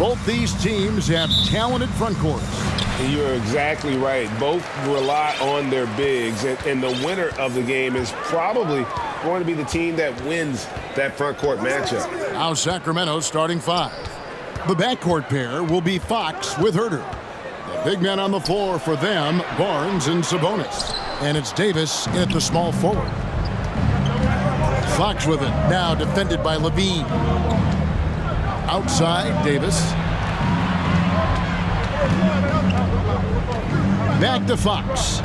Both these teams have talented front courts. You're exactly right. Both rely on their bigs, and the winner of the game is probably going to be the team that wins that front court matchup. Now Sacramento starting five. The backcourt pair will be Fox with Herter. The big men on the floor for them, Barnes and Sabonis. And it's Davis in at the small forward. Fox with it, now defended by Levine. Outside, Davis. Back to Fox.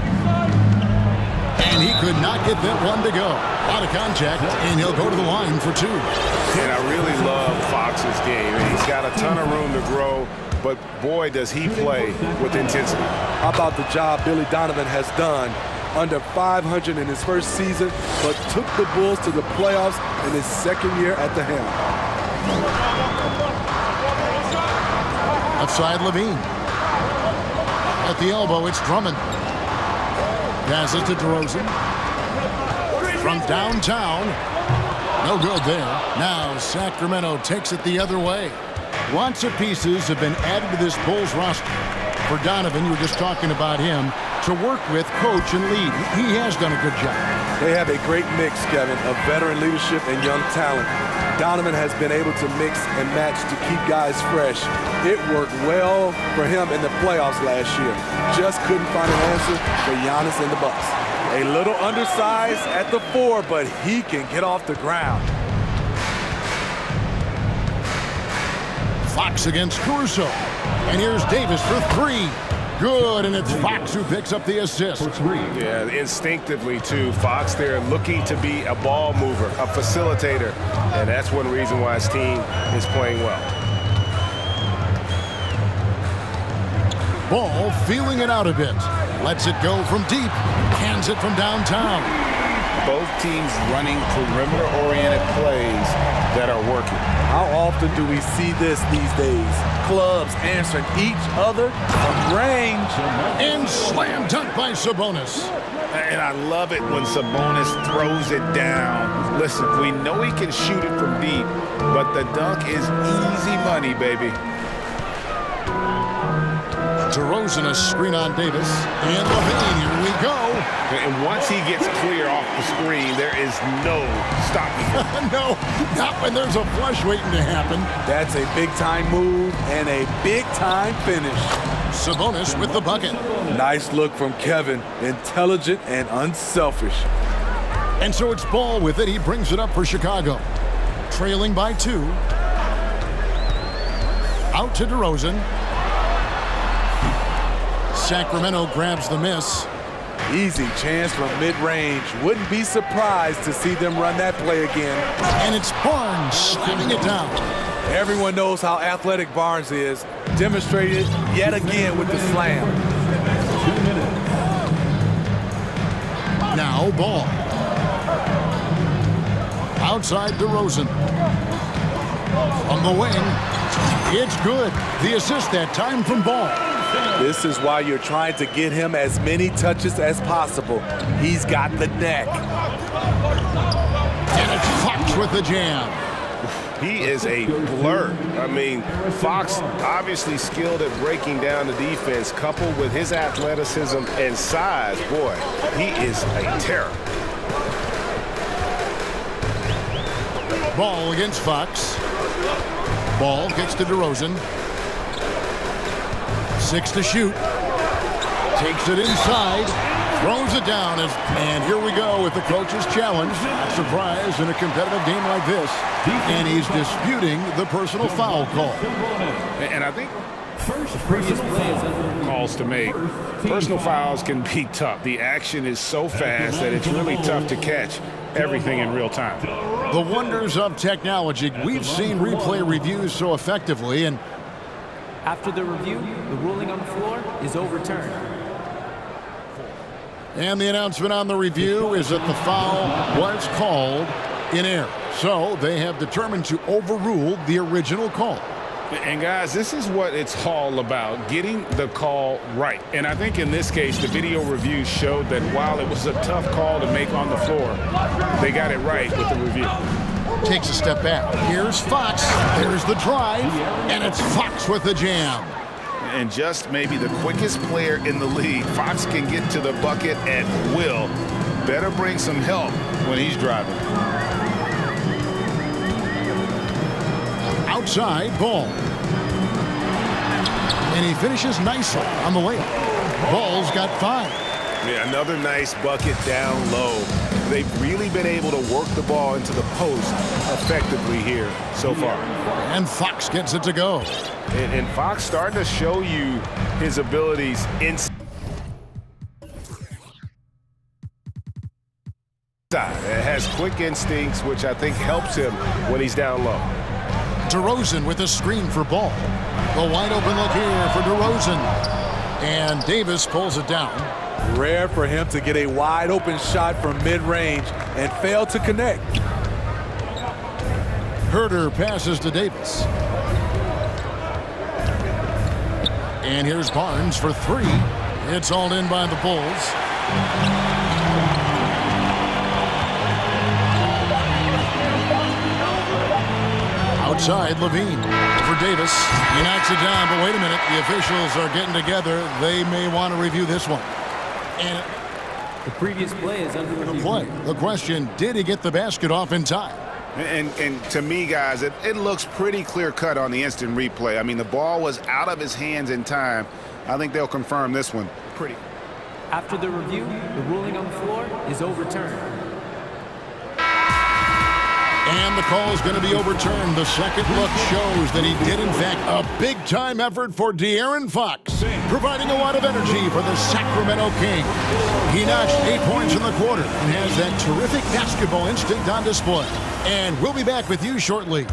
And he could not get that one to go. Out of contact, and he'll go to the line for two. And I really love Fox's game. He's got a ton of room to grow, but boy, does he play with intensity. How about the job Billy Donovan has done? Under 500 in his first season, but took the Bulls to the playoffs in his second year at the helm. Outside Levine. At the elbow, it's Drummond. Passes to DeRozan. From downtown. No good there. Now Sacramento takes it the other way. Lots of pieces have been added to this Bulls roster. For Donovan, you were just talking about him, to work with, coach, and lead. He has done a good job. They have a great mix, Kevin, of veteran leadership and young talent. Donovan has been able to mix and match to keep guys fresh. It worked well for him in the playoffs last year. Just couldn't find an answer for Giannis and the Bucks. A little undersized at the 4, but he can get off the ground. Fox against Caruso. And here's Davis for three. Good, and it's Fox who picks up the assist. Yeah, instinctively, too. Fox there looking to be a ball mover, a facilitator, and that's one reason why his team is playing well. Ball feeling it out a bit. Lets it go from deep. Hands it from downtown. Both teams running perimeter-oriented plays that are working. How often do we see this these days? Clubs answering each other from range. And slam dunk by Sabonis. And I love it when Sabonis throws it down. Listen, we know he can shoot it from deep, but the dunk is easy money, baby. DeRozan, a screen on Davis. And Levine, here we go. And once he gets clear off the screen, there is no stopping him. No, not when there's a flush waiting to happen. That's a big-time move and a big-time finish. Sabonis with the bucket. Nice look from Kevin. Intelligent and unselfish. And so it's Ball with it. He brings it up for Chicago. Trailing by 2. Out to DeRozan. Sacramento grabs the miss. Easy chance from mid-range. Wouldn't be surprised to see them run that play again. And it's Barnes slamming it down. Everyone knows how athletic Barnes is. Demonstrated yet again with the slam. Now Ball. Outside DeRozan. From the wing. It's good. The assist that time from Ball. This is why you're trying to get him as many touches as possible. He's got the neck. And it's Fox with the jam. He is a blur. I mean, Fox obviously skilled at breaking down the defense, coupled with his athleticism and size. Boy, he is a terror. Ball against Fox. Ball gets to DeRozan. 6 to shoot. Takes it inside. Throws it down. And here we go with the coach's challenge. Not surprised in a competitive game like this. And he's disputing the personal foul call. And I think previous calls to make. Personal fouls can be tough. The action is so fast that it's really tough to catch everything in real time. The wonders of technology. We've seen replay reviews so effectively, and after the review, the ruling on the floor is overturned. And the announcement on the review is that the foul was called in error. So they have determined to overrule the original call. And guys, this is what it's all about, getting the call right. And I think in this case, the video review showed that while it was a tough call to make on the floor, they got it right with the review. Takes a step back. Here's Fox. There's the drive. And it's Fox with the jam. And just maybe the quickest player in the league. Fox can get to the bucket at will. Better bring some help when he's driving. Outside ball. And he finishes nicely on the layup. Ball's got 5. Yeah, another nice bucket down low. They've really been able to work the ball into the post effectively here so far. And Fox gets it to go. And Fox starting to show you his abilities inside. It has quick instincts, which I think helps him when he's down low. DeRozan with a screen for ball. The wide open look here for DeRozan. And Davis pulls it down. Rare for him to get a wide open shot from mid-range and fail to connect. Herter passes to Davis. And here's Barnes for 3. It's all in by the Bulls. Outside, Levine for Davis. He knocks it down, but wait a minute. The officials are getting together. They may want to review this one. And The previous play is under the review. play. The question, did he get the basket off in time? And to me, guys, it looks pretty clear-cut on the instant replay. I mean, the ball was out of his hands in time. I think they'll confirm this one pretty. After the review, the ruling on the floor is overturned. And the call is going to be overturned. The second look shows that he did, in fact, a big-time effort for De'Aaron Fox, providing a lot of energy for the Sacramento Kings. He notched 8 points in the quarter and has that terrific basketball instinct on display. And we'll be back with you shortly.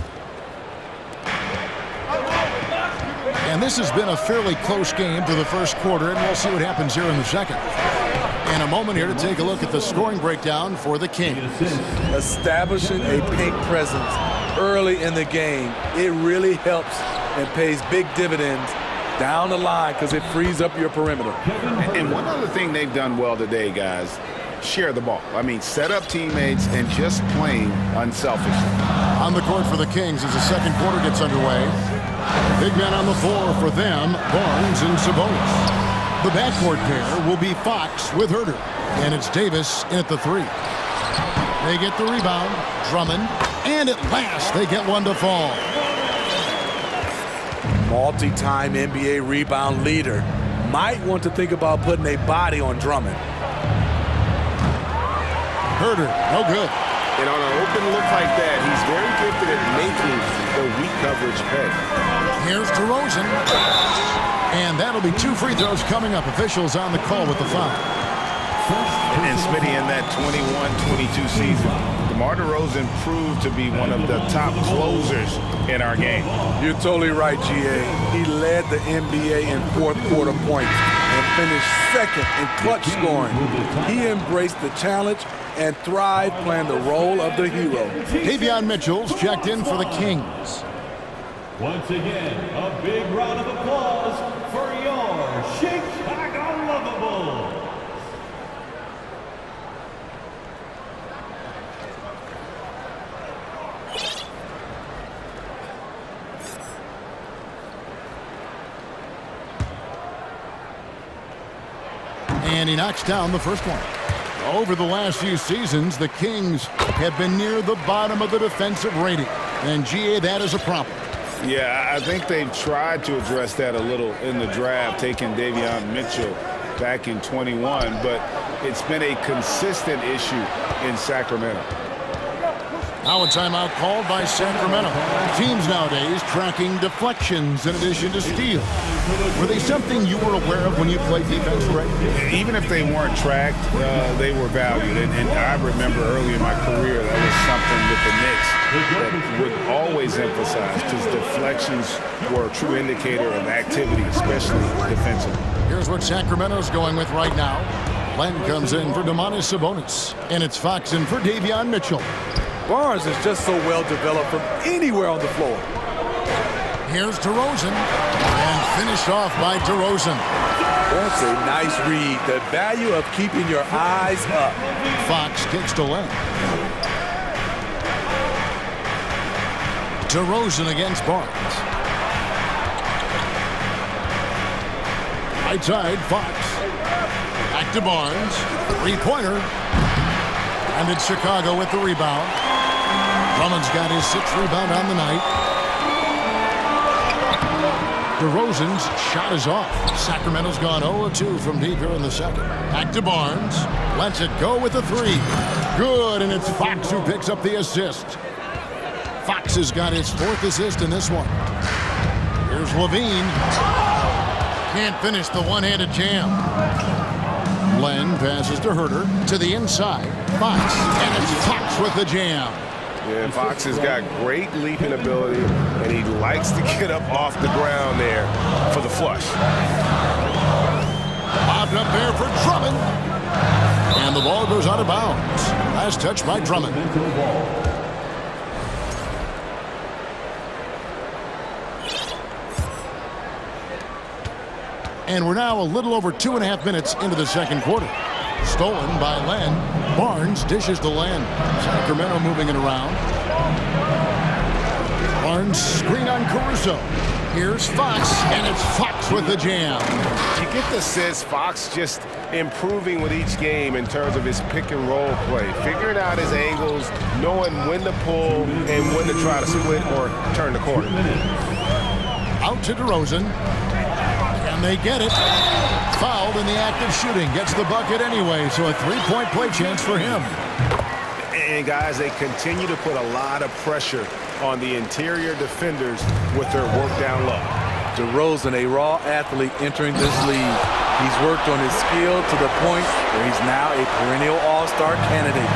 And this has been a fairly close game through the first quarter, and we'll see what happens here in the second. In a moment here to take a look at the scoring breakdown for the Kings. Establishing a paint presence early in the game, it really helps and pays big dividends down the line because it frees up your perimeter. And one other thing they've done well today, guys, share the ball. I mean, set up teammates and just playing unselfishly. On the court for the Kings as the second quarter gets underway. Big men on the floor for them, Barnes and Sabonis. The backcourt pair will be Fox with Herter. And it's Davis in at the 3. They get the rebound. Drummond. And at last, they get one to fall. Multi-time NBA rebound leader. Might want to think about putting a body on Drummond. Herter, no good. And on an open look like that, he's very gifted at making the weak coverage pay. Here's DeRozan. And that'll be 2 free throws coming up. Officials on the call with the foul. And Smitty, in that 21-22 season, DeMar DeRozan proved to be one of the top closers in our game. You're totally right, GA. He led the NBA in fourth quarter points and finished second in clutch scoring. He embraced the challenge and thrived playing the role of the hero. Davion Mitchell's checked in for the Kings. Once again, a big round of applause for your Chicago Lovables. And he knocks down the first one. Over the last few seasons, the Kings have been near the bottom of the defensive rating. And GA, that is a problem. Yeah, I think they've tried to address that a little in the draft, taking Davion Mitchell back in 21, but it's been a consistent issue in Sacramento. Now a timeout called by Sacramento. Teams nowadays tracking deflections in addition to steals. Were they something you were aware of when you played defense, Ray? Even if they weren't tracked, they were valued. And I remember early in my career, that was something with the Knicks that would always emphasize, because deflections were a true indicator of activity, especially defensively. Here's what Sacramento's going with right now. Len comes in for Domantas Sabonis. And it's Fox in for Davion Mitchell. Barnes is just so well developed from anywhere on the floor. Here's DeRozan. And finished off by DeRozan. That's a nice read. The value of keeping your eyes up. Fox kicks to Len. DeRozan against Barnes. Right side, Fox. Back to Barnes. Three-pointer. And it's Chicago with the rebound. Drummond's got his 6th rebound on the night. DeRozan's shot is off. Sacramento's gone 0-2 from deep here in the second. Back to Barnes. Lets it go with the 3. Good, and it's Fox who picks up the assist. Fox has got his 4th assist in this one. Here's Levine. Can't finish the one-handed jam. Len passes to Herter to the inside. Fox, and it's Fox with the jam. Yeah, Fox has got great leaping ability, and he likes to get up off the ground there for the flush. Bobbed up there for Drummond. And the ball goes out of bounds. Last touch by Drummond. And we're now a little over 2.5 minutes into the second quarter. Stolen by Len. Barnes dishes to Len. Sacramento moving it around. Barnes screen on Caruso. Here's Fox, and it's Fox with the jam. You get the sense Fox just improving with each game in terms of his pick and roll play, figuring out his angles, knowing when to pull and when to try to split or turn the corner. Out to DeRozan. And they get it. Fouled in the act of shooting. Gets the bucket anyway, so a 3-point play chance for him. And guys, they continue to put a lot of pressure on the interior defenders with their work down low. DeRozan, a raw athlete entering this league. He's worked on his skill to the point where he's now a perennial all-star candidate.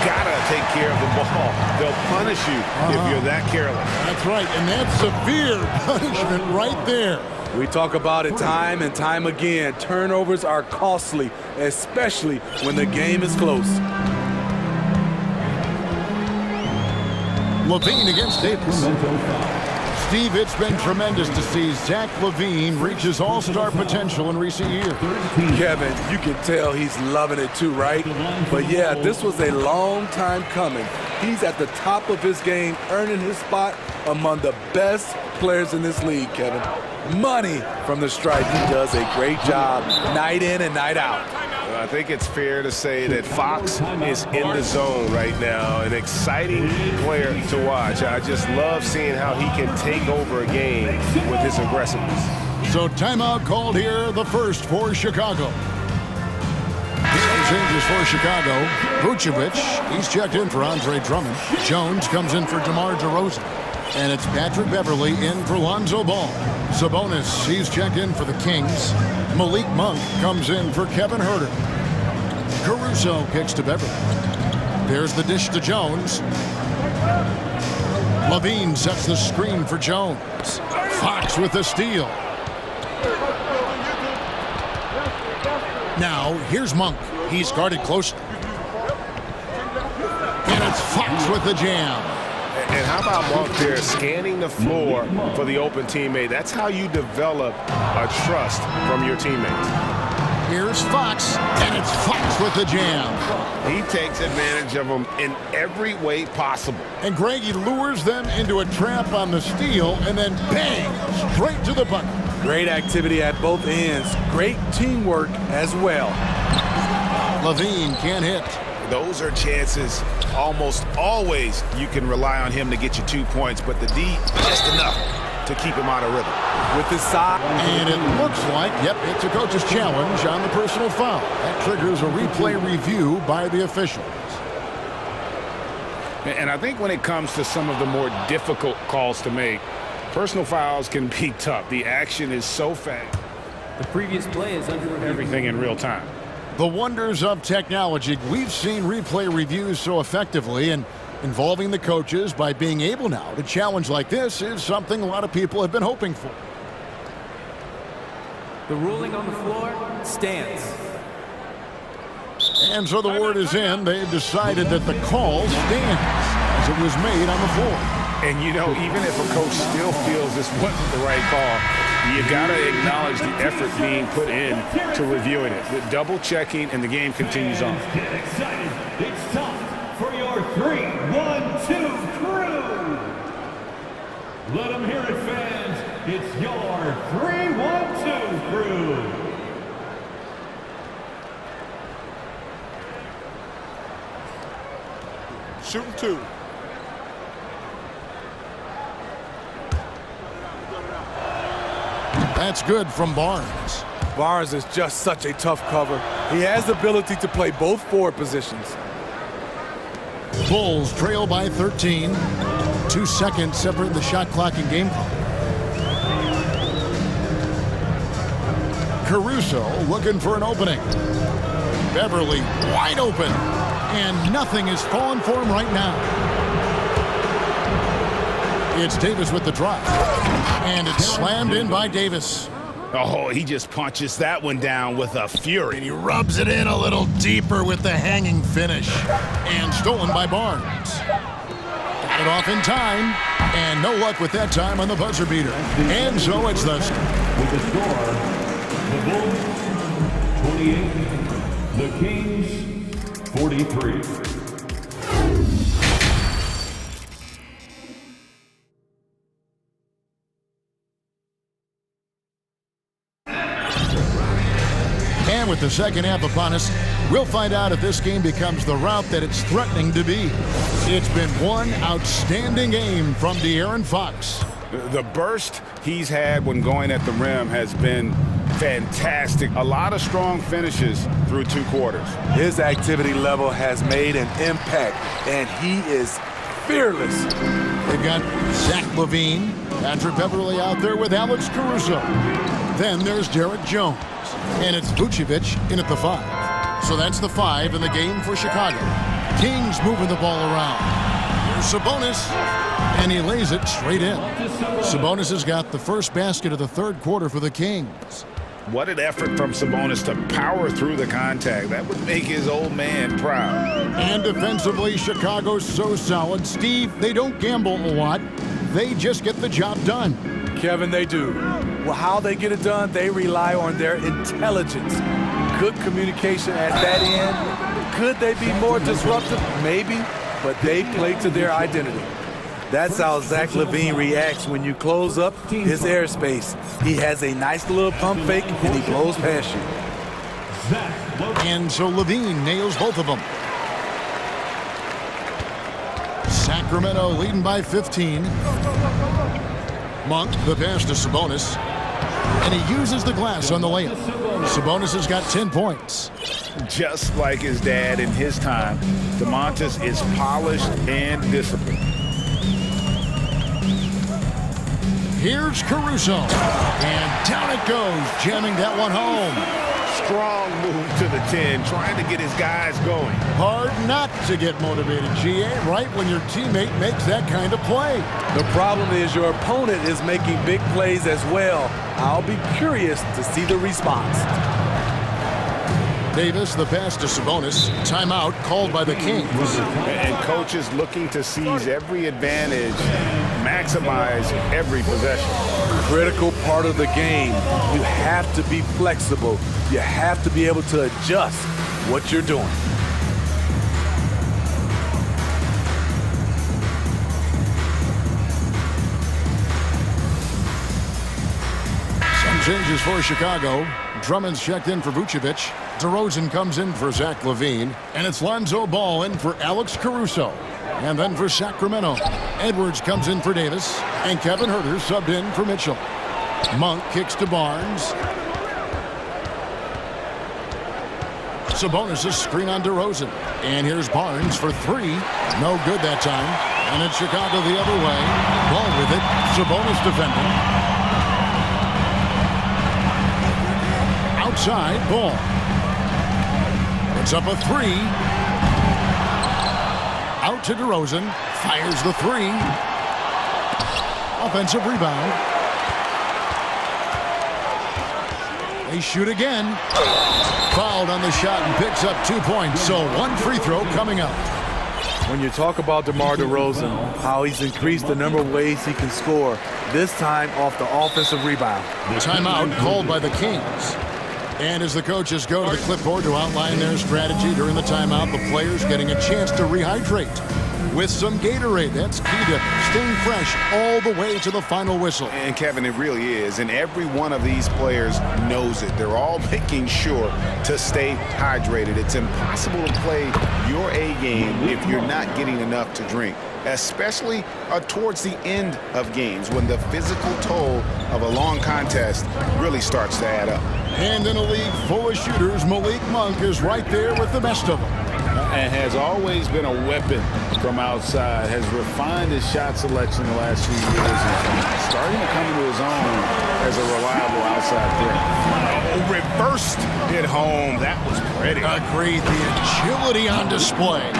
Gotta take care of the ball. They'll punish you if you're that careless. That's right, and that's severe punishment right there. We talk about it time and time again. Turnovers are costly, especially when the game is close. Levine against Davis. Steve, it's been tremendous to see Zach Levine reach his all-star potential in recent years. Kevin, you can tell he's loving it too, right? But yeah, this was a long time coming. He's at the top of his game, earning his spot among the best players in this league, Kevin. Money from the stripe. He does a great job night in and night out. I think it's fair to say that Fox is in the zone right now, an exciting player to watch. I just love seeing how he can take over a game with his aggressiveness. So timeout called here, the first for Chicago. Changes for Chicago. Vucevic, he's checked in for Andre Drummond. Jones comes in for DeMar DeRozan. And it's Patrick Beverly in for Lonzo Ball. Sabonis, he's checked in for the Kings. Malik Monk comes in for Kevin Herter. Caruso kicks to Beverly. There's the dish to Jones. Levine sets the screen for Jones. Fox with the steal. Now, here's Monk. He's guarded closely. And it's Fox with the jam. And how about Monk there scanning the floor for the open teammate? That's how you develop a trust from your teammates. Here's Fox, and it's Fox with the jam. He takes advantage of them in every way possible. And Greg, he lures them into a trap on the steal, and then bang, straight to the bucket. Great activity at both ends. Great teamwork as well. Levine can't hit. Those are chances almost always you can rely on him to get you 2 points, but the D, just enough to keep him out of rhythm. With his side. And it looks like, yep, it's a coach's challenge on the personal foul. That triggers a replay review by the officials. And I think when it comes to some of the more difficult calls to make, personal fouls can be tough. The action is so fast. The previous play is under review. Everything in real time. The wonders of technology. We've seen replay reviews so effectively, and involving the coaches by being able now to challenge like this is something a lot of people have been hoping for. The ruling on the floor stands. And so the word is in. They've decided that the call stands as it was made on the floor. And you know, even if a coach still feels this wasn't the right call, you got to acknowledge the effort being put in to reviewing it. The double checking, and the game continues on. Get excited. It's time for your 3-1-2 crew. Let them hear it, fans. It's your 3-1-2 crew. Shooting 2. That's good from Barnes. Barnes is just such a tough cover. He has the ability to play both forward positions. Bulls trail by 13. 2 seconds separate the shot clock and game clock. Caruso looking for an opening. Beverly wide open. And nothing is falling for him right now. It's Davis with the drive. And it's slammed in by Davis. Oh, he just punches that one down with a fury. And he rubs it in a little deeper with the hanging finish. And stolen by Barnes. Got it off in time. And no luck with that time on the buzzer beater. And so it's the... With the score, the Bulls 28, the Kings 43. And with the second half upon us, we'll find out if this game becomes the route that it's threatening to be. It's been one outstanding game from De'Aaron Fox. The burst he's had when going at the rim has been fantastic. A lot of strong finishes through 2 quarters. His activity level has made an impact, and he is fearless. They've got Zach LaVine, Patrick Beverly out there with Alex Caruso. Then there's Derek Jones. And it's Vucevic in at the 5. So that's the 5 in the game for Chicago. Kings moving the ball around. Here's Sabonis. And he lays it straight in. Sabonis has got the first basket of the 3rd quarter for the Kings. What an effort from Sabonis to power through the contact. That would make his old man proud. And defensively, Chicago's so solid. Steve, they don't gamble a lot. They just get the job done. Kevin, they do. Well, how they get it done, they rely on their intelligence. Good communication at that end. Could they be more disruptive? Maybe, but they play to their identity. That's how Zach LaVine reacts when you close up his airspace. He has a nice little pump fake, and he blows past you. And so LaVine nails both of them. Sacramento leading by 15. Monk, the pass to Sabonis. And he uses the glass on the layup. Sabonis has got 10 points. Just like his dad in his time, DeMontis is polished and disciplined. Here's Caruso. And down it goes, jamming that one home. Strong move to the 10, trying to get his guys going. Hard not to get motivated, GA, right when your teammate makes that kind of play. The problem is your opponent is making big plays as well. I'll be curious to see the response. Davis, the pass to Sabonis. Timeout called by the Kings. And coaches looking to seize every advantage, maximize every possession. Critical part of the game. You have to be flexible. You have to be able to adjust what you're doing. Some changes for Chicago. Drummond's checked in for Vucevic. DeRozan comes in for Zach LaVine. And it's Lonzo Ball in for Alex Caruso. And then for Sacramento, Edwards comes in for Davis. And Kevin Huerter subbed in for Mitchell. Monk kicks to Barnes. Sabonis' screen on DeRozan. And here's Barnes for 3. No good that time. And it's Chicago the other way. Ball with it. Sabonis defending. Outside, Ball. It's up a 3. Out to DeRozan. Fires the 3. Offensive rebound. They shoot again. Fouled on the shot and picks up 2 points. So 1 free throw coming up. When you talk about DeMar DeRozan, how he's increased the number of ways he can score, this time off the offensive rebound. Timeout called by the Kings. And as the coaches go to the clipboard to outline their strategy during the timeout, the players getting a chance to rehydrate. with some Gatorade. That's key to staying fresh all the way to the final whistle. And Kevin, it really is. And every one of these players knows it. They're all making sure to stay hydrated. It's impossible to play your A game if you're not getting enough to drink, especially towards the end of games when the physical toll of a long contest really starts to add up. And in a league full of shooters, Malik Monk is right there with the best of them. And has always been a weapon from outside, has refined his shot selection the last few years, and starting to come into his own as a reliable outside threat. Oh, reversed it home. That was pretty. Agreed. The agility on display.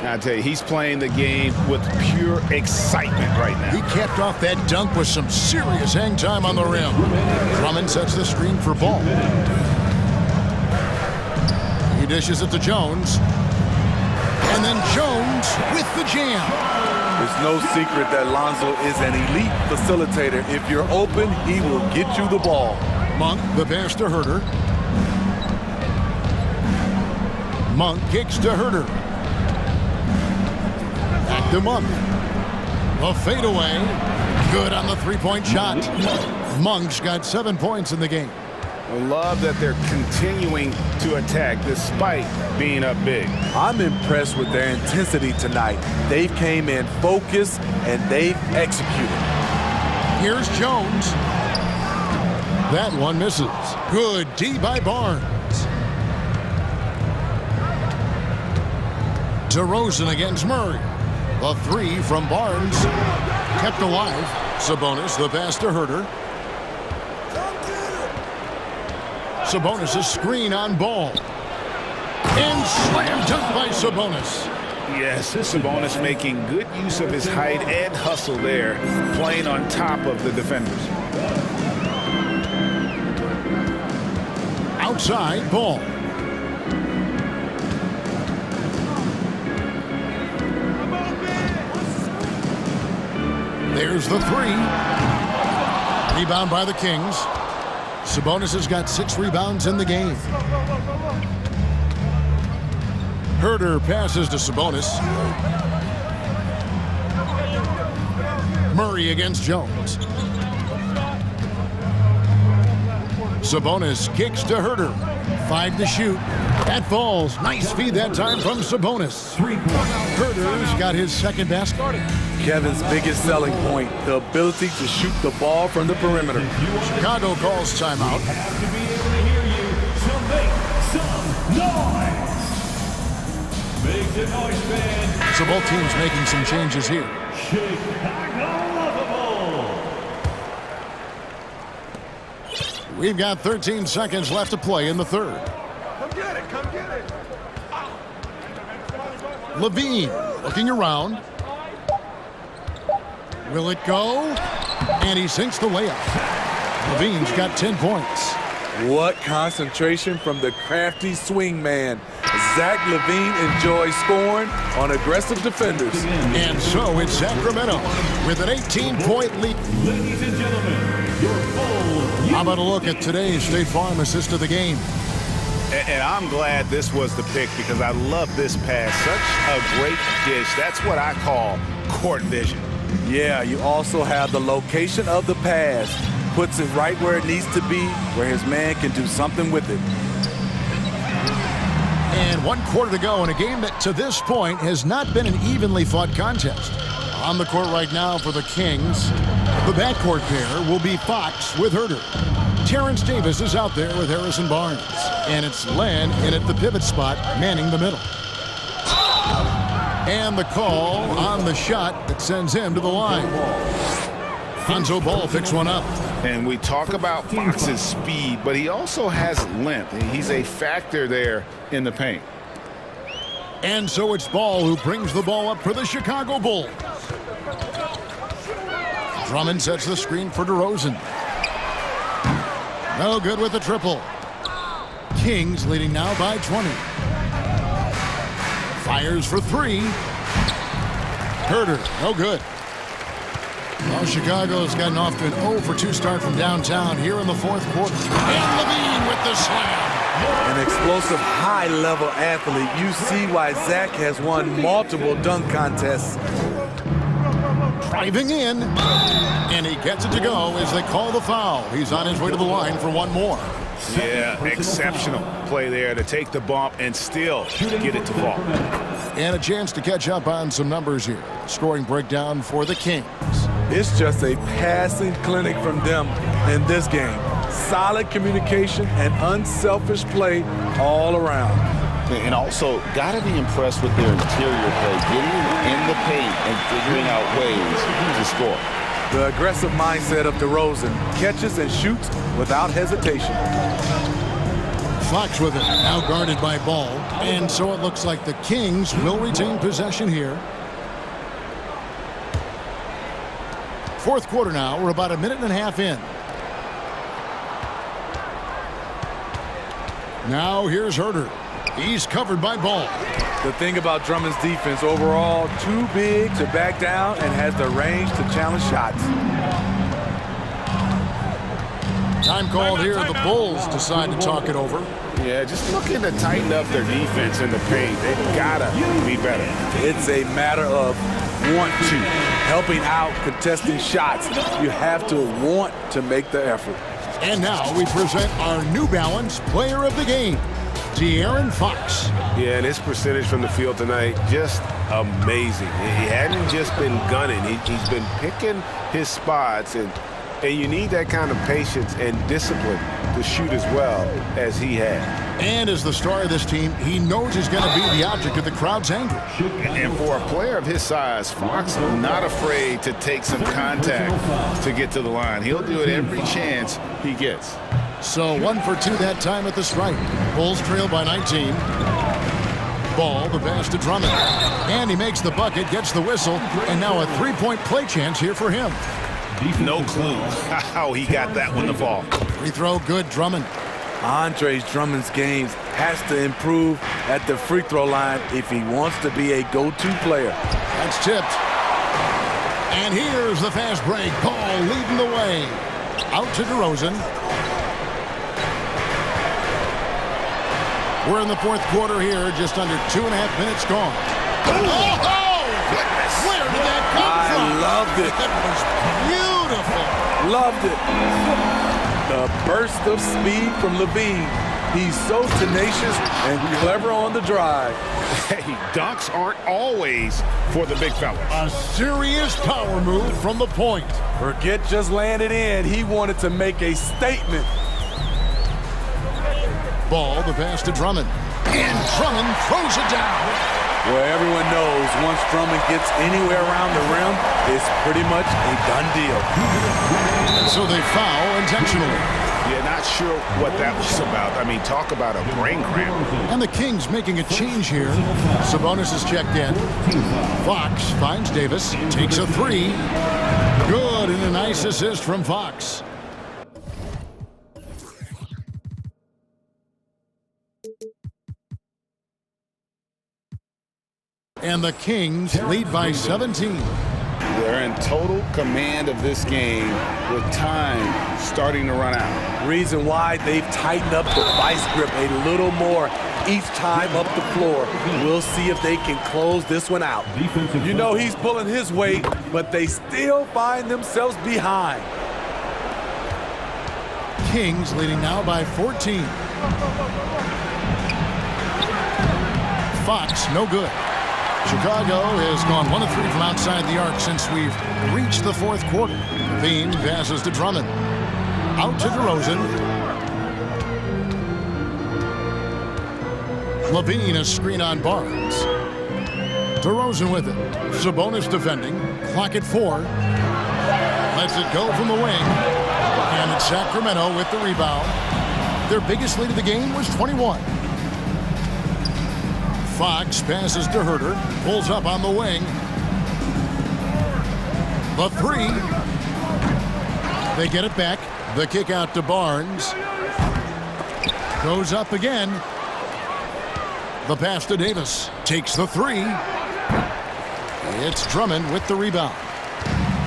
I tell you, he's playing the game with pure excitement right now. He capped off that dunk with some serious hang time on the rim. Drummond sets the screen for Ball. He dishes it to Jones. And then Jones with the jam. It's no secret that Lonzo is an elite facilitator. If you're open, he will get you the ball. Monk, the pass to Herter. Monk kicks to Herter. Back to Monk. A fadeaway. Good on the three-point shot. Monk's got 7 points in the game. I love that they're continuing to attack despite being up big. I'm impressed with their intensity tonight. They've came in focused and they've executed. Here's Jones. That one misses. Good D by Barnes. DeRozan against Murray. The three from Barnes. Kept alive. Sabonis, the pass to Herter. Sabonis' screen on Ball. And slam dunk by Sabonis. Yes, Sabonis making good use of his height and hustle there, playing on top of the defenders. Outside, Ball. There's the three. Rebound by the Kings. Sabonis has got 6 rebounds in the game. Herter passes to Sabonis. Murray against Jones. Sabonis kicks to Herter. 5 to shoot. That falls. Nice feed that time from Sabonis. Herter's got his second basket. Kevin's biggest selling point, the ability to shoot the ball from the perimeter. Chicago calls timeout. Have to be able to hear you, so make some noise. Make some noise, man. So both teams making some changes here. Chicago lovable. We've got 13 seconds left to play in the third. Come get it, come get it. Levine looking around. Will it go? And he sinks the layup. Levine's got 10 points. What concentration from the crafty swing man. Zach LaVine enjoys scoring on aggressive defenders. And so it's Sacramento with an 18-point lead. Ladies and gentlemen, your full... How about a look at today's State Farm assist of the game? And I'm glad this was the pick because I love this pass. Such a great dish. That's what I call court vision. Yeah, you also have the location of the pass. Puts it right where it needs to be, where his man can do something with it. And 1 quarter to go in a game that to this point has not been an evenly fought contest. On the court right now for the Kings, the backcourt pair will be Fox with Herter. Terrence Davis is out there with Harrison Barnes. And it's Len in at the pivot spot, manning the middle. And the call on the shot that sends him to the line. Lonzo Ball picks one up. And we talk about Fox's speed, but he also has length. He's a factor there in the paint. And so it's Ball who brings the ball up for the Chicago Bulls. Drummond sets the screen for DeRozan. No good with the triple. Kings leading now by 20. Fires for 3. Herter, no good. Well, Chicago's gotten off to an 0 for 2 start from downtown here in the fourth quarter. And Levine with the slam. An explosive, high-level athlete. You see why Zach has won multiple dunk contests. Driving in, and he gets it to go as they call the foul. He's on his way to the line for one more. Yeah, exceptional play there to take the bump and still get it to fall. And a chance to catch up on some numbers here. Scoring breakdown for the Kings. It's just a passing clinic from them in this game. Solid communication and unselfish play all around. And also, got to be impressed with their interior play, getting in the paint and figuring out ways to score. The aggressive mindset of DeRozan catches and shoots without hesitation. Fox with it, now guarded by Ball. And so it looks like the Kings will retain possession here. Fourth quarter now, we're about a minute and a half in. Now here's Herter. He's covered by Ball. The thing about Drummond's defense overall, too big to back down and has the range to challenge shots. Time called here. The Bulls decide to talk it over. Yeah, just looking to tighten up their defense in the paint. They've got to be better. It's a matter of want to. Helping out, contesting shots. You have to want to make the effort. And now we present our New Balance Player of the Game, De'Aaron Fox. Yeah, and his percentage from the field tonight, just amazing. He hadn't just been gunning. He's been picking his spots, and you need that kind of patience and discipline to shoot as well as he had. And as the star of this team, he knows he's going to be the object of the crowd's anger. And for a player of his size, Fox not afraid to take some contact to get to the line. He'll do it every chance he gets. So 1 for 2 that time at the stripe. Bulls trail by 19. Ball, the pass to Drummond. And he makes the bucket, gets the whistle, and now a three-point play chance here for him. No clue how he got that one to fall. Free throw, good, Drummond. Andre Drummond's games has to improve at the free throw line if he wants to be a go-to player. That's tipped. And here's the fast break. Ball leading the way. Out to DeRozan. We're in the fourth quarter here, just under 2.5 minutes gone. Oh, goodness. Where did that come from? I loved it. That was beautiful. Loved it. The burst of speed from Levine. He's so tenacious and clever on the drive. Hey, dunks aren't always for the big fellas. A serious power move from the point. Forget just laying it in. He wanted to make a statement. Ball, the pass to Drummond. And Drummond throws it down. Well, everyone knows once Drummond gets anywhere around the rim, it's pretty much a done deal. So they foul intentionally. Yeah, not sure what that was about. I mean, talk about a brain cramp. And the Kings making a change here. Sabonis is checked in. Fox finds Davis, takes a three. Good, and a nice assist from Fox. And the Kings lead by 17. They're in total command of this game with time starting to run out. Reason why they've tightened up the vice grip a little more each time up the floor. We'll see if they can close this one out. You know he's pulling his weight, but they still find themselves behind. Kings leading now by 14. Fox, no good. Chicago has gone 1 of 3 from outside the arc since we've reached the fourth quarter. Levine passes to Drummond. Out to DeRozan. Levine, a screen on Barnes. DeRozan with it. Sabonis defending. Clock at 4. Lets it go from the wing. And it's Sacramento with the rebound. Their biggest lead of the game was 21. Fox passes to Herter, pulls up on the wing. The three. They get it back. The kick out to Barnes. Goes up again. The pass to Davis. Takes the three. It's Drummond with the rebound.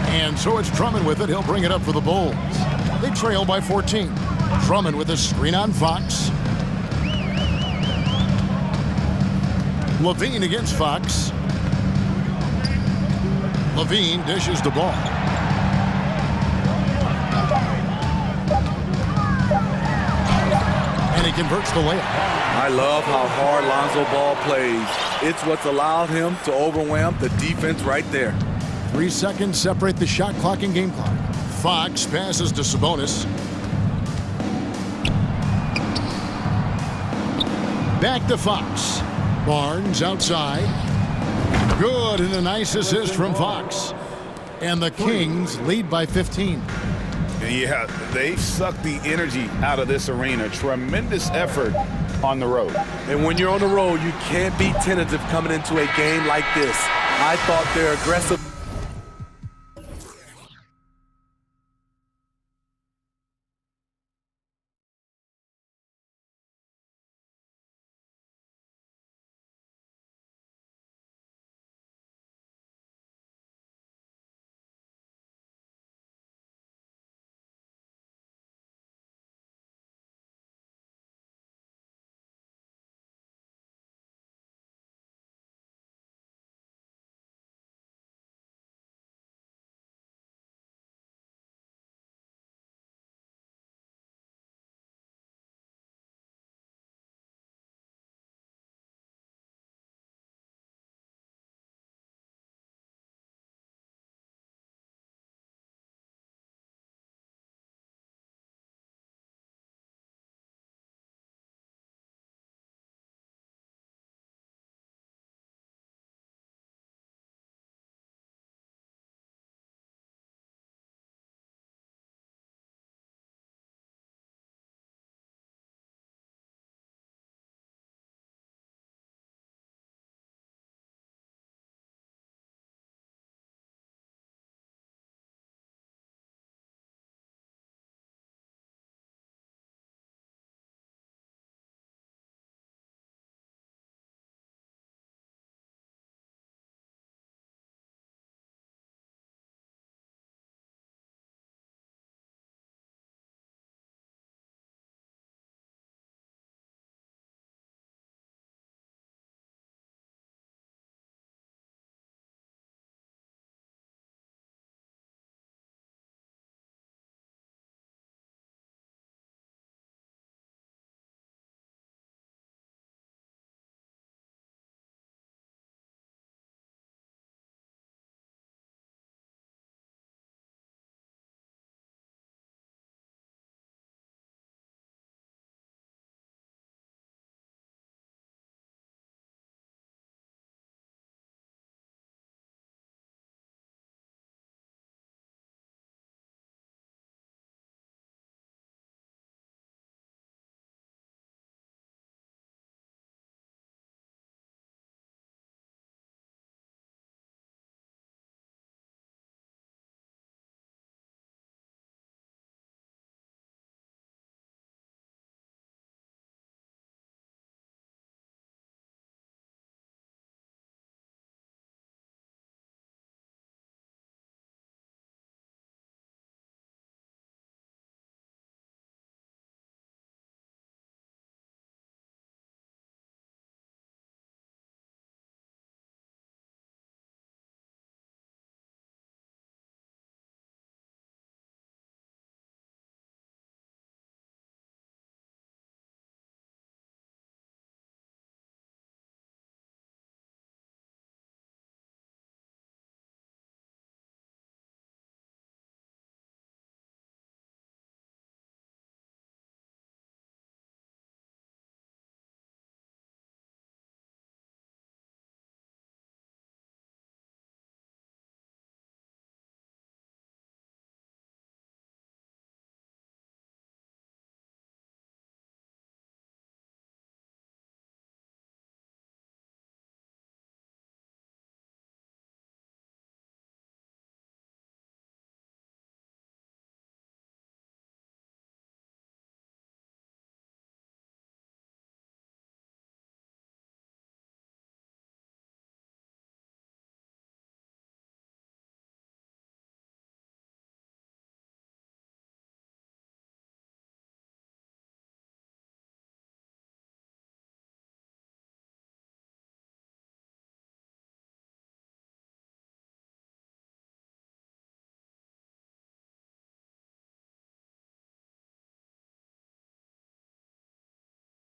And so it's Drummond with it. He'll bring it up for the Bulls. They trail by 14. Drummond with a screen on Fox. Levine against Fox. Levine dishes the ball. And he converts the layup. I love how hard Lonzo Ball plays. It's what's allowed him to overwhelm the defense right there. 3 seconds separate the shot clock and game clock. Fox passes to Sabonis. Back to Fox. Barnes outside. Good, and a nice assist from Fox. And the Kings lead by 15. Yeah, they've sucked the energy out of this arena. Tremendous effort on the road. And when you're on the road, you can't be tentative coming into a game like this. I thought their aggressive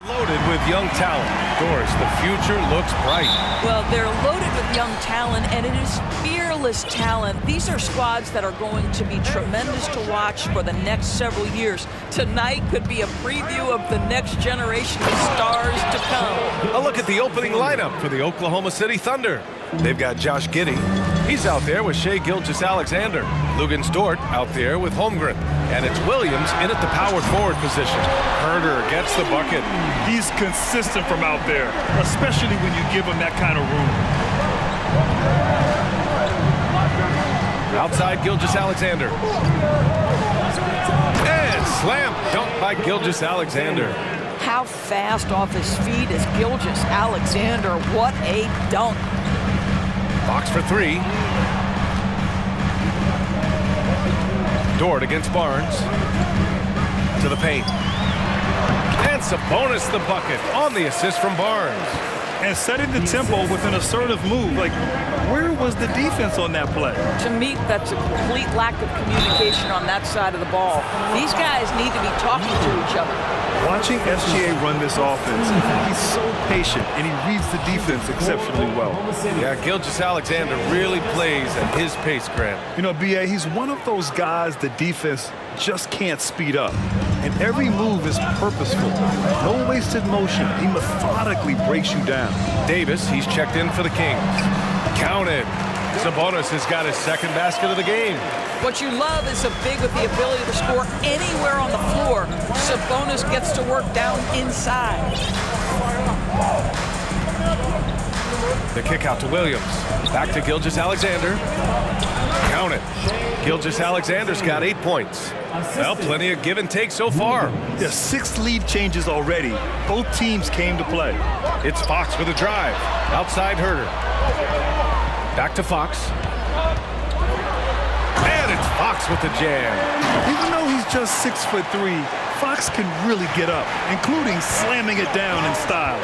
Loaded with young talent. Doris, the future looks bright. Well, they're loaded with young talent, and it is fearless talent. These are squads that are going to be tremendous to watch for the next several years. Tonight could be a preview of the next generation of stars to come. A look at the opening lineup for the Oklahoma City Thunder. They've got Josh Giddey. He's out there with Shai Gilgeous-Alexander. Lugans Dort out there with Holmgren. And it's Williams in at the power forward position. Herder gets the bucket. He's consistent from out there, especially when you give him that kind of room. Outside Gilgeous-Alexander. And slam dunk by Gilgeous-Alexander. How fast off his feet is Gilgeous-Alexander. What a dunk. Fox for three. Dort against Barnes. To the paint. And Sabonis the bucket on the assist from Barnes. And setting the tempo with an assertive move. Like, where was the defense on that play? To me, that's a complete lack of communication on that side of the ball. These guys need to be talking to each other. Watching SGA run this offense, he's so patient, and he reads the defense exceptionally well. Yeah, Gilgeous-Alexander really plays at his pace, Grant. You know, B.A., he's one of those guys the defense just can't speed up. And every move is purposeful. No wasted motion. He methodically breaks you down. Davis, he's checked in for the Kings. Counted. Sabonis has got his second basket of the game. What you love is a big with the ability to score anywhere on the floor. Sabonis gets to work down inside. The kick out to Williams. Back to Gilgeous-Alexander. Count it. Gilgeous-Alexander's got 8 points. Well, plenty of give and take so far. There's 6 lead changes already. Both teams came to play. It's Fox with a drive. Outside Herder. Back to Fox. And it's Fox with the jam. Even though he's just 6'3", Fox can really get up, including slamming it down in style.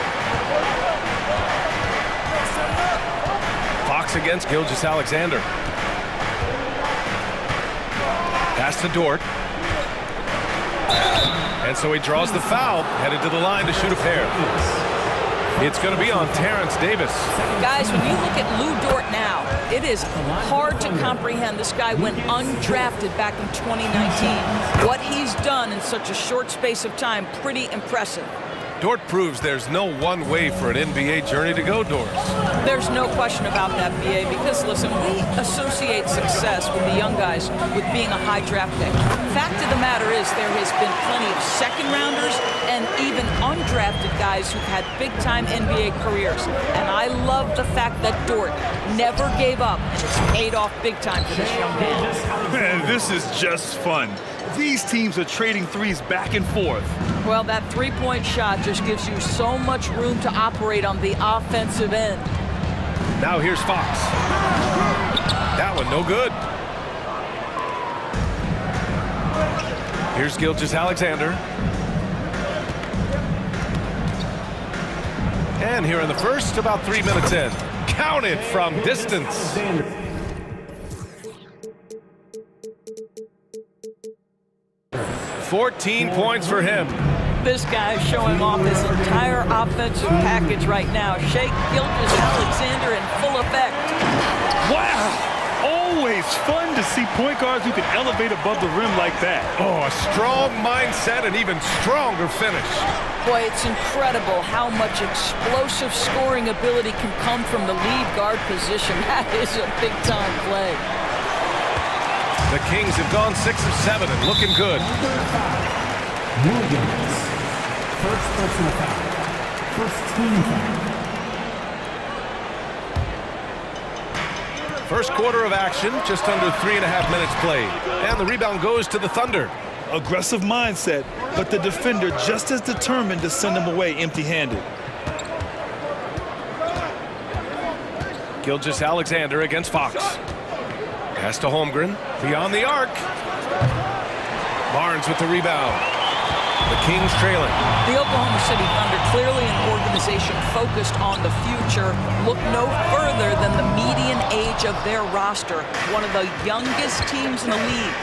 Fox against Gilgeous-Alexander. Pass to Dort. And so he draws the foul, headed to the line to shoot a pair. It's going to be on Terrence Davis. Guys, when you look at Lou Dort now, it is hard to comprehend. This guy went undrafted back in 2019. What he's done in such a short space of time, pretty impressive. Dort proves there's no one way for an NBA journey to go, Doris. There's no question about that, BA, because, listen, we associate success with the young guys with being a high draft pick. Fact of the matter is there has been plenty of second-rounders and even undrafted guys who've had big-time NBA careers. And I love the fact that Dort never gave up, and it's paid off big time for this young man. Man, this is just fun. These teams are trading threes back and forth. Well, that three-point shot just gives you so much room to operate on the offensive end. Now here's Fox. That one no good. Here's Gilgeous-Alexander. And here in the first, about 3 minutes in. Counted from distance. 14 points for him. This guy's showing off his entire offensive package right now. Shai Gilgeous-Alexander in full effect. Wow! Always fun to see point guards who can elevate above the rim like that. Oh, a strong mindset and even stronger finish. Boy, it's incredible how much explosive scoring ability can come from the lead guard position. That is a big-time play. The Kings have gone 6 of 7 and looking good. Williams. First personal foul. First team foul. First quarter of action, just under 3.5 minutes played. And the rebound goes to the Thunder. Aggressive mindset, but the defender just as determined to send him away empty-handed. Gilgeous-Alexander against Fox. Pass to Holmgren, beyond the arc. Barnes with the rebound. The Kings trailing. The Oklahoma City Thunder, clearly an organization focused on the future, look no further than the median age of their roster. One of the youngest teams in the league.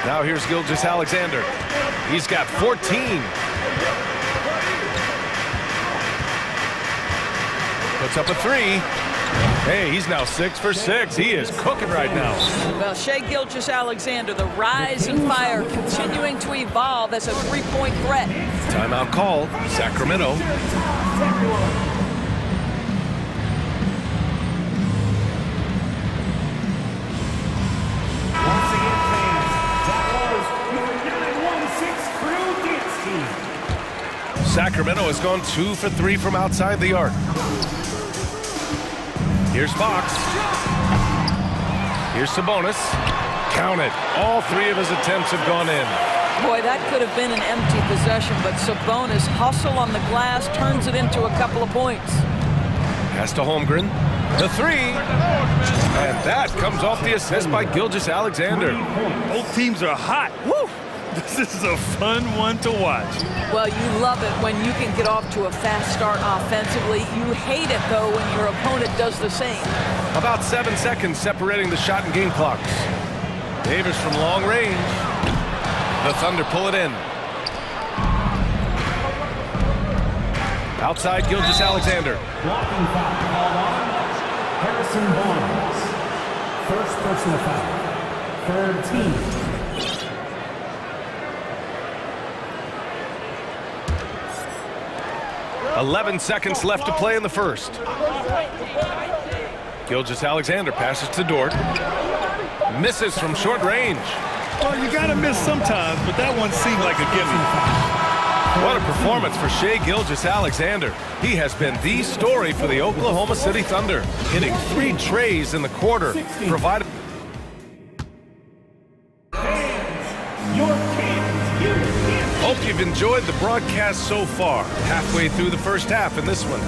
Now here's Gilgeous-Alexander. He's got 14. puts up a three. Hey, he's now 6 for 6. He is cooking right now. Well, Shai Gilgeous-Alexander, the rise and fire continuing to evolve as a three-point threat. Timeout call, Sacramento. Once again, fans, that was your 916 Crew Dance Team. Sacramento has gone 2 for 3 from outside the arc. Here's Fox. Here's Sabonis. Count it. All 3 of his attempts have gone in. Boy, that could have been an empty possession, but Sabonis hustle on the glass, turns it into a couple of points. Pass to Holmgren. The 3. And that comes off the assist by Gilgeous-Alexander. Both teams are hot. Woo! This is a fun one to watch. Well, you love it when you can get off to a fast start offensively. You hate it, though, when your opponent does the same. About 7 seconds separating the shot and game clocks. Davis from long range. The Thunder pull it in. Outside Gilgeous-Alexander. Blocking foul called on Harrison Barnes. First personal foul. Third team. 11 seconds left to play in the first. Gilgeous-Alexander passes to Dort. Misses from short range. Well, you gotta miss sometimes, but that one seemed like a gimme. What a performance for Shai Gilgeous-Alexander. He has been the story for the Oklahoma City Thunder, hitting 3 trays in the quarter, provided. Hope you've enjoyed the broadcast so far. Halfway through the first half in this one.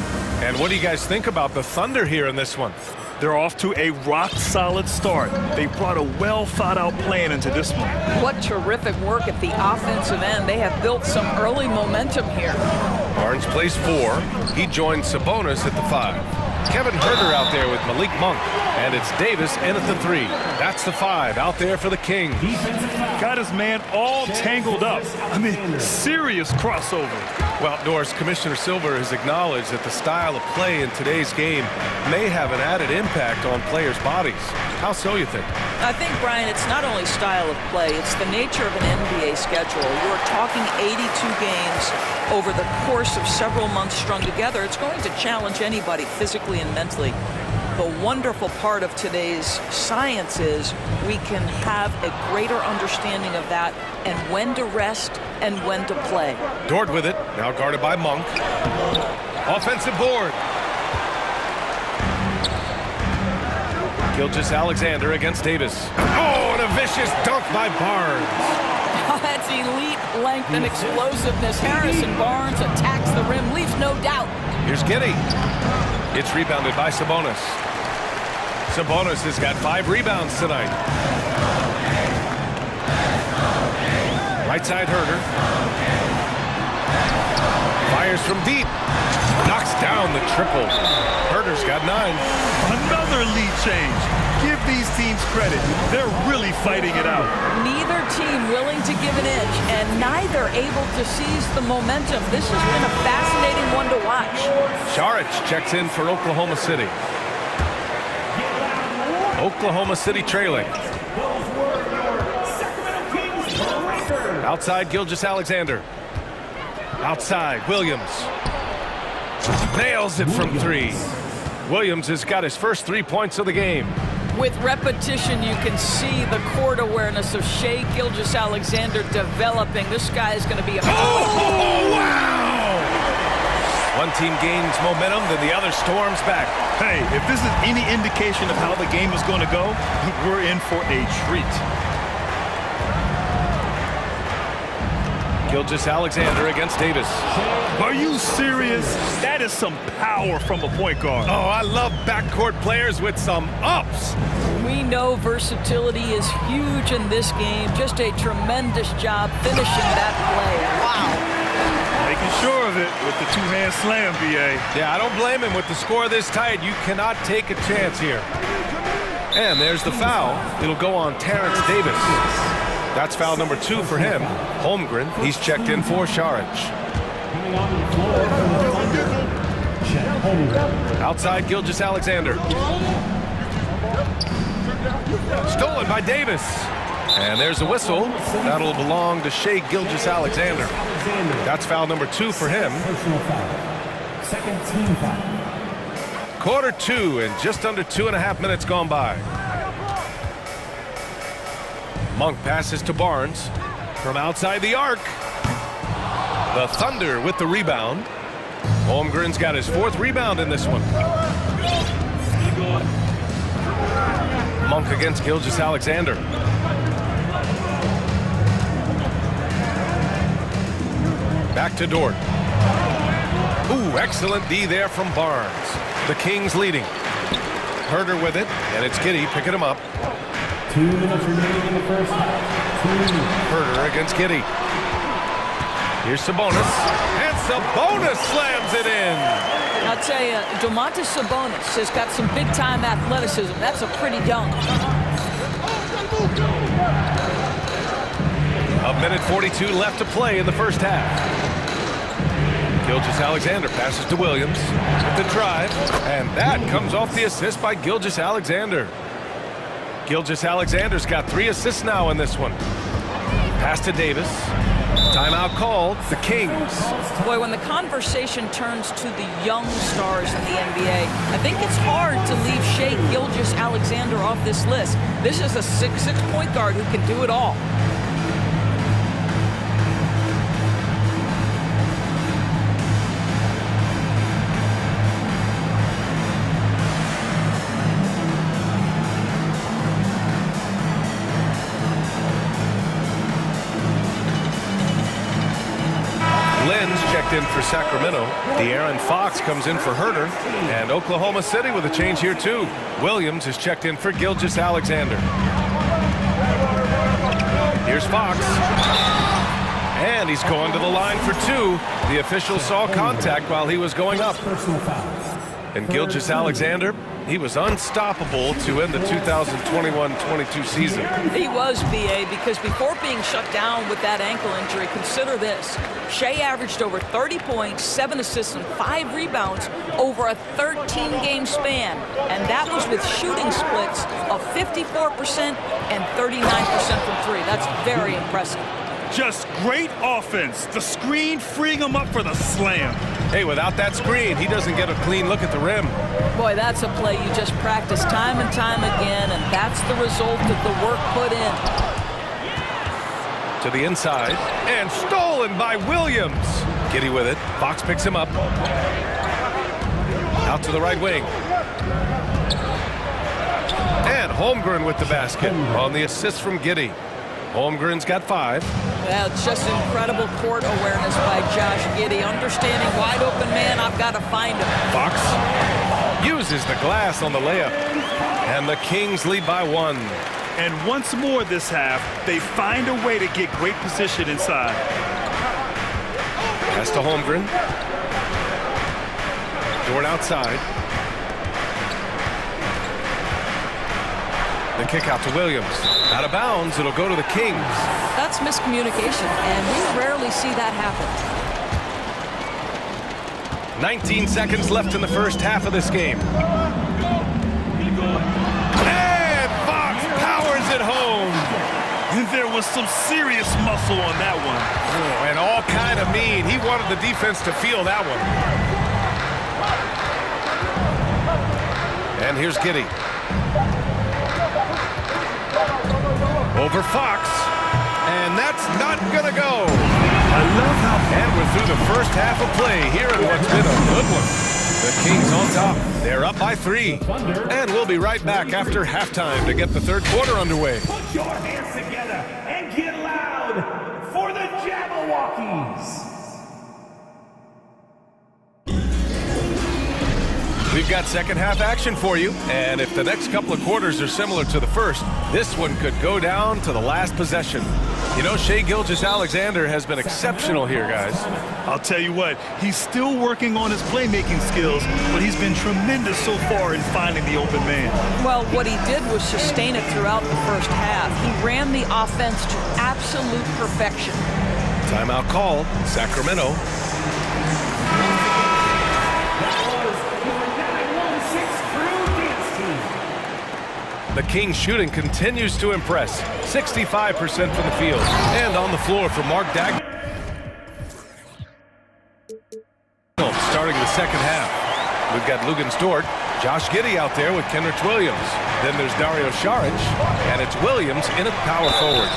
And what do you guys think about the Thunder here in this one? They're off to a rock-solid start. They brought a well-thought-out plan into this one. What terrific work at the offensive end. They have built some early momentum here. Barnes plays 4. He joins Sabonis at the 5. Kevin Huerter out there with Malik Monk. And it's Davis in at the 3. That's the 5 out there for the Kings. Got his man all tangled up. I mean, serious crossover. Well, Norris, Commissioner Silver has acknowledged that the style of play in today's game may have an added impact on players' bodies. How so, you think? I think, Brian, it's not only style of play, it's the nature of an NBA schedule. You're talking 82 games over the course of several months strung together. It's going to challenge anybody physically and mentally. The wonderful part of today's science is we can have a greater understanding of that and when to rest and when to play. Dort with it, now guarded by Monk. Offensive board. Gilgeous-Alexander against Davis. Oh, and a vicious dunk by Barnes. That's elite length and explosiveness. Harrison Barnes attacks the rim, leaves no doubt. Here's Giddey. It's rebounded by Sabonis. Sabonis has got 5 rebounds tonight. Right side Huerter. Fires from deep. Knocks down the triple. Huerter's got 9. Another lead change. Give these teams credit. They're really fighting it out. Neither team willing to give an inch, and neither able to seize the momentum. This has been a fascinating one to watch. Saric checks in for Oklahoma City. Oklahoma City trailing. Outside Gilgeous-Alexander. Outside Williams. Nails it from 3. Williams has got his first 3 points of the game. With repetition, you can see the court awareness of Shai Gilgeous-Alexander developing. This guy is going to be a... Oh, wow! One team gains momentum, then the other storms back. Hey, if this is any indication of how the game is going to go, we're in for a treat. Gilgeous-Alexander against Davis. Are you serious? That is some power from a point guard. Oh, I love backcourt players with some ups. We know versatility is huge in this game. Just a tremendous job finishing that play. Wow. Making sure of it with the two-hand slam, B.A. Yeah, I don't blame him with the score this tight. You cannot take a chance here. And there's the foul. It'll go on Terrence Davis. That's foul number 2 for him. Holmgren, he's checked in for Saric. Coming on the floor from the Thunder, Outside Gilgeous Alexander. Stolen by Davis. And there's a whistle. That'll belong to Shai Gilgeous Alexander. That's foul number 2 for him. Personal foul. Second team foul. Quarter 2 and just under 2.5 minutes gone by. Monk passes to Barnes from outside the arc. The Thunder with the rebound. Holmgren's got his 4th rebound in this one. Monk against Gilgeous Alexander. Back to Dort. Ooh, excellent D there from Barnes. The Kings leading. Herder with it, and it's Giddey picking him up. 2 minutes remaining in the first half. Herder against Giddey. Here's Sabonis, and Sabonis slams it in. I'll tell you, Domantas Sabonis has got some big-time athleticism. That's a pretty dunk. A minute 42 left to play in the first half. Gilgeous Alexander passes to Williams with the drive, and that comes off the assist by Gilgeous Alexander. Gilgeous Alexander's got 3 assists now in this one. Pass to Davis. Timeout called. The Kings. Boy, when the conversation turns to the young stars in the NBA, I think it's hard to leave Shai Gilgeous Alexander off this list. This is a 6'6" point guard who can do it all. In for Sacramento. De'Aaron Fox comes in for Herder. And Oklahoma City with a change here too. Williams is checked in for Gilgeous Alexander. Here's Fox. And he's going to the line for 2. The official saw contact while he was going up. And Gilgeous Alexander, he was unstoppable to end the 2021-22 season. He was, BA, because before being shut down with that ankle injury, consider this. Shai averaged over 30 points, 7 assists, and 5 rebounds over a 13-game span. And that was with shooting splits of 54% and 39% from 3. That's very impressive. Just great offense. The screen freeing him up for the slam. Hey, without that screen, he doesn't get a clean look at the rim. Boy, that's a play you just practice time and time again, and that's the result of the work put in. To the inside, and stolen by Williams. Giddey with it. Fox picks him up. Out to the right wing. And Holmgren with the basket on the assist from Giddey. Holmgren's got 5. Well, it's just incredible court awareness by Josh Giddey. Understanding wide open man, I've got to find him. Fox uses the glass on the layup. And the Kings lead by 1. And once more this half, they find a way to get great position inside. Pass to Holmgren. Dort outside. The kick out to Williams. Out of bounds, it'll go to the Kings. That's miscommunication, and we rarely see that happen. 19 seconds left in the first half of this game. And Fox powers it home. And there was some serious muscle on that one. Oh, and all kind of mean. He wanted the defense to feel that one. And here's Giddey. Over Fox, and that's not gonna go. I love how... And we're through the first half of play here in what's been a good one. The Kings on top. They're up by 3. And we'll be right back after halftime to get the third quarter underway. Put your hands together and get loud for the Jabberwockies. We've got second half action for you, and if the next couple of quarters are similar to the first, this one could go down to the last possession. You know, Shai Gilgeous Alexander has been exceptional here, guys. I'll tell you what, he's still working on his playmaking skills, but he's been tremendous so far in finding the open man. Well, what he did was sustain it throughout the first half. He ran the offense to absolute perfection. Timeout called, Sacramento. The King's shooting continues to impress. 65% from the field. And on the floor for Mark Dag. Starting the second half. We've got Lugan Stort, Josh Giddey out there with Kenrich Williams. Then there's Dario Saric, and it's Williams in at power forward.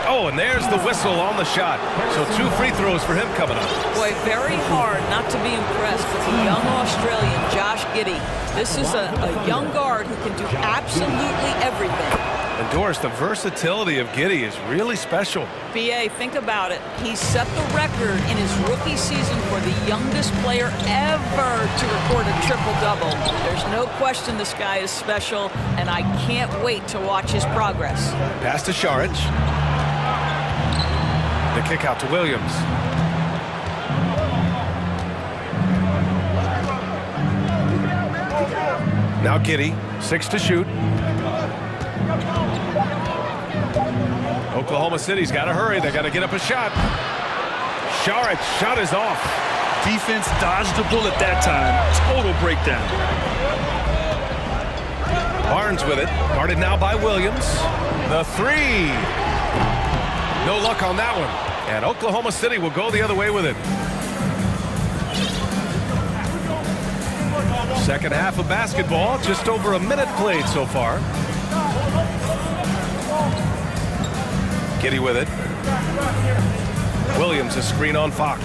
Oh, and there's the whistle on the shot. So 2 free throws for him coming up. Boy, very hard not to be impressed with the young Australian, Josh Giddey. This is a young guard who can do absolutely everything. And Doris, the versatility of Giddey is really special. B.A., think about it. He set the record in his rookie season for the youngest player ever to record a triple-double. There's no question this guy is special, and I can't wait to watch his progress. Pass to Saric. The kick out to Williams. Now Giddey, 6 to shoot. Oklahoma City's got to hurry. They got to get up a shot. Saric, shot is off. Defense dodged the bullet that time. Total breakdown. Barnes with it. Guarded now by Williams. The 3. No luck on that one. And Oklahoma City will go the other way with it. Second half of basketball. Just over a minute played so far. Giddey with it. Williams, a screen on Fox.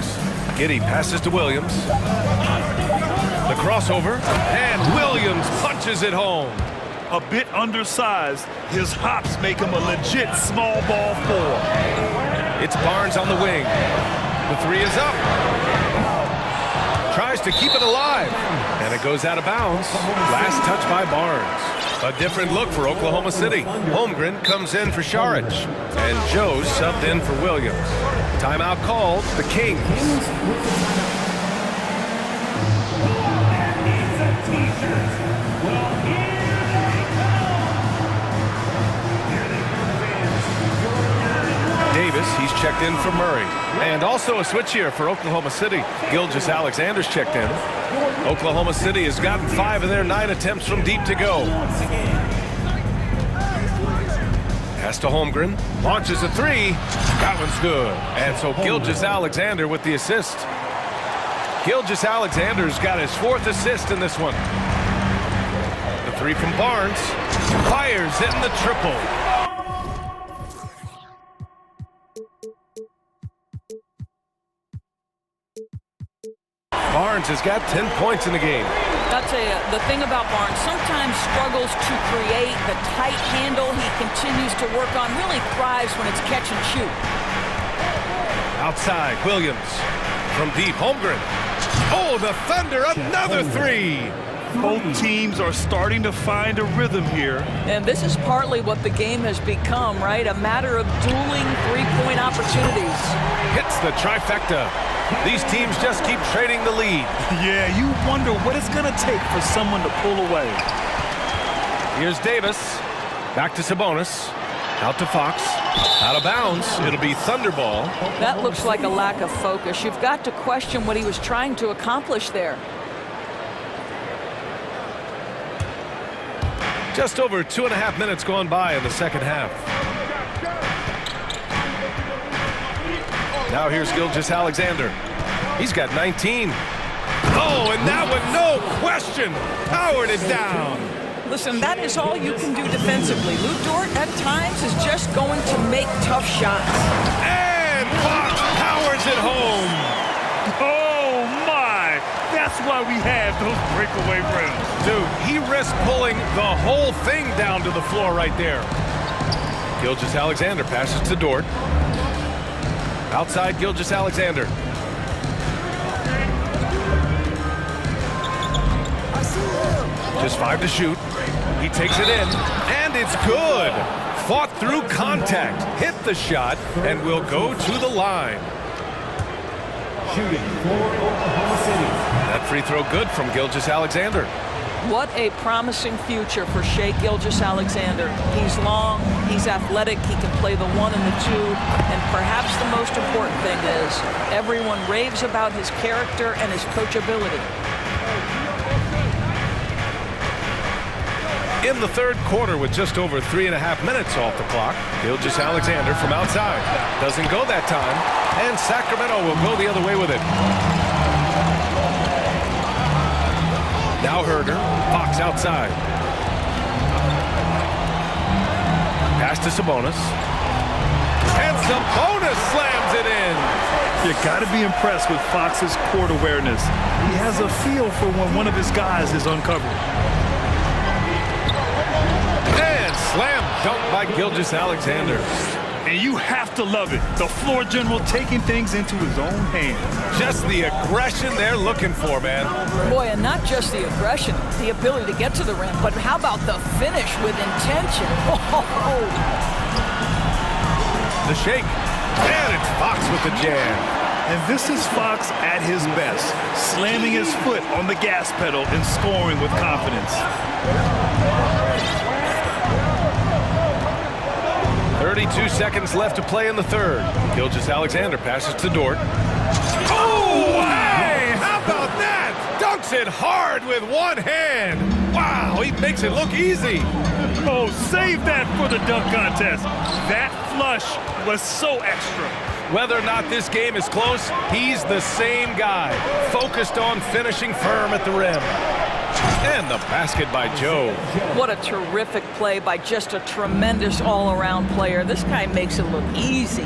Giddey passes to Williams. The crossover, and Williams punches it home. A bit undersized, his hops make him a legit small ball 4. It's Barnes on the wing. The 3 is up. Tries to keep it alive, and it goes out of bounds. Last touch by Barnes. A different look for Oklahoma City. Holmgren comes in for Saric, and Joe's subbed in for Williams. Timeout called, the Kings. Davis, he's checked in for Murray. And also a switch here for Oklahoma City. Gilgeous Alexander's checked in. Oklahoma City has gotten 5 of their 9 attempts from deep to go. Pass to Holmgren. Launches a 3. That one's good. And so Gilgeous Alexander with the assist. Gilgeous Alexander's got his 4th assist in this one. The 3 from Barnes. Fires in the triple. Barnes has got 10 points in the game. I'll tell you, the thing about Barnes, sometimes struggles to create the tight handle he continues to work on, really thrives when it's catch and shoot. Outside, Williams. From deep, Holmgren. Oh, the Thunder, another 3. Both teams are starting to find a rhythm here. And this is partly what the game has become, right? A matter of dueling three-point opportunities. Hits the trifecta. These teams just keep trading the lead. Yeah, you wonder what it's going to take for someone to pull away. Here's Davis. Back to Sabonis. Out to Fox. Out of bounds. It'll be Thunderball. That looks like a lack of focus. You've got to question what he was trying to accomplish there. Just over 2.5 minutes gone by in the second half. Now here's Gilgeous Alexander. He's got 19. Oh, and that one, no question, powered it down. Listen, that is all you can do defensively. Lou Dort, at times, is just going to make tough shots. And Fox powers it home. Oh, my. That's why we have those breakaway rims. Dude, he risked pulling the whole thing down to the floor right there. Gilgeous Alexander passes to Dort. Outside, Gilgeous Alexander. Just 5 to shoot. He takes it in, and it's good. Fought through contact, hit the shot, and will go to the line. Shooting for Oklahoma City. That free throw good from Gilgeous Alexander. What a promising future for Shai Gilgeous-Alexander. He's long, he's athletic, he can play the 1 and the 2, and perhaps the most important thing is everyone raves about his character and his coachability. In the third quarter with just over 3.5 minutes off the clock, Gilgeous-Alexander from outside. Doesn't go that time, and Sacramento will go the other way with it. Now Herder, Fox outside. Pass to Sabonis. And Sabonis slams it in. You got to be impressed with Fox's court awareness. He has a feel for when one of his guys is uncovered. And slam dunk by Gilgeous-Alexander. And you have to love it. The floor general taking things into his own hands. Just the aggression they're looking for, man. Boy, and not just the aggression, the ability to get to the rim, but how about the finish with intention? Oh. The shake. And it's Fox with the jam. And this is Fox at his best, slamming his foot on the gas pedal and scoring with confidence. 32 seconds left to play in the third. Gilgeous-Alexander passes to Dort. Oh, hey, how about that? Dunks it hard with one hand. Wow, he makes it look easy. Oh, save that for the dunk contest. That flush was so extra. Whether or not this game is close, he's the same guy, focused on finishing firm at the rim. And the basket by Joe. What a terrific play by just a tremendous all-around player. This guy makes it look easy.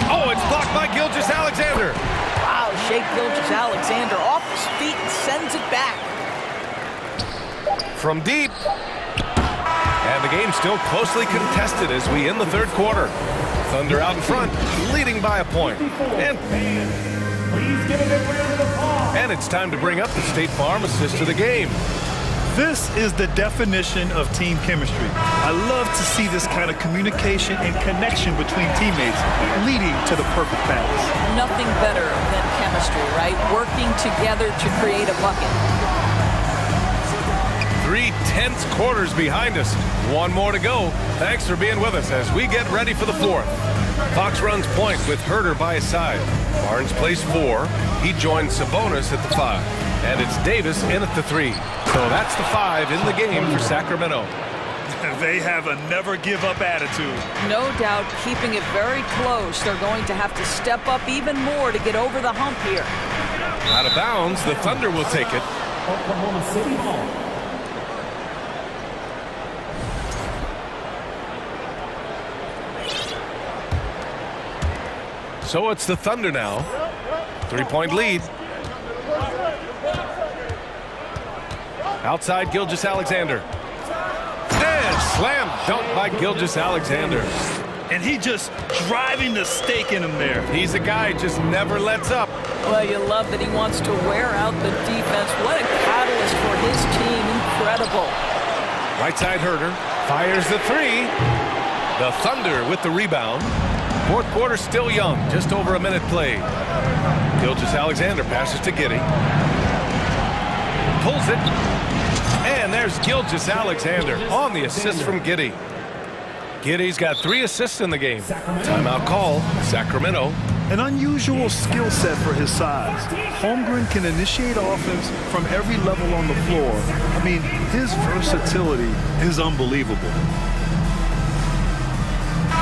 Oh, it's blocked by Gilgeous-Alexander. Wow, Shea Gilgeous-Alexander off his feet and sends it back. From deep. And the game's still closely contested as we end the third quarter. Thunder out in front, leading by a point. And it's time to bring up the State Farm assist of the game. This is the definition of team chemistry. I love to see this kind of communication and connection between teammates leading to the perfect pass. Nothing better than chemistry, right? Working together to create a bucket. 3 tense quarters behind us. One more to go. Thanks for being with us as we get ready for the fourth. Fox runs point with Herder by his side. Barnes plays 4. He joins Sabonis at the 5. And it's Davis in at the 3. So that's the 5 in the game for Sacramento. They have a never-give-up attitude. No doubt keeping it very close. They're going to have to step up even more to get over the hump here. Out of bounds, the Thunder will take it. Oklahoma City Hall. So it's the Thunder now. 3-point lead. Outside Gilgeous-Alexander. And slam dunk by Gilgeous-Alexander. And he just driving the stake in him there. He's a guy who just never lets up. Well, you love that he wants to wear out the defense. What a catalyst for his team. Incredible. Right side Herder fires the 3. The Thunder with the rebound. Fourth quarter still young, just over a minute played. Gilgeous-Alexander passes to Giddey. Pulls it. And there's Gilgeous-Alexander on the assist from Giddey. Giddey's got 3 assists in the game. Timeout call, Sacramento. An unusual skill set for his size. Holmgren can initiate offense from every level on the floor. I mean, his versatility is unbelievable.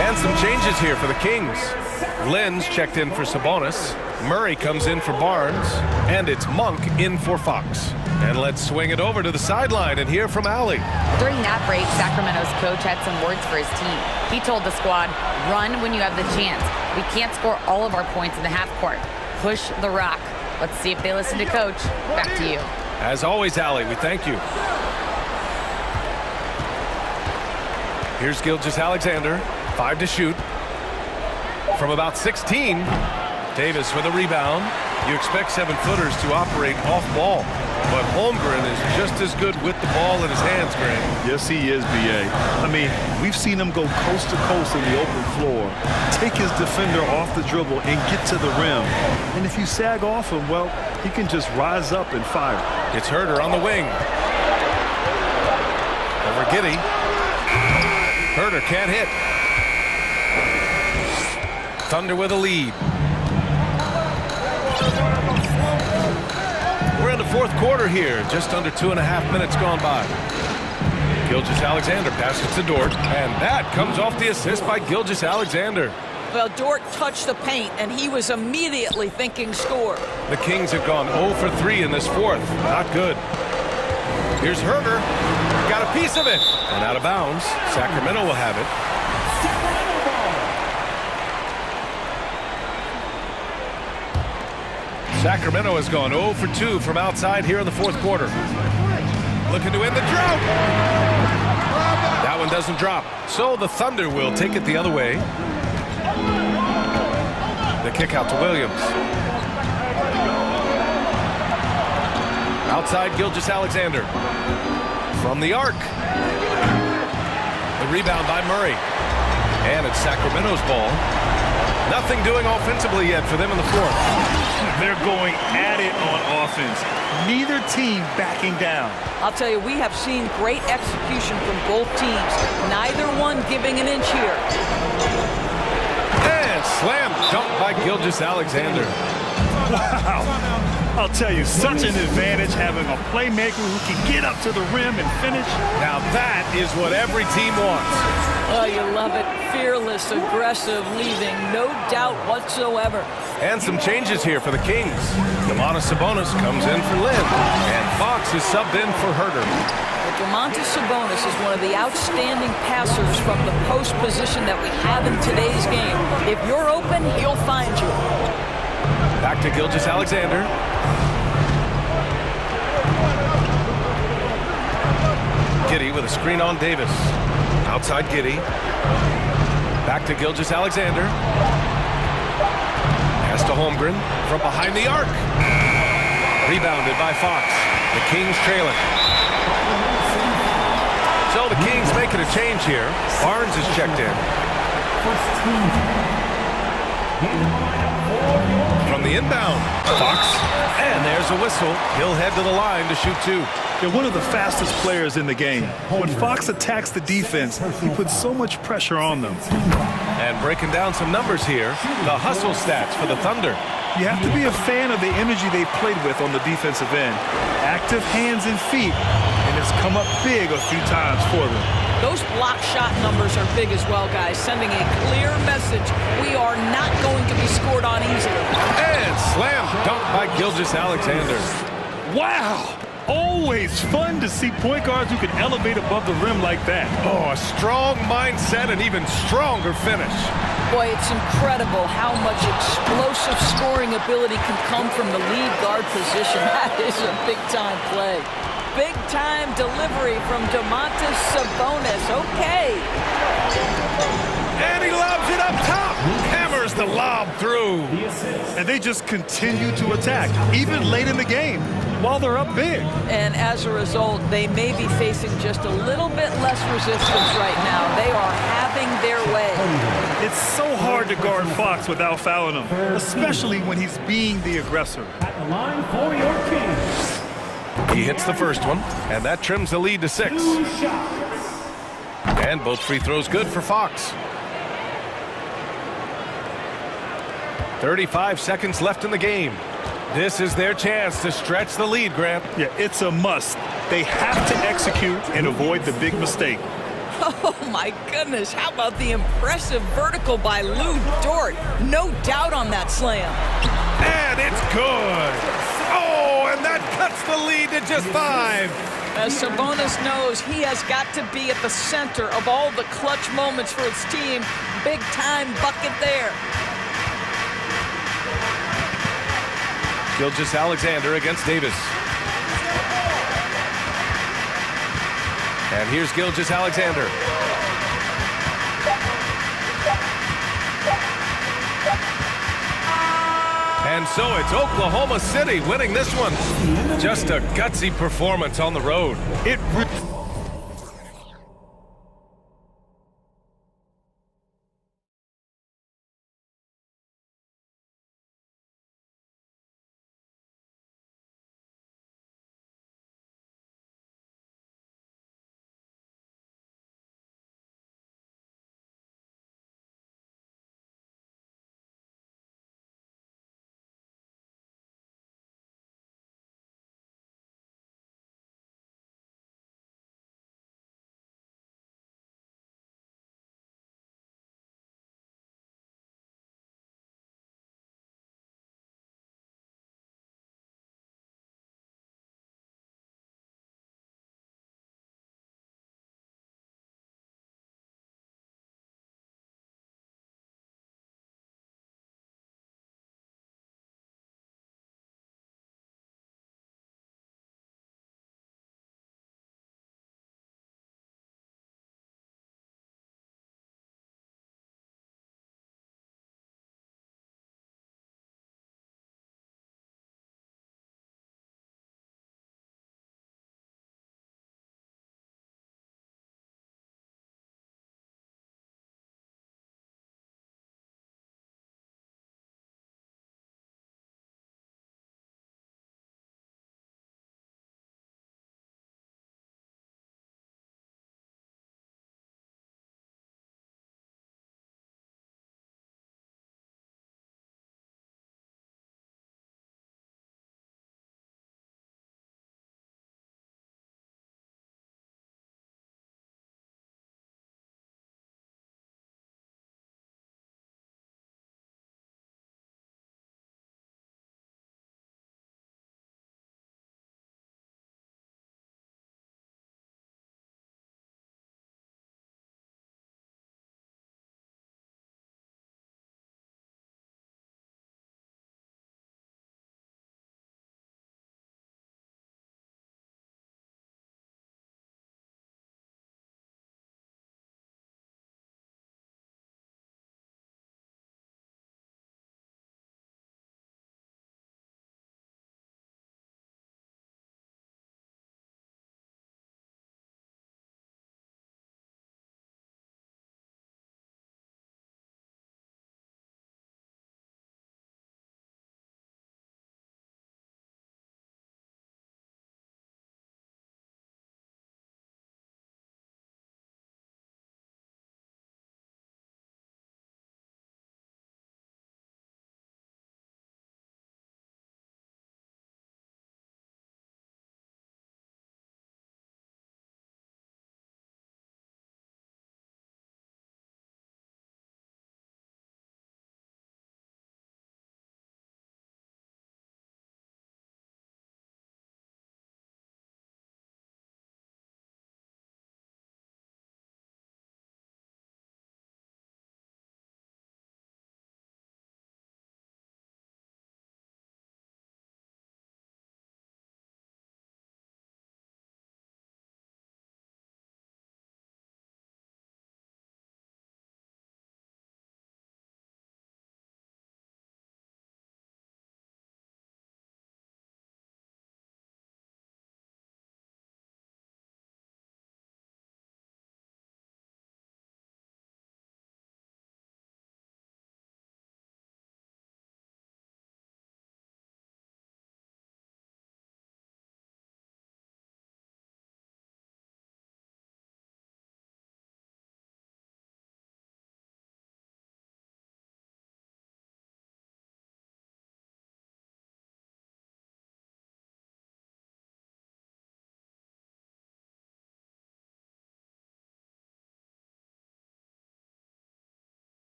And some changes here for the Kings. Lenz checked in for Sabonis. Murray comes in for Barnes. And it's Monk in for Fox. And let's swing it over to the sideline and hear from Allie. During that break, Sacramento's coach had some words for his team. He told the squad, run when you have the chance. We can't score all of our points in the half court. Push the rock. Let's see if they listen to coach. Back to you. As always, Allie, we thank you. Here's Gilgeous-Alexander. 5 to shoot. From about 16, Davis with a rebound. You expect 7-footers to operate off ball, but Holmgren is just as good with the ball in his hands, Grant. Yes, he is, B.A. I mean, we've seen him go coast to coast in the open floor, take his defender off the dribble and get to the rim. And if you sag off him, well, he can just rise up and fire. It's Herder on the wing. Over Giddey. Herder can't hit. Thunder with a lead. We're in the fourth quarter here, just under 2.5 minutes gone by. Gilgeous-Alexander passes to Dort, and that comes off the assist by Gilgeous-Alexander. Well, Dort touched the paint, and he was immediately thinking score. The Kings have gone 0 for 3 in this fourth. Not good. Here's Herder. Got a piece of it. And out of bounds. Sacramento will have it. Sacramento has gone 0 for 2 from outside here in the fourth quarter. Looking to end the drought. That one doesn't drop. So the Thunder will take it the other way. The kick out to Williams. Outside Gilgeous-Alexander. From the arc. The rebound by Murray. And it's Sacramento's ball. Nothing doing offensively yet for them in the fourth. They're going at it on offense. Neither team backing down. I'll tell you, we have seen great execution from both teams. Neither one giving an inch here. And slam dunk by Gilgeous-Alexander. Wow. I'll tell you, such an advantage having a playmaker who can get up to the rim and finish. Now that is what every team wants. Oh, you love it. Fearless, aggressive, leaving, no doubt whatsoever. And some changes here for the Kings. Domantas Sabonis comes in for Lynn, and Fox is subbed in for Herder. Domantas Sabonis is one of the outstanding passers from the post position that we have in today's game. If you're open, he'll find you. Back to Gilgeous-Alexander. Giddey with a screen on Davis. Outside Giddey. Back to Gilgeous-Alexander. Pass to Holmgren from behind the arc. Rebounded by Fox. The Kings trailing. So the Kings making a change here. Barnes is checked in. From the inbound, Fox, and there's a whistle. He'll head to the line to shoot two. They're one of the fastest players in the game. When Fox attacks the defense, he puts so much pressure on them. And breaking down some numbers here, the hustle stats for the Thunder. You have to be a fan of the energy they've played with on the defensive end. Active hands and feet, and it's come up big a few times for them. Those block shot numbers are big as well, guys, sending a clear message. We are not going to be scored on easily. And slam dunk by Gilgeous-Alexander. Wow! Always fun to see point guards who can elevate above the rim like that. Oh, a strong mindset and even stronger finish. Boy, it's incredible how much explosive scoring ability can come from the lead guard position. That is a big-time play. Big-time delivery from Domantas Sabonis. Okay. And he lobs it up top. Hammers the lob through. And they just continue to attack, even late in the game, while they're up big. And as a result, they may be facing just a little bit less resistance right now. They are having their way. It's so hard to guard Fox without fouling him, especially when he's being the aggressor. At the line for your Kings. He hits the first one, and that trims the lead to 6. And both free throws good for Fox. 35 seconds left in the game. This is their chance to stretch the lead, Grant. Yeah, it's a must. They have to execute and avoid the big mistake. Oh, my goodness. How about the impressive vertical by Lou Dort? No doubt on that slam. And it's good. Oh, and that cuts the lead to just 5. As Sabonis knows, he has got to be at the center of all the clutch moments for his team. Big-time bucket there. Gilgeous-Alexander against Davis. And here's Gilgeous-Alexander. And so it's Oklahoma City winning this one. Just a gutsy performance on the road. It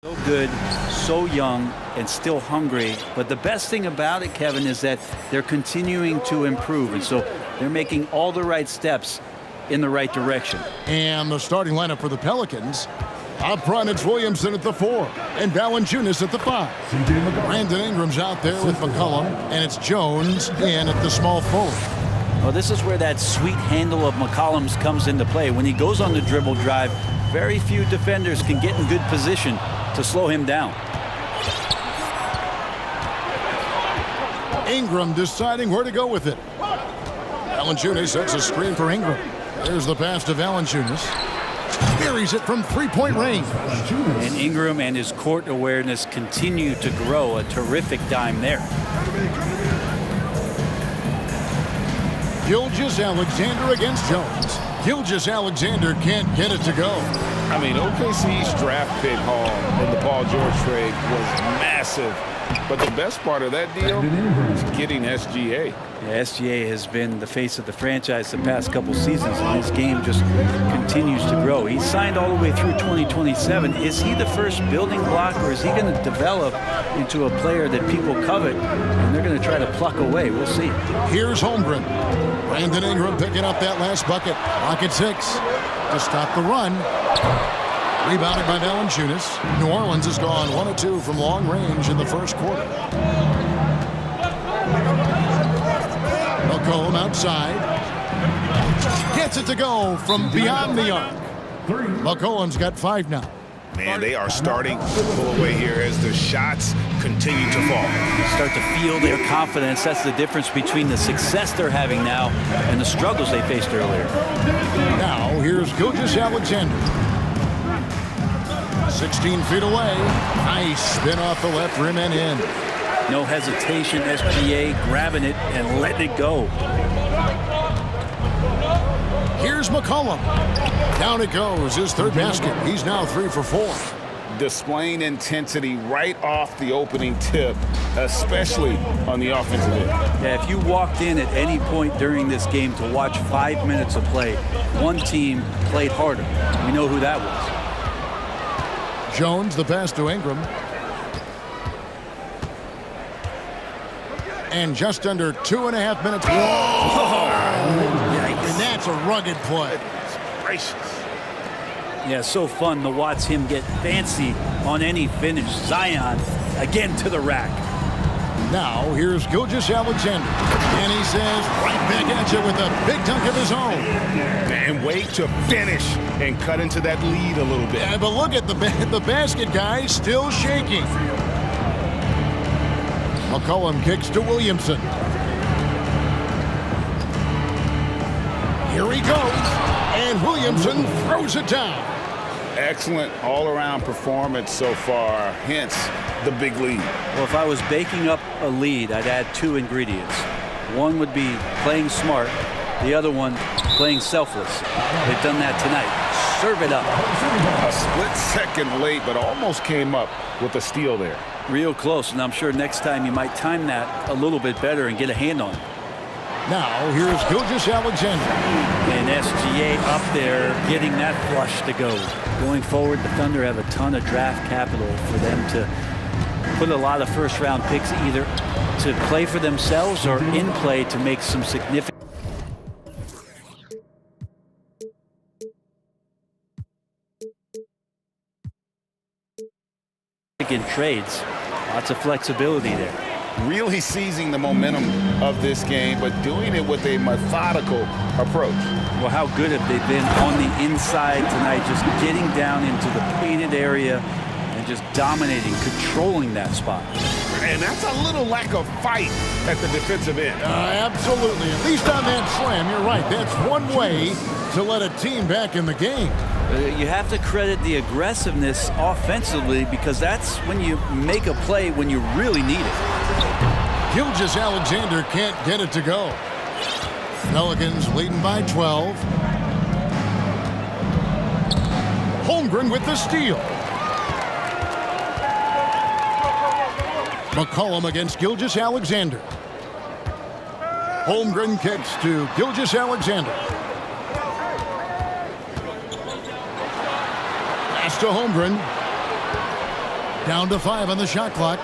So good, so young, and still hungry. But the best thing about it, Kevin, is that they're continuing to improve. And so they're making all the right steps in the right direction. And the starting lineup for the Pelicans. Up front, it's Williamson at the 4 and Valanciunas at the 5. Brandon Ingram's out there with McCollum, and it's Jones in at the small forward. Well, this is where that sweet handle of McCollum's comes into play. When he goes on the dribble drive, very few defenders can get in good position to slow him down. Ingram deciding where to go with it. Valanciunas sets a screen for Ingram. There's the pass to Valanciunas. Buries it from three-point range. And Ingram and his court awareness continue to grow. A terrific dime there. Gilgeous-Alexander against Jones. Gilgeous-Alexander can't get it to go. I mean, OKC's draft pick haul in the Paul George trade was massive. But the best part of that deal is getting SGA. Yeah, SGA has been the face of the franchise the past couple seasons, and his game just continues to grow. He's signed all the way through 2027. Is he the first building block, or is he going to develop into a player that people covet and they're going to try to pluck away? We'll see. Here's Holmgren. Brandon Ingram picking up that last bucket. Rocket 6 to stop the run. Rebounded by Valanciunas. New Orleans has gone 1 of 2 from long range in the first quarter. McCollum outside. Gets it to go from beyond the arc. McCollum's got 5 now. Man, they are starting to pull away here as the shots continue to fall. You start to feel their confidence. That's the difference between the success they're having now and the struggles they faced earlier. Now, here's Gilgeous-Alexander. 16 feet away. Nice spin off the left rim and in. No hesitation. SGA grabbing it and letting it go. Here's McCollum. Down it goes. His third basket. He's now 3 for 4. Displaying intensity right off the opening tip, especially on the offensive end. Yeah, if you walked in at any point during this game to watch 5 minutes of play, one team played harder. We know who that was. Jones, the pass to Ingram. And just under 2.5 minutes. Whoa! And that's a rugged play. Gracious. Yeah, so fun to watch him get fancy on any finish. Zion again to the rack. Now here's Gilgeous-Alexander. And he says right back at you with a big dunk of his own. And wait to finish and cut into that lead a little bit. Yeah, but look at the basket, guys, still shaking. McCollum kicks to Williamson. Here he goes. And Williamson throws it down. Excellent all-around performance so far, hence the big lead. Well, if I was baking up a lead, I'd add 2 ingredients. One would be playing smart. The other one, playing selfless. They've done that tonight. Serve it up. A split second late, but almost came up with a steal there. Real close, and I'm sure next time you might time that a little bit better and get a hand on it. Now, here's Gilgeous-Alexander. And SGA up there getting that flush to go. Going forward, the Thunder have a ton of draft capital for them to put a lot of first-round picks either to play for themselves or in play to make some significant trades. Lots of flexibility there. Really seizing the momentum of this game, but doing it with a methodical approach. Well, how good have they been on the inside tonight, just getting down into the painted area and just dominating, controlling that spot. And that's a little lack of fight at the defensive end. Absolutely. At least on that slam, you're right. That's one way to let a team back in the game. You have to credit the aggressiveness offensively because that's when you make a play when you really need it. Gilgeous-Alexander can't get it to go. Pelicans leading by 12. Holmgren with the steal. McCollum against Gilgeous-Alexander. Holmgren kicks to Gilgeous-Alexander. Pass to Holmgren. Down to 5 on the shot clock.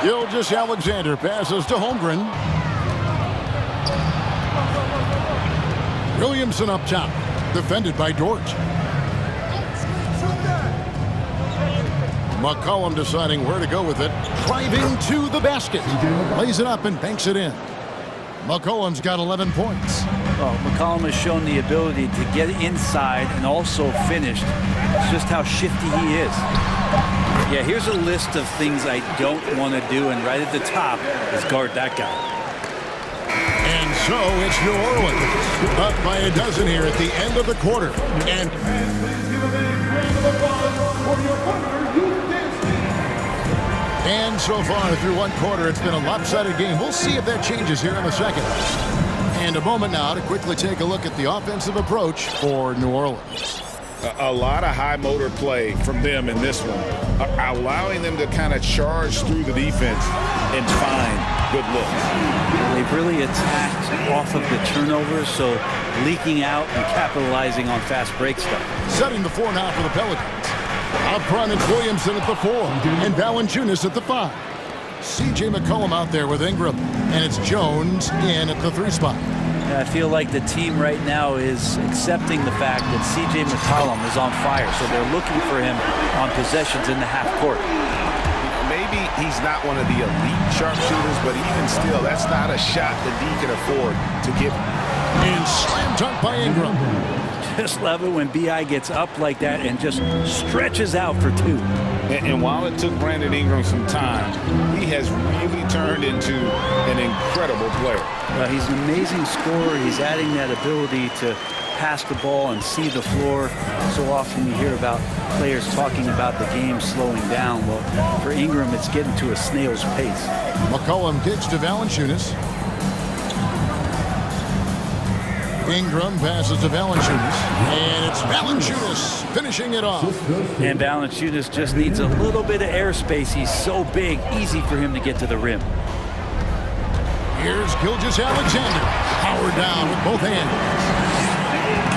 Gilgeous-Alexander passes to Holmgren. Williamson up top, defended by Dort. McCollum deciding where to go with it. Driving to the basket. Lays it up and banks it in. McCollum's got 11 points. Well, McCollum has shown the ability to get inside and also finish. It's just how shifty he is. Yeah, here's a list of things I don't want to do, and right at the top is guard that guy. And so it's New Orleans up by a dozen here at the end of the quarter. And so far through one quarter, it's been a lopsided game. We'll see if that changes here in the second. And a moment now to quickly take a look at the offensive approach for New Orleans. A lot of high motor play from them in this one, allowing them to kind of charge through the defense and find good looks. They've really attacked off of the turnovers, so leaking out and capitalizing on fast break stuff. Setting the floor now for the Pelicans. Up front, it's Williamson at the 4 and Valanciunas at the 5. C.J. McCollum out there with Ingram, and it's Jones in at the 3 spot. I feel like the team right now is accepting the fact that C.J. McCollum is on fire, so they're looking for him on possessions in the half court. Maybe he's not one of the elite sharpshooters, but even still, that's not a shot that he can afford to give. And slam dunk by Ingram. Just love it when B.I. gets up like that and just stretches out for 2. And while it took Brandon Ingram some time, he has really turned into an incredible player. Well, he's an amazing scorer. He's adding that ability to pass the ball and see the floor. So often you hear about players talking about the game slowing down. Well, for Ingram, it's getting to a snail's pace. McCollum kicks to Valanciunas. Ingram passes to Valanciunas, and it's Valanciunas finishing it off. And Valanciunas just needs a little bit of airspace. He's so big, easy for him to get to the rim. Here's Gilgeous-Alexander, powered down with both hands.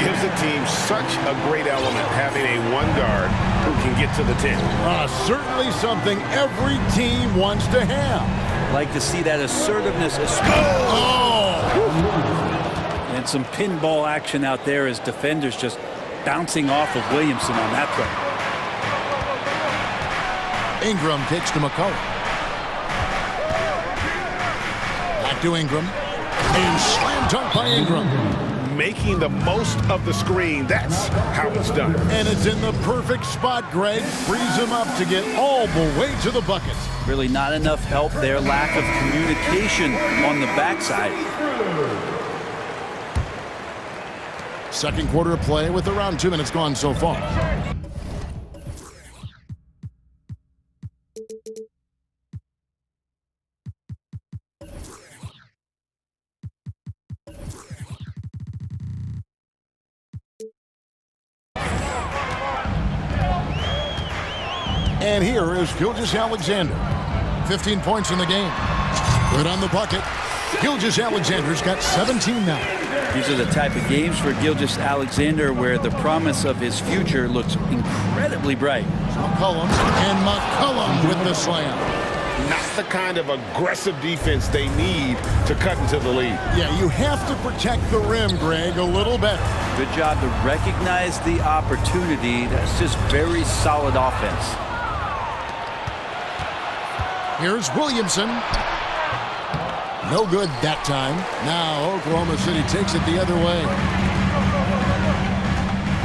Gives the team such a great element having a one guard who can get to the 10. Certainly something every team wants to have. Like to see that assertiveness. And some pinball action out there as defenders just bouncing off of Williamson on that play. Ingram kicks to McCollum. Back to Ingram. And slam dunk by Ingram. Making the most of the screen. That's how it's done. And it's in the perfect spot, Greg. Frees him up to get all the way to the bucket. Really not enough help there. Lack of communication on the backside. Second quarter of play with around 2 minutes gone so far. And here is Gilgeous-Alexander. 15 points in the game. Good on the bucket. Gilgeous-Alexander's got 17 now. These are the type of games for Gilgeous-Alexander where the promise of his future looks incredibly bright. McCollum with the slam. Not the kind of aggressive defense they need to cut into the lead. Yeah, you have to protect the rim, Greg, a little better. Good job to recognize the opportunity. That's just very solid offense. Here's Williamson. No good that time. Now Oklahoma City takes it the other way.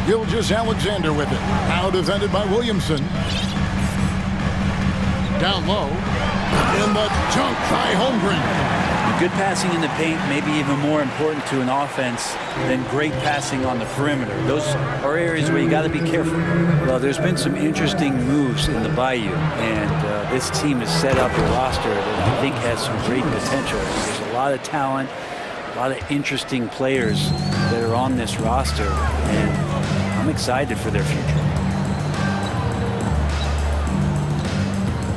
Gilgeous-Alexander with it. Now defended by Williamson. Down low. In the dunk by Holmgren. Good passing in the paint may be even more important to an offense than great passing on the perimeter. Those are areas where you got to be careful. Well, there's been some interesting moves in the Bayou, and this team has set up a roster that I think has some great potential. There's a lot of talent, a lot of interesting players that are on this roster, and I'm excited for their future.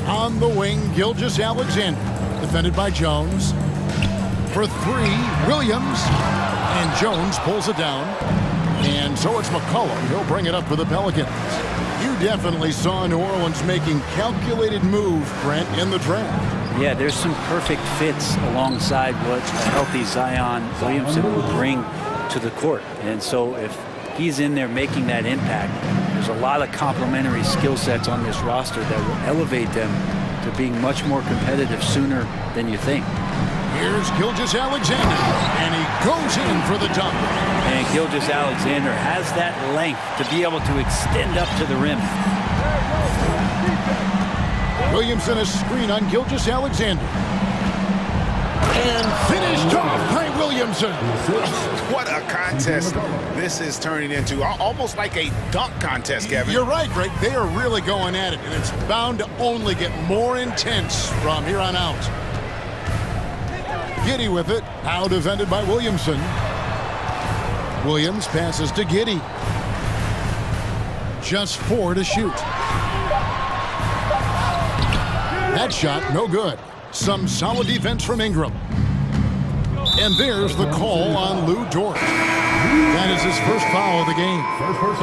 On the wing, Gilgeous-Alexander, defended by Jones. For 3, Williams, and Jones pulls it down. And so it's McCollum. He'll bring it up for the Pelicans. You definitely saw New Orleans making calculated move, Brent, in the draft. Yeah, there's some perfect fits alongside what a healthy Zion Williamson will bring to the court. And so if he's in there making that impact, there's a lot of complementary skill sets on this roster that will elevate them to being much more competitive sooner than you think. Here's Gilgeous-Alexander, and he goes in for the dunk. And Gilgeous-Alexander has that length to be able to extend up to the rim. Williamson a screen on Gilgeous-Alexander. And finished off by Williamson. What a contest this is turning into. Almost like a dunk contest, Kevin. You're right, Greg. They are really going at it, and it's bound to only get more intense from here on out. Giddey with it. Now defended by Williamson. Williams passes to Giddey. Just 4 to shoot. That shot, no good. Some solid defense from Ingram. And there's the call on Lou Dort. That is his first foul of the game.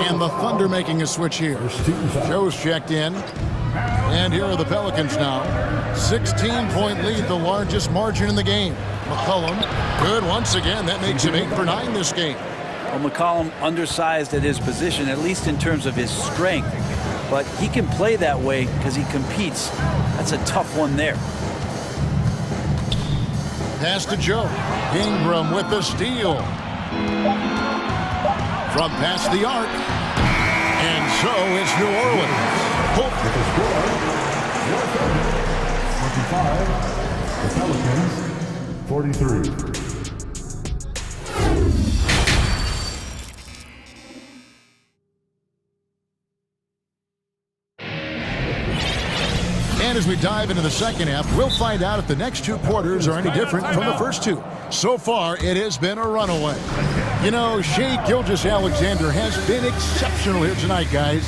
And the Thunder making a switch here. Joe's checked in. And here are the Pelicans now. 16-point lead, the largest margin in the game. McCollum, good once again. That makes him 8 for 9 this game. Well, McCollum undersized at his position, at least in terms of his strength. But he can play that way because he competes. That's a tough one there. Pass to Joe. Ingram with the steal. From past the arc. And so it's New Orleans. With the score, 25, the Pelicans, 43. And as we dive into the second half, we'll find out if the next 2 quarters are any different from the first 2. So far, it has been a runaway. You know, Shai Gilgeous-Alexander has been exceptional here tonight, guys.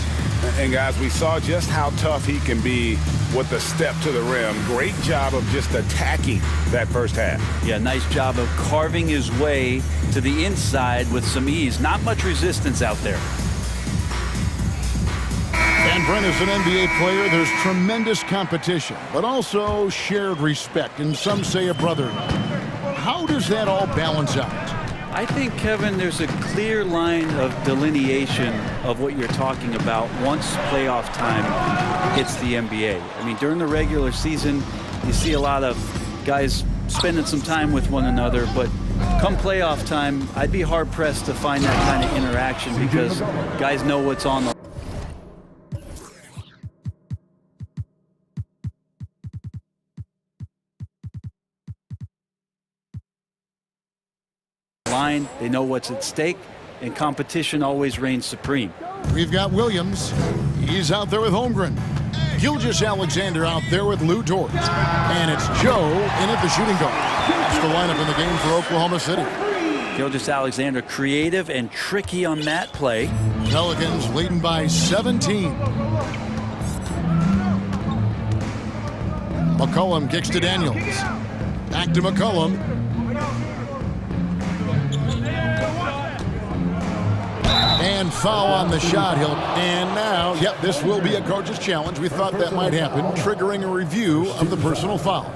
And guys, we saw just how tough he can be with the step to the rim. Great job of just attacking that first half. Yeah, nice job of carving his way to the inside with some ease. Not much resistance out there. And Brent, as an NBA player, there's tremendous competition, but also shared respect, and some say a brotherhood. How does that all balance out? I think, Kevin, there's a clear line of delineation of what you're talking about once playoff time hits the NBA. I mean, during the regular season, you see a lot of guys spending some time with one another, but come playoff time, I'd be hard-pressed to find that kind of interaction because guys know what's on the line, they know what's at stake, and competition always reigns supreme. We've got Williams. He's out there with Holmgren. Gilgeous-Alexander out there with Lou Dort. And it's Joe in at the shooting guard. That's the lineup in the game for Oklahoma City. Gilgeous-Alexander creative and tricky on that play. Pelicans leading by 17. McCollum kicks to Daniels. Back to McCollum. And foul on the shot. And now, yep, this will be a coach's challenge. We thought that might happen, triggering a review of the personal foul.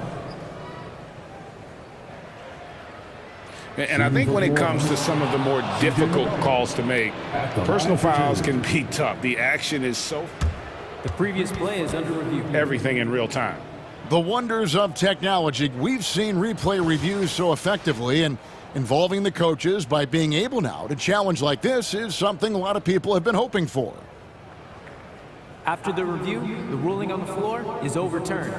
And I think when it comes to some of the more difficult calls to make, personal fouls can be tough. The action is so... The previous play is under review. Everything in real time. The wonders of technology. We've seen replay reviews so effectively, and involving the coaches by being able now to challenge like this is something a lot of people have been hoping for. After the review, the ruling on the floor is overturned.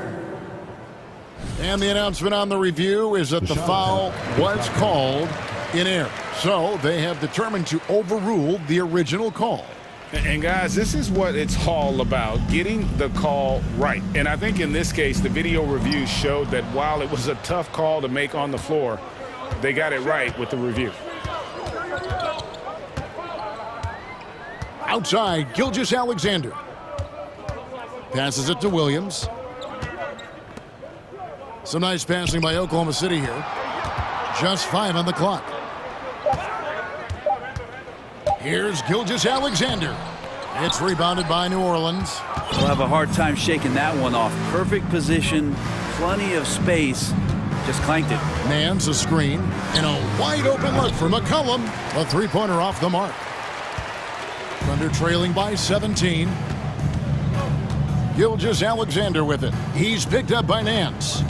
And the announcement on the review is that the foul was called in error. So they have determined to overrule the original call. And guys, this is what it's all about, getting the call right. And I think in this case, the video review showed that while it was a tough call to make on the floor, they got it right with the review. Outside, Gilgeous-Alexander. Passes it to Williams. Some nice passing by Oklahoma City here. Just 5 on the clock. Here's Gilgeous-Alexander. It's rebounded by New Orleans. We'll have a hard time shaking that one off. Perfect position, plenty of space. Just clanked it. Mans a screen, and a wide open look for McCollum. A three-pointer off the mark. Thunder trailing by 17. Gilgeous-Alexander with it. He's picked up by Nance.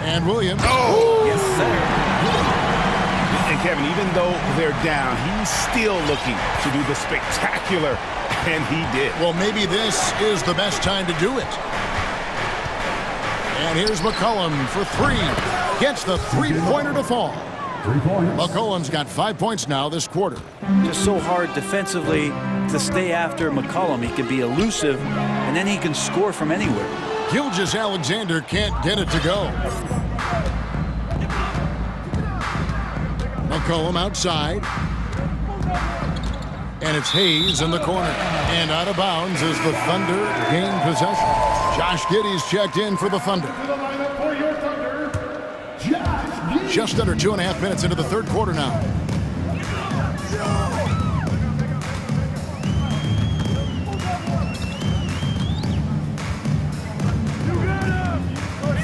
And Williams. Oh! Yes, sir. And Kevin, even though they're down, he's still looking to do the spectacular, and he did. Well, maybe this is the best time to do it. And here's McCollum for three. Gets the three-pointer to fall. 3 points. McCollum's got 5 points now this quarter. Just so hard defensively to stay after McCollum. He can be elusive, and then he can score from anywhere. Gilgeous-Alexander can't get it to go. McCollum outside. And it's Hayes in the corner. And out of bounds as the Thunder gain possession. Josh Giddey's checked in for the Thunder. Just under 2.5 minutes into the third quarter now.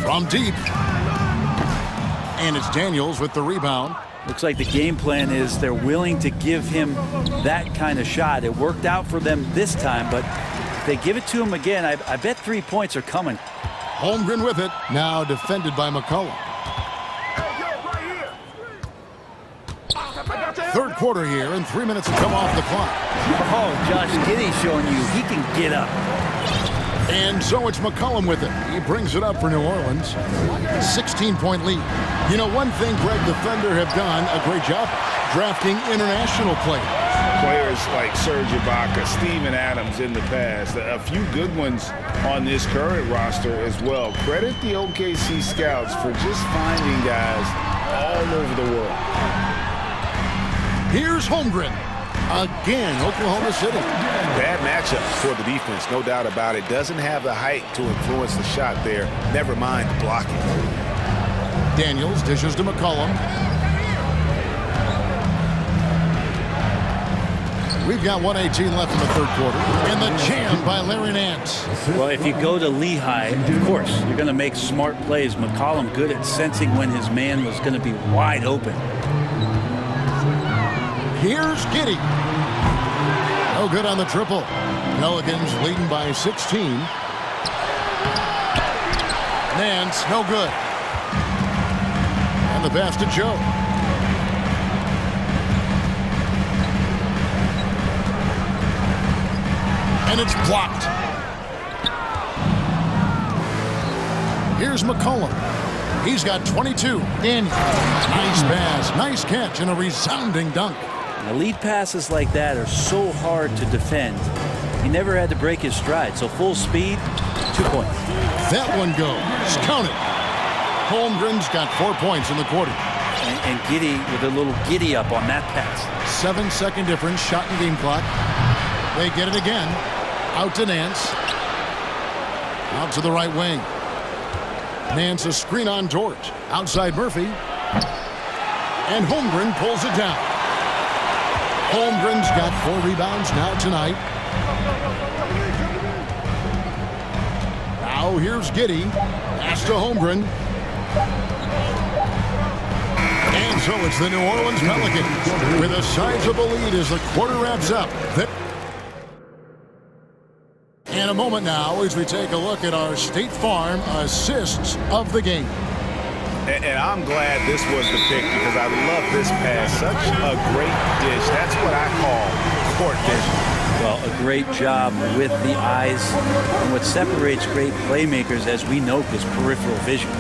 From deep. And it's Daniels with the rebound. Looks like the game plan is they're willing to give him that kind of shot. It worked out for them this time, but if they give it to him again, I bet 3 points are coming. Holmgren with it. Now defended by McCollum. Third quarter here, and 3 minutes have come off the clock. Oh, Josh Giddey showing you he can get up. And so it's McCollum with it. He brings it up for New Orleans. 16-point lead. You know, one thing, Greg, the Thunder have done a great job drafting international players. Players like Serge Ibaka, Steven Adams in the past, a few good ones on this current roster as well. Credit the OKC scouts for just finding guys all over the world. Here's Holmgren. Again, Oklahoma City. Bad matchup for the defense, no doubt about it. Doesn't have the height to influence the shot there. Never mind blocking. Daniels dishes to McCollum. We've got 1:18 left in the third quarter. And the jam by Larry Nance. Well, if you go to Lehigh, of course, you're going to make smart plays. McCollum good at sensing when his man was going to be wide open. Here's Giddey. No good on the triple. Pelicans leading by 16. Nance, no good. And the pass to Joe. And it's blocked. Here's McCollum. He's got 22. Daniels. Nice pass, nice catch, and a resounding dunk. Now, lead passes like that are so hard to defend. He never had to break his stride, so full speed, 2 points. That one goes. Count it. Holmgren's got 4 points in the quarter. And Giddey with a little giddy up on that pass. 7-second difference, shot and game clock. They get it again. Out to Nance. Out to the right wing. Nance a screen on George. Outside Murphy. And Holmgren pulls it down. Holmgren's got 4 rebounds now tonight. Now here's Giddey. Pass to Holmgren. And so it's the New Orleans Pelicans with a sizable lead as the quarter wraps up. In a moment now as we take a look at our State Farm assists of the game. And I'm glad this was the pick because I love this pass. Such a great dish. That's what I call court vision. Well, a great job with the eyes. And what separates great playmakers, as we note, is peripheral vision.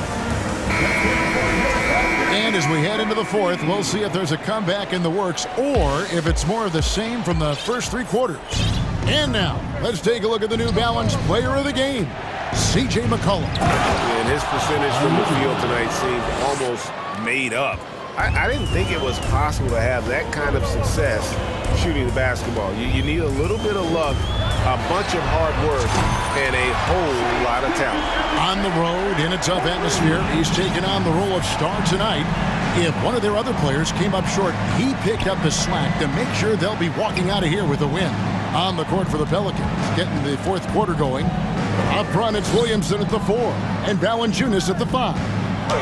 And as we head into the fourth, we'll see if there's a comeback in the works or if it's more of the same from the first 3 quarters. And now, let's take a look at the New Balance Player of the Game, C.J. McCollum. And his percentage from the field tonight seemed almost made up. I didn't think it was possible to have that kind of success shooting the basketball. You need a little bit of luck, a bunch of hard work, and a whole lot of talent. On the road in a tough atmosphere, he's taken on the role of star tonight. If one of their other players came up short, he picked up the slack to make sure they'll be walking out of here with a win. On the court for the Pelicans, getting the fourth quarter going. Up front, it's Williamson at the 4 and Valanciunas at the 5.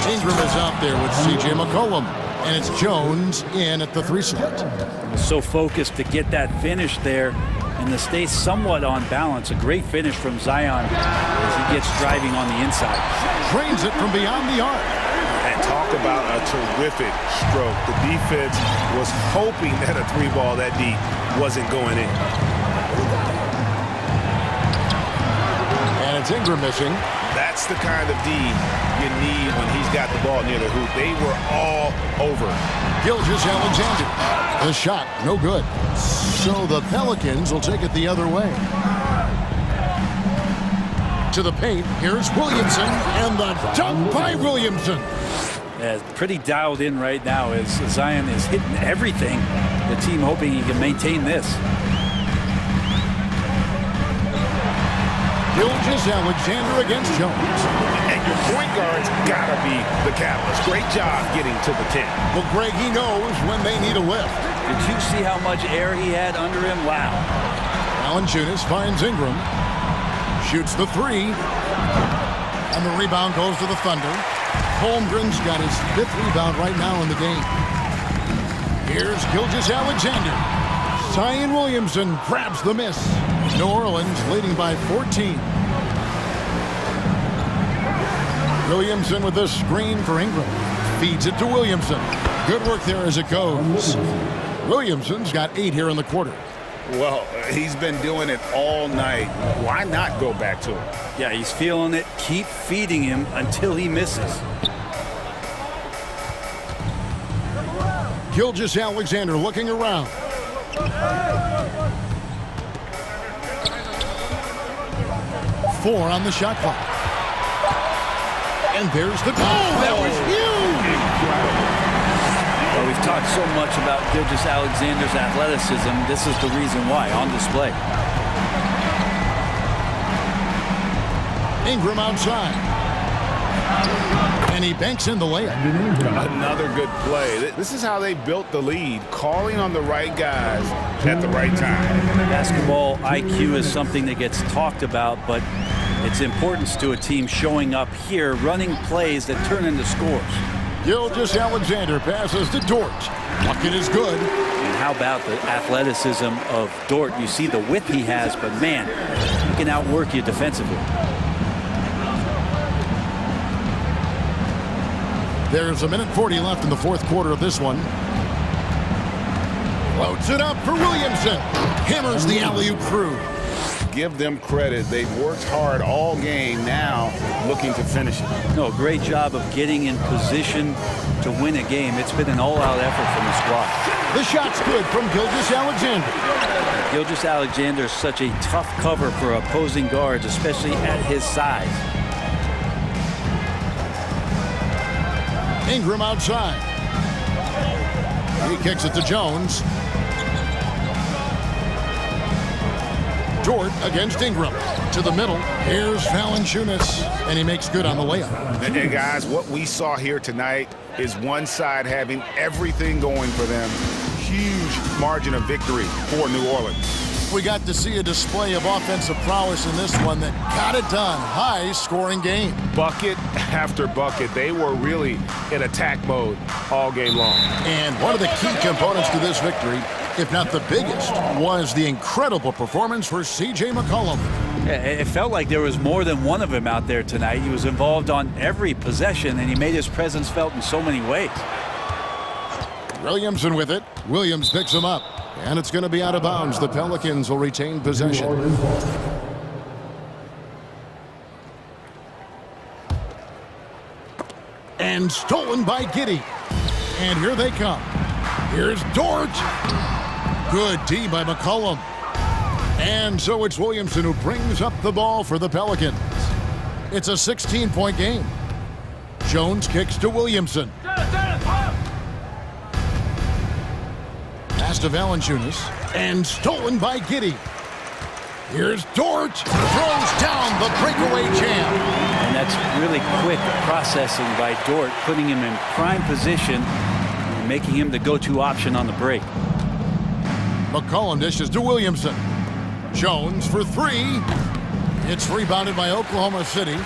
Ingram is out there with C.J. McCollum, and it's Jones in at the 3 slot. So focused to get that finish there and to stay somewhat on balance. A great finish from Zion as he gets driving on the inside. Drains it from beyond the arc. And talk about a terrific stroke. The defense was hoping that a 3-ball that deep wasn't going in. And it's Ingram missing. That's the kind of D you need when he's got the ball near the hoop. They were all over. Gilgeous-Alexander. The shot, no good. So the Pelicans will take it the other way. To the paint, here's Williamson, and the dunk by Williamson. Yeah, pretty dialed in right now as Zion is hitting everything. The team hoping he can maintain this. Gilgeous-Alexander against Jones. And your point guard's gotta be the catalyst. Great job getting to the 10. Well, Greg, he knows when they need a lift. Did you see how much air he had under him? Wow. Valanciunas finds Ingram. Shoots the 3. And the rebound goes to the Thunder. Holmgren's got his 5th rebound right now in the game. Here's Gilgeous-Alexander. Zion Williamson grabs the miss. New Orleans leading by 14. Williamson with the screen for Ingram. Feeds it to Williamson. Good work there as it goes. Williamson's got 8 here in the quarter. Well, he's been doing it all night. Why not go back to him? Yeah, he's feeling it. Keep feeding him until he misses. Gilgeous-Alexander looking around. Four on the shot clock. And there's the goal. That was huge. Well, we've talked so much about Gilgeous-Alexander's athleticism. This is the reason why, on display. Ingram outside. And he banks in the layup. Another good play. This is how they built the lead, calling on the right guys at the right time. Basketball IQ is something that gets talked about, but its importance to a team showing up here, running plays that turn into scores. Gilgeous-Alexander passes to Dort. Bucket is good. And how about the athleticism of Dort? You see the width he has, but man, he can outwork you defensively. There's a minute 40 left in the fourth quarter of this one. Floats it up for Williamson. Hammers the alley-oop through. Give them credit. They've worked hard all game, now looking to finish it. No, great job of getting in position to win a game. It's been an all-out effort from the squad. The shot's good from Gilgeous-Alexander. Gilgeous-Alexander is such a tough cover for opposing guards, especially at his size. Ingram outside. He kicks it to Jones. Dort against Ingram. To the middle. Here's Valanciunas. And he makes good on the layup. And guys, what we saw here tonight is one side having everything going for them. Huge margin of victory for New Orleans. We got to see a display of offensive prowess in this one that got it done. High-scoring game. Bucket after bucket. They were really in attack mode all game long. And one of the key components to this victory, if not the biggest, was the incredible performance for C.J. McCollum. It felt like there was more than one of him out there tonight. He was involved on every possession, and he made his presence felt in so many ways. Williamson with it. Williams picks him up. And it's going to be out of bounds. The Pelicans will retain possession. And stolen by Giddey. And here they come. Here's Dort. Good D by McCollum. And so it's Williamson who brings up the ball for the Pelicans. It's a 16-point game. Jones kicks to Williamson. Pass to Valanciunas. And stolen by Giddey. Here's Dort. Throws Down the breakaway jam. And that's really quick processing by Dort, putting him in prime position, and making him the go-to option on the break. McCollum dishes to Williamson. Jones for three. It's rebounded by Oklahoma City.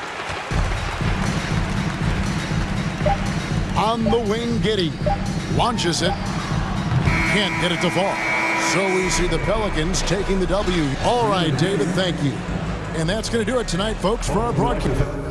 On the wing, Giddey launches it. Can't get it to fall. So we see the Pelicans taking the W. All right, David, thank you. And that's going to do it tonight, folks, for our broadcast.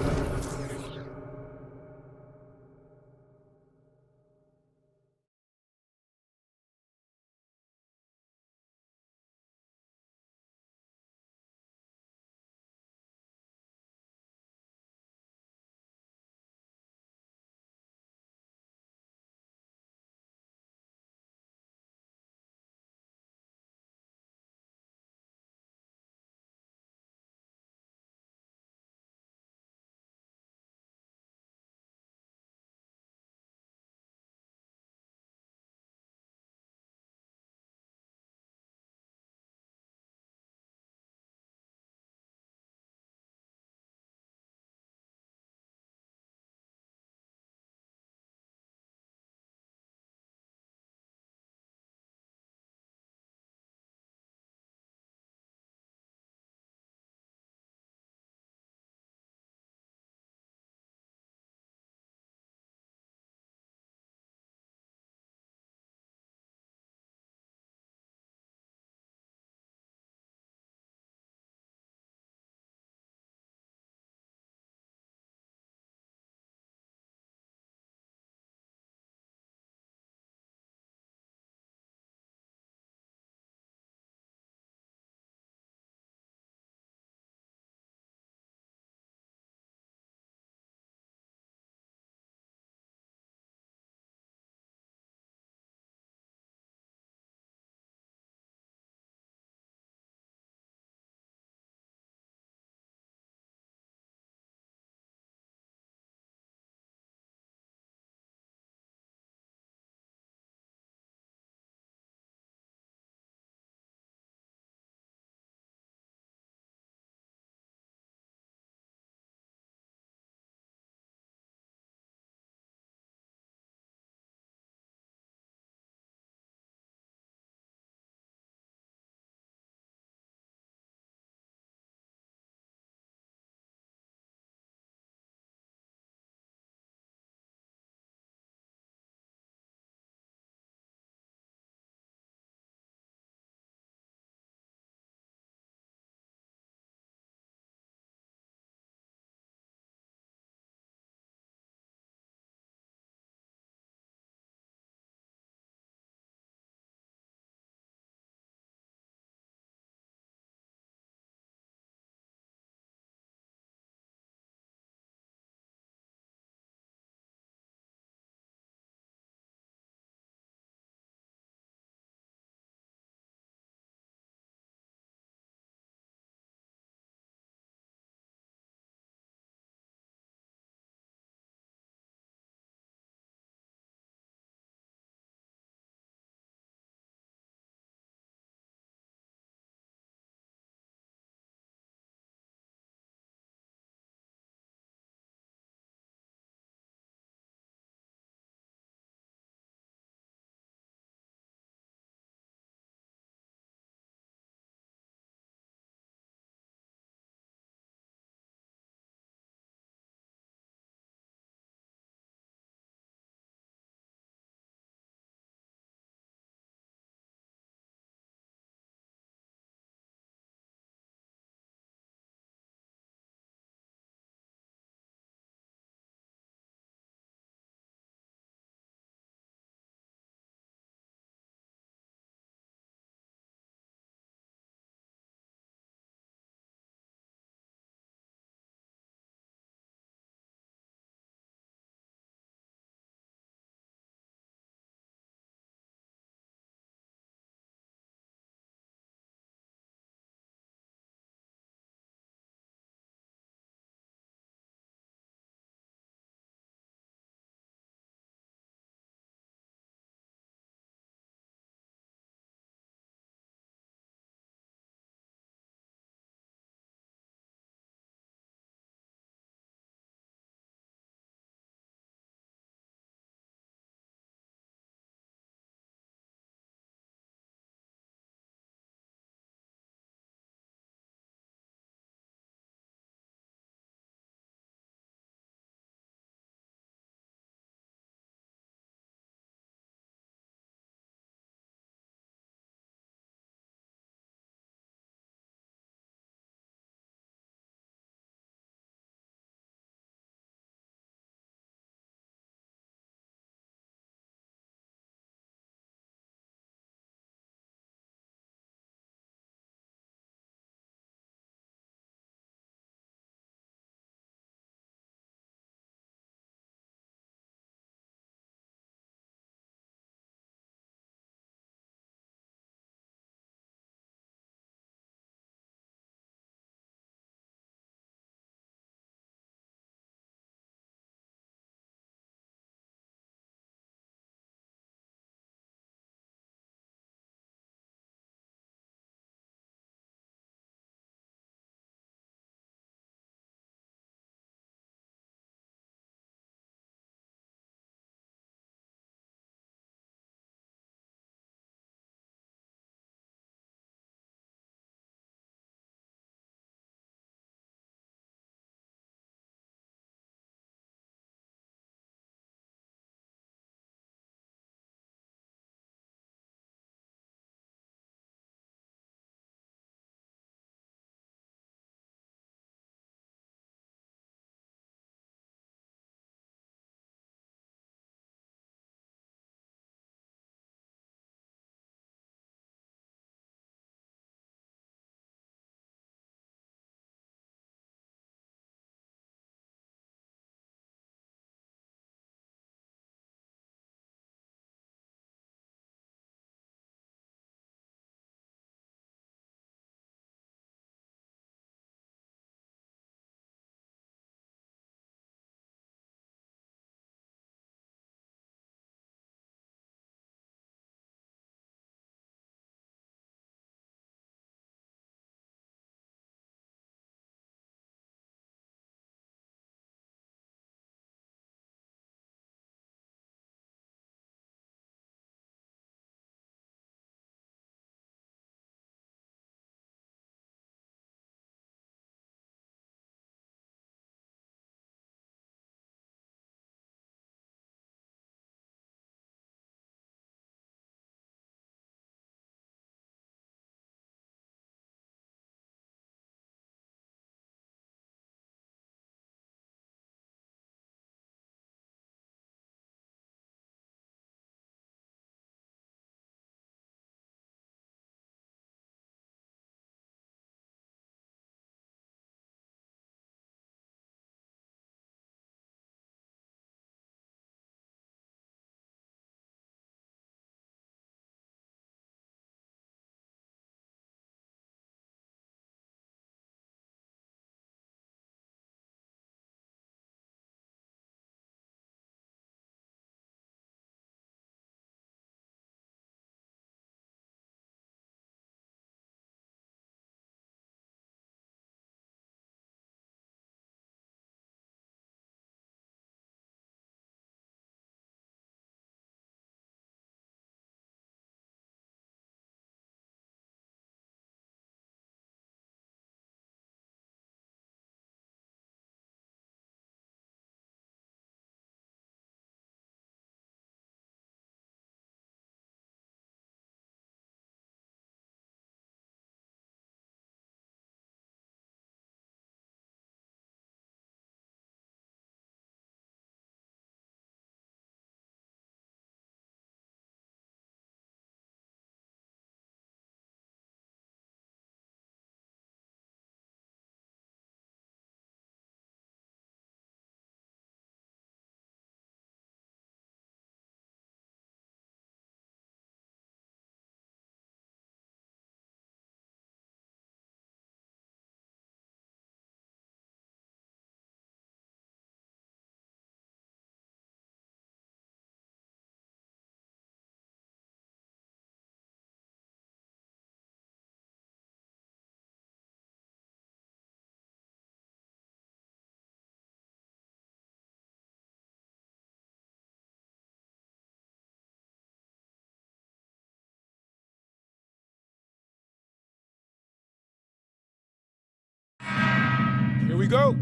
we go.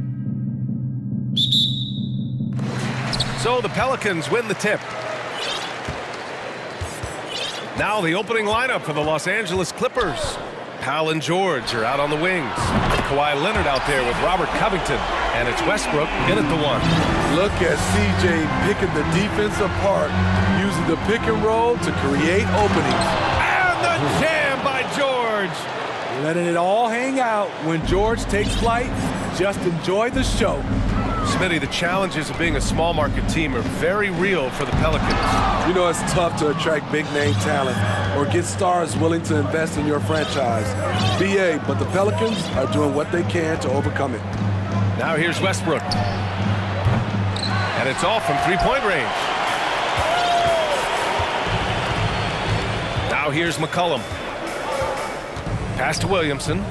So the Pelicans win the tip. Now the opening lineup for the Los Angeles Clippers. Powell and George are out on the wings. Kawhi Leonard out there with Robert Covington. And it's Westbrook in at the one. Look at CJ picking the defense apart, using the pick and roll to create openings. And the jam by George. Letting it all hang out when George takes flight. Just enjoy the show. Smitty, the challenges of being a small market team are very real for the Pelicans. You know, it's tough to attract big name talent or get stars willing to invest in your franchise. BA, but the Pelicans are doing what they can to overcome it. Now here's Westbrook. And it's off from three-point range. Now here's McCollum. Pass to Williamson.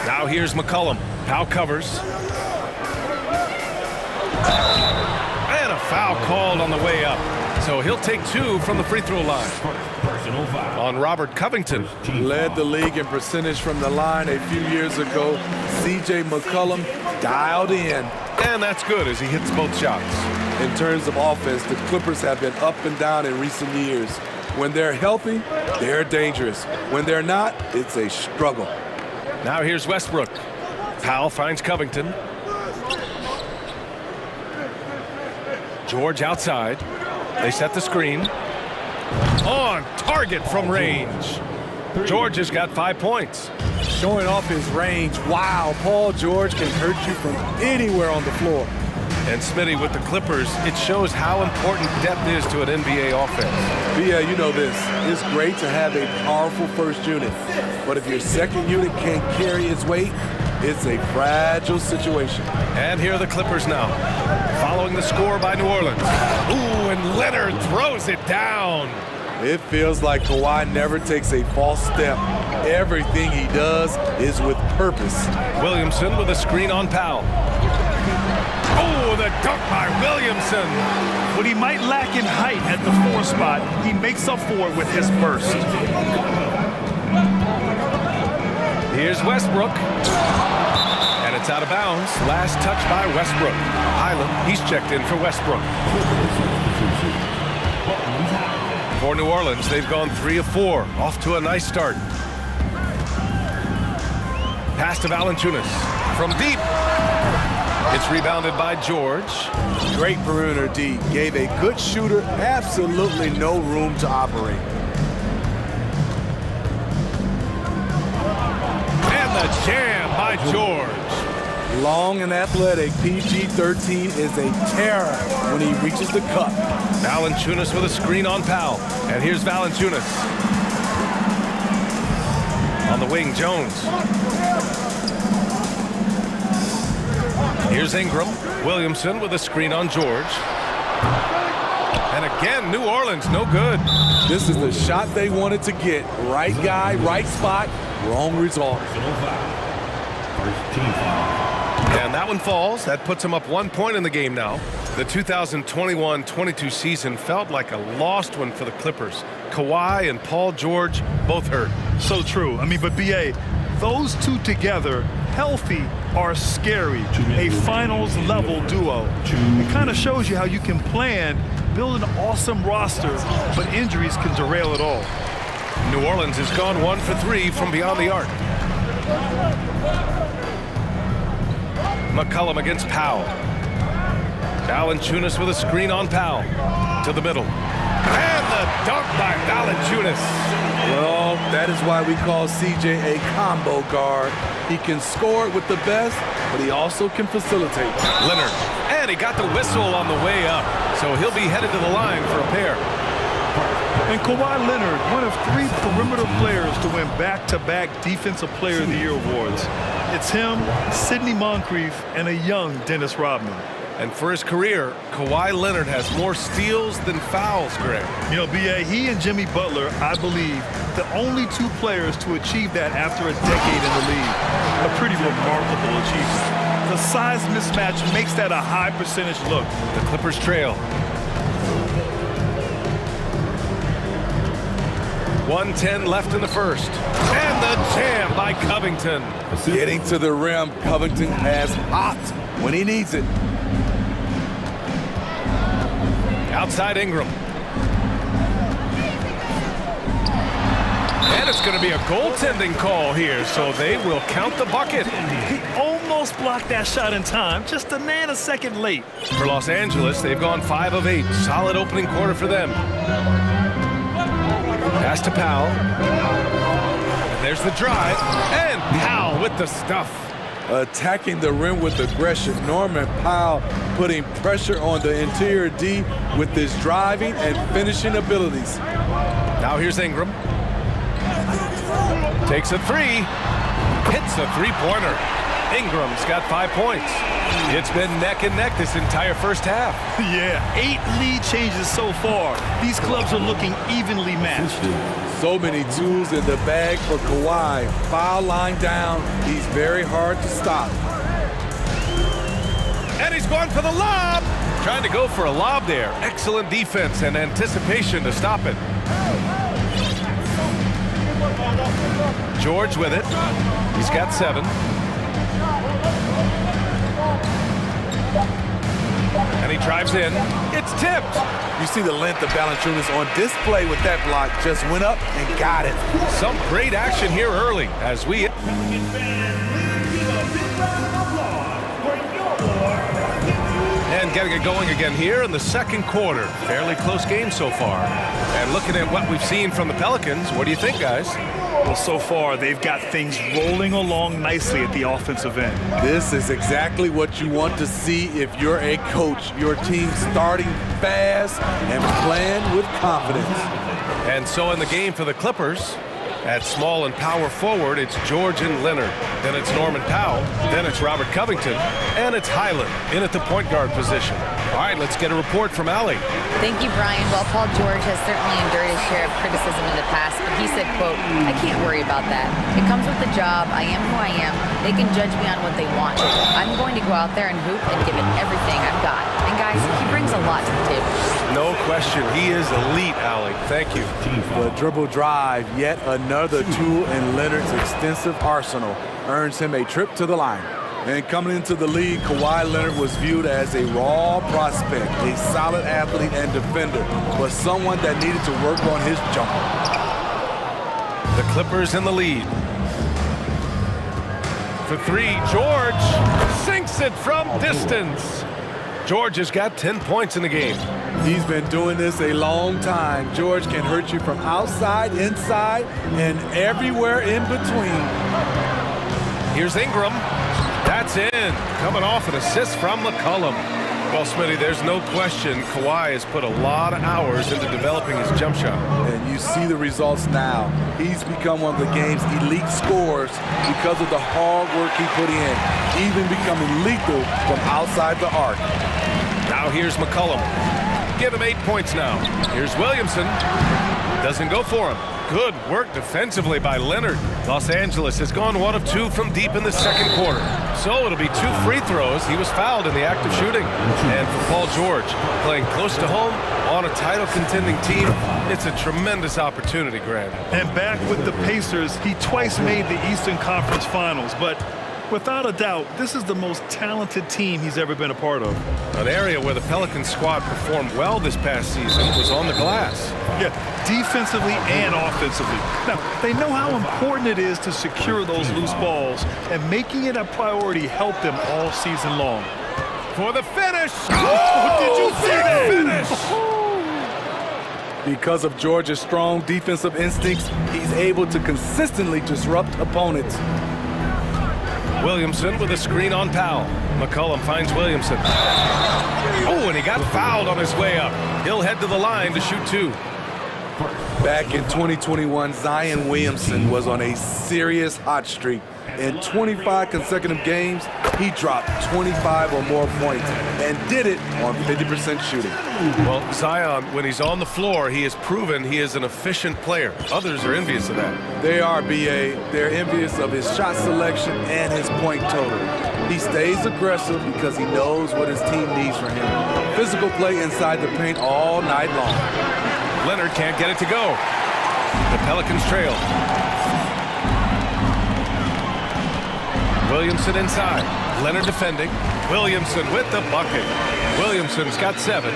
Now here's McCollum. Powell covers. And a foul called on the way up. So he'll take two from the free throw line. On Robert Covington. Led the league in percentage from the line a few years ago. CJ McCollum dialed in. And that's good as he hits both shots. In terms of offense, the Clippers have been up and down in recent years. When they're healthy, they're dangerous. When they're not, it's a struggle. Now here's Westbrook. Powell finds Covington. George outside. They set the screen. On target from range. George has got 5 points. Showing off his range. Wow, Paul George can hurt you from anywhere on the floor. And Smitty, with the Clippers, it shows how important depth is to an NBA offense. Yeah, you know this. It's great to have a powerful first unit. But if your second unit can't carry its weight, it's a fragile situation. And here are the Clippers now, following the score by New Orleans. Ooh, and Leonard throws it down. It feels like Kawhi never takes a false step. Everything he does is with purpose. Williamson with a screen on Powell. Oh, the dunk by Williamson. What he might lack in height at the 4 spot, he makes up for it with his burst. Here's Westbrook. And it's out of bounds. Last touch by Westbrook. Highland, he's checked in for Westbrook. For New Orleans, they've gone 3 of 4. Off to a nice start. Pass to Valanciunas. From deep. It's rebounded by George. Great perimeter D. Gave a good shooter absolutely no room to operate. And the jam by George. Long and athletic, PG-13 is a terror when he reaches the cup. Valanciunas with a screen on Powell. And here's Valanciunas. On the wing, Jones. Here's Ingram. Williamson with a screen on George. And again, New Orleans, no good. This is the shot they wanted to get. Right guy, right spot, wrong result. And that one falls. That puts him up 1 point in the game now. The 2021-22 season felt like a lost one for the Clippers. Kawhi and Paul George both hurt. So true. I mean, but BA, those two together, healthy, are scary. A finals-level duo. It kind of shows you how you can plan, build an awesome roster, but injuries can derail it all. New Orleans has gone 1 for 3 from beyond the arc. McCollum against Powell. Valanciunas with a screen on Powell. To the middle. And the dunk by Valanciunas. Well, that is why we call CJ a combo guard. He can score it with the best, but he also can facilitate. Leonard. And he got the whistle on the way up. So he'll be headed to the line for a pair. And Kawhi Leonard, one of 3 perimeter players to win back-to-back Defensive Player of the Year awards. It's him, Sidney Moncrief, and a young Dennis Rodman. And for his career, Kawhi Leonard has more steals than fouls, Greg. You know, B.A., he and Jimmy Butler, I believe, the only 2 players to achieve that after a decade in the league. A pretty remarkable achievement. The size mismatch makes that a high percentage look. The Clippers trail. 1:10 left in the first. And And the jam by Covington. Getting to the rim, Covington has hot when he needs it. Outside Ingram. And it's going to be a goaltending call here, so they will count the bucket. He almost blocked that shot in time, just a nanosecond late. For Los Angeles, they've gone 5 of 8. Solid opening quarter for them. Pass to Powell. And there's the drive. And Powell with the stuff. Attacking the rim with aggression. Norman Powell putting pressure on the interior D with his driving and finishing abilities. Now here's Ingram. Takes a 3. Hits a three-pointer. Ingram's got 5 points. It's been neck and neck this entire first half. Yeah, 8 lead changes so far. These clubs are looking evenly matched. So many tools in the bag for Kawhi. Foul line down. He's very hard to stop. And he's going for the lob. Trying to go for a lob there. Excellent defense and anticipation to stop it. George with it. He's got 7. And he drives in. It's tipped. You see the length of Valanciunas on display with that block. Just went up and got it. Some great action here early as we... And getting it going again here in the second quarter. Fairly close game so far. And looking at what we've seen from the Pelicans, what do you think, guys? Well, so far, they've got things rolling along nicely at the offensive end. This is exactly what you want to see if you're a coach. Your team starting fast and playing with confidence. And so in the game for the Clippers, at small and power forward, it's George and Leonard. Then it's Norman Powell. Then it's Robert Covington. And it's Highland in at the point guard position. All right, let's get a report from Allie. Thank you, Brian. Well, Paul George has certainly endured his share of criticism in the past, but he said, quote, "I can't worry about that. It comes with the job. I am who I am. They can judge me on what they want. I'm going to go out there and hoop and give it everything I've got." And guys, he brings a lot to the table. No question. He is elite, Allie. Thank you. The dribble drive, yet another tool in Leonard's extensive arsenal, earns him a trip to the line. And coming into the league, Kawhi Leonard was viewed as a raw prospect, a solid athlete and defender, but someone that needed to work on his jumper. The Clippers in the lead. For 3, George sinks it from distance. George has got 10 points in the game. He's been doing this a long time. George can hurt you from outside, inside, and everywhere in between. Here's Ingram. That's in. Coming off an assist from McCollum. Well, Smitty, there's no question Kawhi has put a lot of hours into developing his jump shot. And you see the results now. He's become one of the game's elite scorers because of the hard work he put in, even becoming lethal from outside the arc. Now here's McCollum. Give him 8 points now. Here's Williamson. Doesn't go for him. Good work defensively by Leonard. Los Angeles has gone 1 of 2 from deep in the second quarter. So it'll be 2 free throws. He was fouled in the act of shooting. And for Paul George, playing close to home on a title-contending team, it's a tremendous opportunity, Grant. And back with the Pacers, he twice made the Eastern Conference Finals, but without a doubt, this is the most talented team he's ever been a part of. An area where the Pelicans squad performed well this past season was on the glass. Yeah, defensively and offensively. Now, they know how important it is to secure those loose balls, and making it a priority helped them all season long. For the finish! Oh, did you see that? Finish! Because of George's strong defensive instincts, he's able to consistently disrupt opponents. Williamson with a screen on Powell. McCollum finds Williamson. Oh, and he got fouled on his way up. He'll head to the line to shoot 2. Back in 2021, Zion Williamson was on a serious hot streak. In 25 consecutive games, he dropped 25 or more points and did it on 50% shooting. Well, Zion, when he's on the floor, he has proven he is an efficient player. Others are envious of that. They are, B.A. They're envious of his shot selection and his point total. He stays aggressive because he knows what his team needs from him. Physical play inside the paint all night long. Leonard can't get it to go. The Pelicans trail. Williamson inside. Leonard defending. Williamson with the bucket. Williamson's got 7.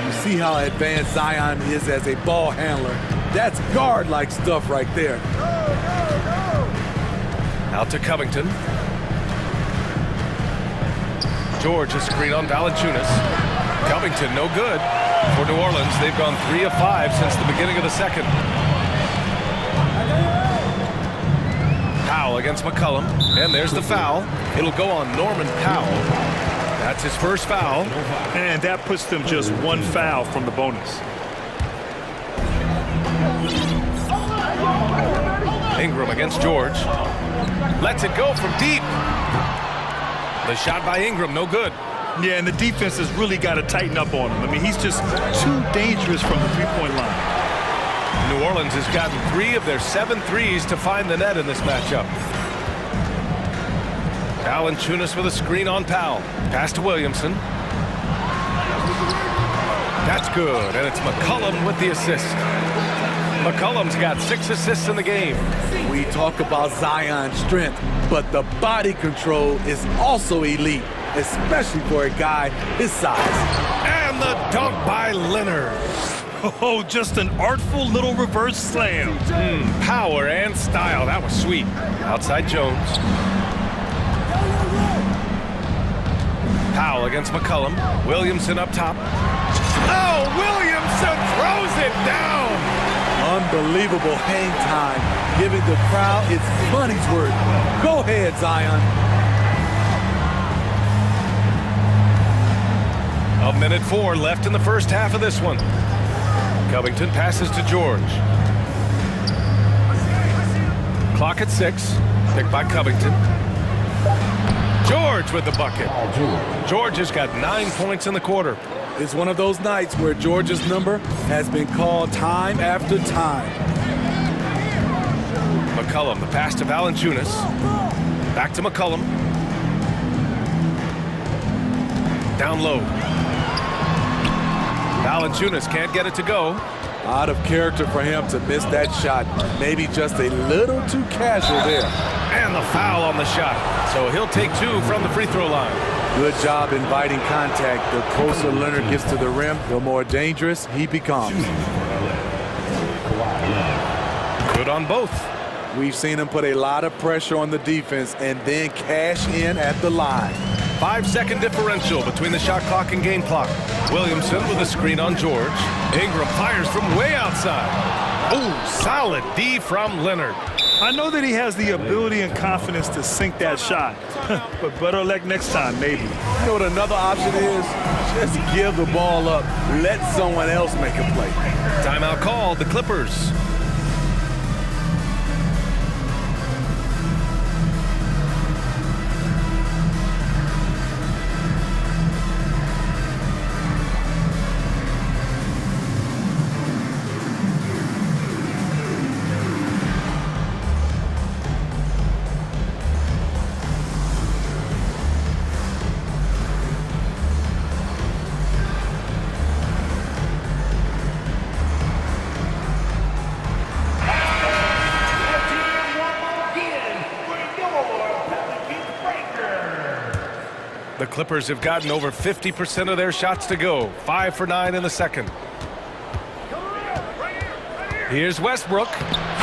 You see how advanced Zion is as a ball handler. That's guard-like stuff right there. Out to Covington. George, a screen on Valanciunas. Covington, no good. For New Orleans, they've gone 3 of 5 since the beginning of the second. Powell against McCollum, and there's the foul. It'll go on Norman Powell. That's his first foul. And that puts them just 1 foul from the bonus. Ingram against George. Lets it go from deep. The shot by Ingram, no good. Yeah, and the defense has really got to tighten up on him. I mean, he's just too dangerous from the three-point line. New Orleans has gotten 3 of their 7 threes to find the net in this matchup. Valanciunas with a screen on Powell. Pass to Williamson. That's good, and it's McCollum with the assist. McCollum's got 6 assists in the game. We talk about Zion's strength, but the body control is also elite, especially for a guy his size. And the dunk by Leonard. Oh, just an artful little reverse slam. Power and style. That was sweet. Outside Jones. Powell against McCollum. Williamson up top. Oh, Williamson throws it down. Unbelievable hang time, giving the crowd its money's worth. Go ahead, Zion. A minute 4 left in the first half of this one. Covington passes to George. Clock at 6. Picked by Covington. George with the bucket. George has got 9 points in the quarter. It's one of those nights where George's number has been called time after time. McCollum, the pass to Valanciunas. Back to McCollum. Down low. Valanciunas can't get it to go. Out of character for him to miss that shot. Maybe just a little too casual there. And the foul on the shot. So he'll take 2 from the free throw line. Good job inviting contact. The closer Leonard gets to the rim, the more dangerous he becomes. Good on both. We've seen him put a lot of pressure on the defense and then cash in at the line. 5-second differential between the shot clock and game clock. Williamson with a screen on George. Ingram fires from way outside. Oh, solid D from Leonard. I know that he has the ability and confidence to sink that shot, but better luck next time, maybe. You know what another option is? Just give the ball up. Let someone else make a play. Timeout called, the Clippers. The Clippers have gotten over 50% of their shots to go. 5 for 9 in the second. Here's Westbrook.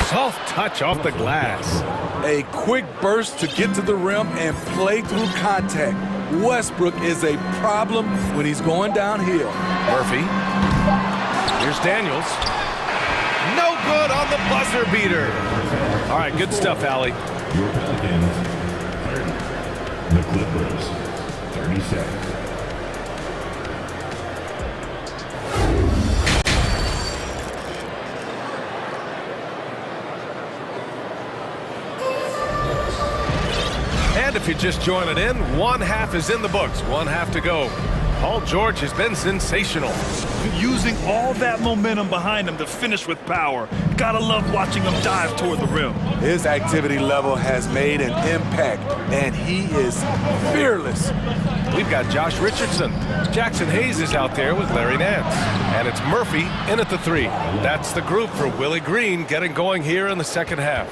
Soft touch off the glass. A quick burst to get to the rim and play through contact. Westbrook is a problem when he's going downhill. Murphy. Here's Daniels. No good on the buzzer beater. All right, good stuff, Allie. The Clippers. 30 seconds. And if you're just joining in, one half is in the books. One half to go. Paul George has been sensational. Using all that momentum behind him to finish with power. Gotta love watching him dive toward the rim. His activity level has made an impact, and he is fearless. We've got Josh Richardson. Jackson Hayes is out there with Larry Nance. And it's Murphy in at the 3. That's the group for Willie Green getting going here in the second half.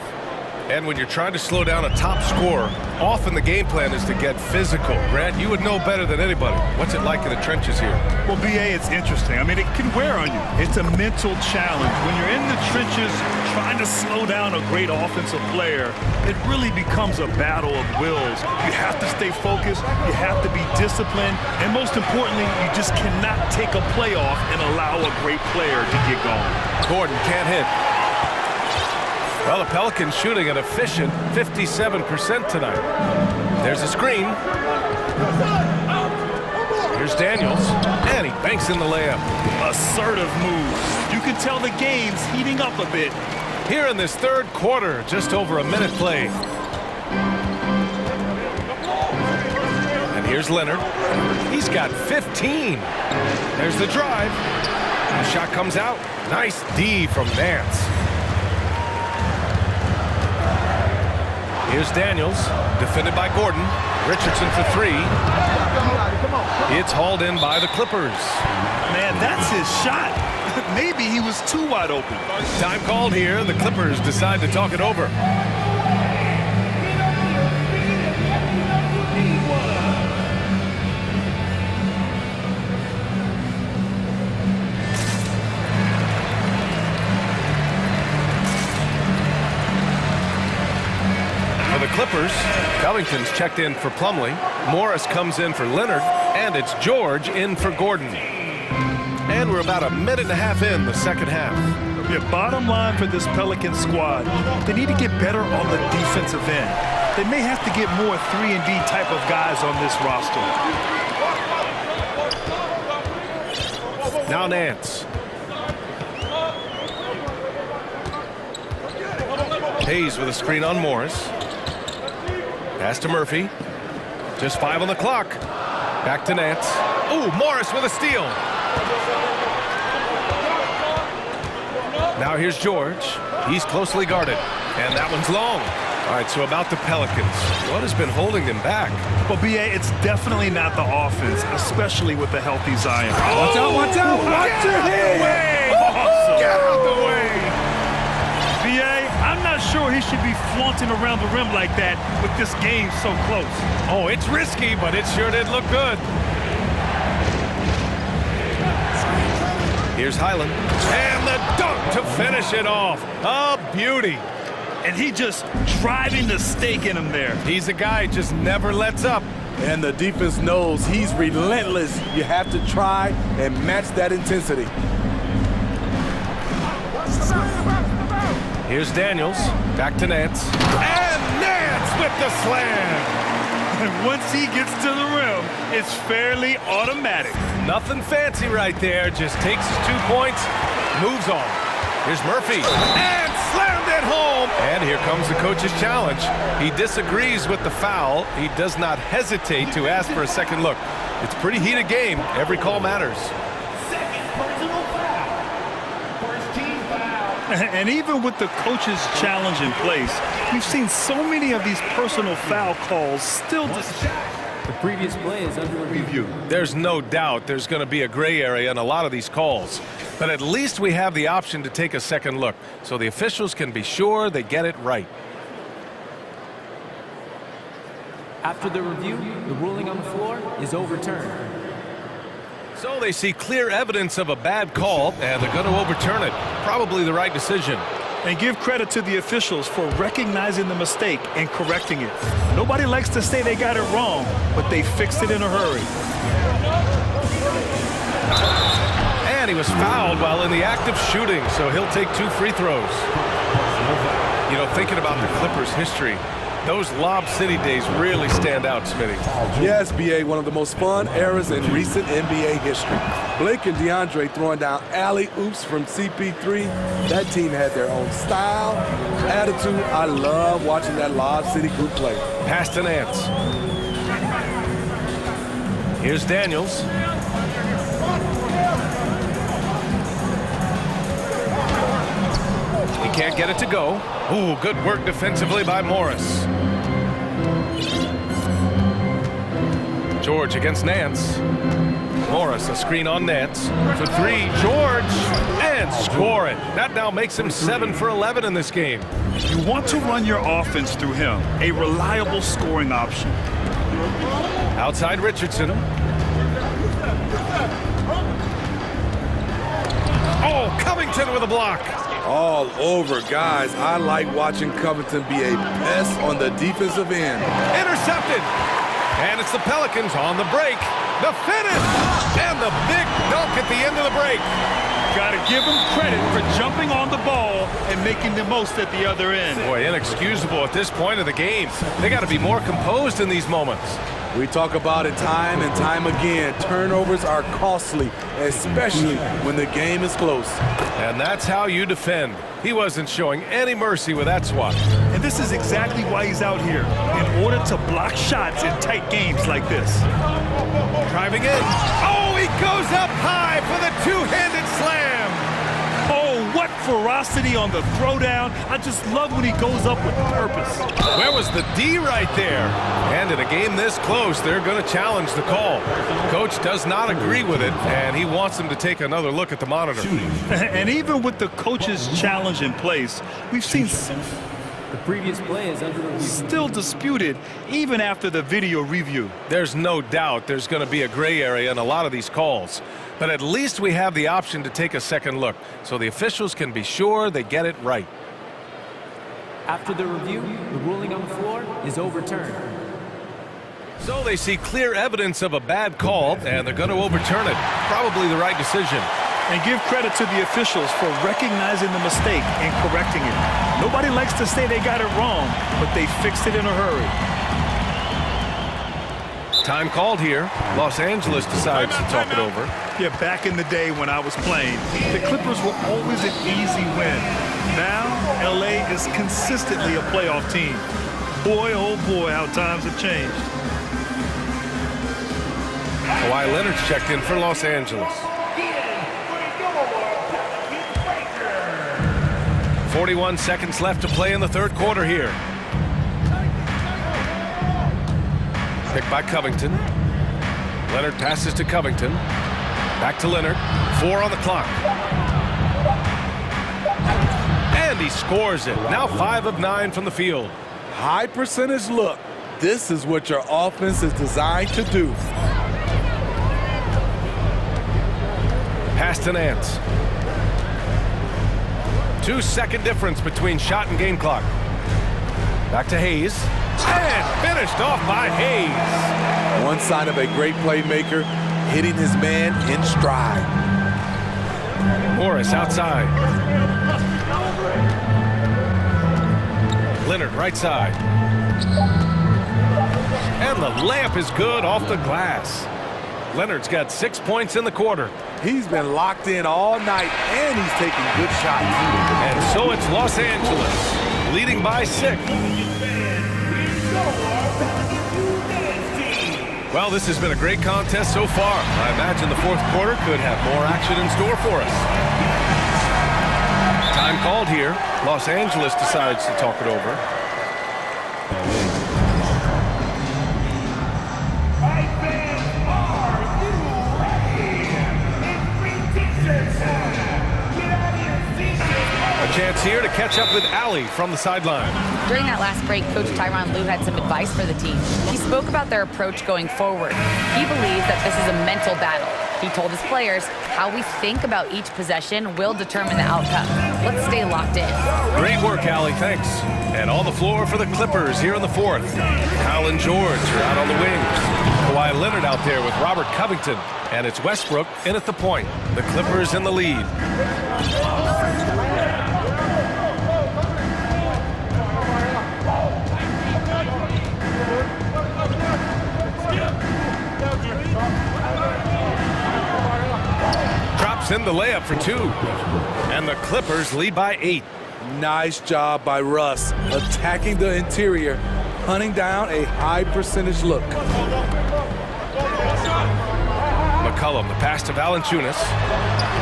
And when you're trying to slow down a top scorer, often the game plan is to get physical. Grant, you would know better than anybody. What's it like in the trenches here? Well, BA, it's interesting. I mean, it can wear on you. It's a mental challenge. When you're in the trenches trying to slow down a great offensive player, it really becomes a battle of wills. You have to stay focused, you have to be disciplined, and most importantly, you just cannot take a play off and allow a great player to get going. Gordon can't hit. Well, the Pelicans shooting an efficient 57% tonight. There's a screen. Here's Daniels, and he banks in the layup. Assertive move. You can tell the game's heating up a bit. Here in this third quarter, just over a minute played. And here's Leonard. He's got 15. There's the drive. The shot comes out. Nice D from Nance. Here's Daniels, defended by Gordon. Richardson for three. It's hauled in by the Clippers. Man, that's his shot. Maybe he was too wide open. Time called here. The Clippers decide to talk it over. Clippers. Covington's checked in for Plumlee. Morris comes in for Leonard, and it's George in for Gordon. And we're about a minute and a half in the second half. Yeah, bottom line for this Pelican squad, they need to get better on the defensive end. They may have to get more 3-and-D type of guys on this roster. Now Nance. Hayes with a screen on Morris. Pass to Murphy. Just 5 on the clock. Back to Nance. Ooh, Morris with a steal. Now here's George. He's closely guarded. And that one's long. All right, so about the Pelicans. What has been holding them back? Well, BA, it's definitely not the offense, especially with the healthy Zion. Watch out, watch out, watch your head! Awesome. Get out the way! BA, I'm not sure he should be flaunting around the rim like that with this game so close. Oh, it's risky, but it sure did look good. Here's Highland. And the dunk to finish it off. A beauty. And he just driving the stake in him there. He's a guy who just never lets up. And the defense knows he's relentless. You have to try and match that intensity. Here's Daniels, back to Nance. And Nance with the slam! And once he gets to the rim, it's fairly automatic. Nothing fancy right there, just takes his 2 points, moves on. Here's Murphy, and slammed it home! And here comes the coach's challenge. He disagrees with the foul. He does not hesitate to ask for a second look. It's a pretty heated game. Every call matters. And even with the coach's challenge in place, we've seen so many of these personal foul calls still. The previous play is under review. There's no doubt there's going to be a gray area in a lot of these calls. But at least we have the option to take a second look, so the officials can be sure they get it right. After the review, the ruling on the floor is overturned. So they see clear evidence of a bad call, and they're going to overturn it. Probably the right decision. And give credit to the officials for recognizing the mistake and correcting it. Nobody likes to say they got it wrong, but they fixed it in a hurry. And he was fouled while in the act of shooting, so he'll take 2 free throws. You know, thinking about the Clippers' history, those Lob City days really stand out, Smitty. Yes, BA, one of the most fun eras in recent NBA history. Blake and DeAndre throwing down alley-oops from CP3. That team had their own style, attitude. I love watching that Lob City group play. Pass to Nance. Here's Daniels. He can't get it to go. Ooh, good work defensively by Morris. George against Nance. Morris, a screen on Nance. For three, George, and score it. That now makes him 7 for 11 in this game. You want to run your offense through him, a reliable scoring option. Outside Richardson. Oh, Covington with a block. All over, guys. I like watching Covington be a pest on the defensive end. Intercepted. And it's the Pelicans on the break. The finish. And the big dunk at the end of the break. Got to give him credit for jumping on the ball and making the most at the other end. Boy, inexcusable at this point of the game. They got to be more composed in these moments. We talk about it time and time again. Turnovers are costly, especially when the game is close. And that's how you defend. He wasn't showing any mercy with that swat. And this is exactly why he's out here, in order to block shots in tight games like this. Driving in. Oh, he goes up high for the two-handed slam. Oh, what ferocity on the throwdown. I just love when he goes up with purpose. Where was the D right there? And in a game this close, they're going to challenge the call. Coach does not agree with it, and he wants them to take another look at the monitor. And even with the coach's challenge in place, we've seen The previous play is under review. still disputed even after the video review. There's no doubt there's going to be a gray area in a lot of these calls. But at least we have the option to take a second look, so the officials can be sure they get it right. After the review, the ruling on the floor is overturned. So they see clear evidence of a bad call, and they're going to overturn it. Probably the right decision. And give credit to the officials for recognizing the mistake and correcting it. Nobody likes to say they got it wrong, but they fixed it in a hurry. Time called here. Los Angeles decides to talk it over. Yeah, back in the day when I was playing, the Clippers were always an easy win. Now, LA is consistently a playoff team. Boy, oh boy, how times have changed. Kawhi Leonard's checked in for Los Angeles. 41 seconds left to play in the third quarter here. Picked by Covington. Leonard passes to Covington. Back to Leonard. 4 on the clock. And he scores it. Now 5 of 9 from the field. High percentage look. This is what your offense is designed to do. Pass to Nance. 2-second difference between shot and game clock. Back to Hayes. And finished off by Hayes. One sign of a great playmaker, hitting his man in stride. Morris outside. Leonard right side. And the layup is good off the glass. Leonard's got 6 points in the quarter. He's been locked in all night, and he's taking good shots. And so it's Los Angeles, leading by 6. Well, this has been a great contest so far. I imagine the fourth quarter could have more action in store for us. Time called here. Los Angeles decides to talk it over. A chance here to catch up with Allie from the sideline. During that last break, Coach Tyronn Lue had some advice for the team. He spoke about their approach going forward. He believes that this is a mental battle. He told his players how we think about each possession will determine the outcome. Let's stay locked in. Great work, Allie. Thanks. And on the floor for the Clippers here in the fourth. Kyle and George are out on the wings. Kawhi Leonard out there with Robert Covington. And it's Westbrook in at the point. The Clippers in the lead. Drops in the layup for 2. And the Clippers lead by 8. Nice job by Russ, attacking the interior, hunting down a high percentage look. McCollum, the pass to Valanciunas.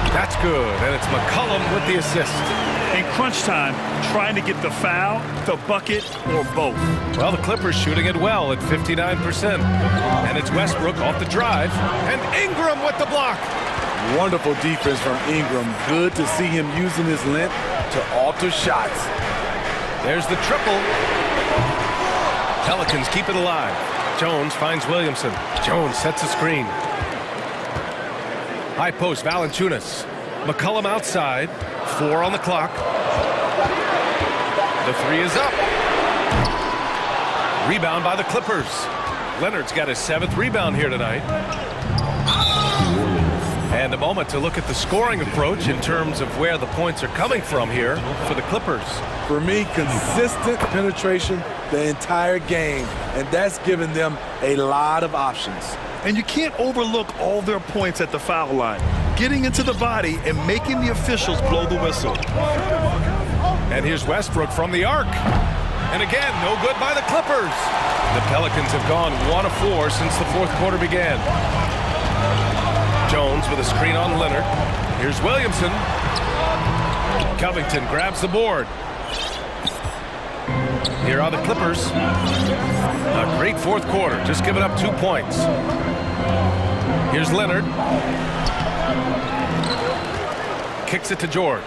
That's good, and it's McCollum with the assist. In crunch time, trying to get the foul, the bucket, or both. Well, the Clippers shooting it well at 59%. And it's Westbrook off the drive, and Ingram with the block. Wonderful defense from Ingram. Good to see him using his length to alter shots. There's the triple. Pelicans keep it alive. Jones finds Williamson. Jones sets a screen. High post, Valanciunas. McCollum outside. 4 on the clock. The 3 is up. Rebound by the Clippers. Leonard's got his 7th rebound here tonight. And a moment to look at the scoring approach in terms of where the points are coming from here for the Clippers. For me, consistent penetration the entire game, and that's given them a lot of options. And you can't overlook all their points at the foul line. Getting into the body and making the officials blow the whistle. And here's Westbrook from the arc. And again, no good by the Clippers. The Pelicans have gone 1 of 4 since the 4th quarter began. Jones with a screen on Leonard. Here's Williamson. Covington grabs the board. Here are the Clippers. A great 4th quarter, just giving up 2 points. Here's Leonard. Kicks it to George.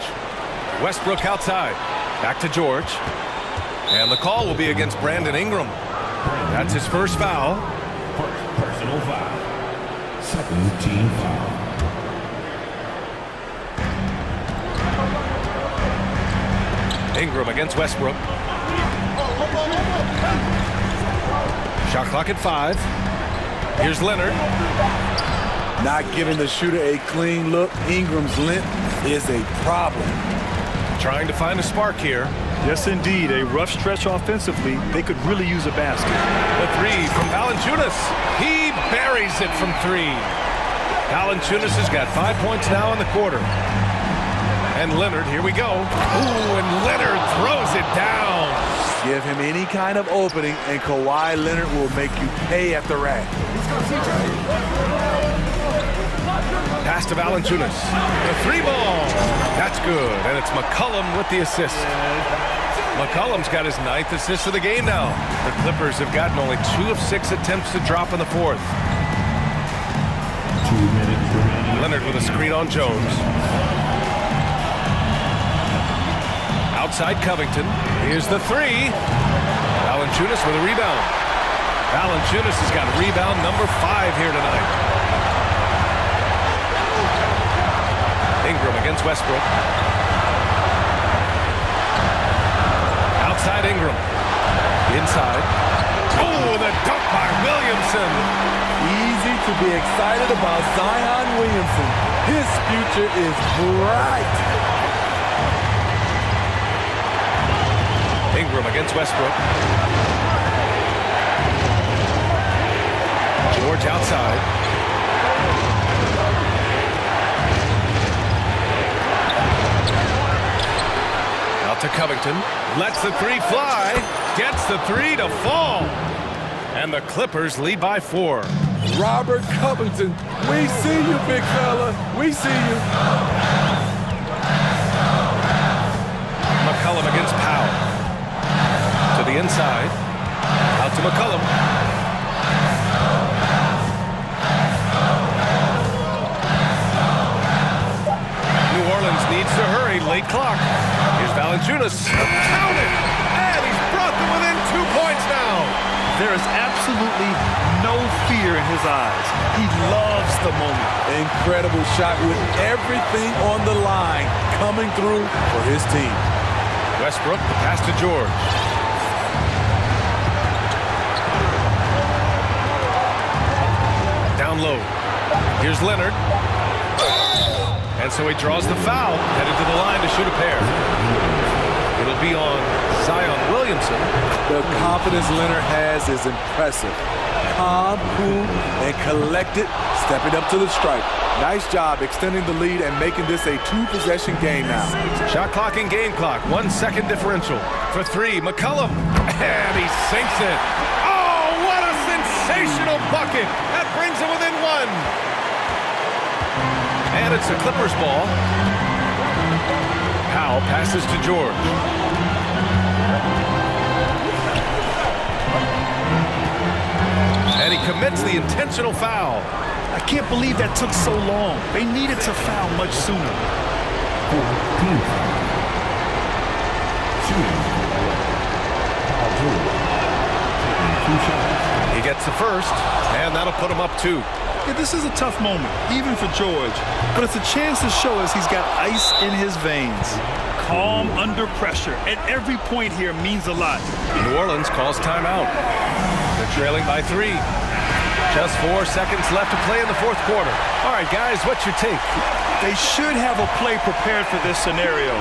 Westbrook outside. Back to George. And the call will be against Brandon Ingram. That's his first foul. Personal foul. Second team foul. Ingram against Westbrook. Shot clock at 5. Here's Leonard. Not giving the shooter a clean look. Ingram's length is a problem. Trying to find a spark here. Yes, indeed. A rough stretch offensively. They could really use a basket. The 3 from Valanciunas. He buries it from 3. Valanciunas has got 5 points now in the quarter. And Leonard, here we go. Ooh, and Leonard throws it down. Give him any kind of opening, and Kawhi Leonard will make you pay at the rack. Pass to Valanciunas. The 3 ball. That's good. And it's McCollum with the assist. McCollum's got his 9th assist of the game now. The Clippers have gotten only 2 of 6 attempts to drop in the 4th. 2 minutes remaining. Leonard with a screen on Jones. Outside Covington. Here's the 3. Valanciunas with a rebound. Valanciunas has got rebound number 5 here tonight. Ingram against Westbrook. Outside Ingram. Inside. Oh, the dunk by Williamson. Easy to be excited about Zion Williamson. His future is bright. Ingram against Westbrook. George outside. Out to Covington. Lets the 3 fly. Gets the 3 to fall. And the Clippers lead by 4. Robert Covington, we see you, big fella. We see you. McCollum against Powell. To the inside. Out to McCollum. New Orleans needs to hurry. Late clock. Here's Valanciunas. Counted! And he's brought them within 2 points now. There is absolutely no fear in his eyes. He loves the moment. Incredible shot with everything on the line coming through for his team. Westbrook, the pass to George. Down low. Here's Leonard. And so he draws the foul, headed to the line to shoot a pair. It'll be on Zion Williamson. The confidence Leonard has is impressive. Calm, cool, and collected, stepping up to the stripe. Nice job extending the lead and making this a 2-possession game now. Shot clock and game clock, 1 second differential. For 3, McCollum. And he sinks it. Oh, what a sensational bucket. That brings him within 1. And it's the Clippers ball. Powell passes to George. And he commits the intentional foul. I can't believe that took so long. They needed to foul much sooner. He gets the first, and that'll put him up 2. Yeah, this is a tough moment, even for George. But it's a chance to show us he's got ice in his veins. Calm under pressure. At every point here means a lot. New Orleans calls timeout. They're trailing by 3. Just 4 seconds left to play in the fourth quarter. All right, guys, what's your take? They should have a play prepared for this scenario.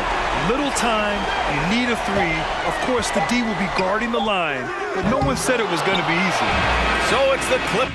Little time, you need a 3. Of course, the D will be guarding the line, but no one said it was going to be easy. So it's the Clip.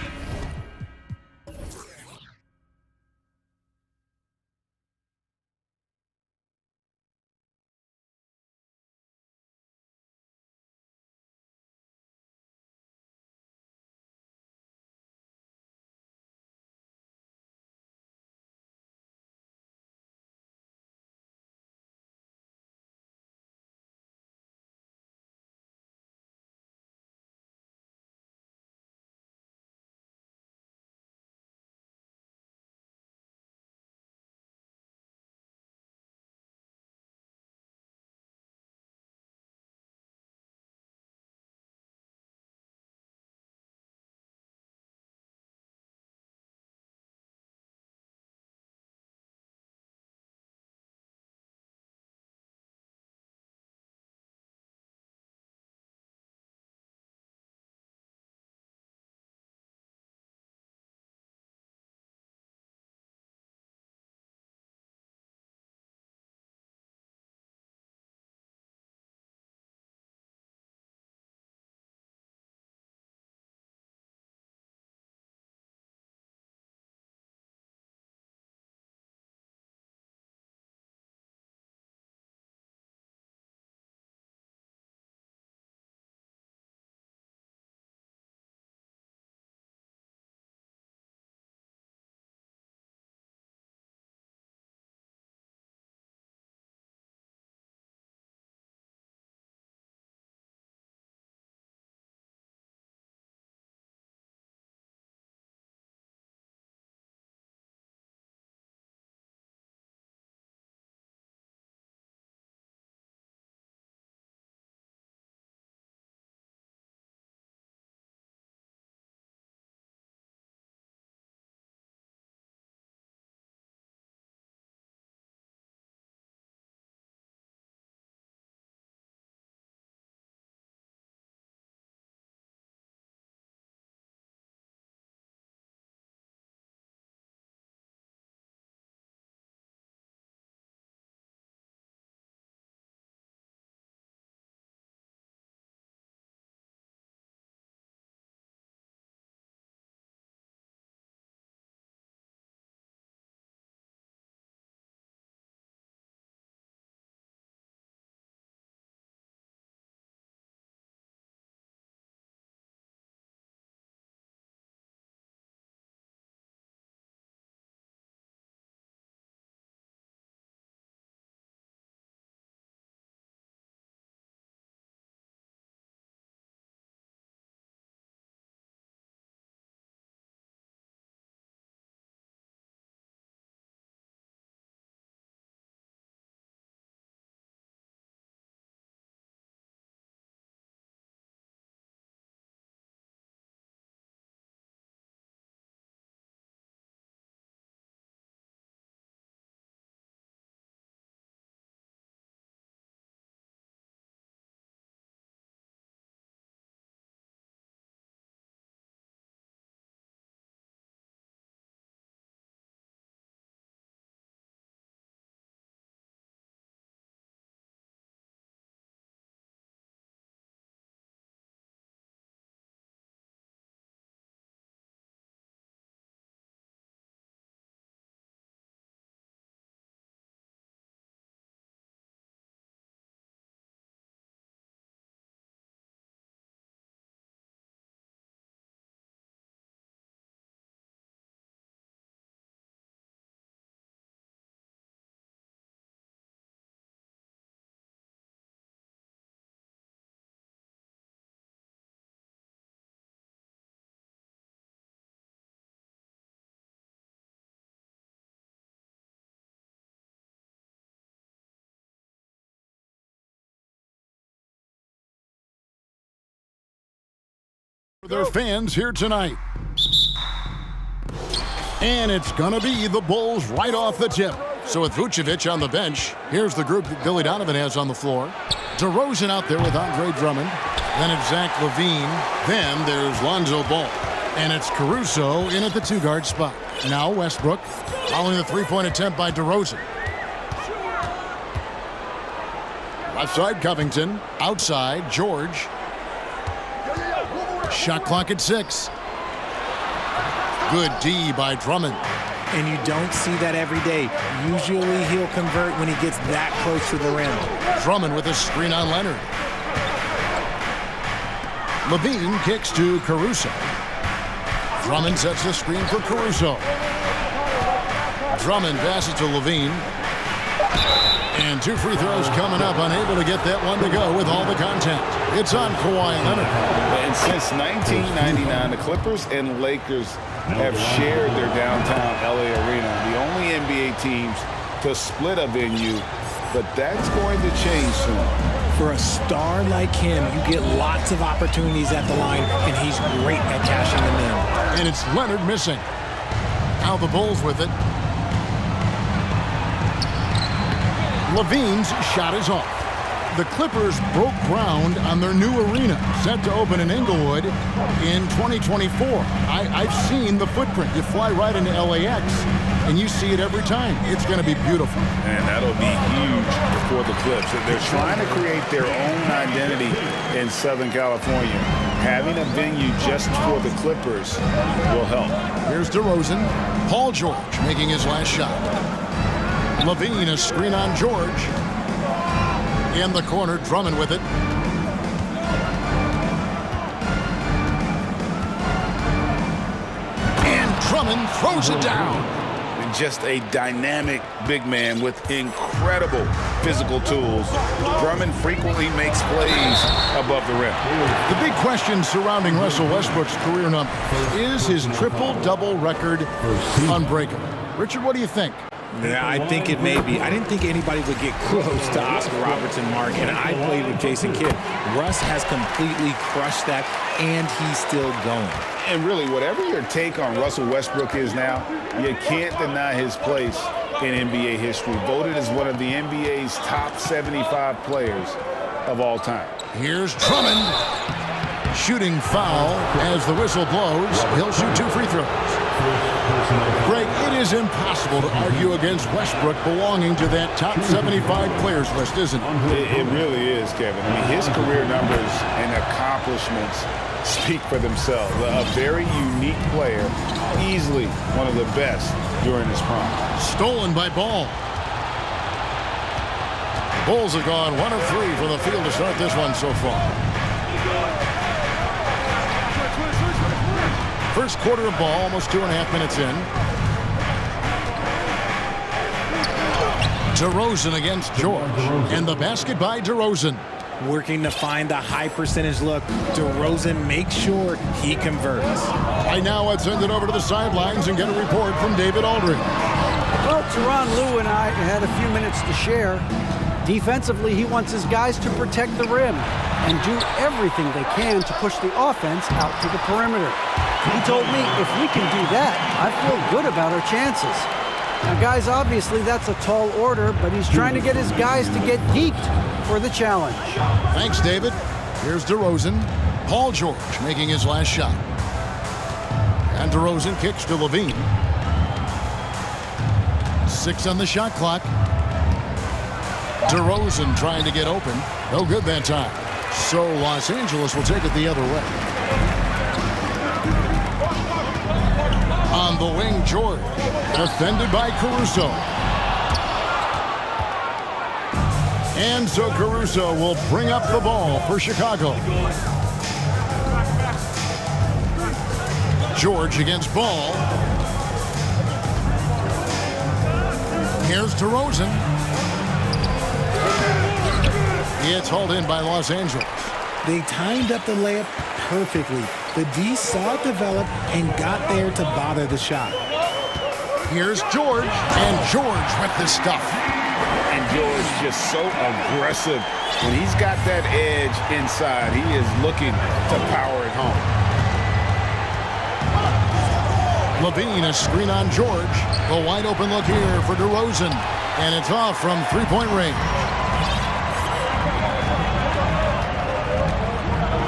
For their fans here tonight. And it's gonna be the Bulls right off the tip. So with Vucevic on the bench, here's the group that Billy Donovan has on the floor. DeRozan out there with Andre Drummond. Then it's Zach LaVine. Then there's Lonzo Ball. And it's Caruso in at the two-guard spot. Now Westbrook following the three-point attempt by DeRozan. Left side Covington. Outside George. Shot clock at 6. Good D by Drummond. And you don't see that every day. Usually he'll convert when he gets that close to the rim. Drummond with a screen on Leonard. LaVine kicks to Caruso. Drummond sets the screen for Caruso. Drummond passes to LaVine. And 2 free throws coming up, unable to get that one to go with all the contact. It's on Kawhi Leonard. And since 1999, the Clippers and Lakers have shared their downtown LA arena, the only NBA teams to split a venue, but that's going to change soon. For a star like him, you get lots of opportunities at the line, and he's great at cashing them in. And it's Leonard missing. Now the Bulls with it. LaVine's shot is off. The Clippers broke ground on their new arena, set to open in Inglewood in 2024. I've seen the footprint. You fly right into LAX, and you see it every time. It's going to be beautiful. And that'll be huge for the Clips. They're trying to create their own identity in Southern California. Having a venue just for the Clippers will help. Here's DeRozan. Paul George making his last shot. LaVine, a screen on George. In the corner, Drummond with it. And Drummond throws it down. And just a dynamic big man with incredible physical tools. Drummond frequently makes plays above the rim. The big question surrounding Russell Westbrook's career number is his triple-double record unbreakable. Richard, what do you think? Yeah, I think it may be. I didn't think anybody would get close to Oscar Robertson, Mark, and I played with Jason Kidd. Russ has completely crushed that, and he's still going. And really, whatever your take on Russell Westbrook is now, you can't deny his place in NBA history. Voted as one of the NBA's top 75 players of all time. Here's Drummond. Shooting foul as the whistle blows. He'll shoot 2 free throws. Greg, it is impossible to argue against Westbrook belonging to that top 75 players list, isn't it? It really is, Kevin. I mean, his career numbers and accomplishments speak for themselves. A very unique player, easily one of the best during his prime. Stolen by Ball. Bulls have gone 1 of 3 from the field to start this one so far. First quarter of ball, almost 2.5 minutes in. DeRozan against George. And the basket by DeRozan. Working to find the high percentage look. DeRozan makes sure he converts. Right now, let's send it over to the sidelines and get a report from David Aldridge. Well, Tyronn Lue and I had a few minutes to share. Defensively, he wants his guys to protect the rim and do everything they can to push the offense out to the perimeter. He told me if we can do that, I feel good about our chances. Now, guys, obviously that's a tall order, but he's trying to get his guys to get geeked for the challenge. Thanks, David. Here's DeRozan. Paul George making his last shot. And DeRozan kicks to LaVine. 6 on the shot clock. DeRozan trying to get open. No good that time. So Los Angeles will take it the other way. On the wing, George. Defended by Caruso. And so Caruso will bring up the ball for Chicago. George against Ball. Here's DeRozan. It's hauled in by Los Angeles. They timed up the layup perfectly. The D saw it develop and got there to bother the shot. Here's George, and George with the stuff. And George just so aggressive. When he's got that edge inside, he is looking to power it home. Levine, a screen on George. The wide open look here for DeRozan. And it's off from three-point range.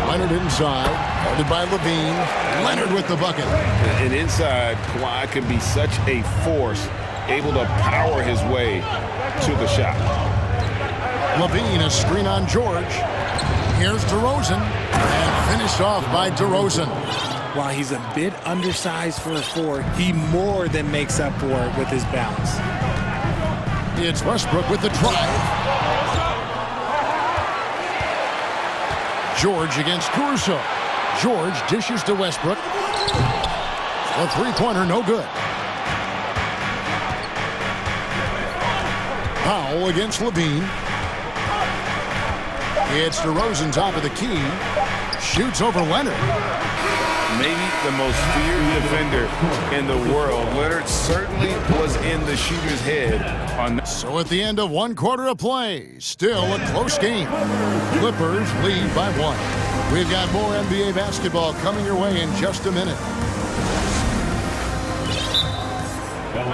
Leonard inside, guarded by Levine. Leonard with the bucket. And inside, Kawhi can be such a force, able to power his way to the shot. Levine, a screen on George. Here's DeRozan, and finished off by DeRozan. While he's a bit undersized for a four, he more than makes up for it with his bounce. It's Westbrook with the drive. George against Caruso. George dishes to Westbrook. A three-pointer, no good. Powell against Levine. It's DeRozan top of the key. Shoots over Leonard. Maybe the most feared defender in the world. Leonard certainly was in the shooter's head. So at the end of one quarter of play, still a close game. Clippers lead by 1. We've got more NBA basketball coming your way in just a minute.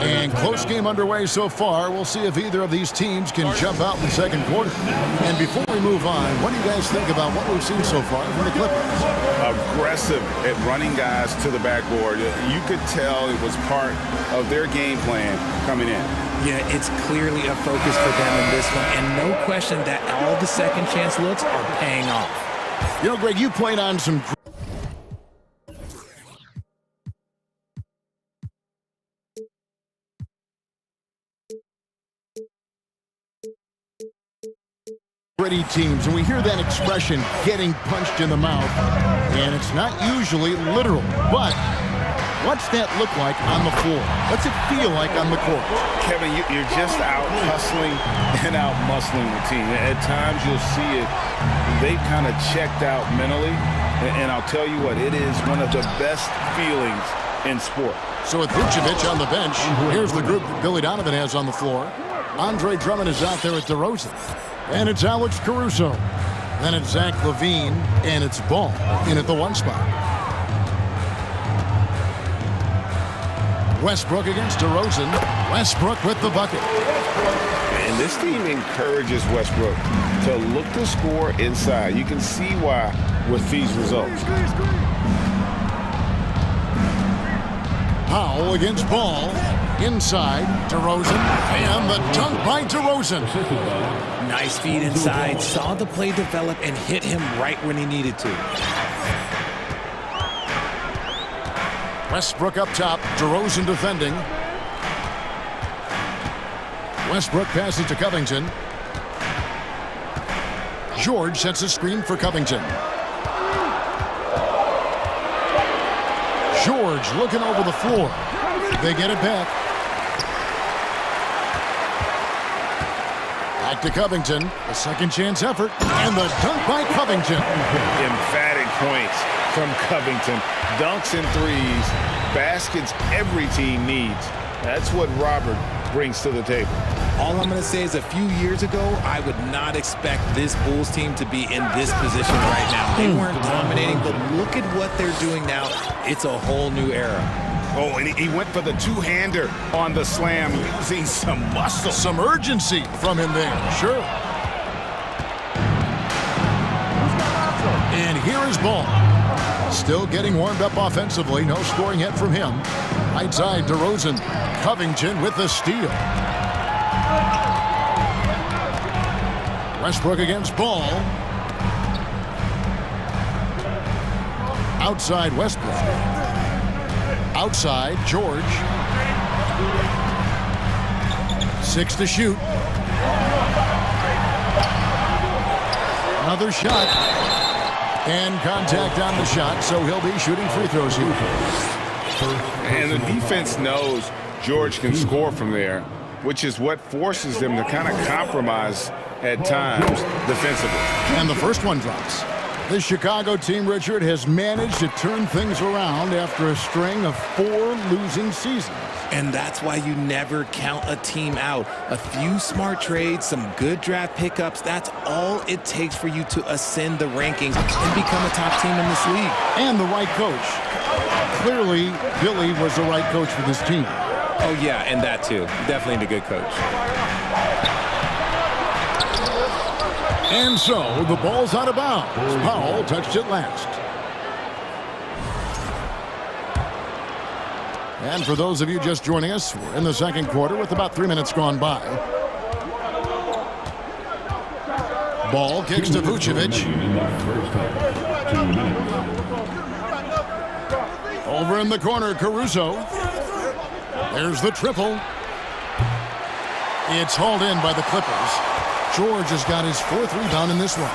And close game underway so far. We'll see if either of these teams can jump out in the second quarter. And before we move on, what do you guys think about what we've seen so far from the Clippers? Aggressive at running guys to the backboard. You could tell it was part of their game plan coming in. Yeah, it's clearly a focus for them in this one. And no question that all the second chance looks are paying off. You know, Greg, you played on some gritty teams, and we hear that expression, getting punched in the mouth, and it's not usually literal. But what's that look like on the floor? What's it feel like on the court? Kevin, you're just out hustling and out muscling the team. At times you'll see it, they've kind of checked out mentally, and I'll tell you what, it is one of the best feelings in sport. So with Vucevic on the bench, here's the group that Billy Donovan has on the floor. Andre Drummond is out there with DeRozan. And it's Alex Caruso. Then it's Zach LaVine, and it's Ball in at the 1 spot. Westbrook against DeRozan. Westbrook with the bucket. And this team encourages Westbrook to look to score inside. You can see why with these results. Powell against Ball. Inside, DeRozan, and the dunk by DeRozan. Nice feed inside, saw the play develop and hit him right when he needed to. Westbrook up top, DeRozan defending. Westbrook passes to Covington. George sets a screen for Covington. George looking over the floor. They get it back. Back to Covington, a second chance effort, and the dunk by Covington. Emphatic points from Covington. Dunks and threes, baskets every team needs. That's what Robert brings to the table. All I'm going to say is a few years ago, I would not expect this Bulls team to be in this position right now. They weren't dominating, but look at what they're doing now. It's a whole new era. Oh, and he went for the two-hander on the slam, using some muscle. Some urgency from him there, sure. And here is Ball. Still getting warmed up offensively. No scoring yet from him. Right side, DeRozan. Covington with the steal. Westbrook against Ball. Outside Westbrook. Outside, George. 6 to shoot. Another shot. And contact on the shot, so he'll be shooting free throws here. And the defense knows George can score from there, which is what forces them to kind of compromise at times defensively. And the first one drops. The Chicago team, Richard, has managed to turn things around after a string of 4 losing seasons. And that's why you never count a team out. A few smart trades, some good draft pickups, that's all it takes for you to ascend the rankings and become a top team in this league. And the right coach. Clearly, Billy was the right coach for this team. Oh, yeah, and that too. Definitely a good coach. And so, the ball's out of bounds. Powell touched it last. And for those of you just joining us, we're in the second quarter with about 3 minutes gone by. Ball kicks to Vucevic. Over in the corner, Caruso. There's the triple. It's hauled in by the Clippers. George has got his 4th rebound in this one.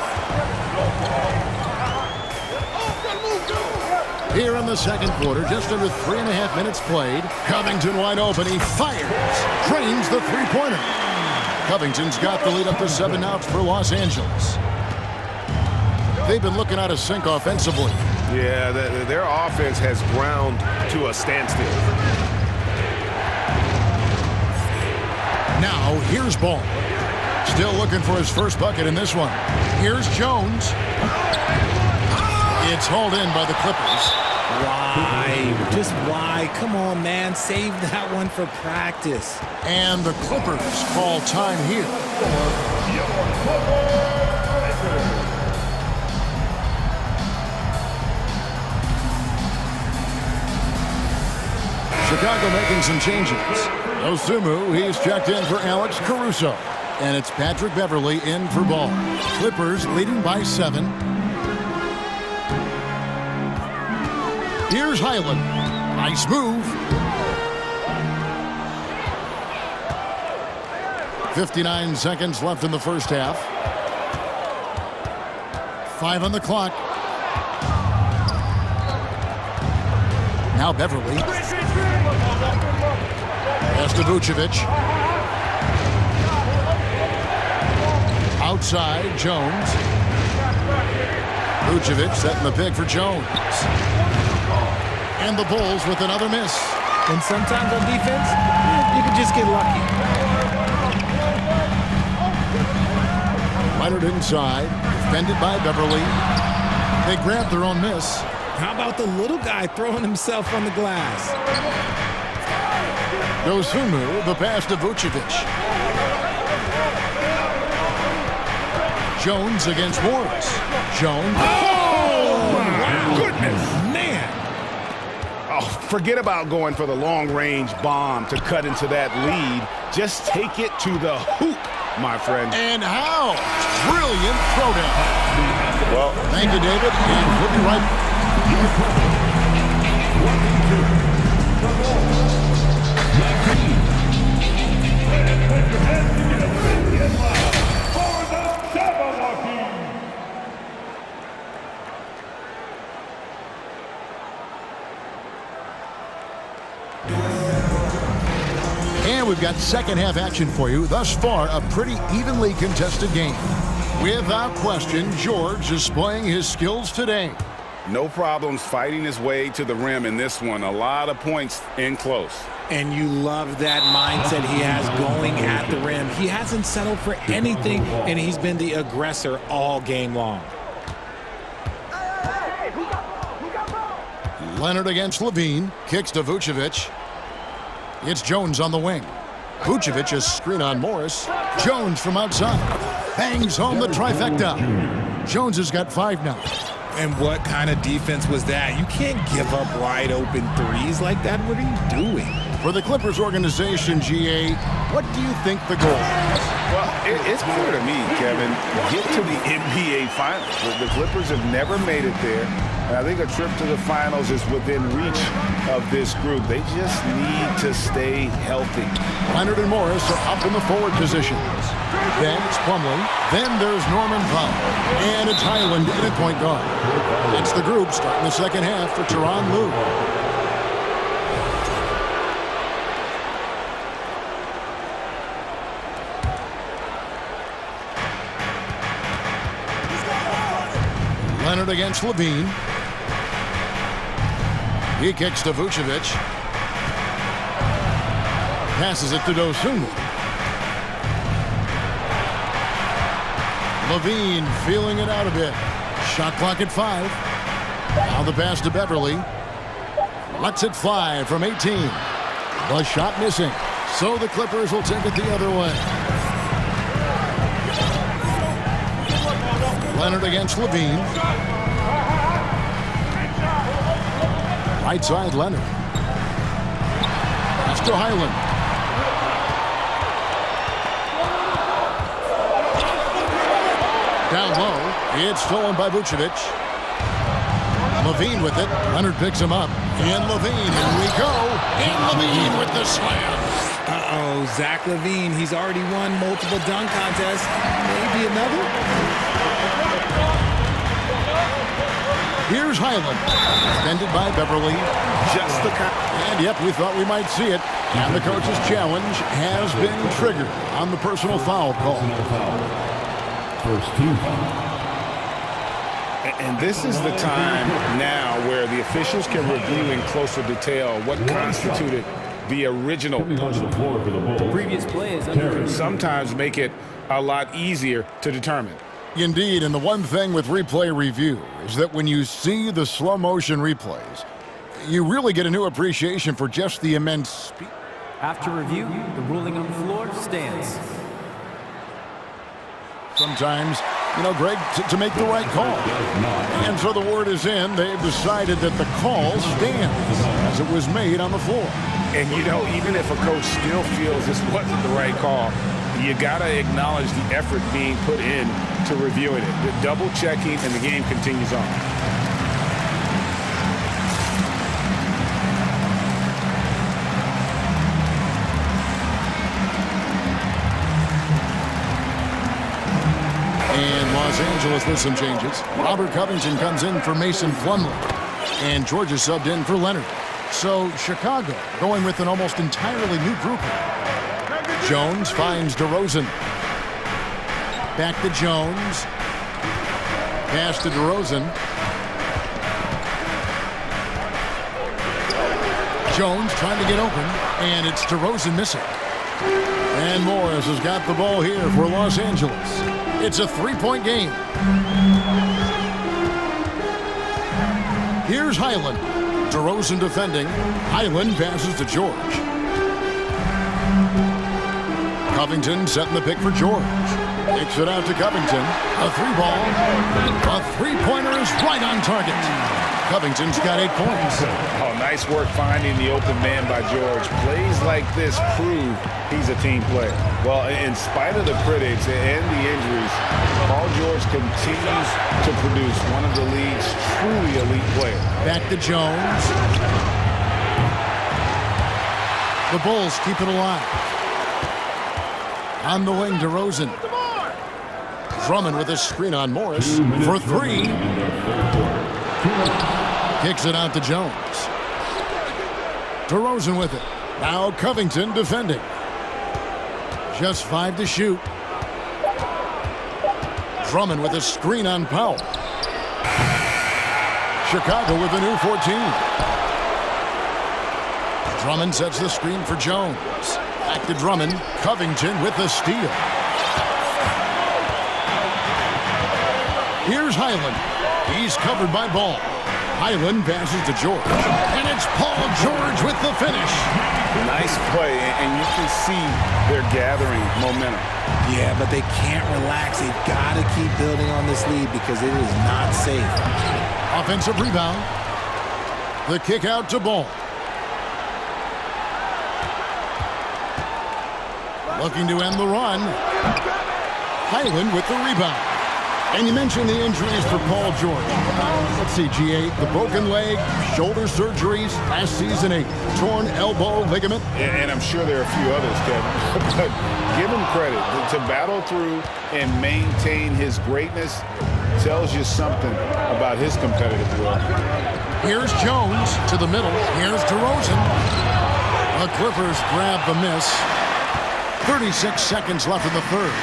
Here in the second quarter, just under 3.5 minutes played. Covington wide open. He fires. Drains the three-pointer. Covington's got the lead up to 7 now for Los Angeles. They've been looking out of sync offensively. Yeah, their offense has ground to a standstill. Now, here's Ball. Still looking for his first bucket in this one. Here's Jones. It's hauled in by the Clippers. Why? Just why? Come on, man. Save that one for practice. And the Clippers call time here. Chicago making some changes. Osumu, he's checked in for Alex Caruso. And it's Patrick Beverly in for Ball. Clippers leading by 7. Here's Highland. Nice move. 59 seconds left in the first half. 5 on the clock. Now Beverly. Pass to Vucevic. Outside, Jones. Vucevic setting the pick for Jones. And the Bulls with another miss. And sometimes on defense, you can just get lucky. Leonard inside, defended by Beverly. They grabbed their own miss. How about the little guy throwing himself on the glass? Osumu, the pass to Vucevic. Jones against Morris. Jones. Oh, my goodness. Man. Oh, forget about going for the long-range bomb to cut into that lead. Just take it to the hoop, my friend. And how? Brilliant throwdown. Well, thank you, David, and we'll be right back. And we've got second half action for you. Thus far, a pretty evenly contested game. Without question, George is displaying his skills today. No problems fighting his way to the rim in this one. A lot of points in close. And you love that mindset he has going at the rim. He hasn't settled for anything, and he's been the aggressor all game long. Leonard against Levine. Kicks to Vucevic. It's Jones on the wing. Vucevic is screen on Morris. Jones from outside. Bangs home the trifecta. Jones has got 5 now. And what kind of defense was that? You can't give up wide open threes like that. What are you doing? For the Clippers organization, GA, what do you think the goal is? Well, it's clear to me, Kevin, get to the NBA Finals. The Clippers have never made it there. And I think a trip to the finals is within reach of this group. They just need to stay healthy. Leonard and Morris are up in the forward positions. Then it's Plumlee. Then there's Norman Powell. And it's Highland in at point guard. It's the group starting the second half for Tyronn Lue. Leonard against Levine. He kicks to Vucevic. Passes it to Dosunmu. Levine feeling it out a bit. Shot clock at 5. Now the pass to Beverly. Lets it fly from 18. The shot missing. So the Clippers will take it the other way. Leonard against Levine. Right side, Leonard. Pass to Highland. Down low. It's stolen by Vucevic. Levine with it. Leonard picks him up. And Levine, here we go. And Levine with the slam. Uh-oh, Zach Levine. He's already won multiple dunk contests. Maybe another? Here's Highland. Defended by Beverly. Just the kind. And yep, we thought we might see it. And the coach's challenge has been triggered on the personal foul call. First team. And this is the time now where the officials can review in closer detail what constituted the original. The previous play is under. Sometimes make it a lot easier to determine. Indeed, and the one thing with replay review is that when you see the slow motion replays, you really get a new appreciation for just the immense speed. After review, the ruling on the floor stands. Sometimes, you know, Greg, to make the right call. And so the word is in. They've decided that the call stands as it was made on the floor. And, you know, even if a coach still feels this wasn't the right call, you got to acknowledge the effort being put in to reviewing it. The double checking, and the game continues on. And Los Angeles with some changes. Robert Covington comes in for Mason Plumlee. And Georgia subbed in for Leonard. So Chicago going with an almost entirely new grouping. Jones finds DeRozan. Back to Jones. Pass to DeRozan. Jones trying to get open. And it's DeRozan missing. And Morris has got the ball here for Los Angeles. It's a three-point game. Here's Highland. DeRozan defending. Highland passes to George. Covington setting the pick for George. Kicks it out to Covington. A three ball. A three-pointer is right on target. Covington's got 8 points. Oh, nice work finding the open man by George. Plays like this prove he's a team player. Well, in spite of the critics and the injuries, Paul George continues to produce one of the league's truly elite players. Back to Jones. The Bulls keep it alive. On the wing, DeRozan. Drummond with a screen on Morris for 3. Kicks it out to Jones. DeRozan with it. Now Covington defending. Just 5 to shoot. Drummond with a screen on Powell. Chicago with a new 14. Drummond sets the screen for Jones. Back to Drummond. Covington with the steal. Here's Highland. He's covered by Ball. Highland passes to George. And it's Paul George with the finish. Nice play, and you can see they're gathering momentum. Yeah, but they can't relax. They've got to keep building on this lead because it is not safe. Offensive rebound. The kick out to Ball. Looking to end the run. Highland with the rebound. And you mentioned the injuries for Paul George. Let's see, G8, the broken leg, shoulder surgeries, last season a torn elbow ligament. And I'm sure there are a few others, Kevin. But give him credit. To battle through and maintain his greatness tells you something about his competitive will. Here's Jones to the middle. Here's DeRozan. The Clippers grab the miss. 36 seconds left in the third.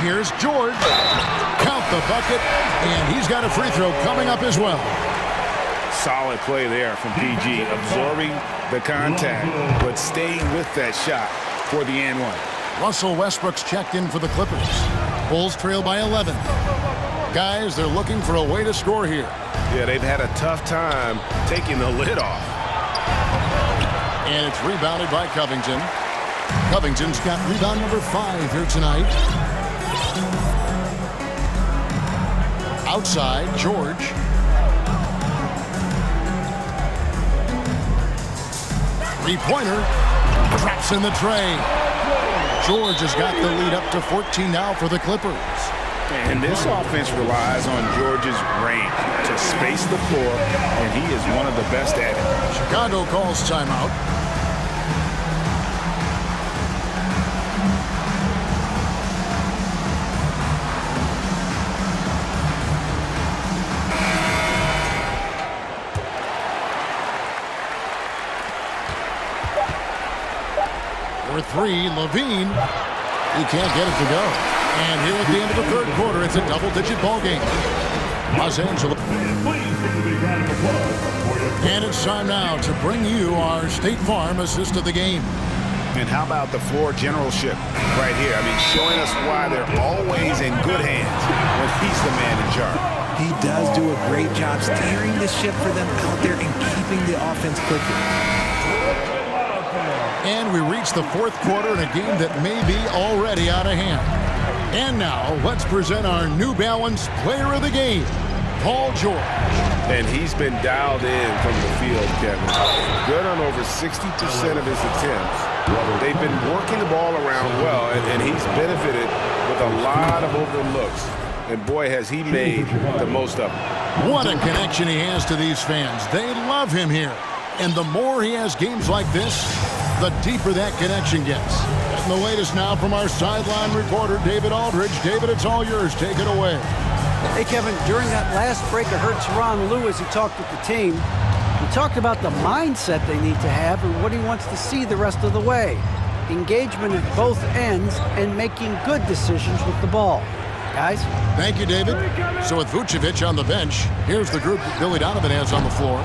Here's George. Count the bucket, and he's got a free throw coming up as well. solid play there from PG, absorbing the contact, but staying with that shot for the and one. Russell Westbrook's checked in for the Clippers. Bulls trail by 11. Guys, they're looking for a way to score here. Yeah, they've had a tough time taking the lid off. And it's rebounded by Covington. Covington's got rebound number 5 here tonight. Outside, George. Three-pointer. Traps in the tray. George has got the lead up to 14 now for the Clippers. And this offense relies on George's range to space the floor, and he is one of the best at it. Chicago calls timeout. For 3, Levine. He can't get it to go. And here at the end of the third quarter, it's a double-digit ball game. Los Angeles. And it's time now to bring you our State Farm assist of the game. And how about the floor generalship right here? I mean, showing us why they're always in good hands when he's the man in charge. He does do a great job steering the ship for them out there and keeping the offense clicking. And we reach the fourth quarter in a game that may be already out of hand. And now, let's present our New Balance Player of the Game, Paul George. And he's been dialed in from the field, Kevin. Good on over 60% of his attempts. They've been working the ball around well, and he's benefited with a lot of open looks. And boy, has he made the most of it. What a connection he has to these fans. They love him here. And the more he has games like this, the deeper that connection gets. And the latest now from our sideline reporter, David Aldridge. David, it's all yours. Take it away. Hey, Kevin, during that last break, I heard Tyronn Lue as he talked with the team. He talked about the mindset they need to have and what he wants to see the rest of the way. Engagement at both ends and making good decisions with the ball. Guys? Thank you, David. So with Vucevic on the bench, here's the group that Billy Donovan has on the floor.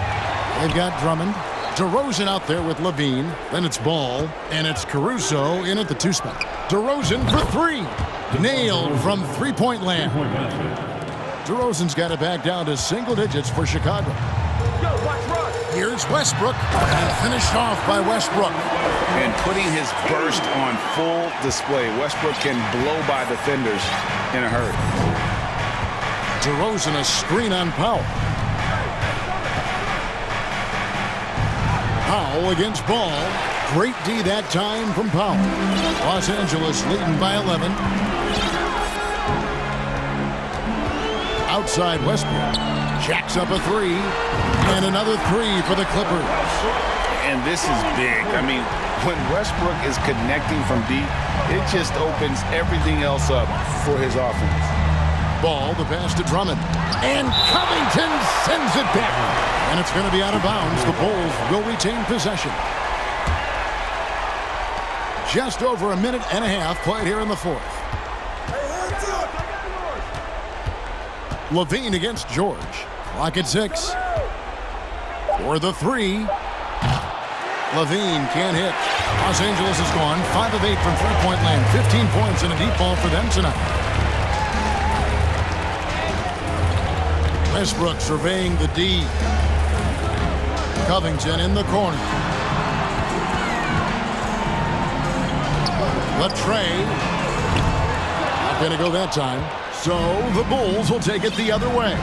They've got Drummond. DeRozan out there with Levine. Then it's Ball. And it's Caruso in at the 2 spot. DeRozan for 3. Nailed from three-point land. DeRozan's got it back down to single digits for Chicago. Here's Westbrook. And finished off by Westbrook. And putting his burst on full display. Westbrook can blow by defenders in a hurry. DeRozan a screen on Powell. Powell against Ball. Great D that time from Powell. Los Angeles leading by 11. Outside Westbrook. Jacks up a 3. And another 3 for the Clippers. And this is big. I mean, when Westbrook is connecting from deep, it just opens everything else up for his offense. Ball, the pass to Drummond. And Covington sends it back. And it's going to be out of bounds. The Bulls will retain possession. Just over a minute and a half played here in the fourth. Levine against George. Clock at 6. For the 3. Levine can't hit. Los Angeles is gone. 5 of 8 from three-point land. 15 points and a deep ball for them tonight. Westbrook surveying the D. Covington in the corner. Latrey. Not going to go that time. So the Bulls will take it the other way.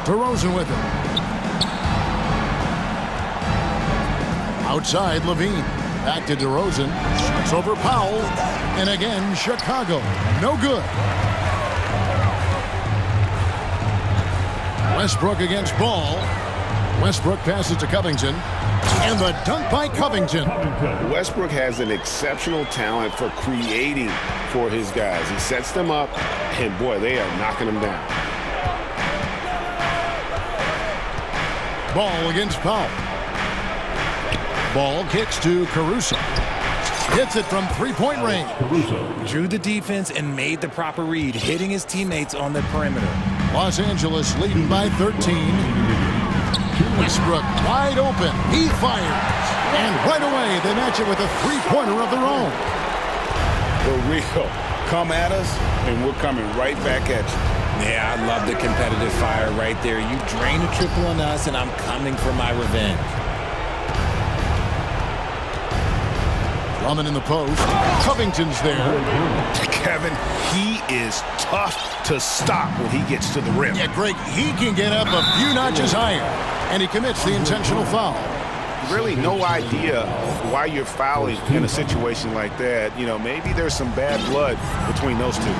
DeRozan with it. Outside Levine. Back to DeRozan. Shoots over Powell. And again, Chicago. No good. Westbrook against Ball. Westbrook passes to Covington. And the dunk by Covington. Westbrook has an exceptional talent for creating for his guys. He sets them up, and boy, they are knocking them down. Ball against Powell. Ball kicks to Caruso. Hits it from three-point range. Drew the defense and made the proper read, hitting his teammates on the perimeter. Los Angeles leading by 13. Westbrook wide open. He fires. And right away, they match it with a three-pointer of their own. For real. Come at us, and we're coming right back at you. Yeah, I love the competitive fire right there. You drain a triple on us, and I'm coming for my revenge. Drummond in the post. Covington's there. Kevin, he is tough to stop when he gets to the rim. Yeah, Greg, he can get up a few notches higher, and he commits the intentional foul. Really no idea why you're fouling in a situation like that. You know, maybe there's some bad blood between those two.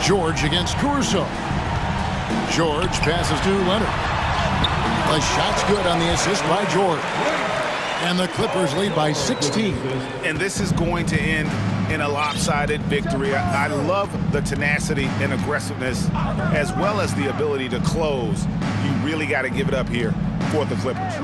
George against Caruso. George passes to Leonard. The shot's good on the assist by George. And the Clippers lead by 16. And this is going to end in a lopsided victory. I love the tenacity and aggressiveness, as well as the ability to close. You really got to give it up here for the Clippers.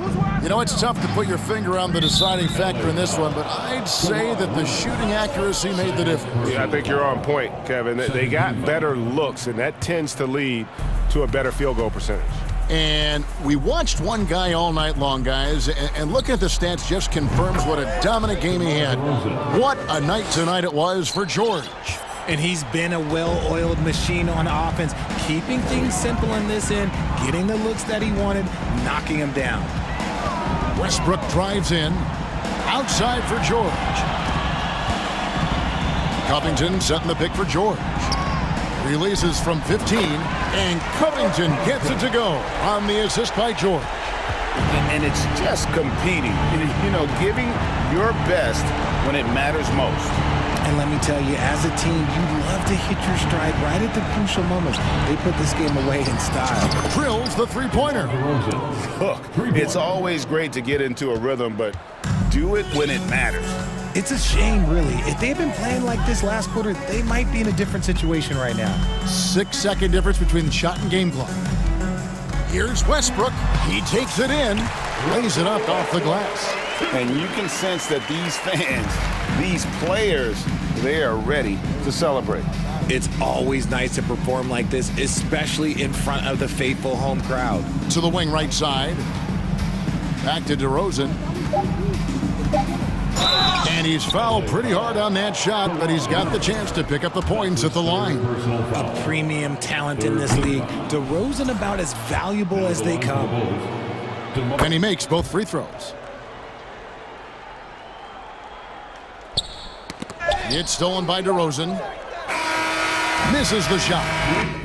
You know, it's tough to put your finger on the deciding factor in this one, but I'd say that the shooting accuracy made the difference. Yeah, I think you're on point, Kevin. They got better looks, and that tends to lead to a better field goal percentage. And we watched one guy all night long, guys, and looking at the stats just confirms what a dominant game he had. What a night tonight it was for George. And he's been a well-oiled machine on offense, keeping things simple in this end, getting the looks that he wanted, knocking him down. Westbrook drives in, outside for George. Covington setting the pick for George. Releases from 15, and Covington gets it to go on the assist by George. And it's just competing, you know, giving your best when it matters most. And let me tell you, as a team, you love to hit your stride right at the crucial moments. They put this game away in style. Drills the three-pointer. Look, it's always great to get into a rhythm, but do it when it matters. It's a shame, really. If they had been playing like this last quarter, they might be in a different situation right now. 6-second difference between the shot and game clock. Here's Westbrook. He takes it in, lays it up off the glass. And you can sense that these fans, these players, they are ready to celebrate. It's always nice to perform like this, especially in front of the faithful home crowd. To the wing right side. Back to DeRozan. And he's fouled pretty hard on that shot, but he's got the chance to pick up the points at the line. A premium talent in this league. DeRozan about as valuable as they come. And he makes both free throws. It's stolen by DeRozan. Misses the shot.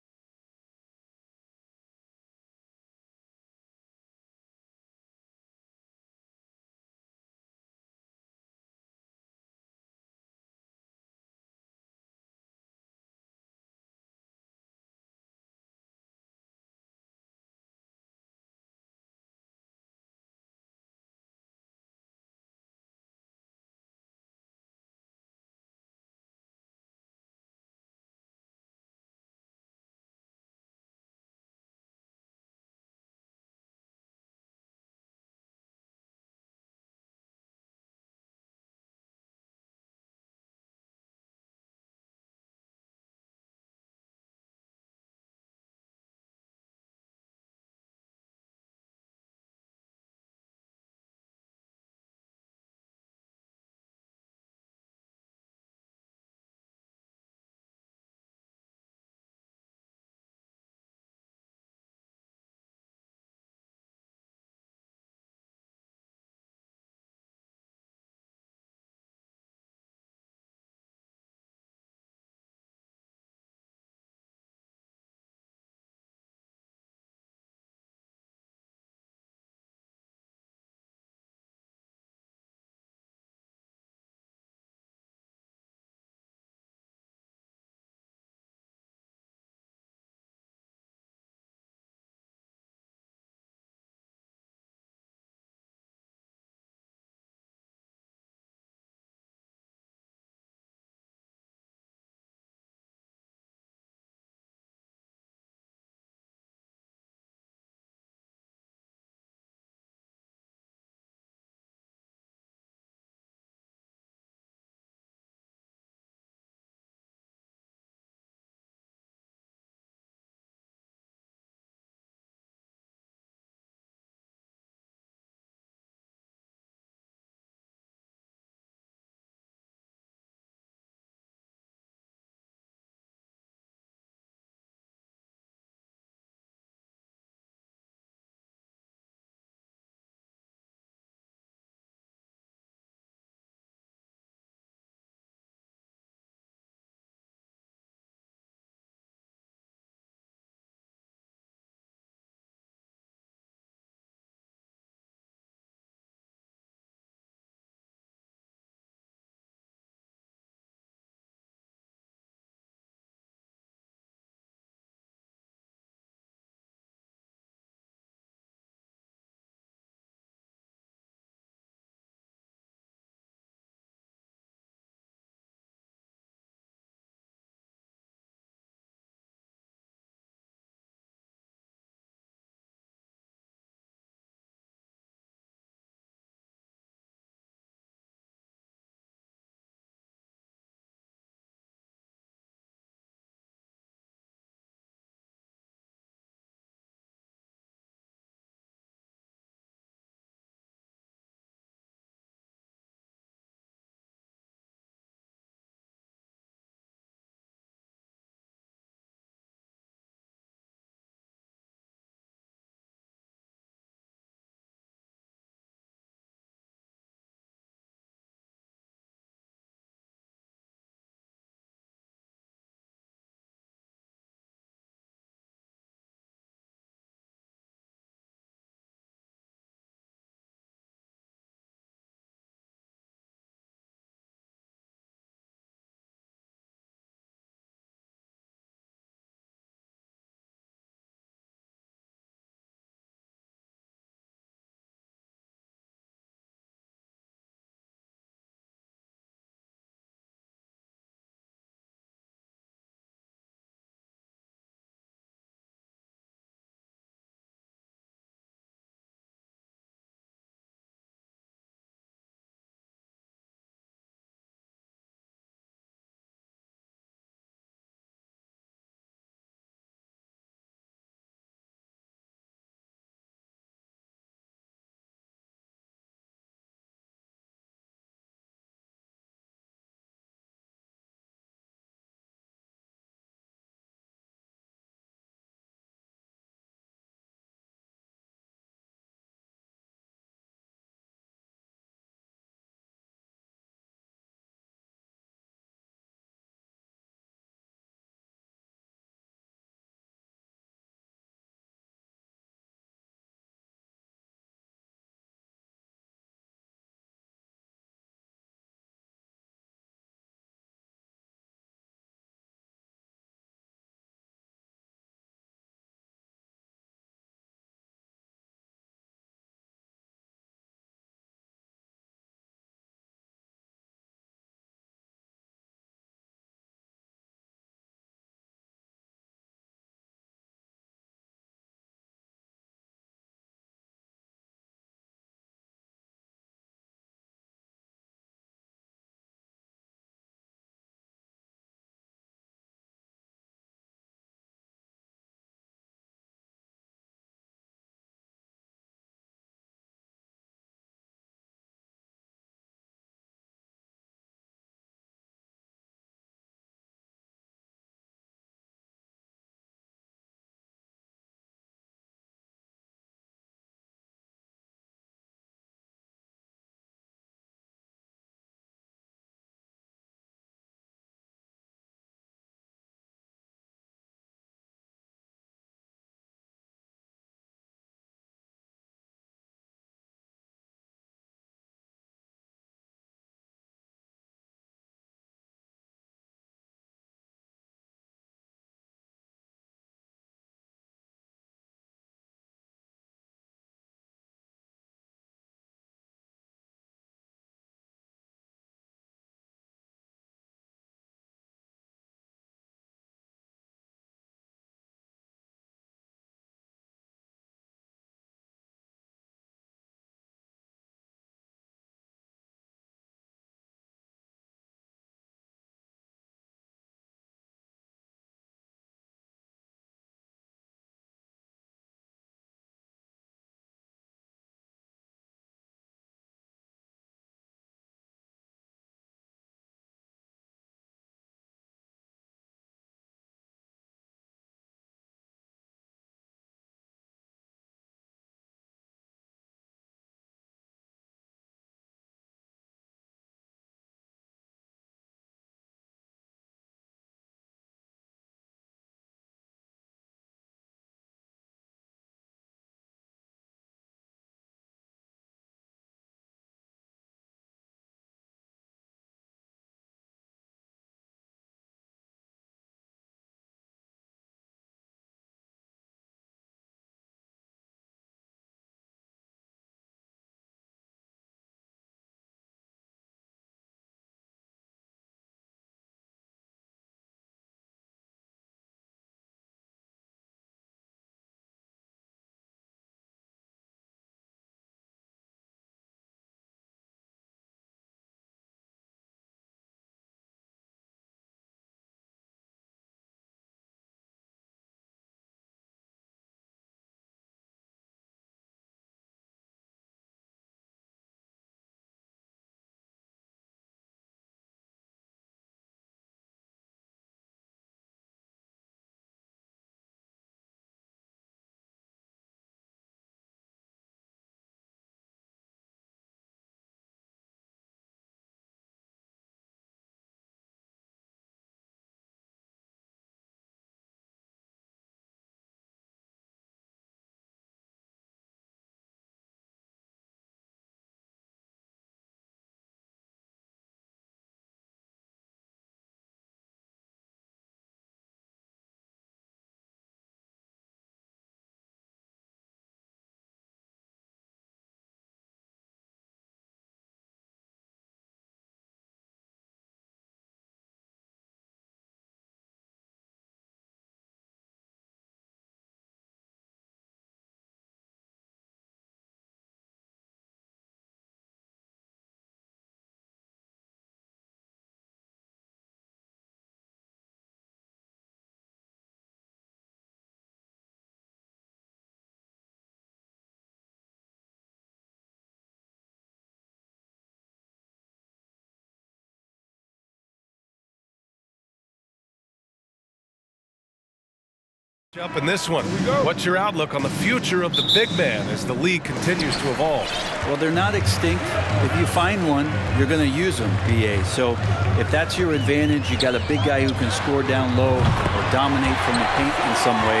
Up in this one, what's your outlook on the future of the big man as the league continues to evolve? Well, they're not extinct. If you find one, you're going to use them, BA. So if that's your advantage, you got a big guy who can score down low or dominate from the paint in some way,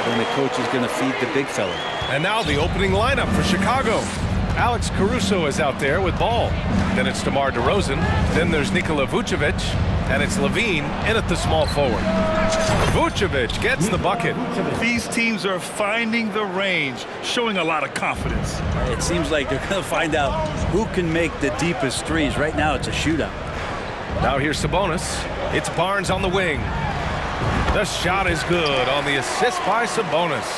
then the coach is going to feed the big fella. And now the opening lineup for Chicago. Alex Caruso is out there with ball. Then it's DeMar DeRozan. Then there's Nikola Vucevic. And it's Levine in at the small forward. Vucevic gets the bucket. These teams are finding the range, showing a lot of confidence. It seems like they're going to find out who can make the deepest threes. Right now, it's a shootout. Now here's Sabonis. It's Barnes on the wing. The shot is good on the assist by Sabonis.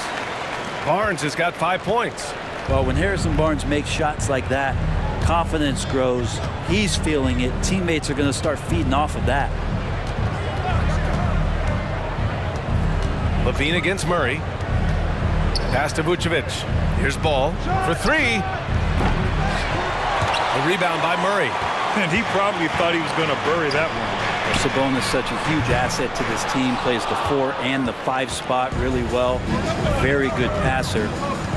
Barnes has got 5 points. Well, when Harrison Barnes makes shots like that, confidence grows. He's feeling it. Teammates are going to start feeding off of that. Levine against Murray. Pass to Vucevic. Here's Ball for 3. The rebound by Murray. And he probably thought he was going to bury that one. Sabonis such a huge asset to this team. Plays the 4 and the 5 spot really well. Very good passer.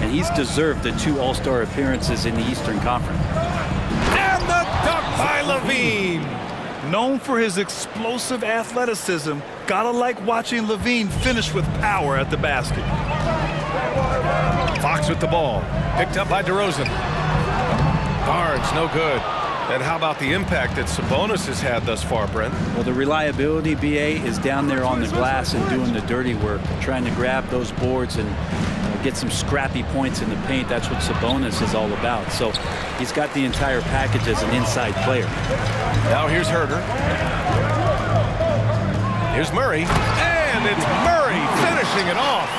And he's deserved the 2 All-Star appearances in the Eastern Conference. And the dunk by Levine. Known for his explosive athleticism, gotta like watching Levine finish with power at the basket. Fox with the ball. Picked up by DeRozan. Barnes, no good. And how about the impact that Sabonis has had thus far, Brent? Well, the reliability, BA, is down there on the glass and doing the dirty work, trying to grab those boards and get some scrappy points in the paint. That's what Sabonis is all about. So he's got the entire package as an inside player. Now here's Herter. Here's Murray. And it's Murray finishing it off.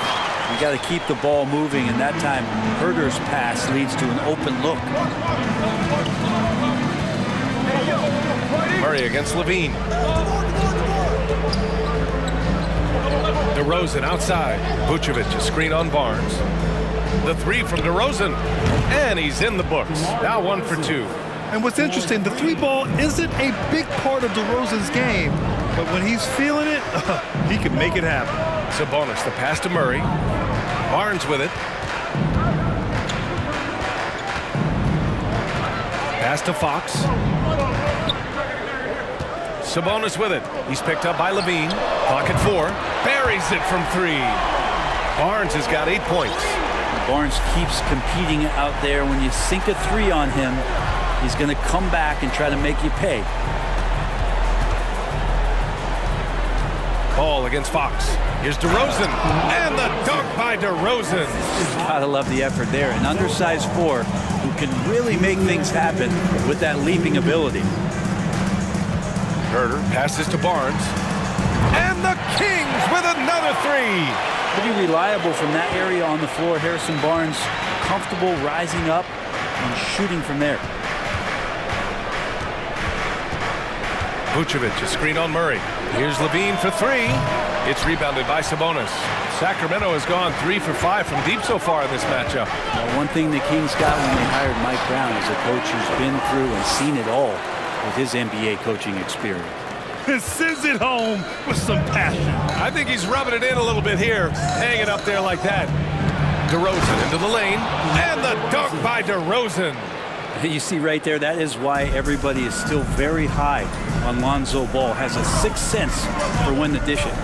You got to keep the ball moving, and that time Herter's pass leads to an open look. Murray against Levine. DeRozan outside. Vucevic, a screen on Barnes. The 3 from DeRozan. And he's in the books. Now 1 for 2. And what's interesting, the 3 ball isn't a big part of DeRozan's game, but when he's feeling it, he can make it happen. Sabonis, the pass to Murray. Barnes with it. Pass to Fox. Sabonis with it. He's picked up by Levine. Pocket 4. Buries it from 3. Barnes has got 8 points. Barnes keeps competing out there. When you sink a 3 on him, he's going to come back and try to make you pay. Ball against Fox. Here's DeRozan. And the dunk by DeRozan. Gotta love the effort there. An undersized 4 who can really make things happen with that leaping ability. Herter passes to Barnes. And the Kings with another 3. Pretty reliable from that area on the floor. Harrison Barnes comfortable rising up and shooting from there. Vucevic, a screen on Murray. Here's Levine for 3. It's rebounded by Sabonis. Sacramento has gone 3 for 5 from deep so far in this matchup. Now, one thing the Kings got when they hired Mike Brown is a coach who's been through and seen it all with his NBA coaching experience. And sends it home with some passion. I think he's rubbing it in a little bit here, hanging up there like that. DeRozan into the lane, and the dunk by DeRozan. You see right there, that is why everybody is still very high on Lonzo Ball. Has a 6th sense for when to dish it.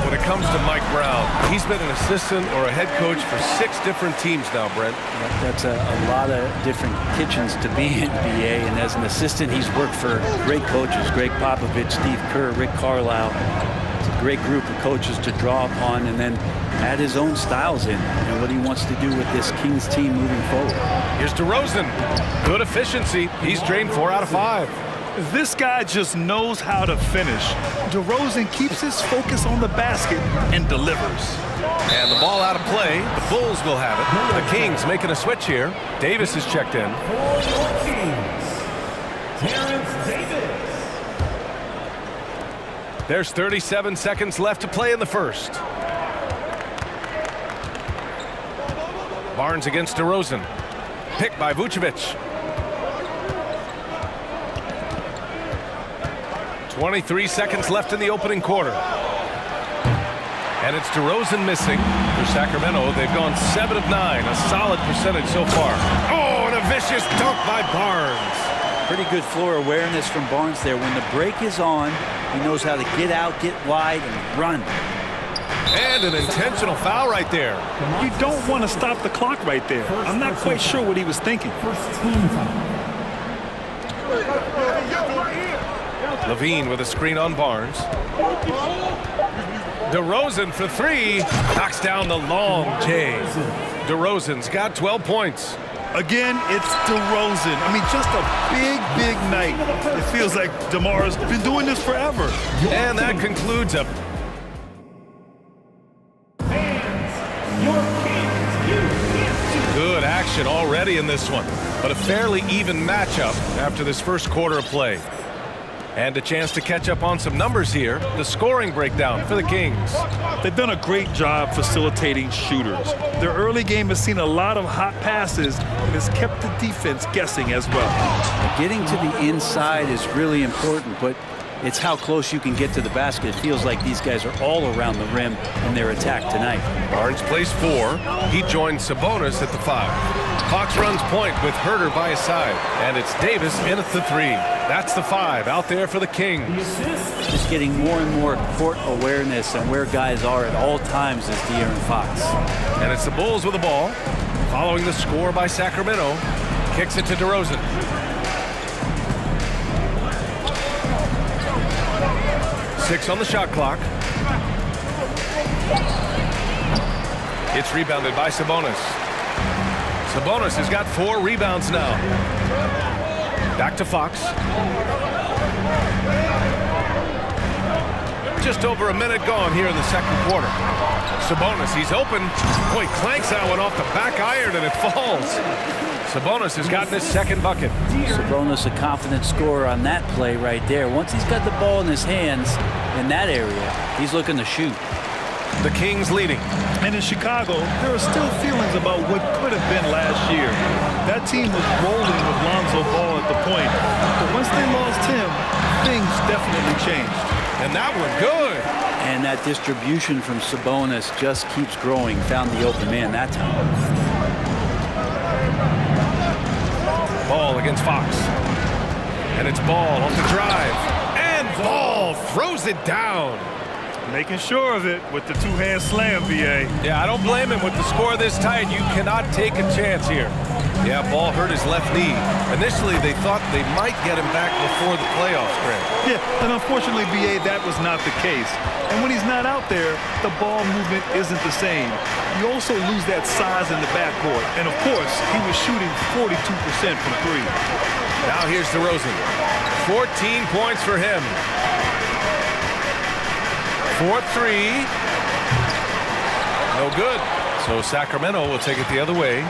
When it comes to Mike Brown, he's been an assistant or a head coach for 6 different teams now, Brent. That's a lot of different kitchens to be in, BA. And as an assistant, he's worked for great coaches, Greg Popovich, Steve Kerr, Rick Carlisle. It's a great group of coaches to draw upon and then add his own styles in and what he wants to do with this Kings team moving forward. Here's DeRozan. Good efficiency. He's drained 4 out of 5. This guy just knows how to finish. DeRozan keeps his focus on the basket and delivers. And the ball out of play. The Bulls will have it. The Kings making a switch here. Davis is checked in. There's 37 seconds left to play in the first. Barnes against DeRozan. Picked by Vucevic. 23 seconds left in the opening quarter. And it's DeRozan missing for Sacramento. They've gone 7 of 9, a solid percentage so far. Oh, and a vicious dunk by Barnes. Pretty good floor awareness from Barnes there. When the break is on, he knows how to get out, get wide, and run. And an intentional foul right there. You don't want to stop the clock right there. I'm not quite sure what he was thinking. Levine with a screen on Barnes. DeRozan for 3. Knocks down the long J. DeRozan's got 12 points. Again, it's DeRozan. I mean, just a big night. It feels like DeMar's been doing this forever. And that concludes a good action already in this one, but a fairly even matchup after this first quarter of play. And a chance to catch up on some numbers here. The scoring breakdown for the Kings. They've done a great job facilitating shooters. Their early game has seen a lot of hot passes and has kept the defense guessing as well. Getting to the inside is really important, but it's how close you can get to the basket. It feels like these guys are all around the rim in their attack tonight. Barnes plays 4. He joins Sabonis at the 5. Fox runs point with Herter by his side. And it's Davis in at the 3. That's the 5 out there for the Kings. Just getting more and more court awareness and where guys are at all times is De'Aaron Fox. And it's the Bulls with the ball. Following the score by Sacramento. Kicks it to DeRozan. Six on the shot clock. It's rebounded by Sabonis. Sabonis has got 4 rebounds now. Back to Fox. Just over a minute gone here in the second quarter. Sabonis, he's open. Boy, clanks that one off the back iron and it falls. Sabonis has gotten his second bucket. Sabonis a confident scorer on that play right there. Once he's got the ball in his hands in that area, he's looking to shoot. The Kings leading. And in Chicago, there are still feelings about what could have been last year. That team was rolling with Lonzo Ball at the point. But once they lost him, things definitely changed. And that one good. And that distribution from Sabonis just keeps growing. Found the open man that time. Ball against Fox. And it's Ball on the drive. And Ball throws it down. Making sure of it with the two-hand slam, B.A. Yeah, I don't blame him with the score this tight. You cannot take a chance here. Yeah, Ball hurt his left knee. Initially, they thought they might get him back before the playoffs, Grant. Yeah, and unfortunately, B.A., that was not the case. And when he's not out there, the ball movement isn't the same. You also lose that size in the backcourt. And, of course, he was shooting 42% from 3. Now here's DeRozan. 14 points for him. 4-3. No good. So Sacramento will take it the other way.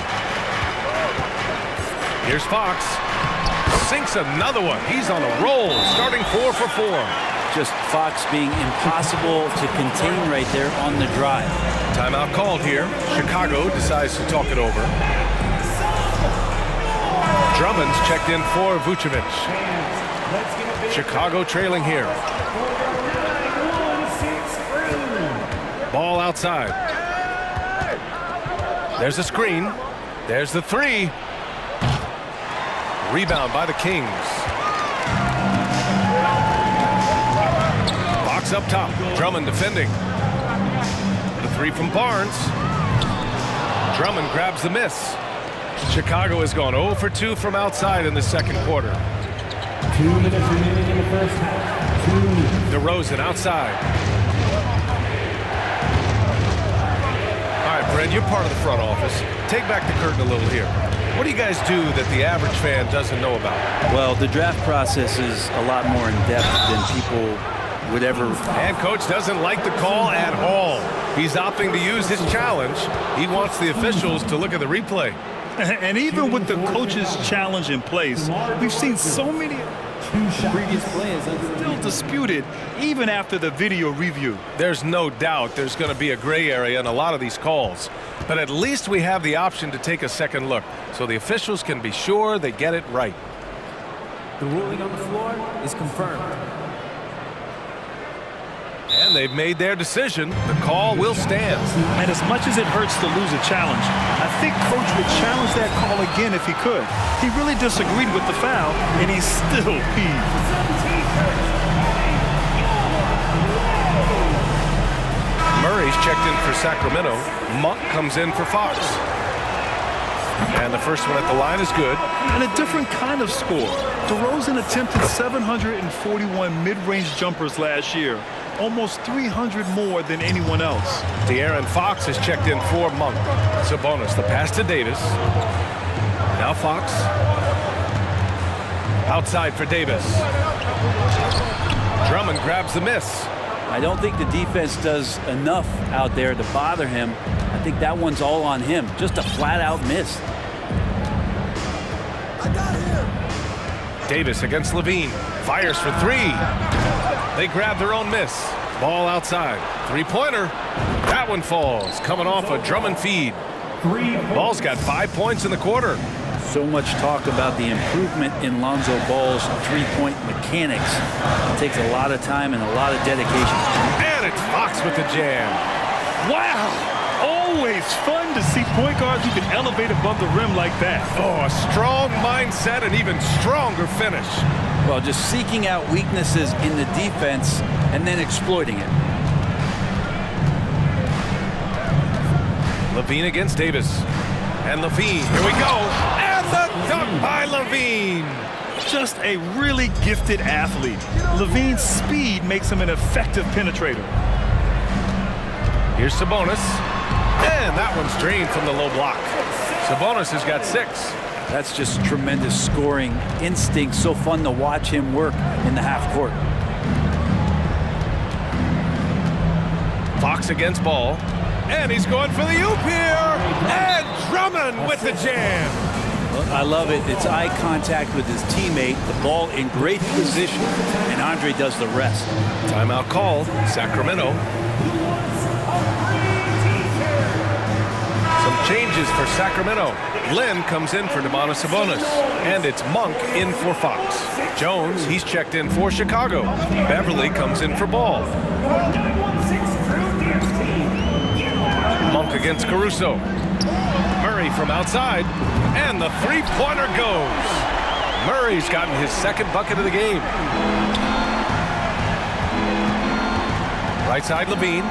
Here's Fox. Sinks another one. He's on a roll, starting 4 for 4. Just Fox being impossible to contain right there on the drive. Timeout called here. Chicago decides to talk it over. Drummond's checked in for Vucevic. Chicago trailing here. Ball outside. There's a screen. There's the 3. Rebound by the Kings. Fox up top. Drummond defending. The 3 from Barnes. Drummond grabs the miss. Chicago has gone 0 for 2 from outside in the second quarter. 2 minutes remaining in the first half. DeRozan outside. All right, Brent, you're part of the front office. Take back the curtain a little here. What do you guys do that the average fan doesn't know about? Well, the draft process is a lot more in depth than people would ever. And coach doesn't like the call at all. He's opting to use his challenge. He wants the officials to look at the replay. And even with the coach's challenge in place, we've seen so many previous players still disputed even after the video review. There's no doubt there's going to be a gray area in a lot of these calls. But at least we have the option to take a second look so the officials can be sure they get it right. The ruling on the floor is confirmed. And they've made their decision. The call will stand. And as much as it hurts to lose a challenge, I think Coach would challenge that call again if he could. He really disagreed with the foul, and he's still peeved. Murray's checked in for Sacramento. Monk comes in for Fox. And the first one at the line is good. And a different kind of score. DeRozan attempted 741 mid-range jumpers last year, almost 300 more than anyone else. De'Aaron Fox is checked in for Monk. Sabonis, the pass to Davis. Now Fox. Outside for Davis. Drummond grabs the miss. I don't think the defense does enough out there to bother him. I think that one's all on him. Just a flat-out miss. Davis against Levine. Fires for three. They grab their own miss. Ball outside. Three-pointer. That one falls. Coming off a Drummond feed. Ball's got 5 points in the quarter. So much talk about the improvement in Lonzo Ball's three-point mechanics. It takes a lot of time and a lot of dedication. And it's Fox with the jam. Wow! Always fun to see point guards who can elevate above the rim like that. Oh, a strong mindset and even stronger finish. Well, just seeking out weaknesses in the defense and then exploiting it. Levine against Davis. And Levine, here we go. And the dunk by Levine. Just a really gifted athlete. Levine's speed makes him an effective penetrator. Here's Sabonis. And that one's drained from the low block. Sabonis has got 6. That's just tremendous scoring instinct. So fun to watch him work in the half court. Fox against Ball. And he's going for the oop here. And Drummond with the jam. I love it. It's eye contact with his teammate. The ball in great position. And Andre does the rest. Timeout called. Sacramento. Some changes for Sacramento. Lynn comes in for Domantas Sabonis. And it's Monk in for Fox. Jones, he's checked in for Chicago. Beverly comes in for Ball. Monk against Caruso. Murray from outside. And the three-pointer goes. Murray's gotten his second bucket of the game. Right side, Levine.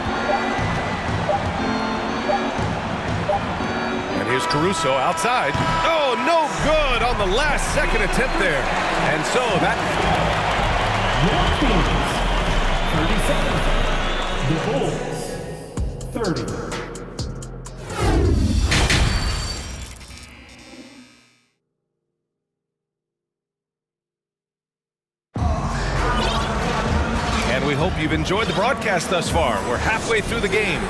And here's Caruso outside. Oh, no good on the last second attempt there. And so that... 37. The Bulls, 30. We hope you've enjoyed the broadcast thus far. We're halfway through the game.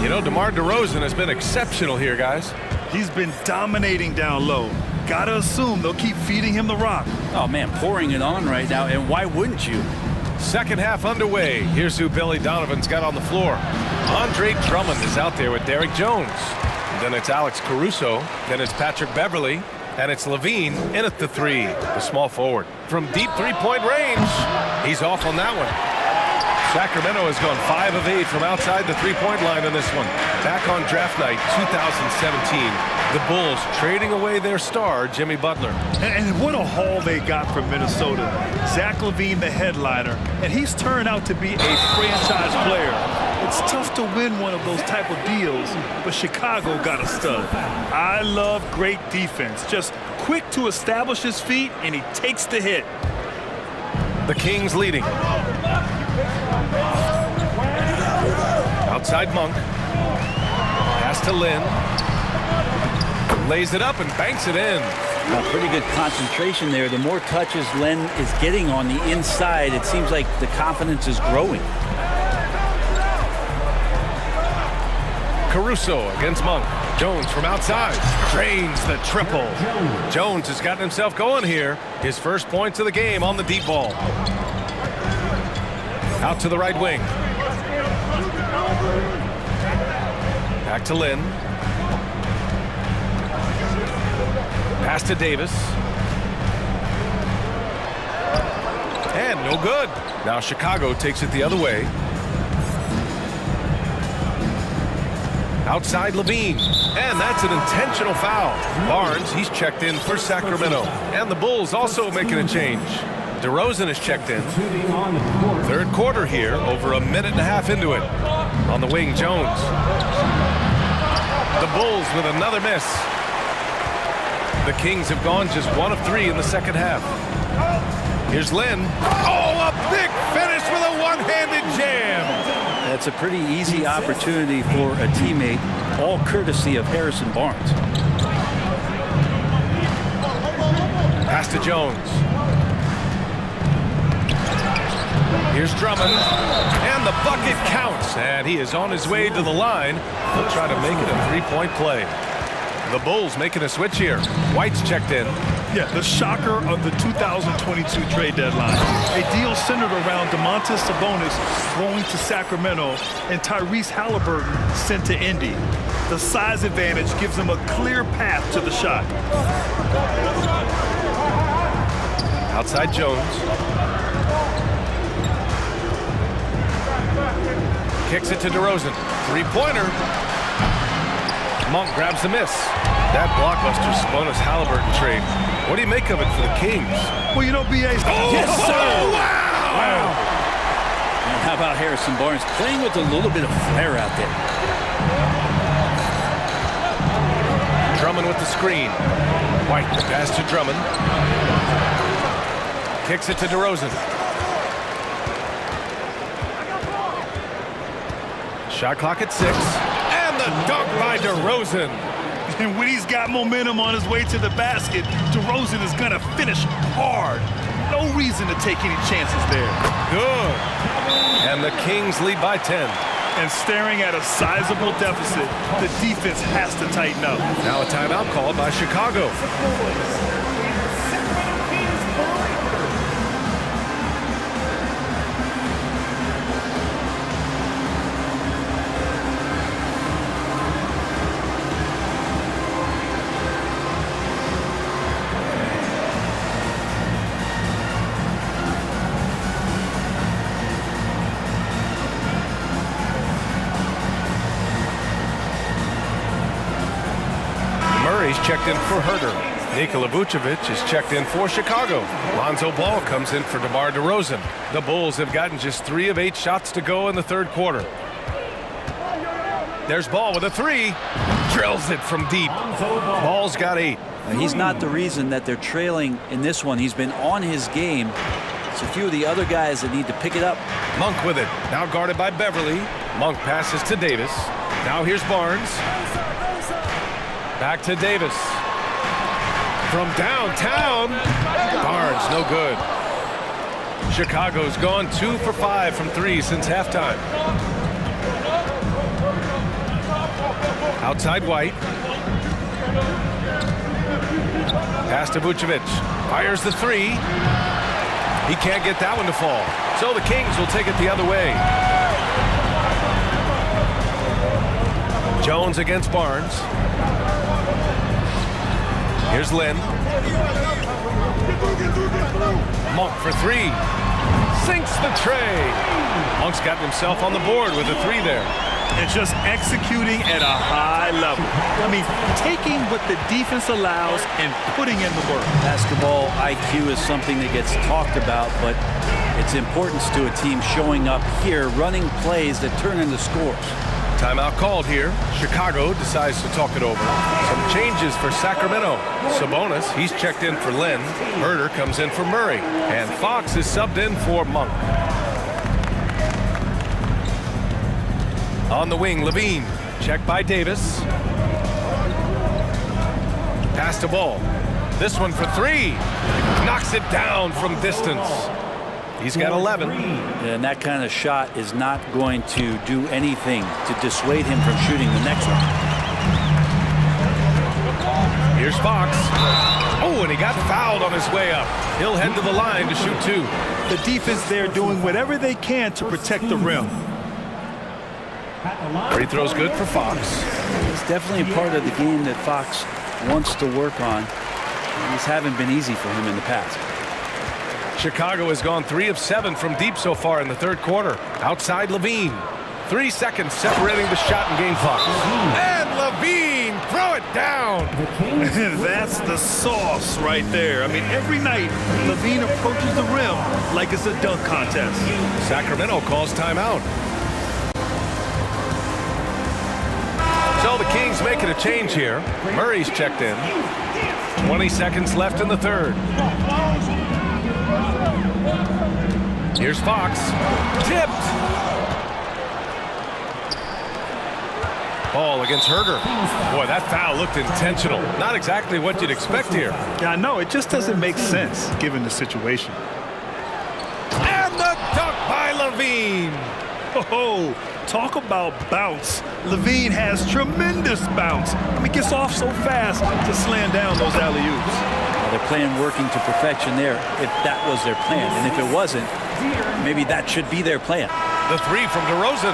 You know, DeMar DeRozan has been exceptional here, guys. He's been dominating down low. Gotta assume they'll keep feeding him the rock. Oh, man, pouring it on right now, and why wouldn't you? Second half underway. Here's who Billy Donovan's got on the floor. Andre Drummond is out there with Derek Jones. And then it's Alex Caruso. Then it's Patrick Beverly. And it's Levine in at the three, the small forward. From deep three-point range, he's off on that one. Sacramento has gone 5 of 8 from outside the three-point line in this one. Back on draft night 2017, the Bulls trading away their star, Jimmy Butler. And what a haul they got from Minnesota. Zach LaVine, the headliner, and he's turned out to be a franchise player. It's tough to win one of those type of deals, but Chicago got a stud. I love great defense. Just quick to establish his feet, and he takes the hit. The Kings leading. Outside Monk. Pass to Lynn. Lays it up and banks it in. Pretty good concentration there. The more touches Len is getting on the inside, it seems like the confidence is growing. Caruso against Monk. Jones from outside. Drains the triple. Jones has gotten himself going here. His first points of the game on the deep ball. Out to the right wing. Back to Lynn. Pass to Davis. And no good. Now Chicago takes it the other way. Outside Levine. And that's an intentional foul. Barnes, he's checked in for Sacramento. And the Bulls also making a change. DeRozan is checked in. Third quarter here, over a minute and a half into it. On the wing, Jones. The Bulls with another miss. The Kings have gone just 1 of 3 in the second half. Here's Lynn. Oh, a big finish with a one-handed jam. That's a pretty easy opportunity for a teammate, all courtesy of Harrison Barnes. Pass to Jones. Here's Drummond, and the bucket counts, and he is on his way to the line. He'll try to make it a three-point play. The Bulls making a switch here. White's checked in. Yeah, the shocker of the 2022 trade deadline. A deal centered around Domantas Sabonis going to Sacramento and Tyrese Halliburton sent to Indy. The size advantage gives them a clear path to the shot. Outside Jones. Kicks it to DeRozan. Three-pointer. Monk grabs the miss. That blockbuster Sabonis Halliburton trade. What do you make of it for the Kings? Well, you know, B.A. Yes, sir. Oh, wow. And how about Harrison Barnes playing with a little bit of flair out there? Drummond with the screen. White, the pass to Drummond. Kicks it to DeRozan. Shot clock at 6. And the dunk by DeRozan. And when he's got momentum on his way to the basket, DeRozan is going to finish hard. No reason to take any chances there. Good. And the Kings lead by 10. And staring at a sizable deficit, the defense has to tighten up. Now a timeout called by Chicago. Murray's checked in for Herter. Nikola Vucevic is checked in for Chicago. Lonzo Ball comes in for DeMar DeRozan. The Bulls have gotten just 3 of 8 shots to go in the third quarter. There's Ball with a 3. Drills it from deep. Ball's got 8. He's not the reason that they're trailing in this one. He's been on his game. It's a few of the other guys that need to pick it up. Monk with it. Now guarded by Beverly. Monk passes to Davis. Now here's Barnes. Back to Davis. From downtown. Barnes, no good. Chicago's gone 2 for 5 from 3 since halftime. Outside White. Pass to Vucevic. Fires the 3. He can't get that one to fall. So the Kings will take it the other way. Jones against Barnes. Here's Lynn. Monk for 3. Sinks the tray. Monk's got himself on the board with a 3 there. And just executing at a high level. I mean, taking what the defense allows and putting in the work. Basketball IQ is something that gets talked about, but its importance to a team showing up here, running plays that turn into scores. Timeout called here. Chicago decides to talk it over. Some changes for Sacramento. Sabonis, he's checked in for Lynn. Herter comes in for Murray. And Fox is subbed in for Monk. On the wing, Levine. Checked by Davis. Pass to Ball. This one for 3. Knocks it down from distance. He's got 11. And that kind of shot is not going to do anything to dissuade him from shooting the next one. Here's Fox. Oh, and he got fouled on his way up. He'll head to the line to shoot 2. The defense there doing whatever they can to protect the rim. Free throw's good for Fox. It's definitely a part of the game that Fox wants to work on. These haven't been easy for him in the past. Chicago has gone 3 of 7 from deep so far in the third quarter. Outside Levine. 3 seconds separating the shot and game clock. And Levine, throw it down. That's the sauce right there. I mean, every night, Levine approaches the rim like it's a dunk contest. Sacramento calls timeout. So the Kings making a change here. Murray's checked in. 20 seconds left in the third. Here's Fox. Tipped. Ball against Herder. Boy, that foul looked intentional. Not exactly what you'd expect here. Yeah, I know. It just doesn't make sense given the situation. And the dunk by Levine. Oh, talk about bounce. Levine has tremendous bounce. I mean, gets off so fast to slam down those alley-oops. They're playing working to perfection there, if that was their plan. And if it wasn't, maybe that should be their plan. The three from DeRozan.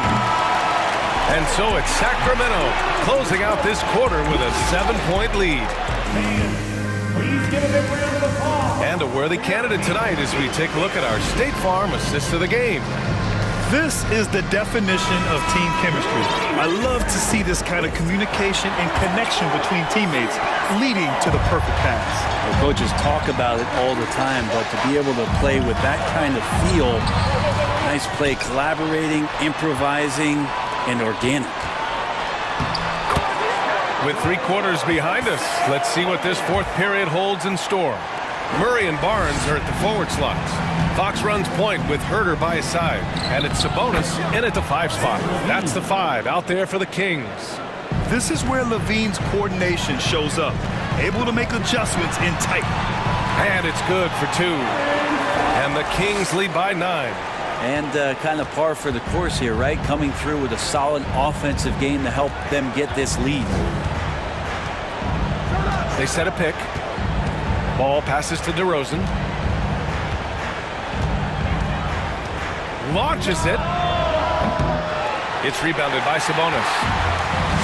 And so it's Sacramento closing out this quarter with a 7-point lead. And a worthy candidate tonight as we take a look at our State Farm assist of the game. This is the definition of team chemistry. I love to see this kind of communication and connection between teammates leading to the perfect pass. The coaches talk about it all the time, but to be able to play with that kind of feel, nice play, collaborating, improvising, and organic. With 3 quarters behind us, let's see what this fourth period holds in store. Murray and Barnes are at the forward slots. Fox runs point with Herder by his side. And it's Sabonis in at the 5 spot. That's the 5 out there for the Kings. This is where Levine's coordination shows up. Able to make adjustments in tight. And it's good for 2. And the Kings lead by 9. And kind of par for the course here, right? Coming through with a solid offensive game to help them get this lead. They set a pick. Ball passes to DeRozan. Launches it. It's rebounded by Sabonis.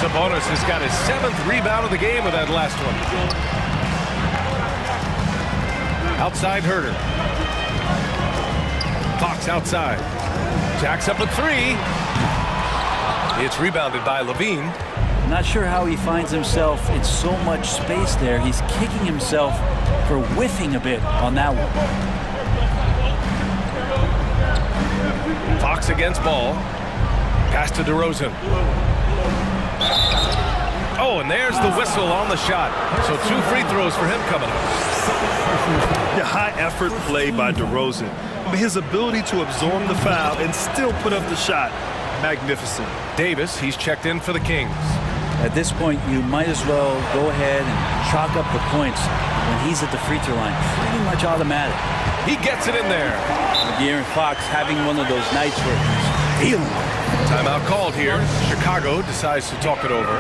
Sabonis has got his 7th rebound of the game with that last one. Outside Herder. Fox outside. Jacks up a 3. It's rebounded by Levine. Not sure how he finds himself in so much space there. He's kicking himself for whiffing a bit on that one. Fox against ball. Pass to DeRozan. Oh, and there's the whistle on the shot. So 2 free throws for him coming up. The high effort play by DeRozan. I mean, his ability to absorb the foul and still put up the shot. Magnificent. Davis, he's checked in for the Kings. At this point, you might as well go ahead and chalk up the points when he's at the free throw line. Pretty much automatic. He gets it in there. De'Aaron Fox having one of those nights where he's feeling it. Timeout called here. Chicago decides to talk it over.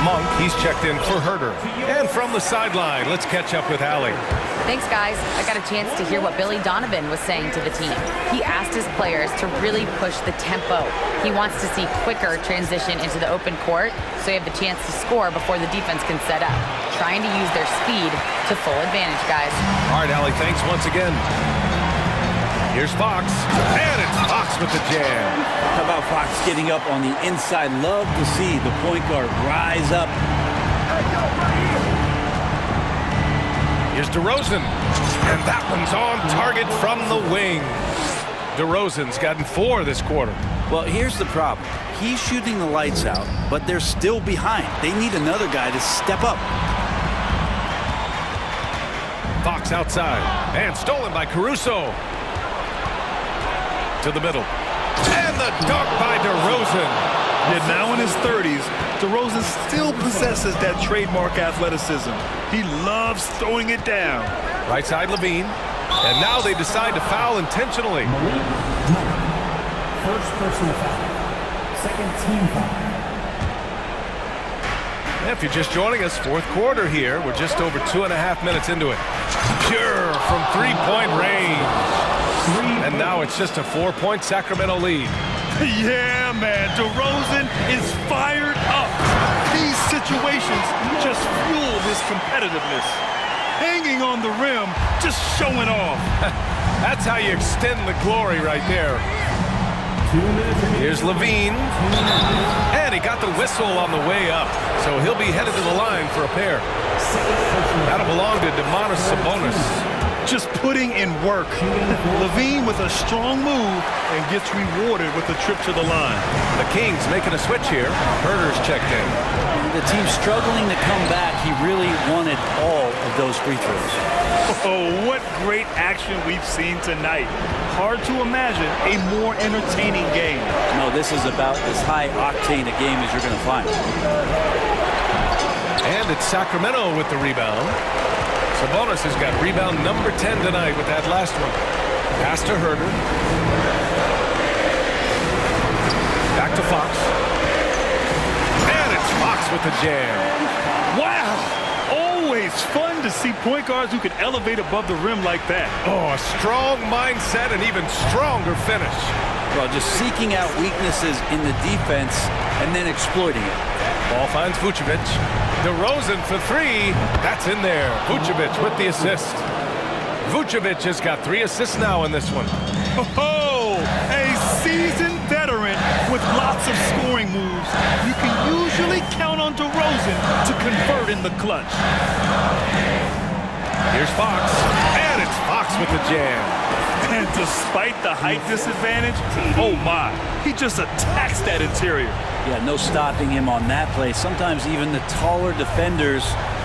Monk, he's checked in for Herder. And from the sideline, let's catch up with Allie. Thanks, guys. I got a chance to hear what Billy Donovan was saying to the team. He asked his players to really push the tempo. He wants to see quicker transition into the open court so you have the chance to score before the defense can set up. Trying to use their speed to full advantage, guys. All right, Allie, thanks once again. Here's Fox, and it's Fox with the jam. How about Fox getting up on the inside? Love to see the point guard rise up. Here's DeRozan, and that one's on target from the wing. DeRozan's gotten 4 this quarter. Well, here's the problem. He's shooting the lights out, but they're still behind. They need another guy to step up. Fox outside, and stolen by Caruso. To the middle. And the dunk by DeRozan. Yet now in his 30s, DeRozan still possesses that trademark athleticism. He loves throwing it down. Right side Levine. And now they decide to foul intentionally. First personal foul. Second team foul. If you're just joining us, 4th quarter here. We're just over 2.5 minutes into it. Pure from 3-point range. And now it's just a 4-point Sacramento lead. Yeah, man. DeRozan is fired up. These situations just fuel his competitiveness. hanging on the rim, just showing off. That's how you extend the glory right there. Here's Levine. And he got the whistle on the way up. So he'll be headed to the line for a pair. That'll belong to Sabonis. Just putting in work. Levine with a strong move and gets rewarded with a trip to the line. The Kings making a switch here. Herter's checked in. The team struggling to come back. He really wanted all of those free throws. Oh, what great action we've seen tonight. Hard to imagine a more entertaining game. No, this is about as high-octane a game as you're going to find. And it's Sacramento with the rebound. Sabonis has got rebound number 10 tonight with that last one. Pass to Herter. Back to Fox. And it's Fox with the jam. Wow! Always fun to see point guards who can elevate above the rim like that. Oh, a strong mindset and even stronger finish. Well, just seeking out weaknesses in the defense and then exploiting it. Ball finds Vucevic. DeRozan for three. That's in there. Vucevic with the assist. Vucevic has got 3 assists now in this one. Oh, a seasoned veteran with lots of scoring moves. You can usually count on DeRozan to convert in the clutch. Here's Fox. And it's Fox with the jam. And despite the height disadvantage, oh my, he just attacks that interior. Yeah, no stopping him on that play. Sometimes even the taller defenders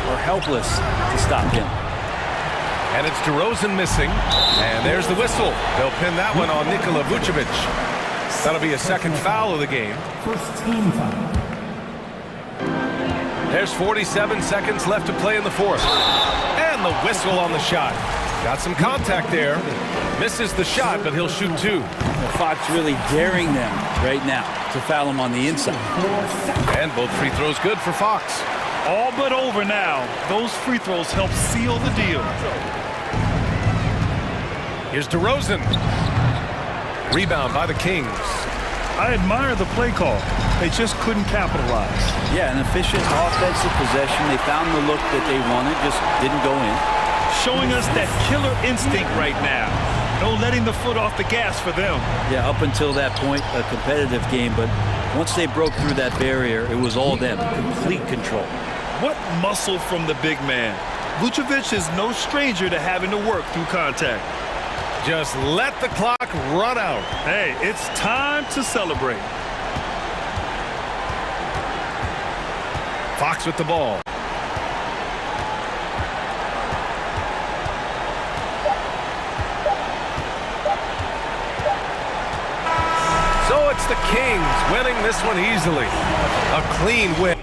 are helpless to stop him. And it's DeRozan missing. And there's the whistle. They'll pin that one on Nikola Vucevic. That'll be a second foul of the game. First team foul. There's 47 seconds left to play in the fourth. And the whistle on the shot. Got some contact there. Misses the shot, but he'll shoot 2. Fox really daring them right now to foul him on the inside. And both free throws good for Fox. All but over now. Those free throws help seal the deal. Here's DeRozan. Rebound by the Kings. I admire the play call. They just couldn't capitalize. Yeah, an efficient offensive possession. They found the look that they wanted, just didn't go in. Showing us that killer instinct right now. No letting the foot off the gas for them. Yeah, up until that point, a competitive game, but once they broke through that barrier, it was all them. Complete control. What muscle from the big man. Vucevic is no stranger to having to work through contact. Just let the clock run out. Hey, it's time to celebrate. Fox with the ball. So it's the Kings winning this one easily. A clean win.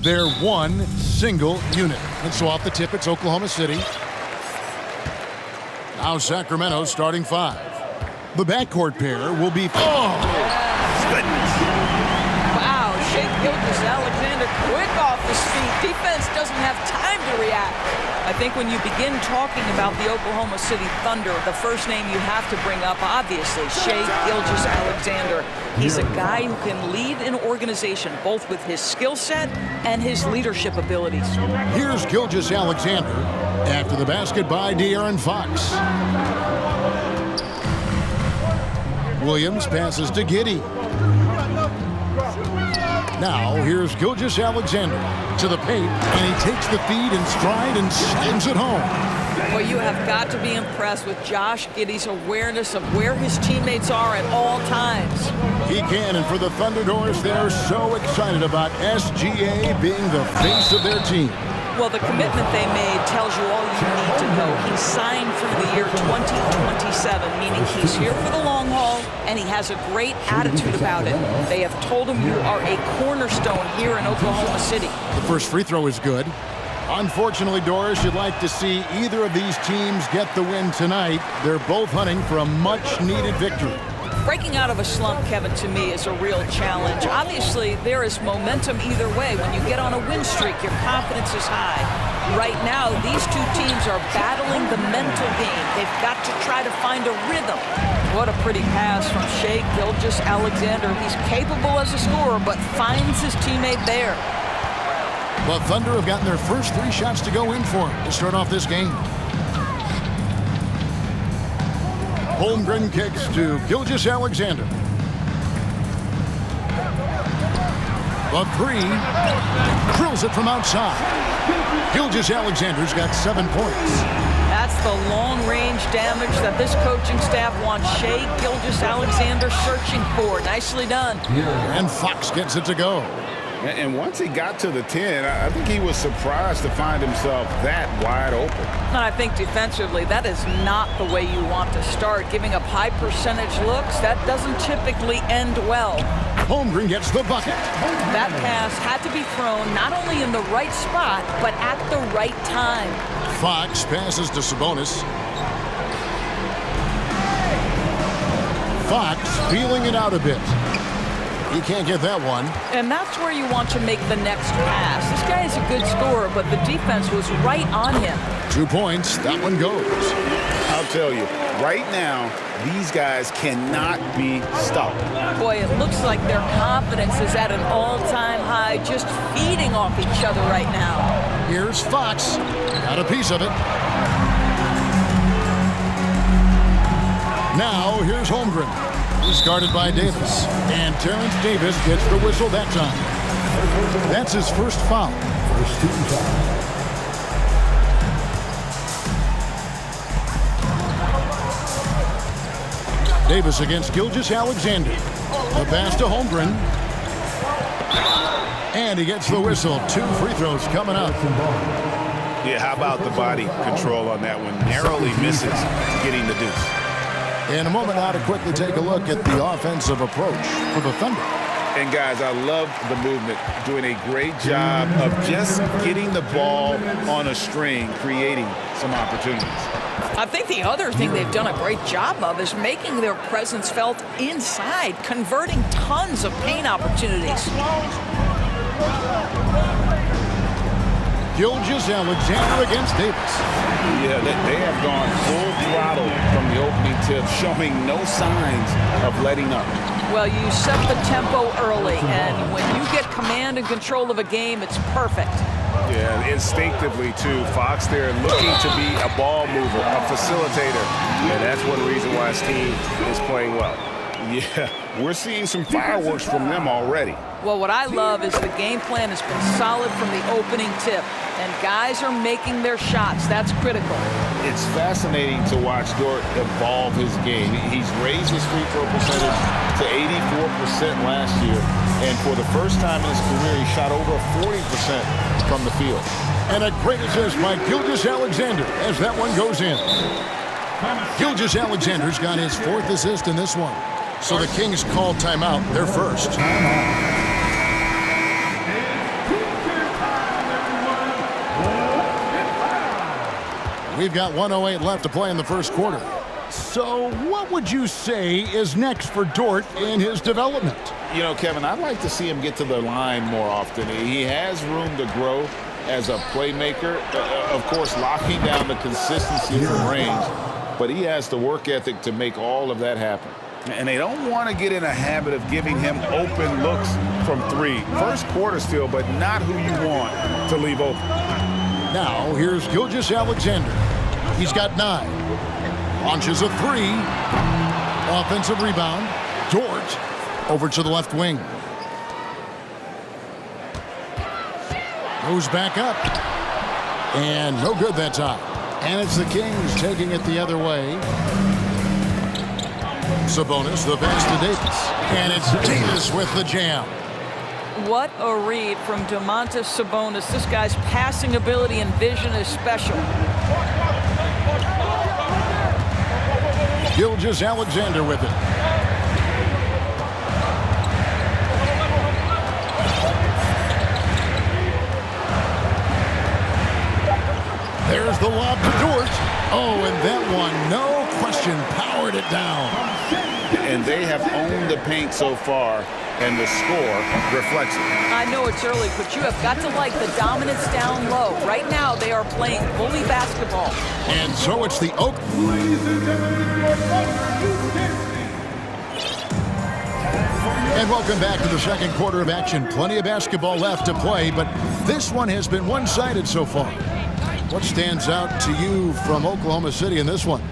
They're one single unit. And so off the tip, it's Oklahoma City. Now Sacramento starting 5. The backcourt pair will be... Oh! Goodness. Wow, Shea Gilgeous-Alexander quick off his feet. Defense doesn't have time to react. I think when you begin talking about the Oklahoma City Thunder, the first name you have to bring up, obviously, Shea Gilgeous-Alexander. He's a guy who can lead an organization, both with his skill set and his leadership abilities. Here's Gilgeous-Alexander after the basket by De'Aaron Fox. Williams passes to Giddey. Now, here's Gilgeous-Alexander to the paint, and he takes the feed in stride and slams it home. Well, you have got to be impressed with Josh Giddey's awareness of where his teammates are at all times. He can, and for the Thunderbirds, they're so excited about SGA being the face of their team. Well, the commitment they made tells you all you need to know. He's signed through the year 2027, meaning he's here for the long haul, and he has a great attitude about it. They have told him you are a cornerstone here in Oklahoma City. The first free throw is good. Unfortunately, Doris, you'd like to see either of these teams get the win tonight. They're both hunting for a much-needed victory. Breaking out of a slump, Kevin, to me is a real challenge. Obviously, there is momentum either way. When you get on a win streak, your confidence is high. Right now, these two teams are battling the mental game. They've got to try to find a rhythm. What a pretty pass from Shea Gilgeous-Alexander. He's capable as a scorer, but finds his teammate there. The Thunder have gotten their first 3 shots to go in for him to start off this game. Holmgren kicks to Gilgeous-Alexander. The 3, drills it from outside. Gilgeous-Alexander's got 7 points. That's the long-range damage that this coaching staff wants Shea Gilgeous-Alexander searching for. Nicely done. And Fox gets it to go. And once he got to the 10, I think he was surprised to find himself that wide open. And I think defensively, that is not the way you want to start. Giving up high percentage looks, that doesn't typically end well. Holmgren gets the bucket. That pass had to be thrown not only in the right spot, but at the right time. Fox passes to Sabonis. Fox feeling it out a bit. He can't get that one. And that's where you want to make the next pass. This guy is a good scorer, but the defense was right on him. 2 points. That one goes. I'll tell you, right now, these guys cannot be stopped. Boy, it looks like their confidence is at an all-time high, just feeding off each other right now. Here's Fox. Got a piece of it. Now, here's Holmgren. He's guarded by Davis. And Terrence Davis gets the whistle that time. That's his first foul. First team foul. Davis against Gilgeous-Alexander. The pass to Holmgren. And he gets the whistle. 2 free throws coming up. Yeah, how about the body control on that one? Narrowly misses getting the deuce. In a moment now to quickly take a look at the offensive approach for the Thunder. And guys, I love the movement, doing a great job of just getting the ball on a string, creating some opportunities. I think the other thing they've done a great job of is making their presence felt inside, converting tons of paint opportunities. Gilgeous-Alexander against Davis. Yeah, they have gone full throttle from the opening tip, showing no signs of letting up. Well, you set the tempo early, and when you get command and control of a game, it's perfect. Yeah, instinctively, too. Fox there looking to be a ball mover, a facilitator. And that's one reason why his team is playing well. Yeah, we're seeing some fireworks from them already. Well, what I love is the game plan has been solid from the opening tip, and guys are making their shots. That's critical. It's fascinating to watch Dort evolve his game. He's raised his free throw percentage to 84% last year, and for the first time in his career, he shot over 40% from the field. And a great assist by Gilgeous-Alexander as that one goes in. Gilgeous-Alexander's got his 4th assist in this one. So the Kings call timeout, their first. We've got 1:08 left to play in the first quarter. So what would you say is next for Dort in his development? You know, Kevin, I'd like to see him get to the line more often. He has room to grow as a playmaker. Of course, locking down the consistency from range, but he has the work ethic to make all of that happen. And they don't want to get in a habit of giving him open looks from three. First quarter still, but not who you want to leave open. Now, here's Gilgeous Alexander. He's got 9. Launches a 3. Offensive rebound. Dort over to the left wing. Goes back up. And no good that time. And it's the Kings taking it the other way. Sabonis, the pass to Davis. And it's Davis with the jam. What a read from Domantas Sabonis. This guy's passing ability and vision is special. Gilgeous Alexander with it. There's the lob to Dort. Oh, and that one, no question, powered it down. And they have owned the paint so far, and the score reflects it. I know it's early, but you have got to like the dominance down low. Right now, they are playing bully basketball. And so it's the Oak. And welcome back to the second quarter of action. Plenty of basketball left to play, but this one has been one-sided so far. What stands out to you from Oklahoma City in this one?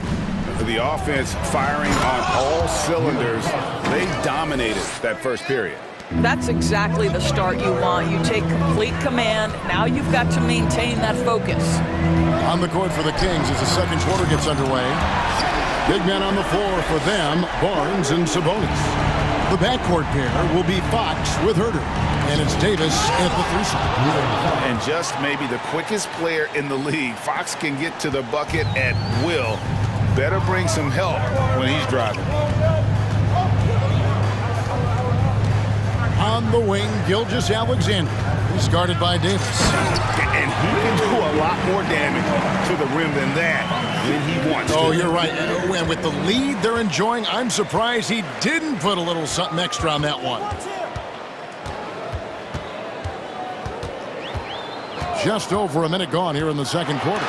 The offense firing on all cylinders. They dominated that first period. That's exactly the start you want. You take complete command. Now you've got to maintain that focus. On the court for the Kings as the second quarter gets underway. Big men on the floor for them, Barnes and Sabonis. The backcourt pair will be Fox with Herter. And it's Davis at the 3 side. And just maybe the quickest player in the league. Fox can get to the bucket at will. Better bring some help when he's driving. On the wing, Gilgeous Alexander. He's guarded by Davis. And he can do a lot more damage to the rim than that when he wants to. Oh, you're right. And with the lead they're enjoying, I'm surprised he didn't put a little something extra on that one. Just over a minute gone here in the second quarter.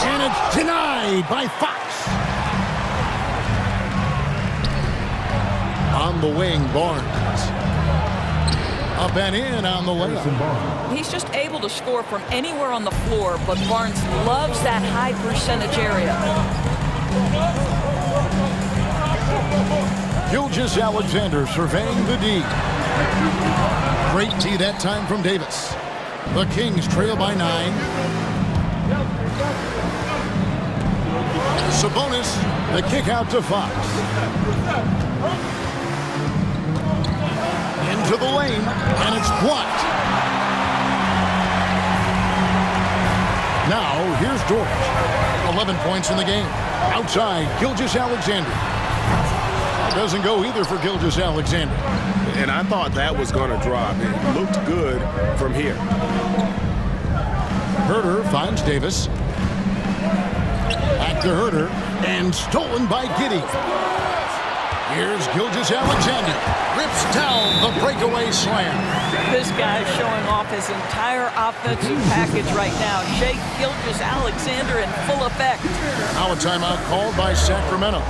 And it's denied by Fox. On the wing, Barnes. Up and in on the layup. He's just able to score from anywhere on the floor, but Barnes loves that high percentage area. Gilgeous Alexander surveying the D. Great tee that time from Davis. The Kings trail by 9. Sabonis, the kick out to Fox. Into the lane, and it's blocked. Now, here's Dort. 11 points in the game. Outside, Gilgeous Alexander. That doesn't go either for Gilgeous Alexander. And I thought that was going to drop. It looked good from here. Herter finds Davis. Back to Herter, and stolen by Giddey. Here's Gilgeous Alexander. Rips down the breakaway slam. This guy's showing off his entire offensive package right now. Shea Gilgeous Alexander in full effect. Now a timeout called by Sacramento.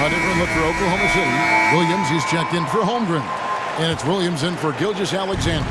A different look for Oklahoma City. Williams, he's checked in for Holmgren. And it's Williams in for Gilgeous Alexander.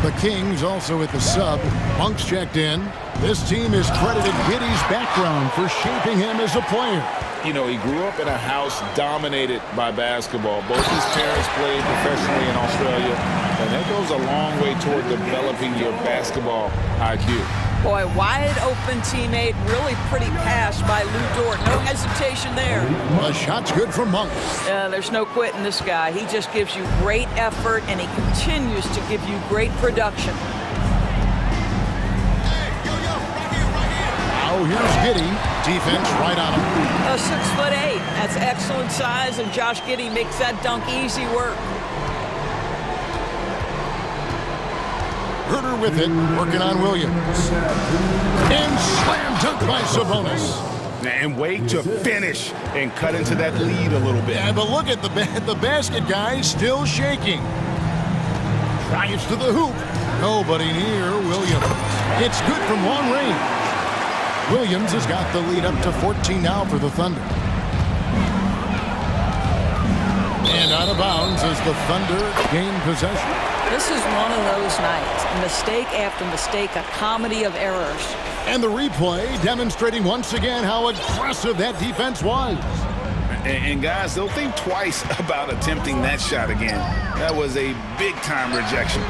The Kings also at the sub. Monk's checked in. This team is credited Giddey's background for shaping him as a player. You know, he grew up in a house dominated by basketball. Both his parents played professionally in Australia, and that goes a long way toward developing your basketball IQ. Boy, wide open teammate, really pretty pass by Lou Dort. No hesitation there. The shot's good from Monk. There's no quitting this guy. He just gives you great effort, and he continues to give you great production. Now Now here's Giddey. Defense right on him. 6'8". That's excellent size, and Josh Giddey makes that dunk easy work. Herder with it, working on Williams. And slam dunk by Sabonis. And wait to finish and cut into that lead a little bit. Yeah, but look at the basket, guys, still shaking. Drives to the hoop. Nobody near Williams. It's good from long range. Williams has got the lead up to 14 now for the Thunder. And out of bounds as the Thunder gain possession. This is one of those nights. Mistake after mistake, a comedy of errors. And the replay demonstrating once again how aggressive that defense was. And guys, they'll think twice about attempting that shot again. That was a big-time rejection.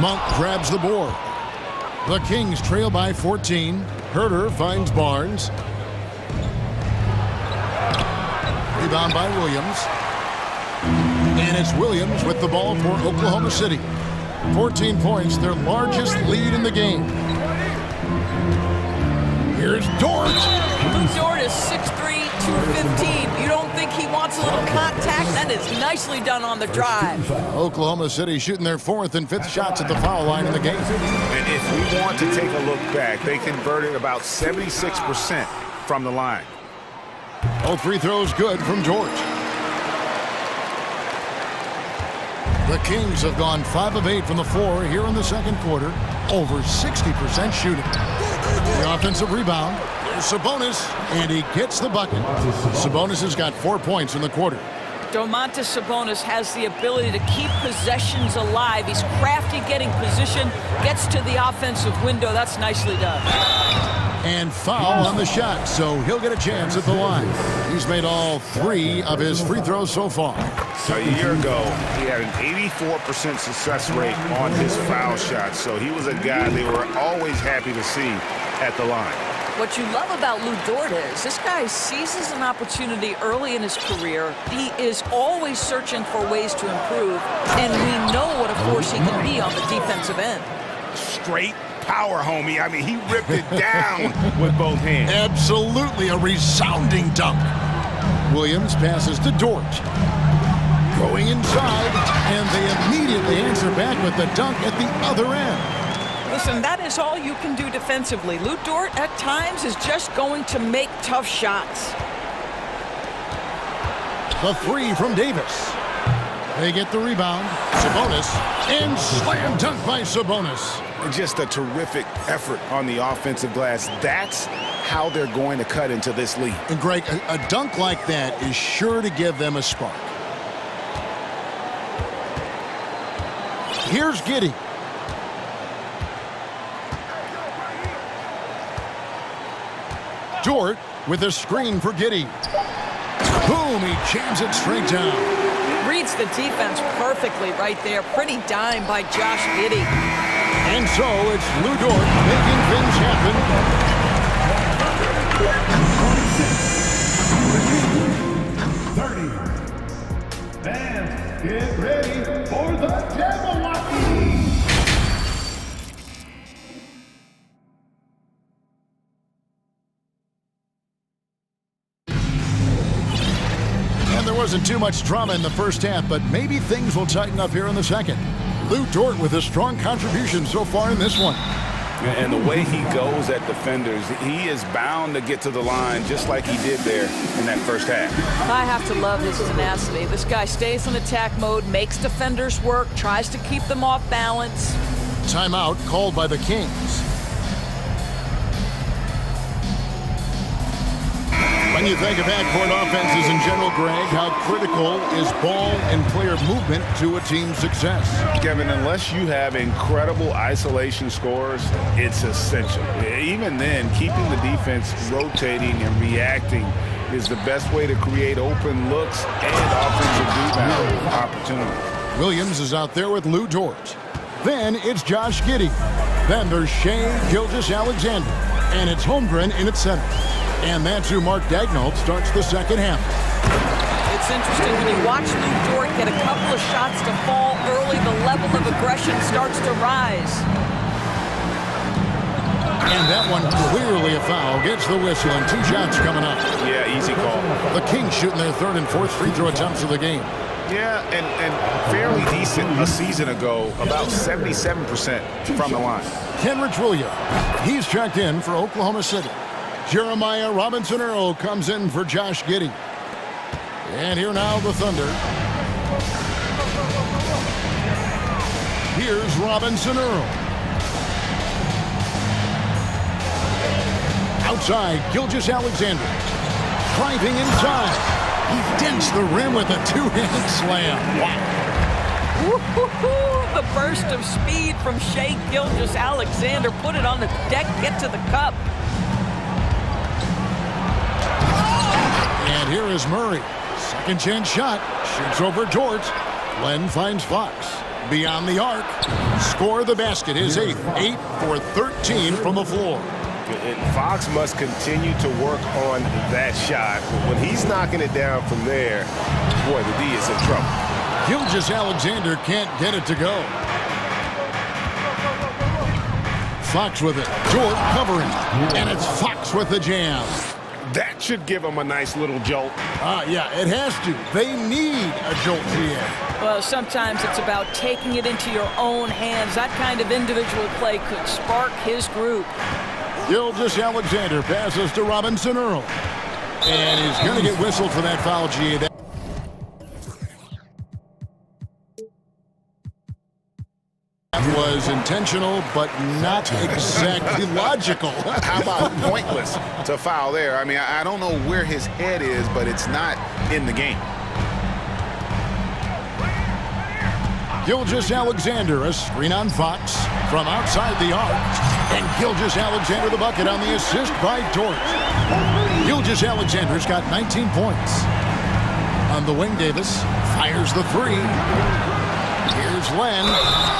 Monk grabs the board. The Kings trail by 14. Herder finds Barnes. Rebound by Williams. And it's Williams with the ball for Oklahoma City. 14 points, their largest lead in the game. Here's Dort. Lou Dort is 6'3", 215. You don't think he wants a little contact? That is nicely done on the drive. Oklahoma City shooting their 4th and 5th shots at the foul line in the game. And if we want to take a look back, they converted about 76% from the line. All free throws good from George. The Kings have gone 5 of 8 from the floor here in the second quarter. Over 60% shooting. The offensive rebound. There's Sabonis, and he gets the bucket. Sabonis has got 4 points in the quarter. Domantas Sabonis has the ability to keep possessions alive. He's crafty getting position, gets to the offensive window. That's nicely done. And foul on the shot, so he'll get a chance at the line. He's made all 3 of his free throws so far. So a year ago, he had an 84% success rate on his foul shots, so he was a guy they were always happy to see at the line. What you love about Lou Dort is this guy seizes an opportunity early in his career. He is always searching for ways to improve, and we know what a force he can be on the defensive end. Straight power, homie. I mean, he ripped it down with both hands. Absolutely a resounding dunk. Williams passes to Dort. Going inside, and they immediately answer back with the dunk at the other end. Listen, that is all you can do defensively. Lou Dort, at times, is just going to make tough shots. The 3 from Davis. They get the rebound. Sabonis, and slam dunk by Sabonis. Just a terrific effort on the offensive glass. That's how they're going to cut into this lead. And Greg, a dunk like that is sure to give them a spark. Here's Giddey. Dort with a screen for Giddey. Boom, he jams it straight down. Reads the defense perfectly right there. Pretty dime by Josh Giddey. And so it's Lou Dort making things happen. 30. And get ready for the Jabberwocky. And there wasn't too much drama in the first half, but maybe things will tighten up here in the second. Lou Dort with a strong contribution so far in this one. And the way he goes at defenders, he is bound to get to the line just like he did there in that first half. I have to love his tenacity. This guy stays in attack mode, makes defenders work, tries to keep them off balance. Timeout called by the Kings. When you think of backcourt offenses in general, Greg, how critical is ball and player movement to a team's success? Kevin, unless you have incredible isolation scores, it's essential. Even then, keeping the defense rotating and reacting is the best way to create open looks and offensive rebound opportunities. Williams is out there with Lou Dort. Then it's Josh Giddey. Then there's Shai Gilgeous-Alexander. And it's Holmgren in at center. And that's who Mark Daigneault starts the second half. It's interesting when you watch Lou Dort get a couple of shots to fall early, the level of aggression starts to rise. And that one clearly a foul. Gets the whistle and 2 shots coming up. Yeah, easy call. The Kings shooting their 3rd and 4th free throw attempts of the game. Yeah, and fairly decent a season ago, about 77% from the line. Kenrich Williams, he's checked in for Oklahoma City. Jeremiah Robinson-Earl comes in for Josh Giddey. And here now the Thunder. Here's Robinson-Earl. Outside, Gilgeous-Alexander. Driving inside. He dents the rim with a 2-hand slam. Wow. Woo-hoo-hoo. The burst of speed from Shai Gilgeous-Alexander. Put it on the deck, get to the cup. And here is Murray. Second chance shot. Shoots over Dort. Len finds Fox. Beyond the arc. Score the basket. His 8th. 8 for 13 from the floor. And Fox must continue to work on that shot. When he's knocking it down from there, boy, the D is in trouble. Gilgeous-Alexander can't get it to go. Fox with it. Dort covering. And it's Fox with the jam. That should give him a nice little jolt. Yeah, it has to. They need a jolt here. Well, sometimes it's about taking it into your own hands. That kind of individual play could spark his group. Gilgeous-Alexander passes to Robinson-Earl. And he's going to get whistled for that foul, G. That was intentional, but not exactly logical. How about pointless to foul there? I mean, I don't know where his head is, but it's not in the game. Gilgeous-Alexander, a screen on Fox from outside the arc. And Gilgeous-Alexander the bucket on the assist by Dort. Gilgeous-Alexander's got 19 points. On the wing, Davis fires the 3. Here's Len,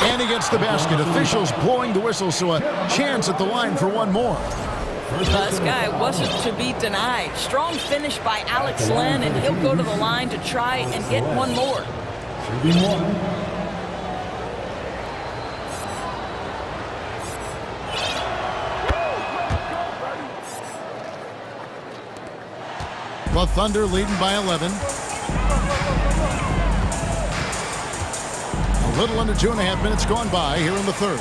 and he gets the basket. Officials blowing the whistle, so a chance at the line for one more. This guy wasn't to be denied. Strong finish by Alex Len, and he'll go to the line to try and get one more. The Thunder leading by 11. A little under 2.5 minutes gone by here in the 3rd.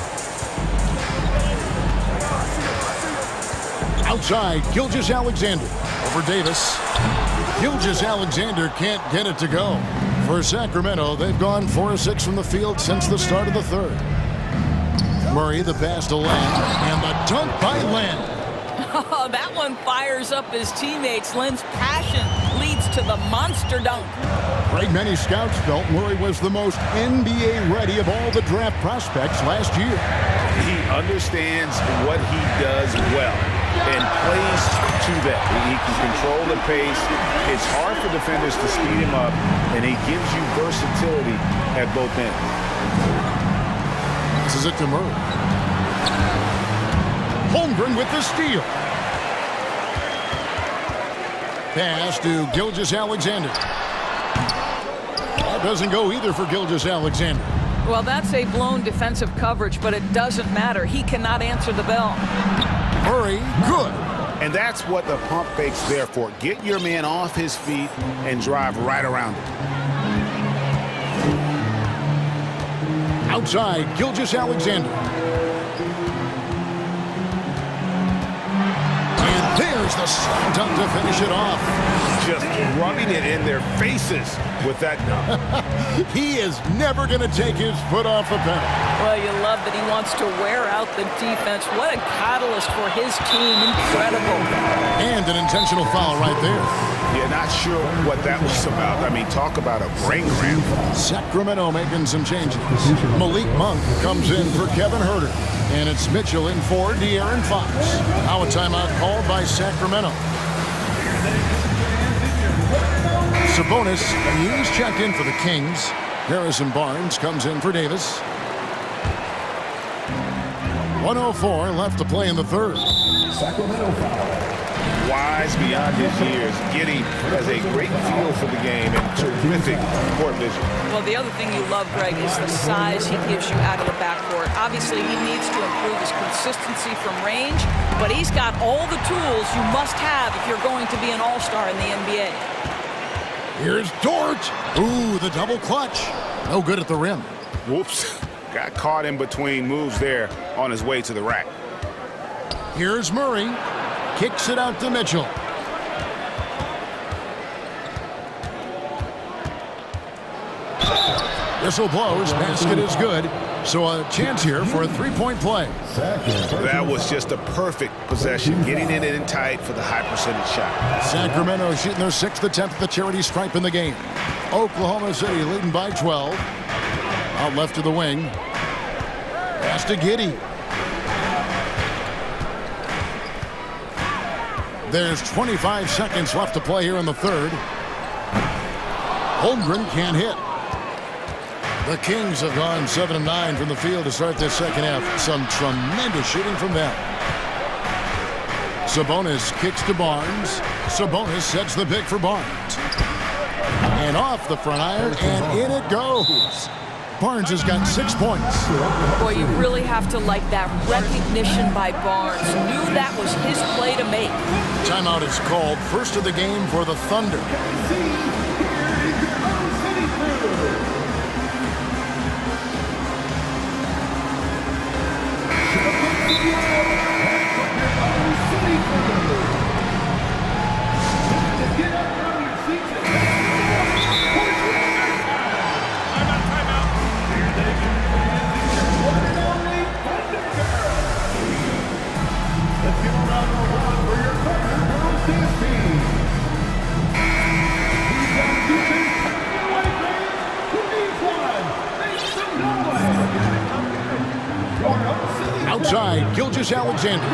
Outside, Gilgeous-Alexander over Davis. Gilgeous-Alexander can't get it to go. For Sacramento, they've gone 4 of 6 from the field since the start of the 3rd. Murray, the pass to Len, and the dunk by Len. Oh, that one fires up his teammates. Len's passion leads to the monster dunk. Great many scouts felt Murray was the most NBA-ready of all the draft prospects last year. He understands what he does well and plays to that. He can control the pace. It's hard for defenders to speed him up, and he gives you versatility at both ends. This is it to Murray. Holmgren with the steal. Pass to Gilgeous-Alexander. That doesn't go either for Gilgeous-Alexander. Well, that's a blown defensive coverage, but it doesn't matter. He cannot answer the bell. Murray, good. And that's what the pump fake's there for. Get your man off his feet and drive right around him. Outside, Gilgeous-Alexander. And there's the slam dunk to finish it off. Just rubbing it in their faces with that dunk. He is never going to take his foot off the pedal. Well, you love that he wants to wear out the defense. What a catalyst for his team. Incredible. And an intentional foul right there. Yeah, not sure what that was about. I mean, talk about a brain cramp. Sacramento making some changes. Malik Monk comes in for Kevin Huerter. And it's Mitchell in for De'Aaron Fox. Now a timeout called by Sacramento. Sabonis, he's checked in for the Kings. Harrison Barnes comes in for Davis. 1:04 left to play in the 3rd. Sacramento foul. wise beyond his years. Giddy has a great feel for the game and terrific court vision. Well, the other thing you love, Greg, is the size he gives you out of the backcourt. Obviously, he needs to improve his consistency from range, but he's got all the tools you must have if you're going to be an all-star in the NBA. Here's Dort. Ooh, the double clutch. No good at the rim. Whoops. Got caught in between moves there on his way to the rack. Here's Murray. Kicks it out to Mitchell. Whistle blows. Basket is good. So a chance here for a three-point play. That was just a perfect possession, getting it in tight for the high percentage shot. Sacramento shooting their 6th attempt at the charity stripe in the game. Oklahoma City leading by 12. Out left to the wing. Pass to Giddy. There's 25 seconds left to play here in the third. Holmgren can't hit. The Kings have gone 7 of 9 from the field to start this second half. Some tremendous shooting from them. Sabonis kicks to Barnes. Sabonis sets the pick for Barnes. And off the front iron, and in it goes. Barnes has got 6 points. Boy, you really have to like that recognition by Barnes. Knew that was his play to make. Timeout is called. First of the game for the Thunder. Outside, Gilgeous-Alexander.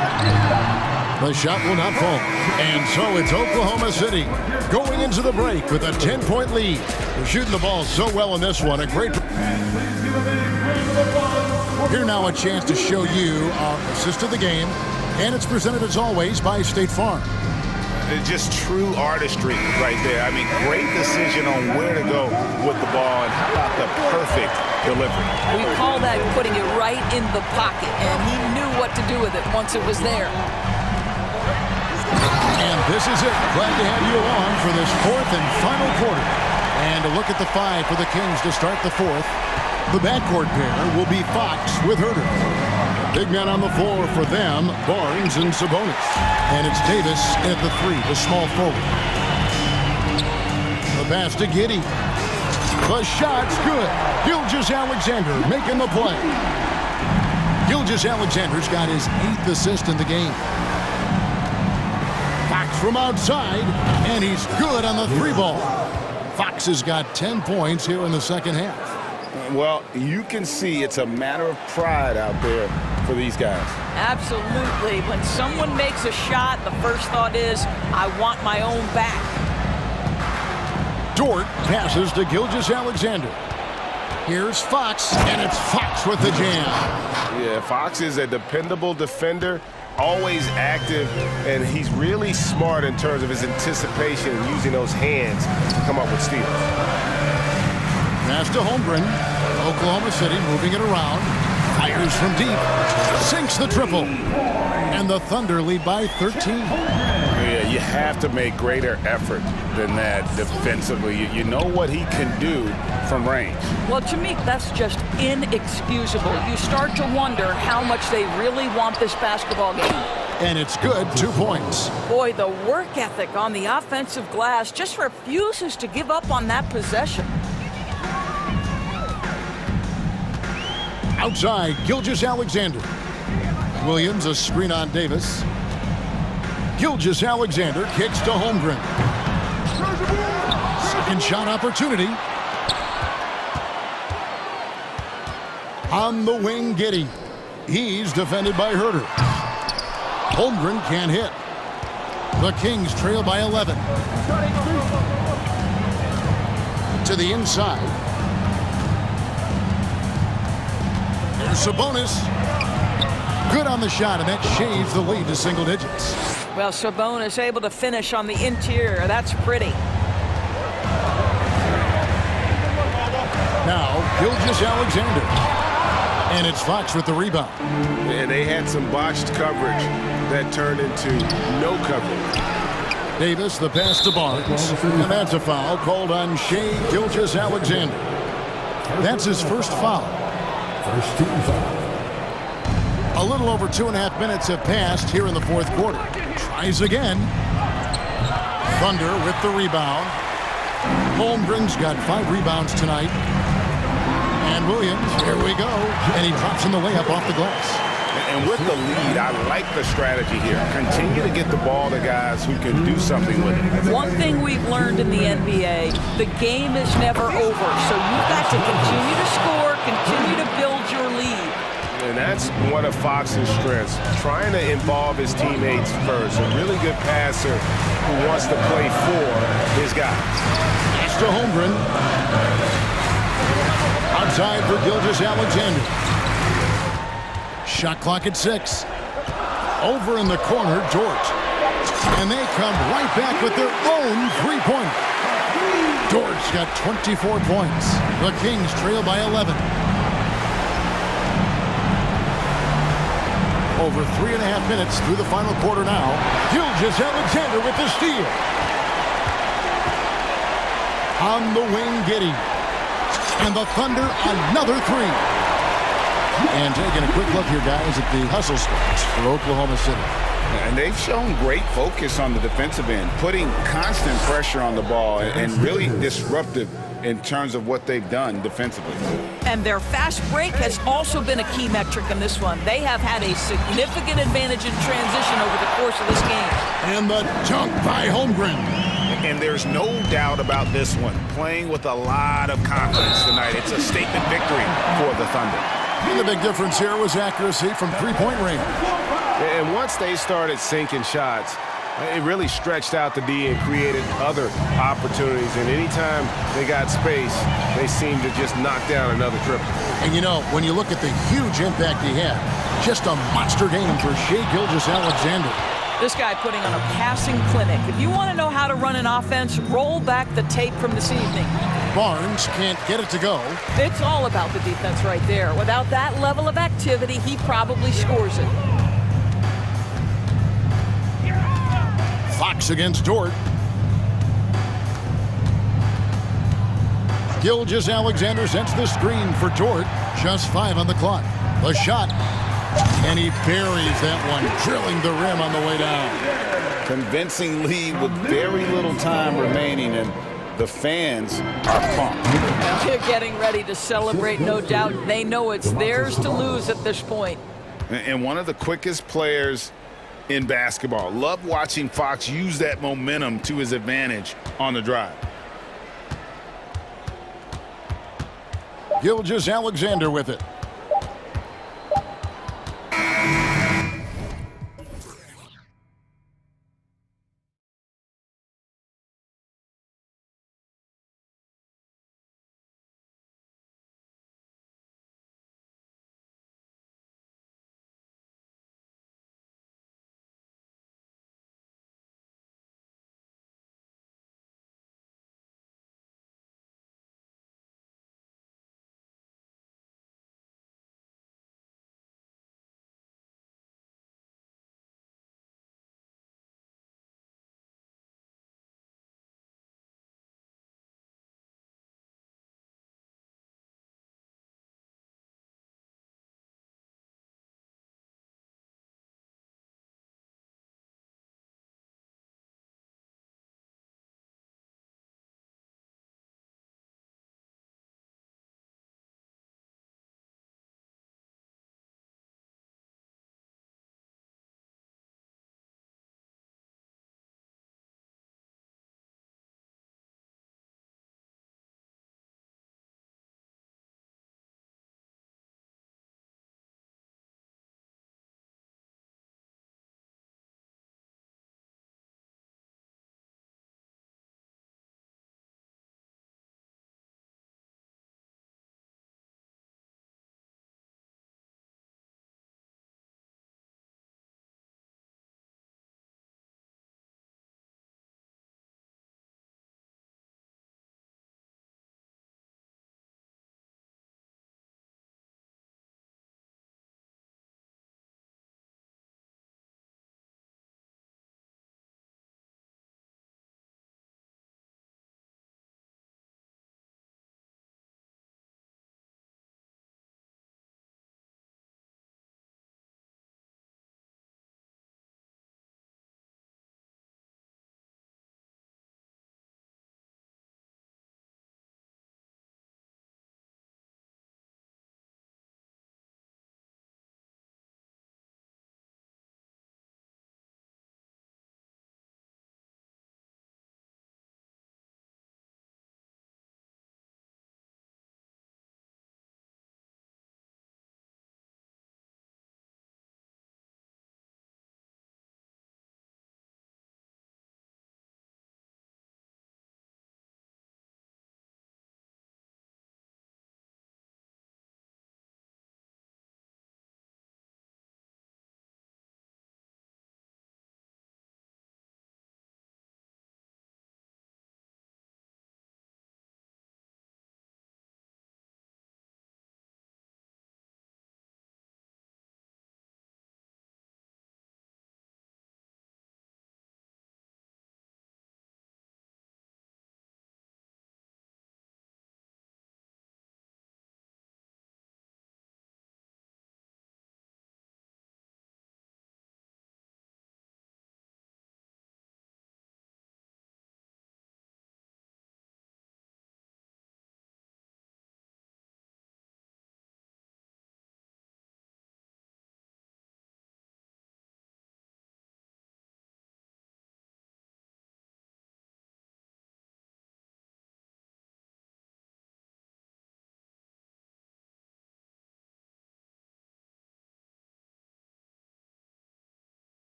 The shot will not fall. And so it's Oklahoma City going into the break with a 10-point lead. They're shooting the ball so well in this one. A great... Here now a chance to show you our assist of the game. And it's presented as always by State Farm. It's just true artistry right there. I mean, great decision on where to go with the ball, and how about the perfect delivery. We call that putting it right in the pocket, and he knew what to do with it once it was there. And this is it. Glad to have you along for this fourth and final quarter. And a look at the five for the Kings to start the fourth. The backcourt pair will be Fox with Herter. Big man on the floor for them, Barnes and Sabonis. And it's Davis at the three, the small forward. The pass to Giddy. The shot's good. Gilgeous-Alexander making the play. Gilgeous-Alexander's got his 8th assist in the game. Fox from outside, and he's good on the three ball. Fox has got 10 points here in the second half. Well, you can see it's a matter of pride out there for these guys. Absolutely. When someone makes a shot, the first thought is, I want my own back. Dort passes to Gilgeous-Alexander. Here's Fox, and it's Fox with the jam. Yeah, Fox is a dependable defender, always active, and he's really smart in terms of his anticipation and using those hands to come up with steals. Pass to Holmgren. Oklahoma City moving it around. Fires from deep. Sinks the triple. And the Thunder lead by 13. Yeah, you have to make greater effort than that defensively. You know what he can do from range. Well, to me, that's just inexcusable. You start to wonder how much they really want this basketball game. And it's good, 2 points. Boy, the work ethic on the offensive glass just refuses to give up on that possession. Outside, Gilgeous-Alexander. Williams, a screen on Davis. Gilgeous-Alexander kicks to Holmgren. Second shot opportunity. On the wing, Giddy. He's defended by Herter. Holmgren can't hit. The Kings trail by 11. To the inside. There's Sabonis. Good on the shot, and that shaves the lead to single digits. Well, Sabonis able to finish on the interior. That's pretty. Now, Gilgeous-Alexander. And it's Fox with the rebound. And they had some botched coverage that turned into no coverage. Davis, the pass to Barnes. And that's a foul called on Shai Gilgeous-Alexander. That's his first foul. First team foul. A little over 2.5 minutes have passed here in the fourth quarter. Tries again. Thunder with the rebound. Holmgren's got 5 rebounds tonight. And Williams, here we go. And he drops in the layup off the glass. And with the lead, I like the strategy here. Continue to get the ball to guys who can do something with it. One thing we've learned in the NBA, the game is never over. So you've got to continue to score, continue to build your lead. And that's one of Fox's strengths, trying to involve his teammates first. A really good passer who wants to play for his guys. It's to Holmgren. Outside for Gilgeous-Alexander. Shot clock at 6. Over in the corner, Dort. And they come right back with their own three-pointer. Dort's got 24 points. The Kings trail by 11. Over 3.5 minutes through the final quarter now. Gilgeous-Alexander with the steal. On the wing, Giddey. And the Thunder, another 3. And taking a quick look here, guys, at the hustle spots for Oklahoma City. And they've shown great focus on the defensive end, putting constant pressure on the ball and really disruptive in terms of what they've done defensively. And their fast break has also been a key metric in this one. They have had a significant advantage in transition over the course of this game. And the dunk by Holmgren. And there's no doubt about this one. Playing with a lot of confidence tonight. It's a statement victory for the Thunder. And the big difference here was accuracy from three-point range. And once they started sinking shots, it really stretched out the D and created other opportunities. And anytime they got space, they seemed to just knock down another triple. And you know, when you look at the huge impact he had, just a monster game for Shai Gilgeous-Alexander. This guy putting on a passing clinic. If you want to know how to run an offense, roll back the tape from this evening. Barnes can't get it to go. It's all about the defense right there. Without that level of activity, he probably scores it. Fox against Dort. Gilgeous-Alexander sets the screen for Dort. Just 5 on the clock. The shot. And he buries that one, drilling the rim on the way down. Convincing lead with very little time remaining, and the fans are pumped. They're getting ready to celebrate, no doubt. They know it's theirs to lose at this point. And one of the quickest players in basketball. Love watching Fox use that momentum to his advantage on the drive. Gilgeous-Alexander with it.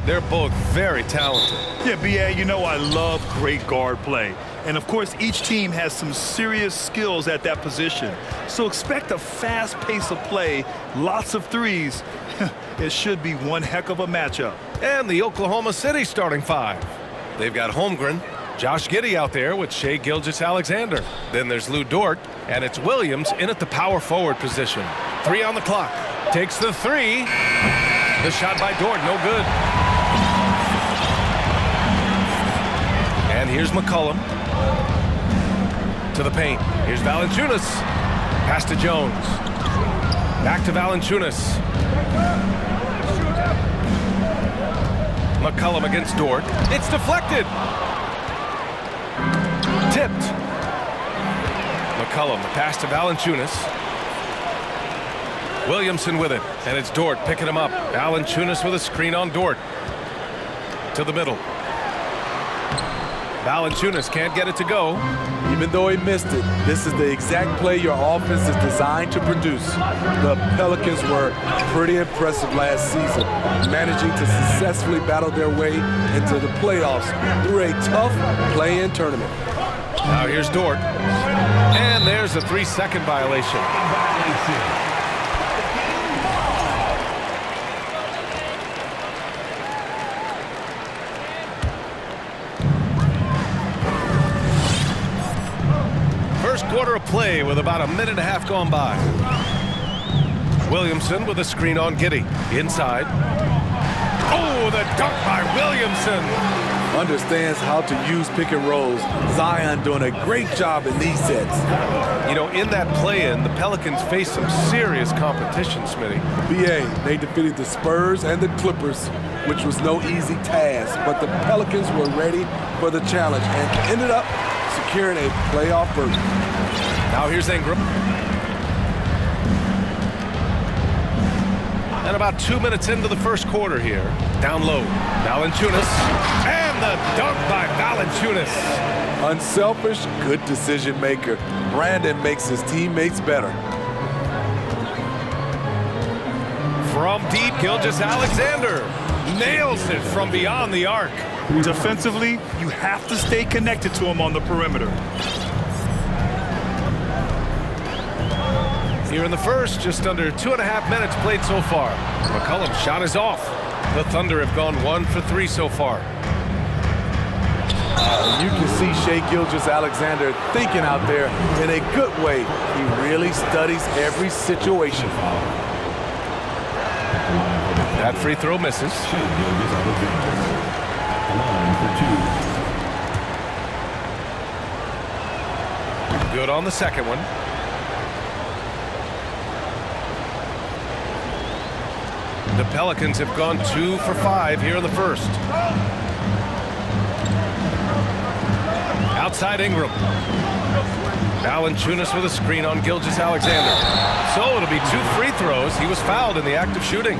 They're both very talented. Yeah, B.A., you know I love great guard play. And, of course, each team has some serious skills at that position. So expect a fast pace of play, lots of threes. It should be one heck of a matchup. And the Oklahoma City starting five. They've got Holmgren, Josh Giddey out there with Shai Gilgeous-Alexander. Then there's Lou Dort, and it's Williams in at the power forward position. 3 on the clock. Takes the three. The shot by Dort, no good. And here's McCollum. To the paint. Here's Valanciunas. Pass to Jones. Back to Valanciunas. McCollum against Dort. It's deflected. Tipped. McCollum, the pass to Valanciunas. Williamson with it, and it's Dort picking him up. Valanciunas with a screen on Dort. To the middle. Valanciunas can't get it to go. Even though he missed it, this is the exact play your offense is designed to produce. The Pelicans were pretty impressive last season, managing to successfully battle their way into the playoffs through a tough play-in tournament. Now here's Dort. And there's a 3-second violation. First quarter of play with about a minute and a half gone by. Williamson with a screen on Giddey. Inside. Oh, the dunk by Williamson. Understands how to use pick and rolls. Zion doing a great job in these sets. You know, in that play-in, the Pelicans faced some serious competition, Smitty. BA, they defeated the Spurs and the Clippers, which was no easy task, but the Pelicans were ready for the challenge and ended up securing a playoff berth. Now here's Ingram. And about 2 minutes into the first quarter here. Down low. Valanciunas. And the dunk by Valanciunas. Unselfish, good decision maker. Brandon makes his teammates better. From deep, Gilgeous-Alexander nails it from beyond the arc. Defensively, you have to stay connected to him on the perimeter. Here in the first, just under 2.5 minutes played so far. McCollum's shot is off. The Thunder have gone 1 for 3 so far. You can see Shai Gilgeous-Alexander thinking out there in a good way. He really studies every situation. That free throw misses. Good on the second one. The Pelicans have gone 2 for 5 here in the first. Outside Ingram. Valanciunas with a screen on Gilgeous-Alexander. So it'll be 2 free throws. He was fouled in the act of shooting.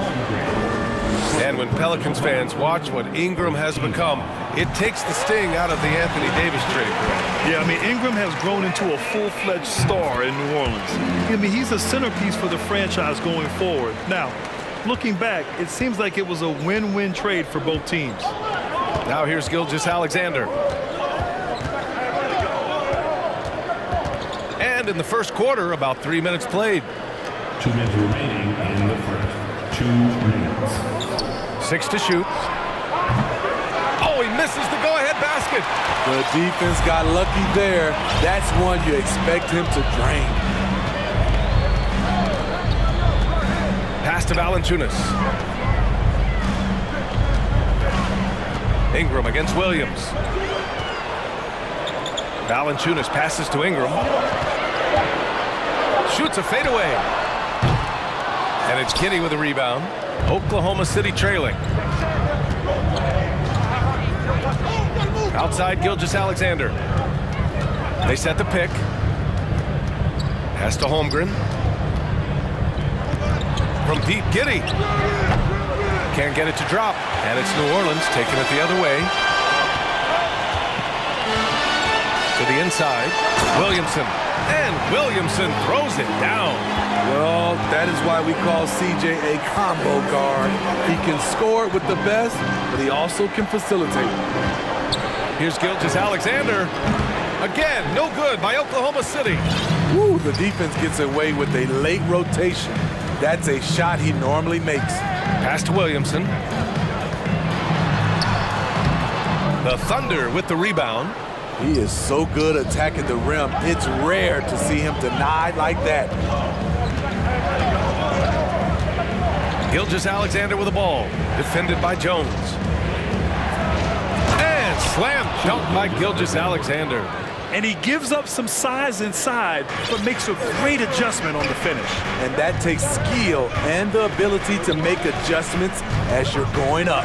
And when Pelicans fans watch what Ingram has become, it takes the sting out of the Anthony Davis trade. Yeah, I mean, Ingram has grown into a full-fledged star in New Orleans. I mean, he's a centerpiece for the franchise going forward. Now, looking back, it seems like it was a win-win trade for both teams. Now here's Gilgeous-Alexander. And in the first quarter, about 3 minutes played. 2 minutes remaining in the first. 2 minutes. 6 to shoot. Oh, he misses the go-ahead basket. The defense got lucky there. That's one you expect him to drain. Pass to Valanciunas. Ingram against Williams. Valanciunas passes to Ingram. Shoots a fadeaway. And it's Giddey with a rebound. Oklahoma City trailing. Outside Gilgeous-Alexander. They set the pick. Pass to Holmgren. From deep, Giddey. Can't get it to drop. And it's New Orleans taking it the other way. To the inside, Williamson. And Williamson throws it down. Well, that is why we call CJ a combo guard. He can score with the best, but he also can facilitate. Here's Gilgeous-Alexander. Again, no good by Oklahoma City. Woo, the defense gets away with a late rotation. That's a shot he normally makes. Pass to Williamson. The Thunder with the rebound. He is so good attacking the rim. It's rare to see him denied like that. Gilgeous-Alexander with the ball. Defended by Jones. And slam dunk by Gilgeous-Alexander. And he gives up some size inside, but makes a great adjustment on the finish. And that takes skill and the ability to make adjustments as you're going up.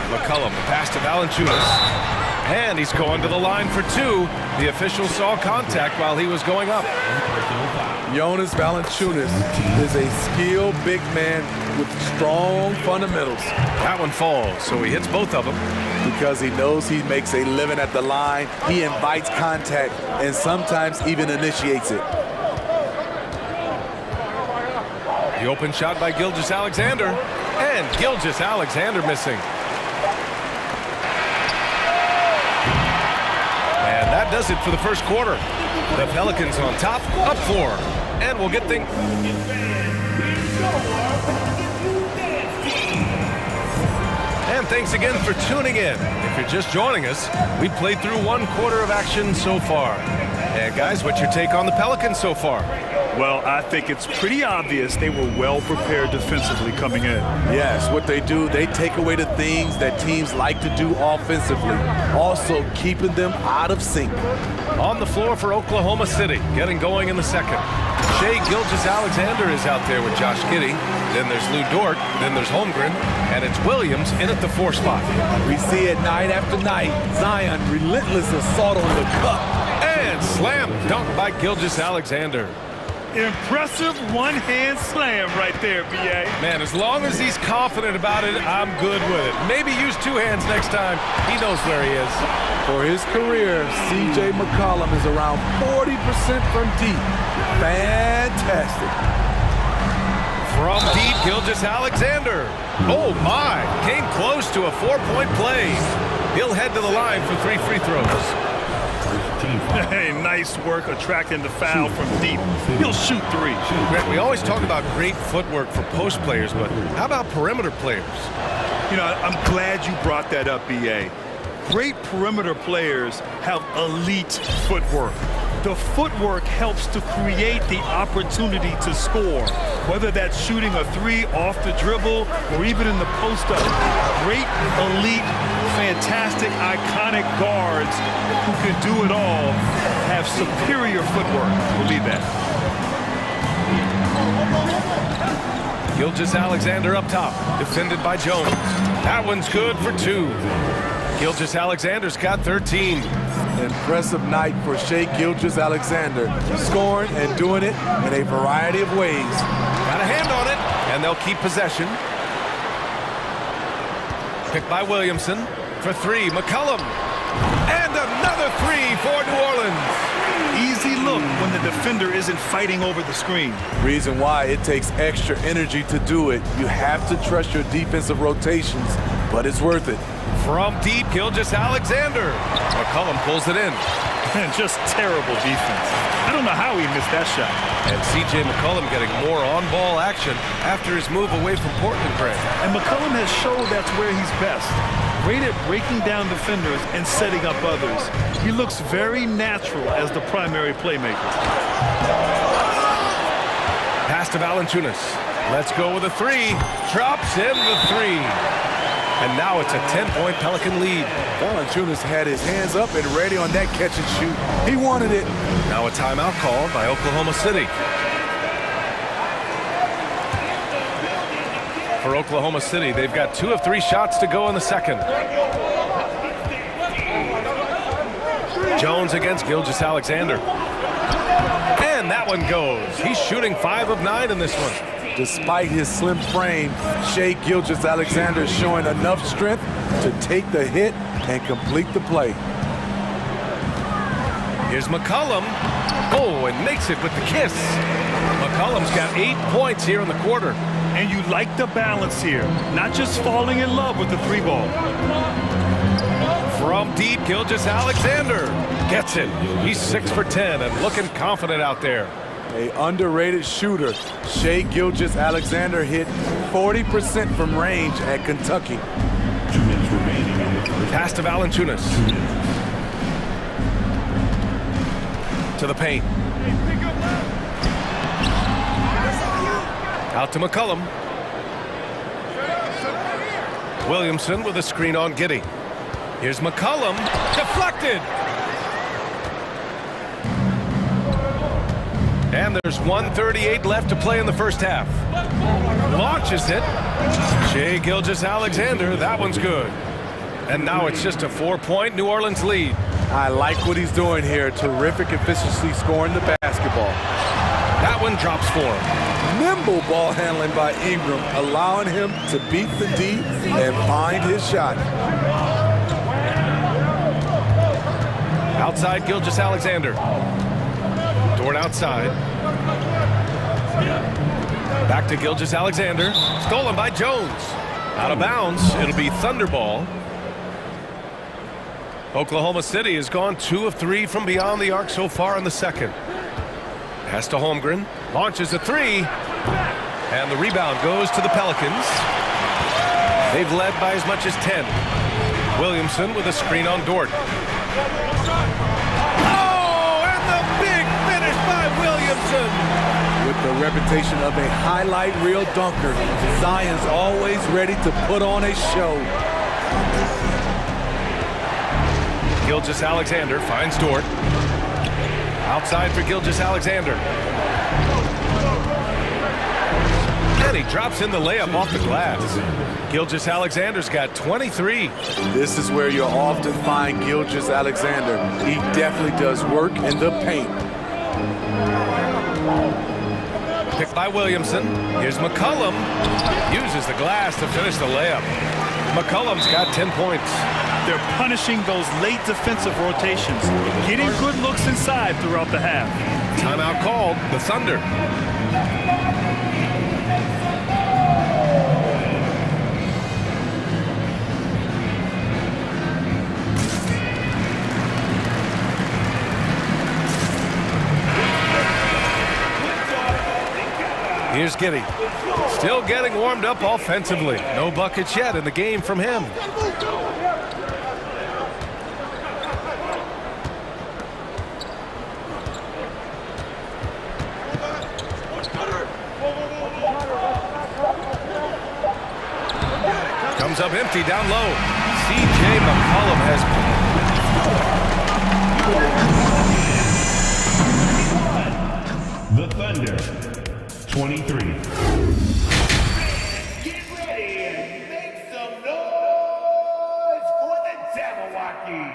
McCollum, pass to Valanciunas. And he's going to the line for two. The official saw contact while he was going up. Jonas Valanciunas is a skilled big man with strong fundamentals. That one falls, so he hits both of them. Because he knows he makes a living at the line, he invites contact and sometimes even initiates it. The open shot by Gilgeous-Alexander. And Gilgeous-Alexander missing. And that does it for the first quarter. The Pelicans on top, up 4. And we'll get things... And thanks again for tuning in. If you're just joining us, we played through 1 quarter of action so far. And guys, what's your take on the Pelicans so far? Well, I think it's pretty obvious they were well prepared defensively coming in. Yes, what they do, they take away the things that teams like to do offensively, also keeping them out of sync. On the floor for Oklahoma City, getting going in the second. Shai Gilgeous-Alexander is out there with Josh Giddey. Then there's Lou Dort. Then there's Holmgren. And it's Williams in at the 4 spot. We see it night after night. Zion, relentless assault on the cup. And slam dunk by Gilgeous-Alexander. Impressive one-hand slam right there, B.A. Man, as long as he's confident about it, I'm good with it. Maybe use 2 hands next time. He knows where he is. For his career, C.J. McCollum is around 40% from deep. Fantastic. From deep, Gilgeous-Alexander. Oh, my. Came close to a 4-point play. He'll head to the line for 3 free throws. Hey, nice work attracting the foul from deep. He'll shoot 3. Grant, we always talk about great footwork for post players, but how about perimeter players? You know, I'm glad you brought that up, B.A. Great perimeter players have elite footwork. The footwork helps to create the opportunity to score, whether that's shooting a 3 off the dribble or even in the post-up. Great, elite, fantastic, iconic guards who can do it all have superior footwork. Believe that. Gilgeous-Alexander up top, defended by Jones. That one's good for 2. Gilgeous-Alexander's got 13. Impressive night for Shai Gilgeous-Alexander, scoring and doing it in a variety of ways. Got a hand on it, and they'll keep possession. Picked by Williamson for 3. McCollum. And another 3 for New Orleans. Easy look when the defender isn't fighting over the screen. Reason why it takes extra energy to do it. You have to trust your defensive rotations, but it's worth it. From deep, Gilgeous-Alexander. McCollum pulls it in. Just terrible defense. I don't know how he missed that shot. And C.J. McCollum getting more on-ball action after his move away from Portland, Grant. And McCollum has shown that's where he's best. Great at breaking down defenders and setting up others. He looks very natural as the primary playmaker. Pass to Valanciunas. Let's go with a 3. Drops in the 3. And now it's a 10-point Pelican lead. Valanciunas had his hands up and ready on that catch and shoot. He wanted it. Now a timeout called by Oklahoma City. For Oklahoma City, they've got 2 of 3 shots to go in the second. Jones against Gilgeous-Alexander. And that one goes. He's shooting 5 of 9 in this one. Despite his slim frame, Shai Gilgeous-Alexander is showing enough strength to take the hit and complete the play. Here's McCollum. Oh, and makes it with the kiss. McCollum's got 8 points here in the quarter. And you like the balance here, not just falling in love with the 3-ball. From deep, Gilgeous-Alexander gets it. He's 6 for 10 and looking confident out there. A underrated shooter. Shai Gilgeous-Alexander hit 40% from range at Kentucky. Pass to Valanciunas. To the paint. Out to McCollum. Williamson with a screen on Giddey. Here's McCollum. Deflected. And there's 1:38 left to play in the first half. Launches it. Shai Gilgeous-Alexander. That one's good. And now it's just a 4-point New Orleans lead. I like what he's doing here. Terrific efficiency scoring the basketball. That one drops for him. Nimble ball handling by Ingram, allowing him to beat the D and find his shot. Outside Gilgeous-Alexander. Dort outside. Back to Gilgeous-Alexander. Stolen by Jones. Out of bounds. It'll be Thunder ball. Oklahoma City has gone 2 of 3 from beyond the arc so far in the second. Pass to Holmgren. Launches a 3. And the rebound goes to the Pelicans. They've led by as much as 10. Williamson with a screen on Dort. Oh, and the big finish by Williamson. With the reputation of a highlight reel dunker, Zion's always ready to put on a show. Gilgeous-Alexander finds Dort. Outside for Gilgeous-Alexander. And he drops in the layup off the glass. Gilgeous-Alexander's got 23. This is where you'll often find Gilgeous-Alexander. He definitely does work in the paint. Picked by Williamson. Here's McCollum. Uses the glass to finish the layup. McCollum's got 10 points. They're punishing those late defensive rotations, getting good looks inside throughout the half. Timeout called. The Thunder. Here's Giddey. Still getting warmed up offensively. No buckets yet in the game from him. Comes up empty down low. C.J. McCollum has the Thunder, 23. Get ready and make some noise for the Jabberwockies.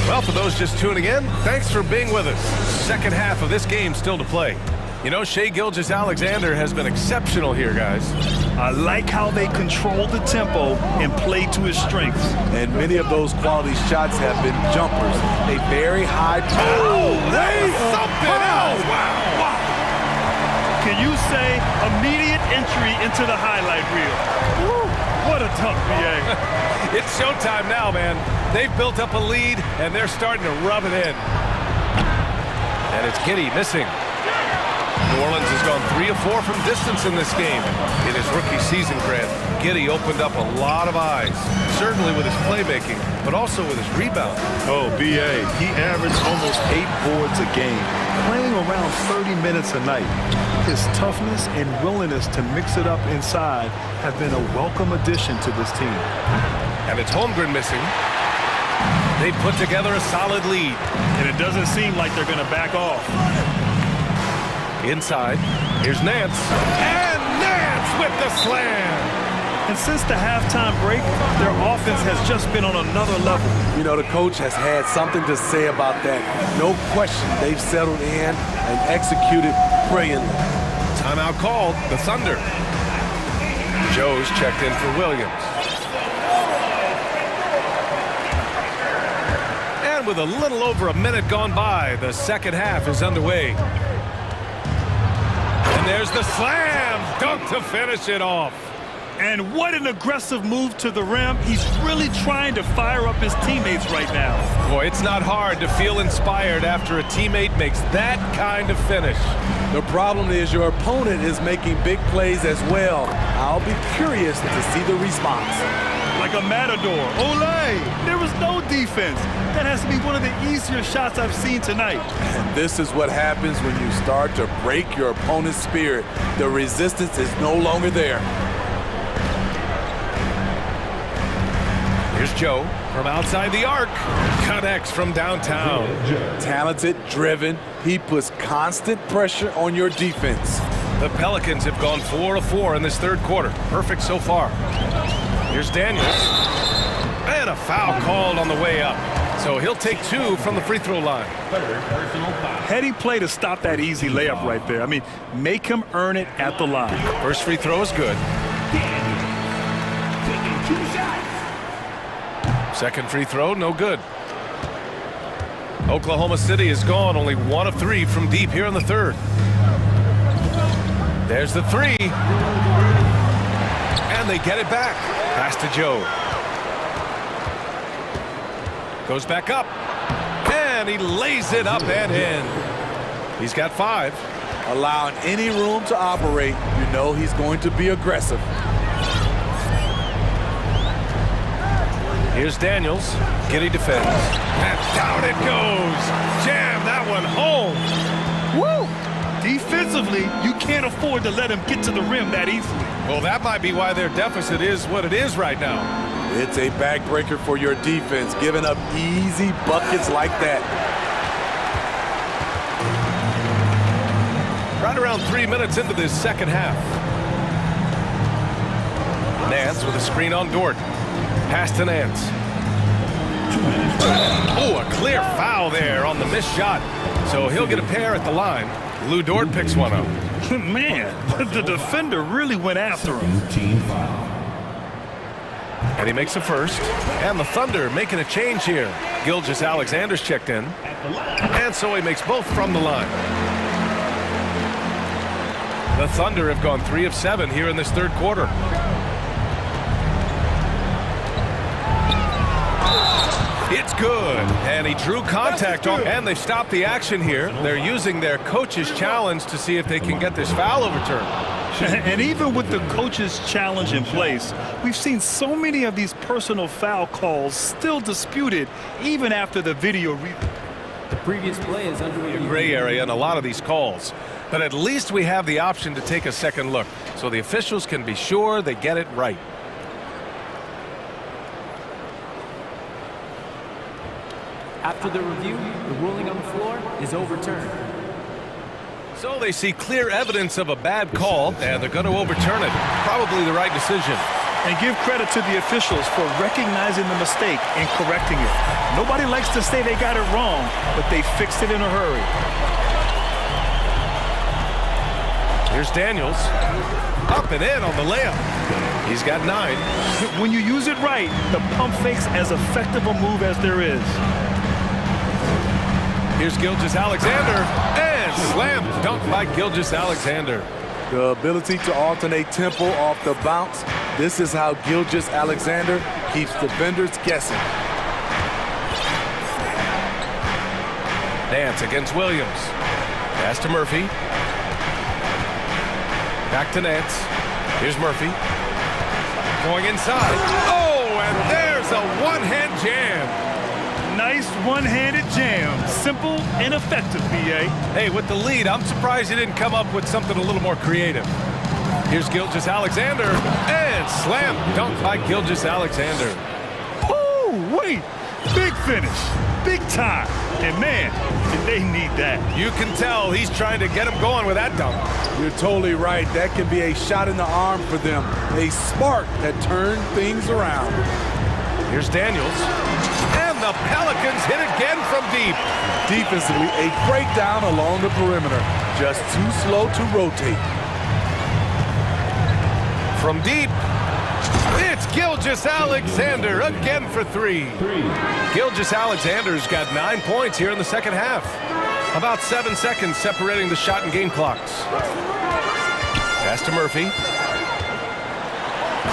Well, for those just tuning in, thanks for being with us. Second half of this game still to play. You know, Shai Gilgeous-Alexander has been exceptional here, guys. I like how they control the tempo and play to his strengths. And many of those quality shots have been jumpers. A very high... Oh, something else! Wow! Can you say immediate entry into the highlight reel? Woo, what a tough BA. It's showtime now, man. They've built up a lead, and they're starting to rub it in. And it's Giddey missing. New Orleans has gone 3 of 4 from distance in this game. In his rookie season, Grant, Giddey opened up a lot of eyes, certainly with his playmaking, but also with his rebound. Oh, B.A., he averaged almost 8 boards a game, playing around 30 minutes a night. His toughness and willingness to mix it up inside have been a welcome addition to this team. And it's Holmgren missing. They put together a solid lead. And it doesn't seem like they're going to back off. Inside, here's Nance. And Nance with the slam! And since the halftime break, their offense has just been on another level. You know, the coach has had something to say about that. No question, they've settled in and executed brilliantly. Timeout called, the Thunder. Joe's checked in for Williams. And And with a little over a minute gone by, the second half is underway. And there's the slam dunk to finish it off. And what an aggressive move to the rim. He's really trying to fire up his teammates right now. Boy, it's not hard to feel inspired after a teammate makes that kind of finish. The problem is your opponent is making big plays as well. I'll be curious to see the response. Like a matador. Olay! There was no defense. That has to be one of the easier shots I've seen tonight. And this is what happens when you start to break your opponent's spirit. The resistance is no longer there. Here's Joe from outside the arc. Connects from downtown. Talented, driven. He puts constant pressure on your defense. The Pelicans have gone 4 of 4 in this third quarter. Perfect so far. Here's Daniels. And a foul called on the way up. So he'll take 2 from the free throw line. Heady play to stop that easy layup right there. I mean, make him earn it at the line. First free throw is good. Second free throw, no good. Oklahoma City is gone only 1 of 3 from deep here in the third. There's the 3. And they get it back. Pass to Joe. Goes back up. And he lays it up and in. He's got 5. Allowing any room to operate, you know he's going to be aggressive. Here's Daniels. Giddey defends. And down it goes. Jam that one home. Woo! Defensively, you can't afford to let him get to the rim that easily. Well, that might be why their deficit is what it is right now. It's a backbreaker for your defense, giving up easy buckets like that. Right around 3 minutes into this second half. Nance with a screen on Dort. Pass to Nance. Oh, a clear foul there on the missed shot. So he'll get a pair at the line. Lou Dort picks one up. Man, the defender really went after him. And he makes a first. And the Thunder making a change here. Gilgeous-Alexander's checked in. And so he makes both from the line. The Thunder have gone 3 of 7 here in this third quarter. It's good, and he drew contact on, and they've stopped the action here. They're using their coach's challenge to see if they can get this foul overturned. And even with the coach's challenge in place, we've seen so many of these personal foul calls still disputed even after the video review. The previous play is under A gray area in a lot of these calls, but at least we have the option to take a second look, so the officials can be sure they get it right. After the review, the ruling on the floor is overturned. So they see clear evidence of a bad call, and they're going to overturn it. Probably the right decision. And give credit to the officials for recognizing the mistake and correcting it. Nobody likes to say they got it wrong, but they fixed it in a hurry. Here's Daniels. Up and in on the layup. He's got 9. When you use it right, the pump fake's as effective a move as there is. Here's Gilgeous-Alexander, and slam dunk by Gilgeous-Alexander. The ability to alternate tempo off the bounce. This is how Gilgeous-Alexander keeps defenders guessing. Nance against Williams. Pass to Murphy. Back to Nance. Here's Murphy. Going inside. Oh, and there's a one-hand jam. Nice one-handed jam. Simple and effective, B.A. Hey, with the lead, I'm surprised he didn't come up with something a little more creative. Here's Gilgeous-Alexander, and slam dunk by Gilgeous-Alexander. Oh, wait. Big finish. Big time. And man, did they need that. You can tell he's trying to get him going with that dunk. You're totally right. That can be a shot in the arm for them. A spark that turned things around. Here's Daniels. And the Pelicans hit again from deep. Defensively, a breakdown along the perimeter. Just too slow to rotate. From deep, it's Gilgeous-Alexander again for 3. Gilgeous-Alexander's got 9 points here in the second half. About 7 seconds separating the shot and game clocks. Pass to Murphy.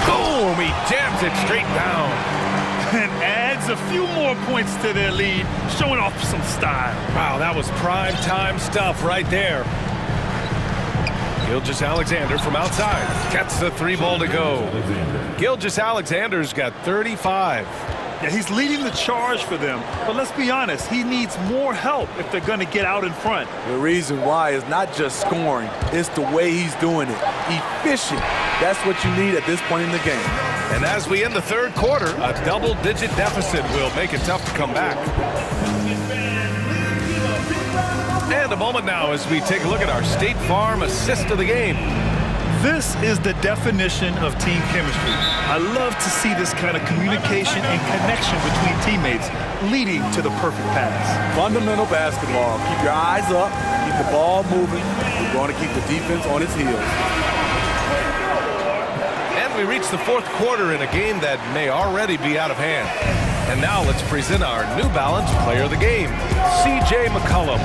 Boom! He jams it straight down. And adds a few more points to their lead, showing off some style. Wow, that was prime time stuff right there. Gilgeous-Alexander from outside gets the 3 ball to go. Gilgeous-Alexander's got 35. Yeah, he's leading the charge for them, but let's be honest, he needs more help if they're going to get out in front. The reason why is not just scoring, it's the way he's doing it. Efficient. That's what you need at this point in the game. And as we end the third quarter, a double-digit deficit will make it tough to come back. And a moment now as we take a look at our State Farm assist of the game. This is the definition of team chemistry. I love to see this kind of communication and connection between teammates leading to the perfect pass. Fundamental basketball. Keep your eyes up, keep the ball moving. We're going to keep the defense on its heels. And we reach the fourth quarter in a game that may already be out of hand. And now let's present our New Balance player of the game, C.J. McCollum.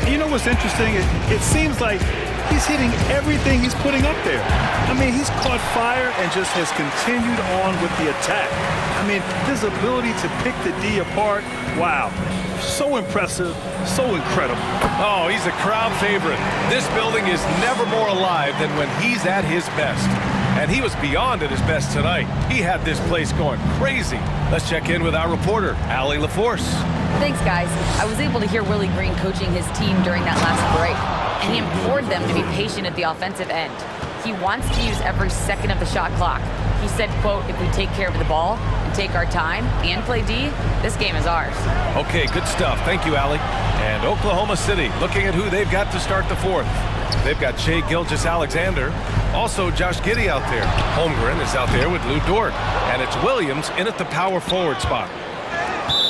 You know what's interesting? It seems like he's hitting everything he's putting up there. I mean, he's caught fire and just has continued on with the attack. I mean, his ability to pick the D apart, wow. So impressive, so incredible. Oh, he's a crowd favorite. This building is never more alive than when he's at his best. And he was beyond at his best tonight. He had this place going crazy. Let's check in with our reporter, Allie LaForce. Thanks, guys. I was able to hear Willie Green coaching his team during that last break, and he implored them to be patient at the offensive end. He wants to use every second of the shot clock. He said, quote, if we take care of the ball and take our time and play D, this game is ours. Okay, good stuff. Thank you, Allie. And Oklahoma City looking at who they've got to start the fourth. They've got Shai Gilgeous-Alexander, also Josh Giddey out there. Holmgren is out there with Lou Dort, and it's Williams in at the power forward spot.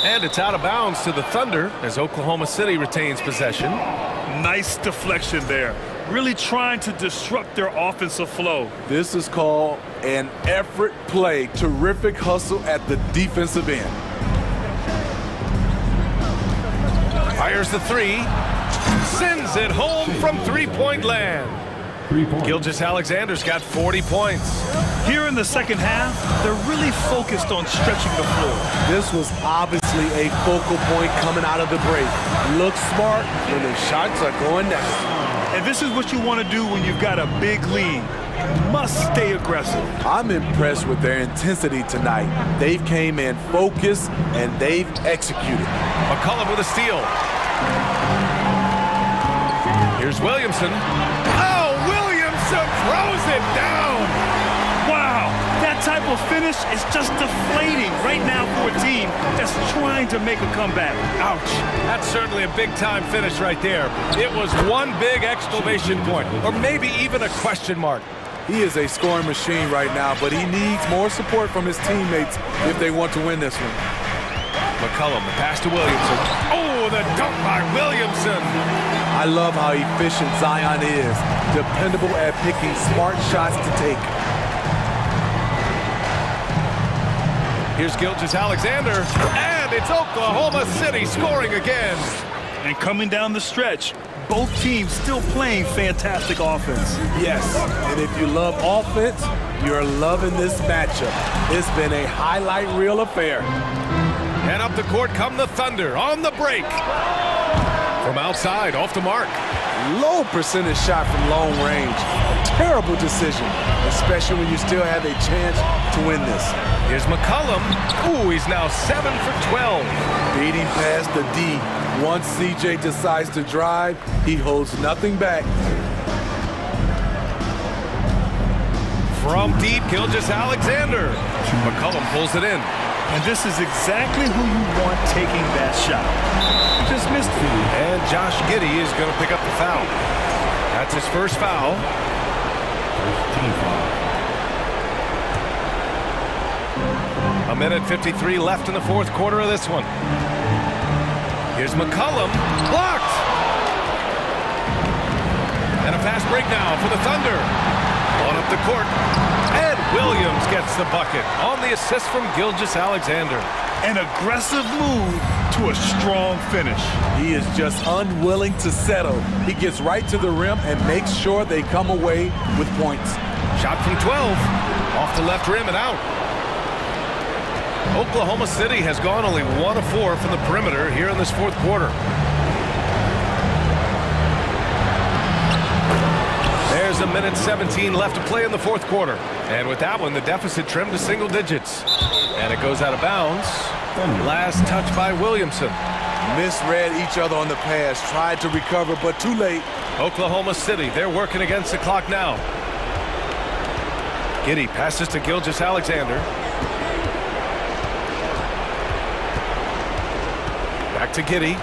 And it's out of bounds to the Thunder as Oklahoma City retains possession. Nice deflection there. Really trying to disrupt their offensive flow. This is called an effort play. Terrific hustle at the defensive end. Fires the 3. Sends it home from three-point land. Gilgeous-Alexander's got 40 points. Here in the second half, they're really focused on stretching the floor. This was obviously a focal point coming out of the break. Look smart when the shots are going down. And this is what you want to do when you've got a big lead. You must stay aggressive. I'm impressed with their intensity tonight. They've came in focused and they've executed. McCollum with a steal. Here's Williamson. Oh, Williamson throws it down. Wow, that type of finish is just deflating right now for a team that's trying to make a comeback. Ouch. That's certainly a big-time finish right there. It was one big exclamation point, or maybe even a question mark. He is a scoring machine right now, but he needs more support from his teammates if they want to win this one. McCollum, the pass to Williamson. Oh, the dunk by Williamson. I love how efficient Zion is. Dependable at picking smart shots to take. Here's Gilgeous-Alexander, and it's Oklahoma City scoring again. And coming down the stretch, both teams still playing fantastic offense. Yes, and if you love offense, you're loving this matchup. It's been a highlight reel affair. And up the court come the Thunder on the break. From outside, off the mark. Low percentage shot from long range. Terrible decision, especially when you still have a chance to win this. Here's McCollum. Ooh, he's now 7 for 12. Beating past the D. Once CJ decides to drive, he holds nothing back. From deep, Gilgeous-Alexander. McCollum pulls it in. And this is exactly who you want taking that shot. He just missed it. And Josh Giddey is going to pick up the foul. That's his first foul. A minute 53 left in the fourth quarter of this one. Here's McCollum. Blocked! And a fast break now for the Thunder. On up the court. And Williams gets the bucket on the assist from Gilgeous-Alexander. An aggressive move to a strong finish. He is just unwilling to settle. He gets right to the rim and makes sure they come away with points. Shot from 12, off the left rim and out. Oklahoma City has gone only 1 of 4 from the perimeter here in this fourth quarter. There's a minute 17 left to play in the fourth quarter. And with that one, the deficit trimmed to single digits. And it goes out of bounds. Last touch by Williamson. Misread each other on the pass, tried to recover, but too late. Oklahoma City, they're working against the clock now. Giddey passes to Gilgeous-Alexander. Back to Giddey.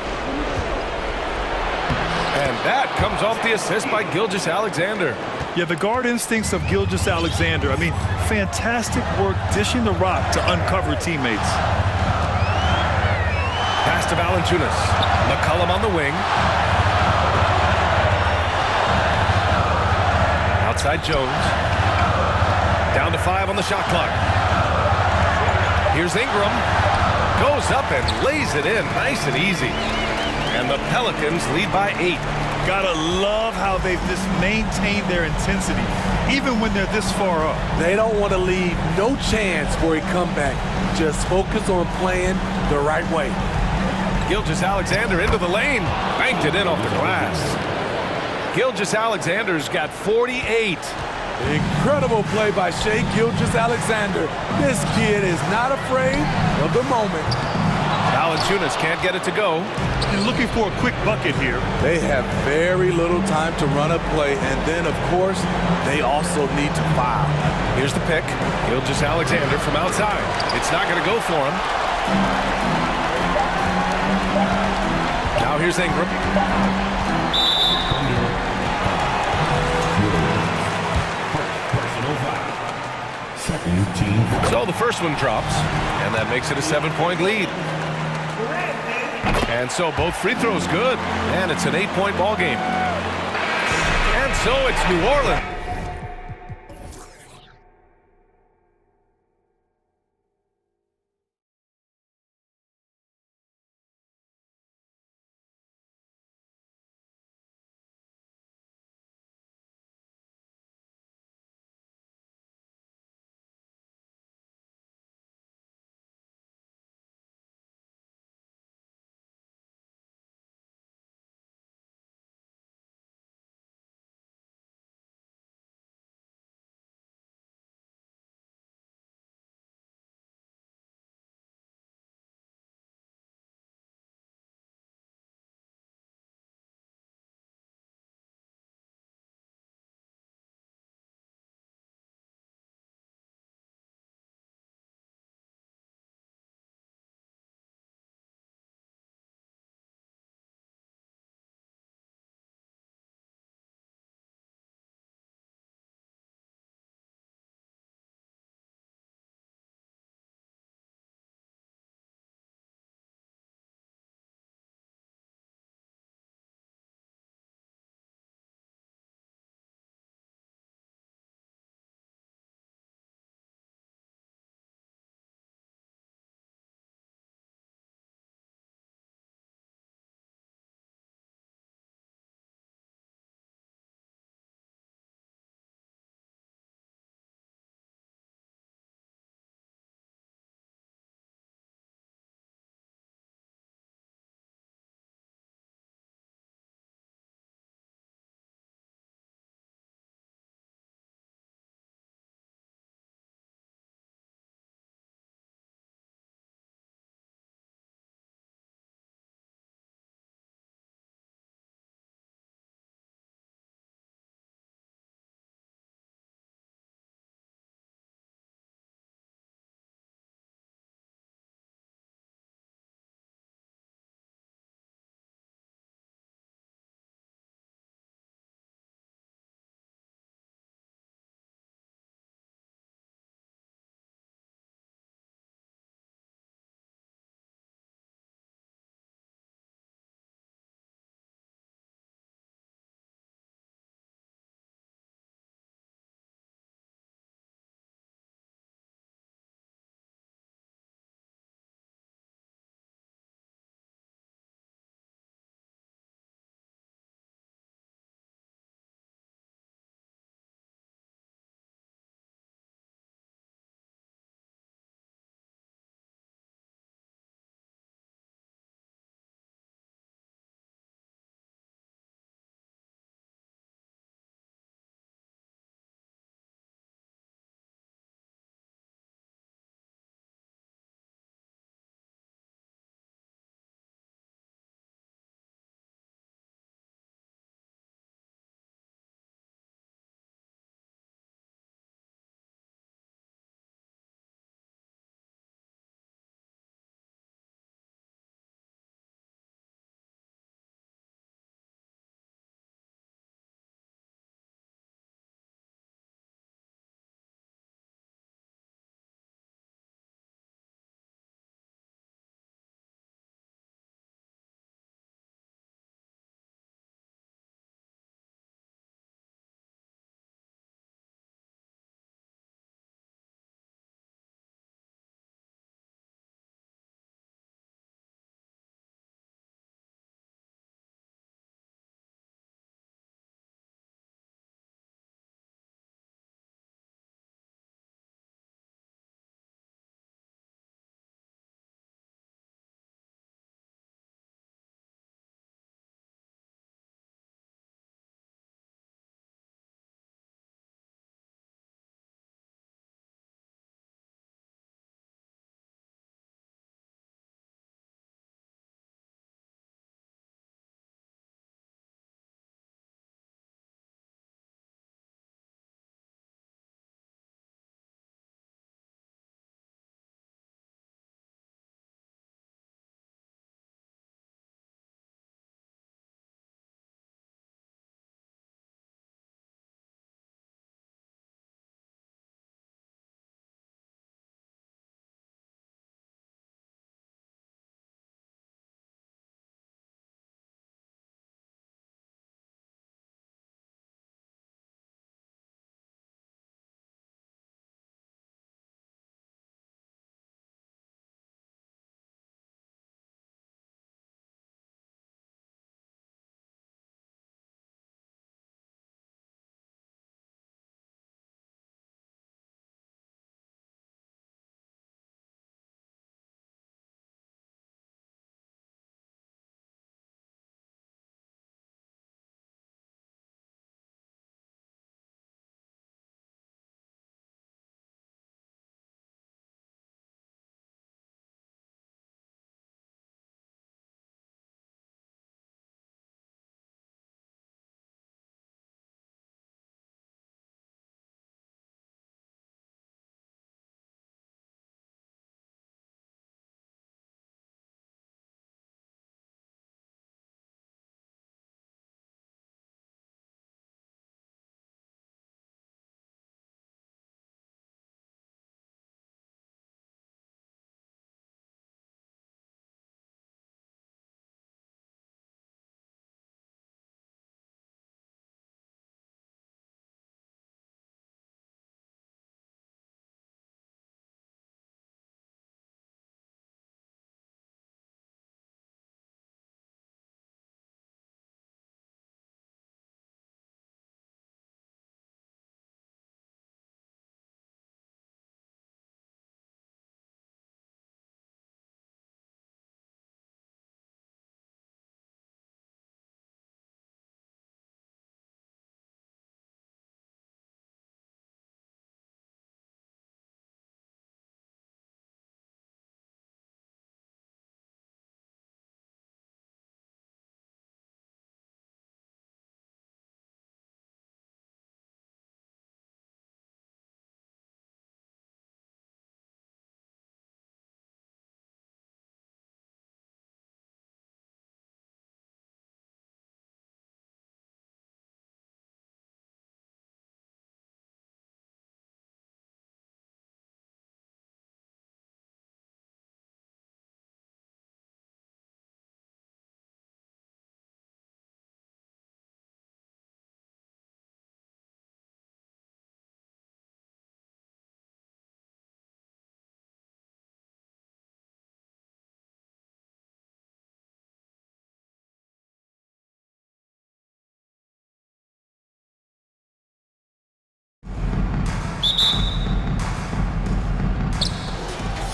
And that comes off the assist by Gilgeous-Alexander. Yeah, the guard instincts of Gilgeous-Alexander. I mean, fantastic work dishing the rock to uncover teammates. Pass to Valanciunas. McCollum on the wing. Outside Jones. Down to 5 on the shot clock. Here's Ingram. Goes up and lays it in nice and easy. And the Pelicans lead by 8. Gotta love how they've just maintained their intensity, even when they're this far up. They don't want to leave no chance for a comeback. Just focus on playing the right way. Gilgeous-Alexander into the lane. Banked it in off the glass. Gilgeous-Alexander's got 48. Incredible play by Shai Gilgeous-Alexander. This kid is not afraid of the moment. Valanciunas can't get it to go. And looking for a quick bucket here. They have very little time to run a play, and then, of course, they also need to foul. Here's the pick. Gilgeous-Alexander from outside. It's not going to go for him. Now here's Ingram. So the first one drops, and that makes it a 7-point lead. And so both free throws good, and it's an 8-point ball game. And so it's New Orleans.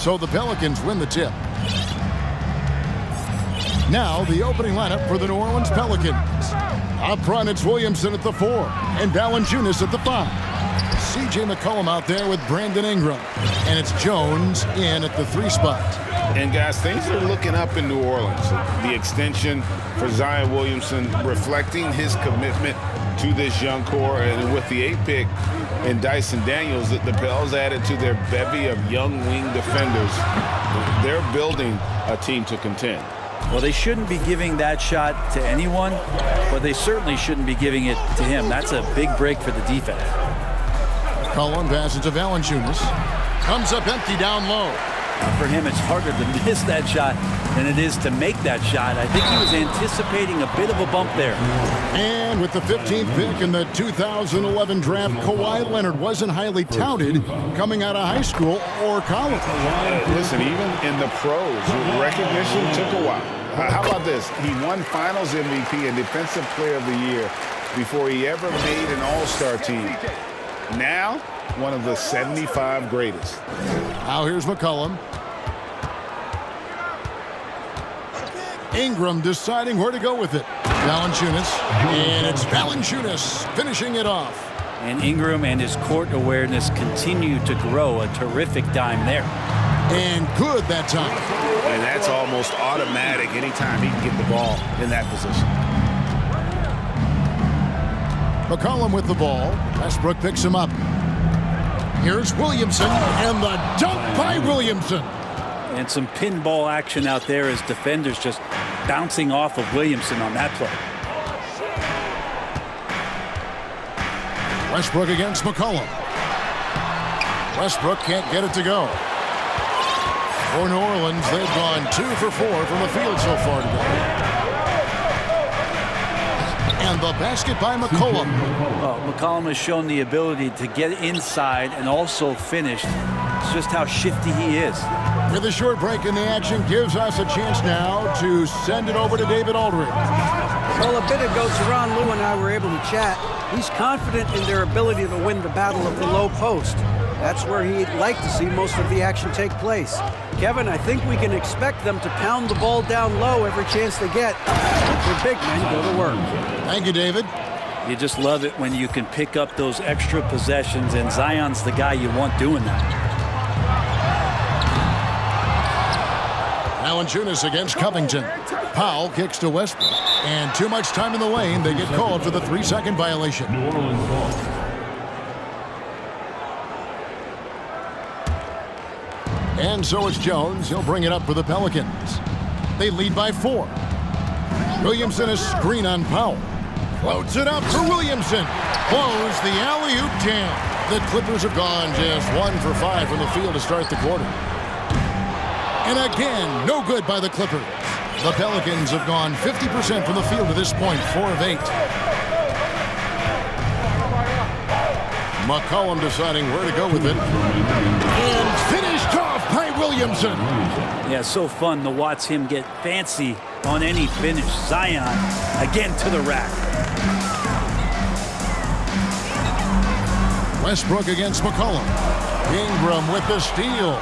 So the Pelicans win the tip. Now the opening lineup for the New Orleans Pelicans. Up front, it's Williamson at the 4 and Valanciunas at the 5. C.J. McCollum out there with Brandon Ingram. And it's Jones in at the 3 spot. And guys, things are looking up in New Orleans. The extension for Zion Williamson reflecting his commitment to this young core, and with the 8th pick and Dyson Daniels, the Pels added to their bevy of young wing defenders. They're building a team to contend. Well, they shouldn't be giving that shot to anyone, but they certainly shouldn't be giving it to him. That's a big break for the defense. Cullen passes to Valanciunas. Comes up empty down low. For him, it's harder to miss that shot than it is to make that shot. I think he was anticipating a bit of a bump there. And with the 15th pick in the 2011 draft, Kawhi Leonard wasn't highly touted coming out of high school or college. Listen, even in the pros, recognition took a while. How about this? He won Finals MVP and Defensive Player of the Year before he ever made an All-Star team. Now, one of the 75 greatest. Now here's McCollum. Ingram deciding where to go with it. Valanciunas, and it's Valanciunas finishing it off. And Ingram and his court awareness continue to grow. A terrific dime there. And good that time. And that's almost automatic anytime he can get the ball in that position. McCollum with the ball. Westbrook picks him up. Here's Williamson, and the dunk by Williamson. And some pinball action out there as defenders just bouncing off of Williamson on that play. Westbrook against McCollum. Westbrook can't get it to go. For New Orleans, they've gone 2 for 4 from the field so far today. And the basket by McCollum. McCollum has shown the ability to get inside and also finish. It's just how shifty he is. With a short break in the action, gives us a chance now to send it over to David Aldridge. Well, a bit ago, Teron Lou and I were able to chat. He's confident in their ability to win the battle of the low post. That's where he'd like to see most of the action take place. Kevin, I think we can expect them to pound the ball down low every chance they get. Their big men go to work. Thank you, David. You just love it when you can pick up those extra possessions, and Zion's the guy you want doing that. Valanciunas against Covington. Powell kicks to Westbrook. And too much time in the lane. They get called for the 3-second violation. New Orleans ball. And so it's Jones. He'll bring it up for the Pelicans. They lead by 4. Williamson is screen on Powell. Floats it up for Williamson. Blows the alley-oop jam. The Clippers have gone just 1 for 5 from the field to start the quarter. And again, no good by the Clippers. The Pelicans have gone 50% from the field to this point, 4 of 8. McCollum deciding where to go with it. And finished off by Williamson. Yeah, so fun to watch him get fancy on any finish. Zion again to the rack. Westbrook against McCollum. Ingram with the steal.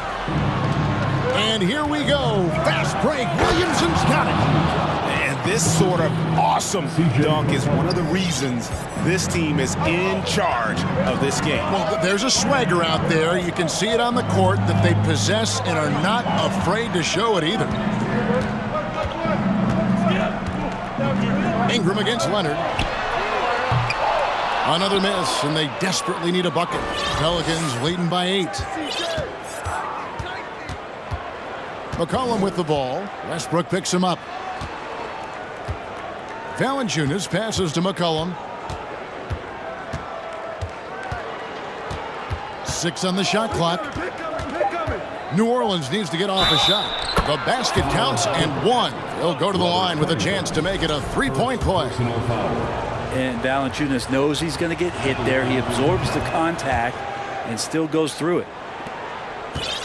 And here we go. Fast break. Williamson's got it. And this sort of awesome dunk is one of the reasons this team is in charge of this game. Well, there's a swagger out there. You can see it on the court that they possess and are not afraid to show it either. Ingram against Leonard. Another miss, and they desperately need a bucket. Pelicans leading by 8. McCollum with the ball. Westbrook picks him up. Valanciunas passes to McCollum. 6 on the shot clock. New Orleans needs to get off a shot. The basket counts and 1. He'll go to the line with a chance to make it a 3-point play. And Valanciunas knows he's going to get hit there. He absorbs the contact and still goes through it.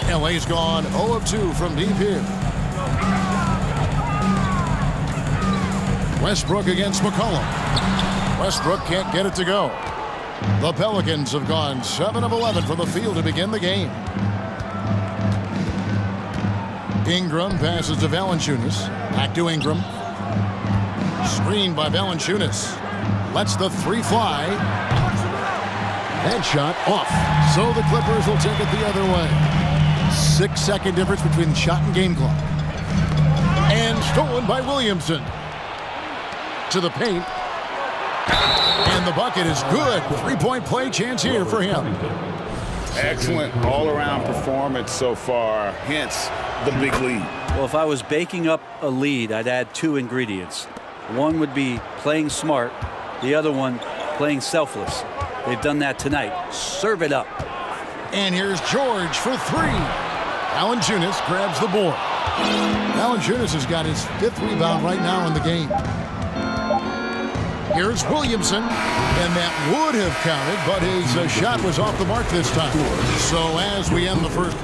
LA's gone 0 of 2 from deep here. Westbrook against McCollum. Westbrook can't get it to go. The Pelicans have gone 7 of 11 from the field to begin the game. Ingram passes to Valanciunas. Back to Ingram. Screen by Valanciunas. Lets the three fly. That shot off. So the Clippers will take it the other way. 6-second difference between shot and game clock. And stolen by Williamson. To the paint. And the bucket is good. 3-point play chance here for him. Excellent all-around performance so far, hence the big lead. Well, if I was baking up a lead, I'd add 2 ingredients. One would be playing smart. The other one, playing selfless. They've done that tonight. Serve it up. And here's George for 3. Valanciunas grabs the board. Valanciunas has got his 5th rebound right now in the game. Here's Williamson, and that would have counted, but his shot was off the mark this time. So as we end the first...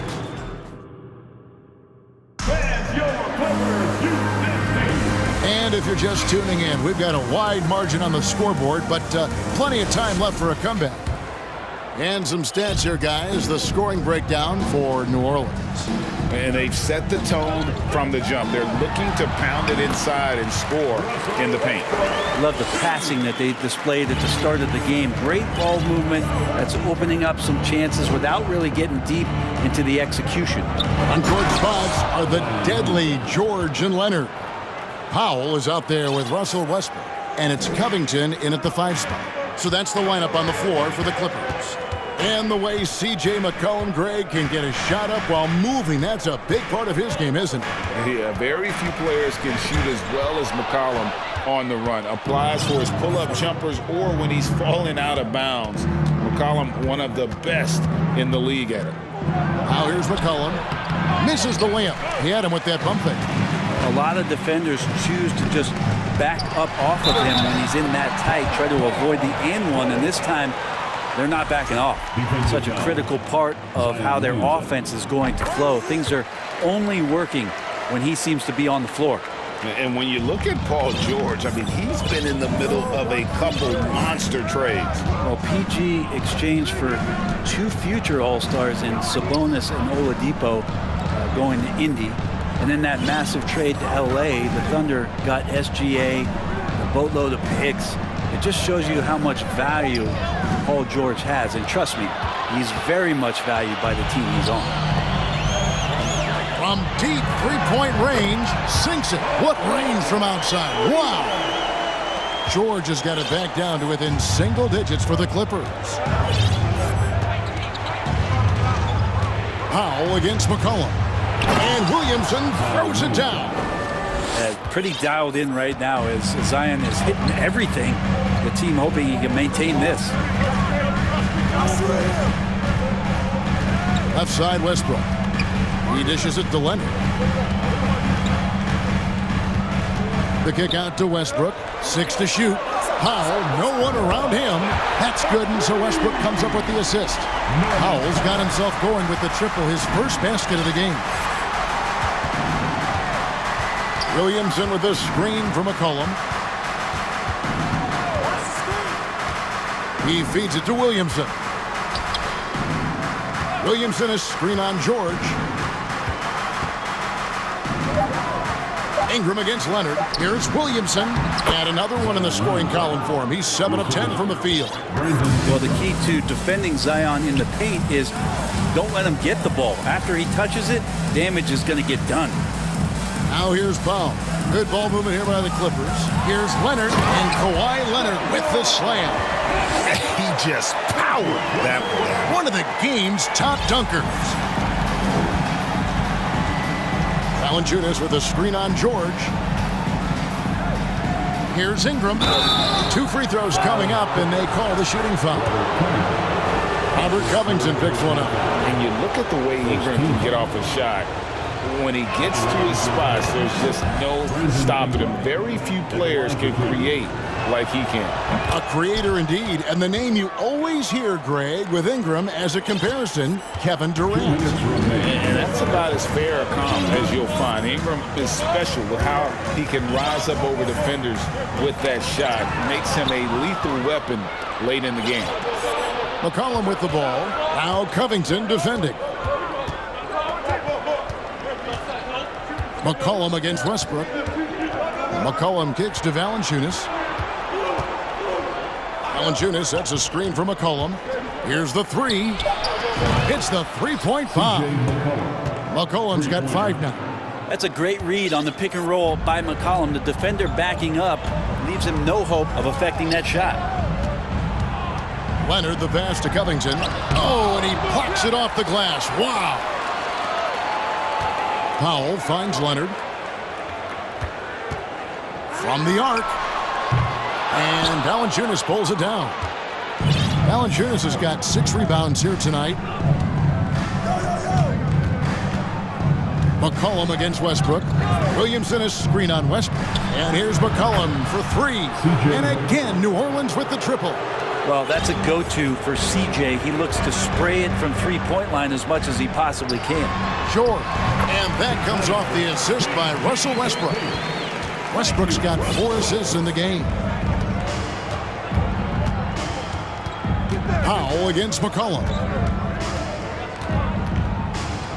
And if you're just tuning in, we've got a wide margin on the scoreboard, but plenty of time left for a comeback. And some stats here, guys. The scoring breakdown for New Orleans. And they've set the tone from the jump. They're looking to pound it inside and score in the paint. Love the passing that they displayed at the start of the game. Great ball movement that's opening up some chances without really getting deep into the execution. On court spots are the deadly George and Leonard. Powell is out there with Russell Westbrook, and it's Covington in at the 5 spot. So that's the lineup on the floor for the Clippers. And the way C.J. McCollum, Greg, can get a shot up while moving, that's a big part of his game, isn't it? Yeah, very few players can shoot as well as McCollum on the run. Applies for his pull-up jumpers or when he's falling out of bounds. McCollum, one of the best in the league at it. Now here's McCollum. Misses the layup. He had him with that bump fake. A lot of defenders choose to just back up off of him when he's in that tight, try to avoid the and one, and this time they're not backing off. Such a critical part of how their offense is going to flow. Things are only working when he seems to be on the floor. And when you look at Paul George, I mean, he's been in the middle of a couple monster trades. Well, PG exchanged for 2 future All-Stars in Sabonis and Oladipo going to Indy. And then that massive trade to LA, the Thunder got SGA, a boatload of picks. It just shows you how much value Paul George has. And trust me, he's very much valued by the team he's on. From deep 3-point range, sinks it. What range from outside? Wow! George has got it back down to within single digits for the Clippers. Powell against McCollum. And Williamson throws it down. Pretty dialed in right now as Zion is hitting everything. The team hoping he can maintain this. Left side, Westbrook. He dishes it to Leonard. The kick out to Westbrook. 6 to shoot. Powell, no one around him. That's good, and so Westbrook comes up with the assist. Powell's got himself going with the triple, his first basket of the game. Williamson with the screen from McCollum. He feeds it to Williamson. Williamson is screen on George. Ingram against Leonard. Here's Williamson. And another one in the scoring column for him. He's 7 of 10 from the field. Well, the key to defending Zion in the paint is don't let him get the ball. After he touches it, damage is going to get done. Now here's Powell. Good ball movement here by the Clippers. Here's Leonard, and Kawhi Leonard with the slam. He just powered that one. One of the game's top dunkers. Valanciunas with a screen on George. Here's Ingram. 2 free throws coming up, and they call the shooting foul. Robert Covington picks one up. And you look at the way Ingram can get off a shot. When he gets to his spots, there's just no stopping him. Very few players can create like he can. A creator indeed, and the name you always hear, Greg, with Ingram as a comparison, Kevin Durant. And that's about as fair a comp as you'll find. Ingram is special with how he can rise up over defenders with that shot. Makes him a lethal weapon late in the game. McCollum with the ball. Now Covington defending. McCollum against Westbrook. McCollum kicks to Valanciunas. Valanciunas sets a screen for McCollum. Here's the three. It's the three-point bomb. McCollum's got 5 now. That's a great read on the pick and roll by McCollum. The defender backing up leaves him no hope of affecting that shot. Leonard, the pass to Covington. Oh, and he plucks it off the glass. Wow. Powell finds Leonard. From the arc. And Valanciunas pulls it down. Valanciunas has got 6 rebounds here tonight. McCollum against Westbrook. Williamson is screen on Westbrook. And here's McCollum for 3. And again, New Orleans with the triple. Well, that's a go-to for CJ. He looks to spray it from three-point line as much as he possibly can. Sure. And that comes off the assist by Russell Westbrook. Westbrook's got 4 assists in the game. Powell against McCollum.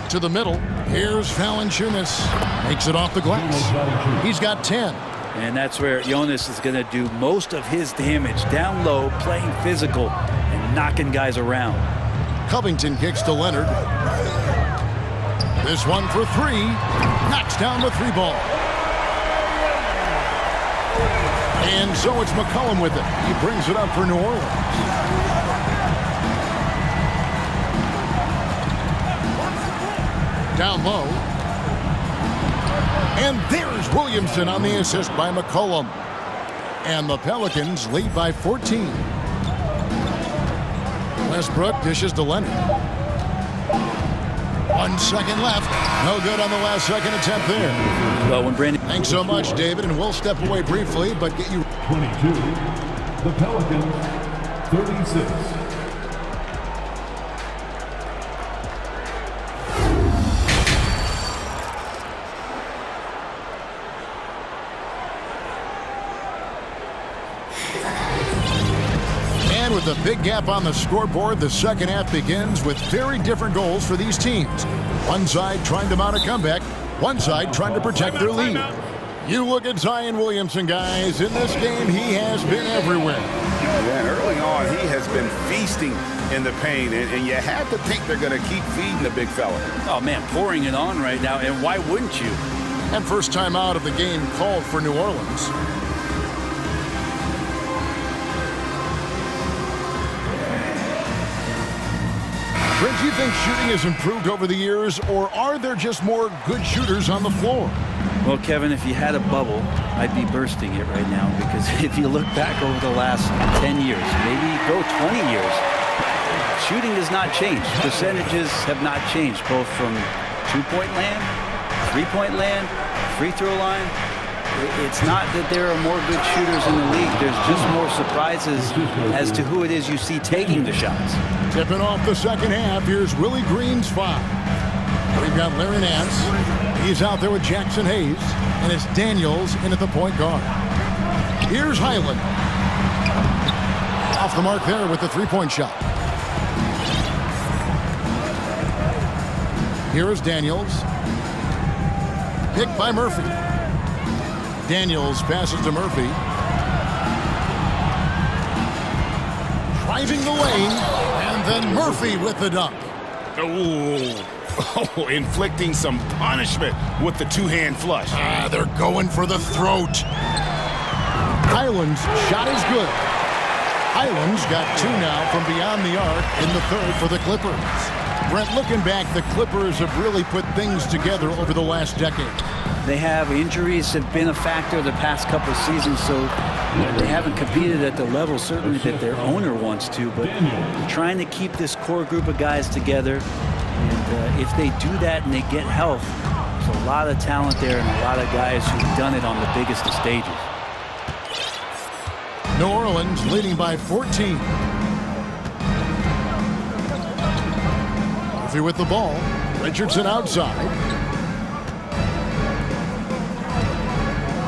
To the middle. Here's Valanciunas. Makes it off the glass. He's got 10. And that's where Jonas is going to do most of his damage. Down low, playing physical, and knocking guys around. Covington kicks to Leonard. This one for 3. Knocks down the 3 ball. And so it's McCollum with it. He brings it up for New Orleans. Down low. And there's Williamson on the assist by McCollum. And the Pelicans lead by 14. Westbrook dishes to Leonard. 1 second left. No good on the last second attempt there. Well, when Brandon... Thanks so much, David, and we'll step away briefly, but get you... 22. The Pelicans, 36. With a big gap on the scoreboard, the second half begins with very different goals for these teams. One side trying to mount a comeback, one side trying to protect their lead. You look at Zion Williamson, guys. In this game, he has been everywhere. Yeah, early on, he has been feasting in the paint, and you have to think they're going to keep feeding the big fella. Oh, man, pouring it on right now, and why wouldn't you? And first time out of the game called for New Orleans. Brent, do you think shooting has improved over the years, or are there just more good shooters on the floor? Well, Kevin, if you had a bubble, I'd be bursting it right now, because if you look back over the last 10 years, maybe go 20 years, shooting has not changed. Percentages have not changed, both from two-point land, three-point land, free throw line. It's not that there are more good shooters in the league. There's just more surprises as to who it is you see taking the shots. Tipping off the second half, here's Willie Green's 5. We've got Larry Nance. He's out there with Jackson Hayes. And it's Daniels in at the point guard. Here's Highland. Off the mark there with the three-point shot. Here is Daniels. Picked by Murphy. Daniels passes to Murphy. Driving the lane, and then Murphy with the dunk. Oh, inflicting some punishment with the two-hand flush. They're going for the throat. Highland's shot is good. Highland's got 2 now from beyond the arc in the third for the Clippers. Brent, looking back, the Clippers have really put things together over the last decade. They have injuries have been a factor the past couple of seasons, so they haven't competed at the level certainly that their owner wants to, but trying to keep this core group of guys together. And if they do that and they get health, there's a lot of talent there and a lot of guys who've done it on the biggest of stages. New Orleans leading by 14. Murphy with the ball. Richardson outside.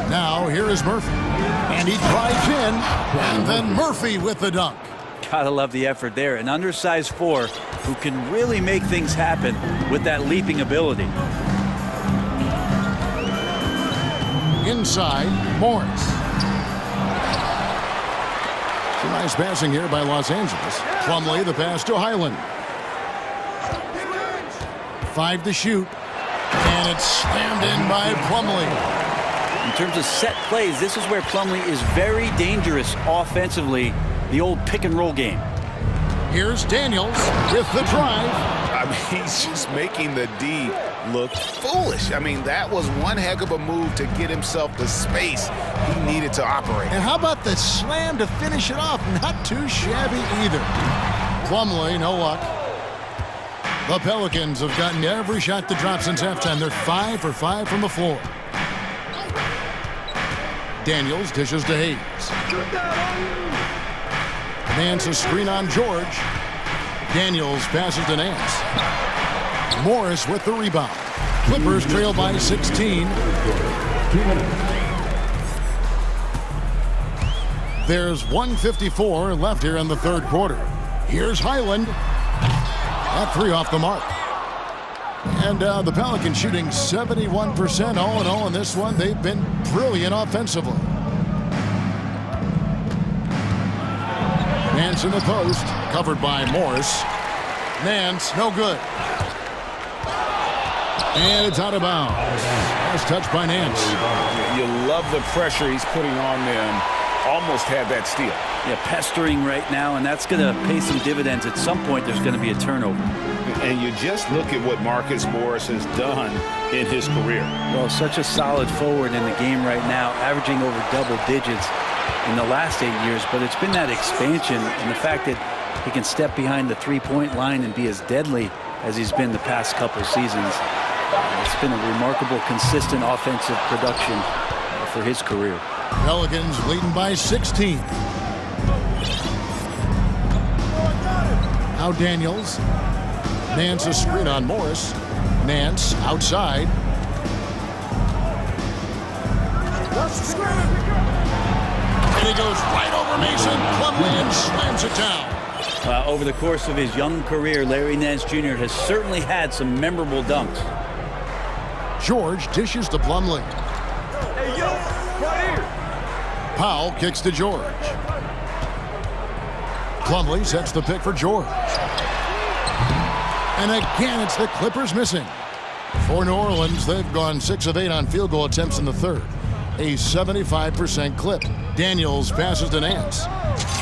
Now, here is Murphy. And he drives in. And then Murphy with the dunk. Gotta love the effort there. An undersized 4 who can really make things happen with that leaping ability. Inside, Morris. Some nice passing here by Los Angeles. Plumlee, the pass to Highland. 5 to shoot. And it's slammed in by Plumlee. In terms of set plays, this is where Plumlee is very dangerous offensively. The old pick and roll game. Here's Daniels with the drive. I mean, he's just making the D look foolish. I mean, that was one heck of a move to get himself the space he needed to operate. And how about the slam to finish it off? Not too shabby either. Plumlee, no luck. The Pelicans have gotten every shot to drop since halftime. They're 5 for 5 from the floor. Daniels dishes to Hayes. Nance a screen on George. Daniels passes to Nance. Morris with the rebound. Clippers trail by 16. There's 1:54 left here in the third quarter. Here's Highland. That 3 off the mark. And the Pelicans shooting 71% all in all in this one. They've been brilliant offensively. Nance in the post, covered by Morris. Nance, no good. And it's out of bounds. Last touch by Nance. You love the pressure he's putting on them. Almost had that steal. Yeah, pestering right now, and that's going to pay some dividends. At some point, there's going to be a turnover. And you just look at what Marcus Morris has done in his career. Well, such a solid forward in the game right now, averaging over double digits in the last 8 years, but it's been that expansion and the fact that he can step behind the three-point line and be as deadly as he's been the past couple seasons. It's been a remarkable, consistent offensive production for his career. Pelicans leading by 16. Now Daniels. Nance a screen on Morris. Nance outside. And he goes right over Mason. Plumlee and slams it down. Over the course of his young career, Larry Nance Jr. has certainly had some memorable dunks. George dishes to Plumlee. Hey, yo, right here. Powell kicks to George. Plumlee sets the pick for George. And again, it's the Clippers missing. For New Orleans, they've gone 6 of 8 on field goal attempts in the third. A 75% clip. Daniels passes to Nance.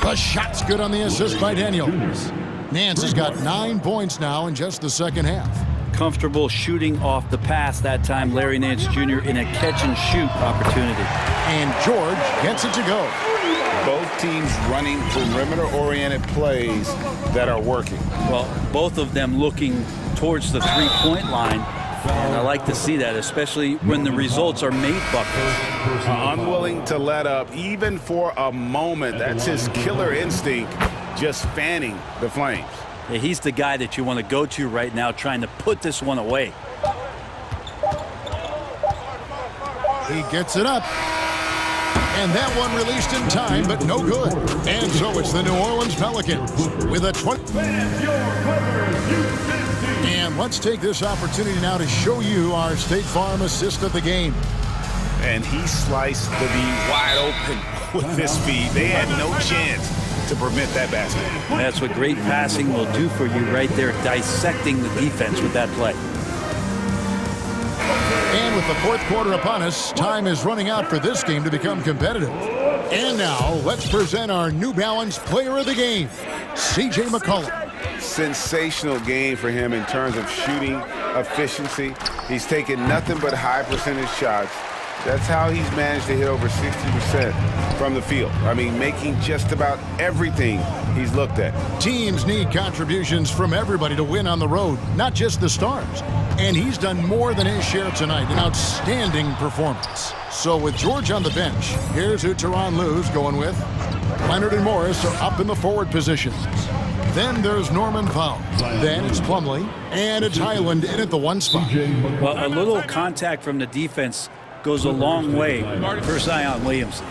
The shot's good on the assist by Daniels. Nance has got 9 points now in just the second half. Comfortable shooting off the pass that time, Larry Nance Jr. in a catch-and-shoot opportunity. And George gets it to go. Both teams running perimeter-oriented plays that are working. Well, both of them looking towards the three-point line. And I like to see that, especially when the results are made buckets. Unwilling to let up, even for a moment. That's his killer instinct, just fanning the flames. Yeah, he's the guy that you want to go to right now, trying to put this one away. He gets it up. And that one released in time, but no good. And so it's the New Orleans Pelicans with a 20. And let's take this opportunity now to show you our State Farm assist of the game. And he sliced the D wide open with this speed. They had no chance to prevent that basket. That's what great passing will do for you right there, dissecting the defense with that play. And with the fourth quarter upon us, time is running out for this game to become competitive. And now, let's present our New Balance Player of the Game, C.J. McCollum. Sensational game for him in terms of shooting efficiency. He's taken nothing but high percentage shots. That's how he's managed to hit over 60% from the field. I mean, making just about everything he's looked at. Teams need contributions from everybody to win on the road, not just the stars. And he's done more than his share tonight, an outstanding performance. So with George on the bench, here's who Tyronn Lue's going with. Leonard and Morris are up in the forward positions. Then there's Norman Powell. Then it's Plumlee, and it's Highland in at the 1 spot. Well, a little contact from the defense goes a long way for Zion Williamson.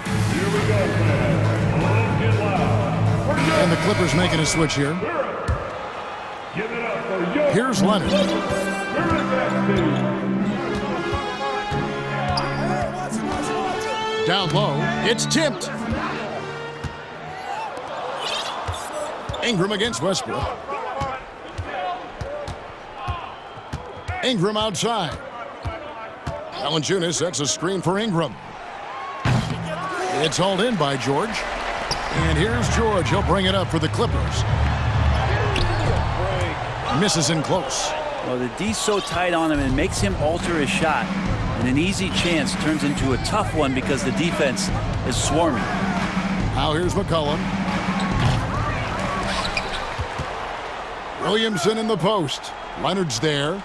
And the Clippers making a switch here. Here's Leonard. down low. It's tipped. Ingram against Westbrook. Ingram outside. Valanciunas sets a screen for Ingram. It's hauled in by George. And here's George. He'll bring it up for the Clippers. Misses in close. Well, the D's so tight on him, it makes him alter his shot. And an easy chance turns into a tough one because the defense is swarming. Now here's McCollum. Williamson in the post. Leonard's there.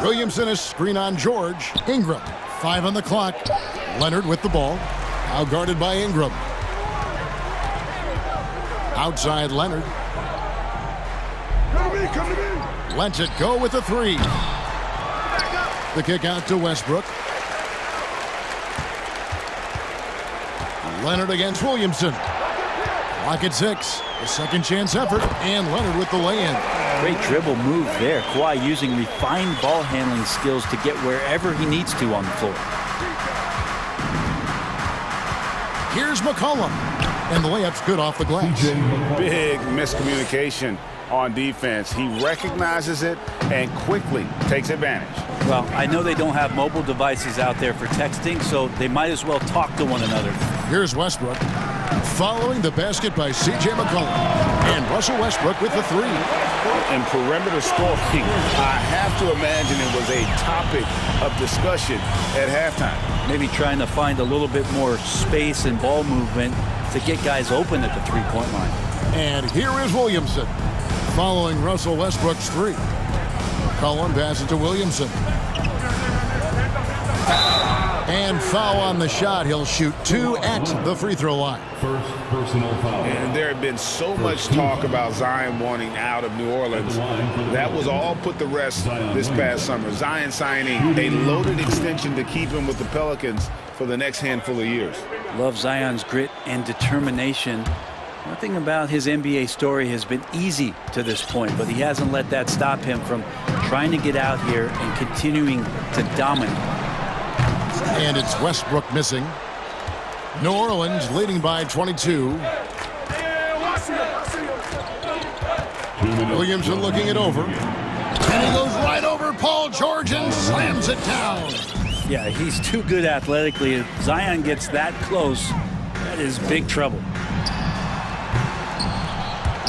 Williamson a screen on George. Ingram. 5 on the clock. Leonard with the ball. Now guarded by Ingram. Outside Leonard. Lets it go with the 3. The kick out to Westbrook. Leonard against Williamson. Clock at 6. A second chance effort, and Leonard with the lay-in. Great dribble move there. Kawhi using refined ball handling skills to get wherever he needs to on the floor. Here's McCollum, and the layup's good off the glass. Big miscommunication on defense. He recognizes it and quickly takes advantage. Well, I know they don't have mobile devices out there for texting, so they might as well talk to one another. Here's Westbrook. Following the basket by C.J. McCollum. And Russell Westbrook with the 3. In perimeter scoring, I have to imagine it was a topic of discussion at halftime. Maybe trying to find a little bit more space and ball movement to get guys open at the three-point line. And here is Williamson. Following Russell Westbrook's 3. McCollum passes to Williamson. And foul on the shot. He'll shoot 2 at the free throw line. First personal foul. And there had been so much talk about Zion wanting out of New Orleans. That was all put to rest this past summer. Zion signing a loaded extension to keep him with the Pelicans for the next handful of years. Love Zion's grit and determination. Nothing about his NBA story has been easy to this point, but he hasn't let that stop him from trying to get out here and continuing to dominate. And it's Westbrook missing. New Orleans leading by 22. Williamson looking it over. And he goes right over Paul George and slams it down. Yeah, he's too good athletically. If Zion gets that close, that is big trouble.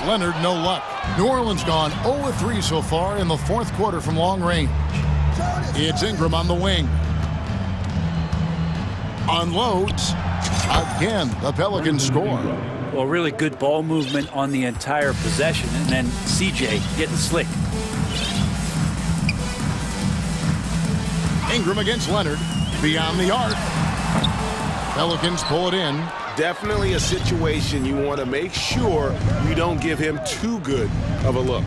Leonard, no luck. New Orleans gone 0-3 so far in the 4th quarter from long range. It's Ingram on the wing. Unloads. Again, the Pelicans score. Well, really good ball movement on the entire possession, and then CJ getting slick. Ingram against Leonard. Beyond the arc. Pelicans pull it in. Definitely a situation you want to make sure you don't give him too good of a look.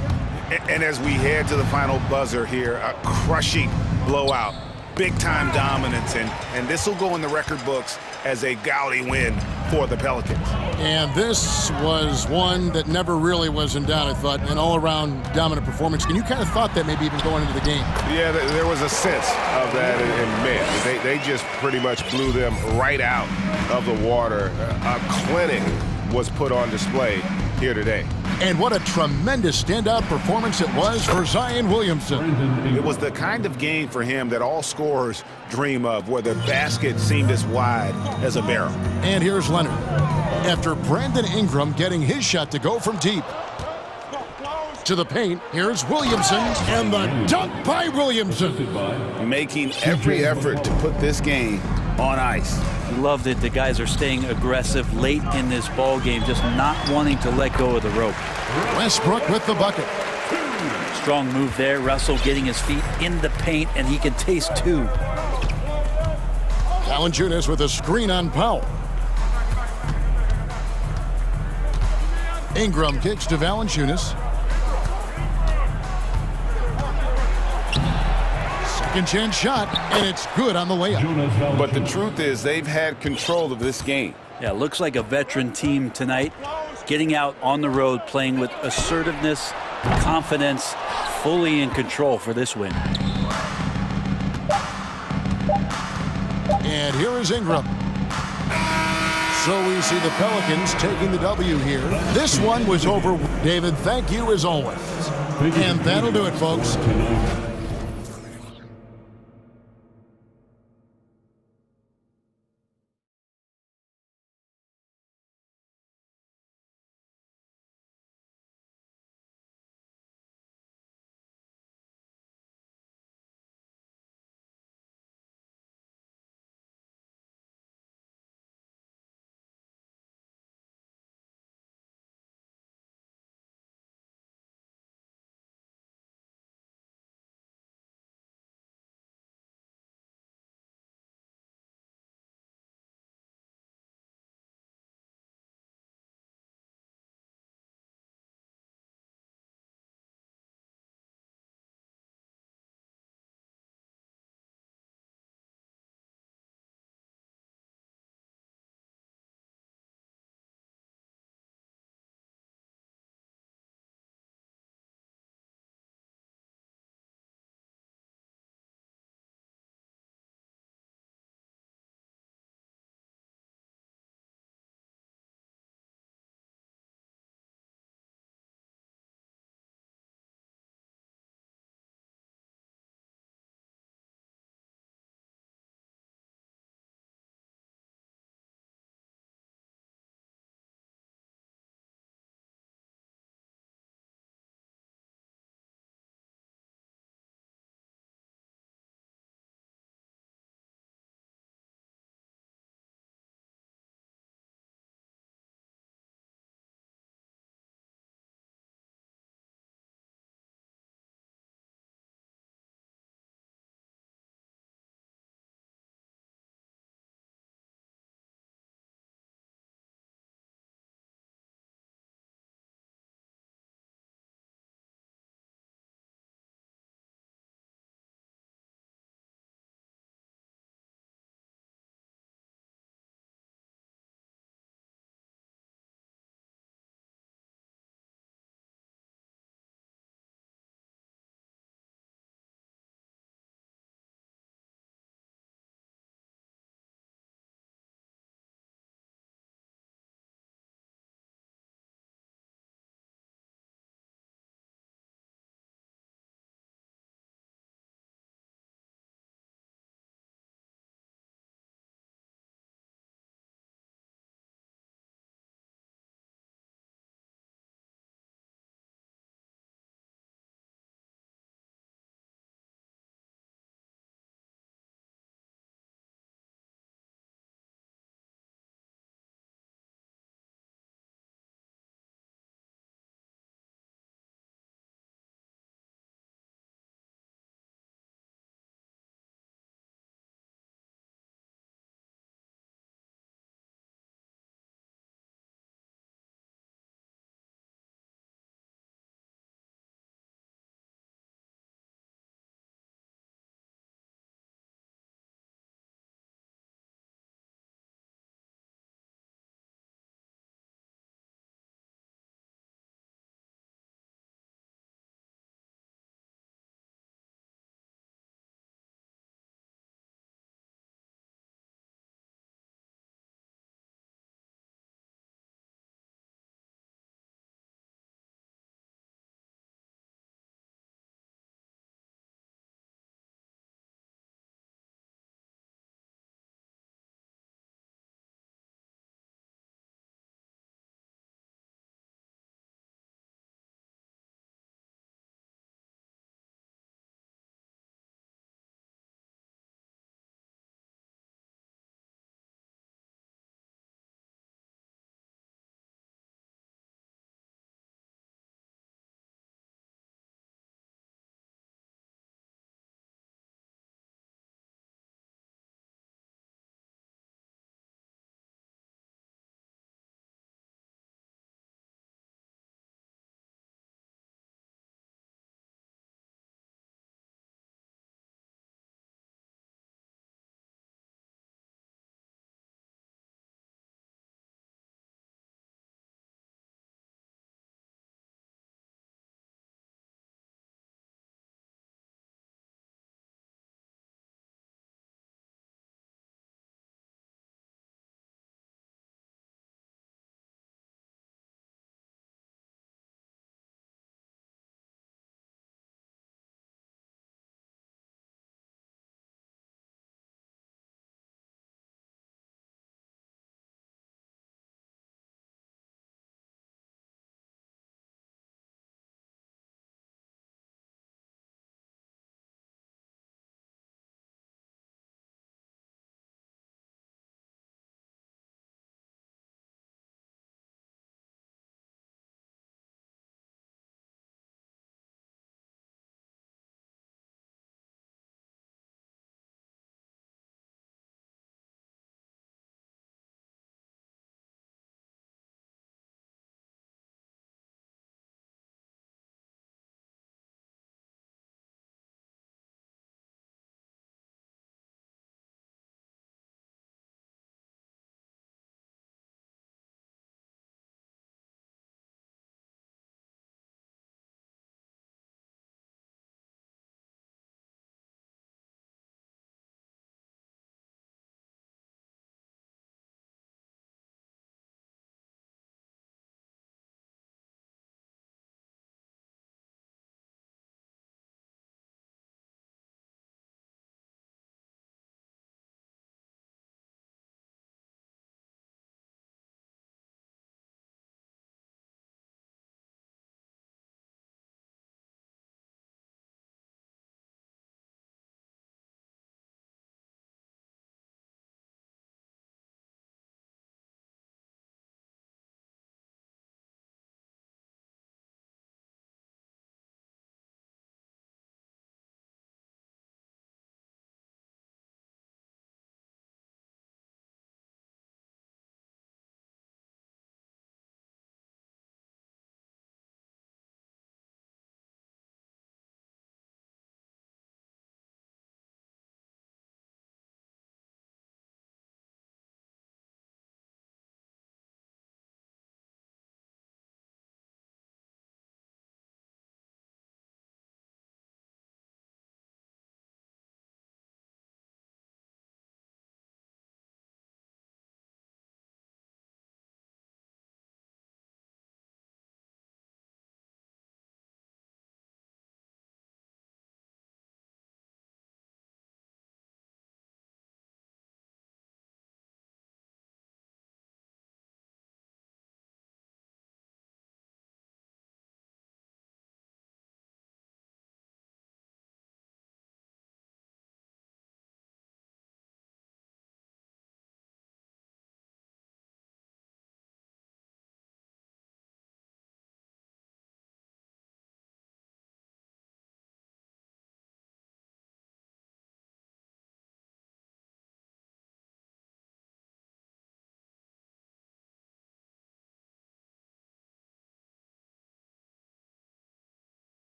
And as we head to the final buzzer here, a crushing blowout. Big-time dominance, and this will go in the record books as a gaudy win for the Pelicans. And this was one that never really was in doubt, I thought, an all-around dominant performance. And you kind of thought that maybe even going into the game. Yeah, there was a sense of that, and man, they just pretty much blew them right out of the water. A clinic was put on display here today. And what a tremendous standout performance it was for Zion Williamson. It was the kind of game for him that all scorers dream of, where the basket seemed as wide as a barrel. And here's Leonard. After Brandon Ingram getting his shot to go from deep. To the paint, here's Williamson, and the dunk by Williamson. Making every effort to put this game on ice. Love that the guys are staying aggressive late in this ball game, just not wanting to let go of the rope. Westbrook with the bucket. Strong move there. Russell getting his feet in the paint, and he can taste 2. Valanciunas with a screen on Powell. Ingram kicks to Valanciunas. Second chance shot, and it's good on the layup. But the truth is, they've had control of this game. Yeah, looks like a veteran team tonight, getting out on the road, playing with assertiveness, confidence, fully in control for this win. And here is Ingram. So we see the Pelicans taking the W here. This one was over. David, thank you as always. And that'll do it, folks.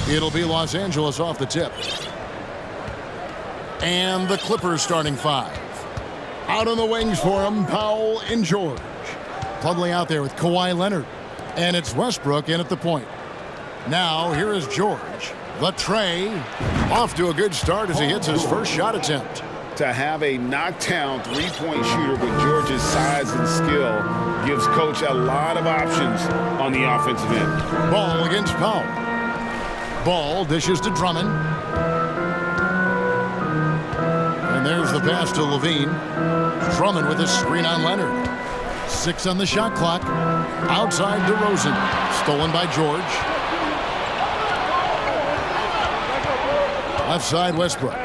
It'll be Los Angeles off the tip. And the Clippers starting 5. Out on the wings for him, Powell and George. Plumlee out there with Kawhi Leonard. And it's Westbrook in at the point. Now, here is George. The tray. Off to a good start as he hits his first shot attempt. To have a knockdown three-point shooter with George's size and skill gives Coach a lot of options on the offensive end. Ball against Powell. Ball dishes to Drummond. And there's the pass to Levine. Drummond with his screen on Leonard. 6 on the shot clock. Outside DeRozan. Stolen by George. Left side Westbrook.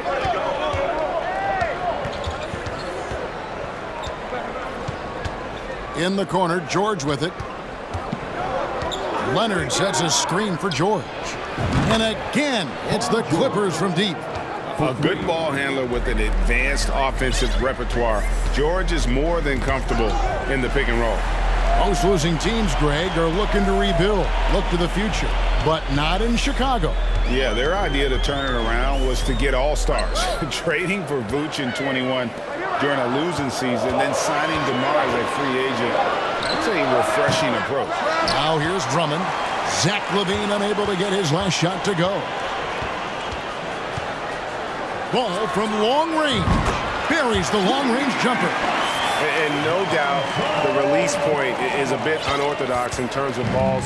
In the corner, George with it. Leonard sets a screen for George. And again, it's the Clippers from deep. A good ball handler with an advanced offensive repertoire. George is more than comfortable in the pick and roll. Most losing teams, Greg, are looking to rebuild, look to the future, but not in Chicago. Yeah, their idea to turn it around was to get all-stars. Trading for Vooch in 21 during a losing season, then signing DeMar as a free agent. That's a refreshing approach. Now here's Drummond. Zach LaVine unable to get his last shot to go. Ball from long range. Buries the long-range jumper. And no doubt the release point is a bit unorthodox in terms of Ball's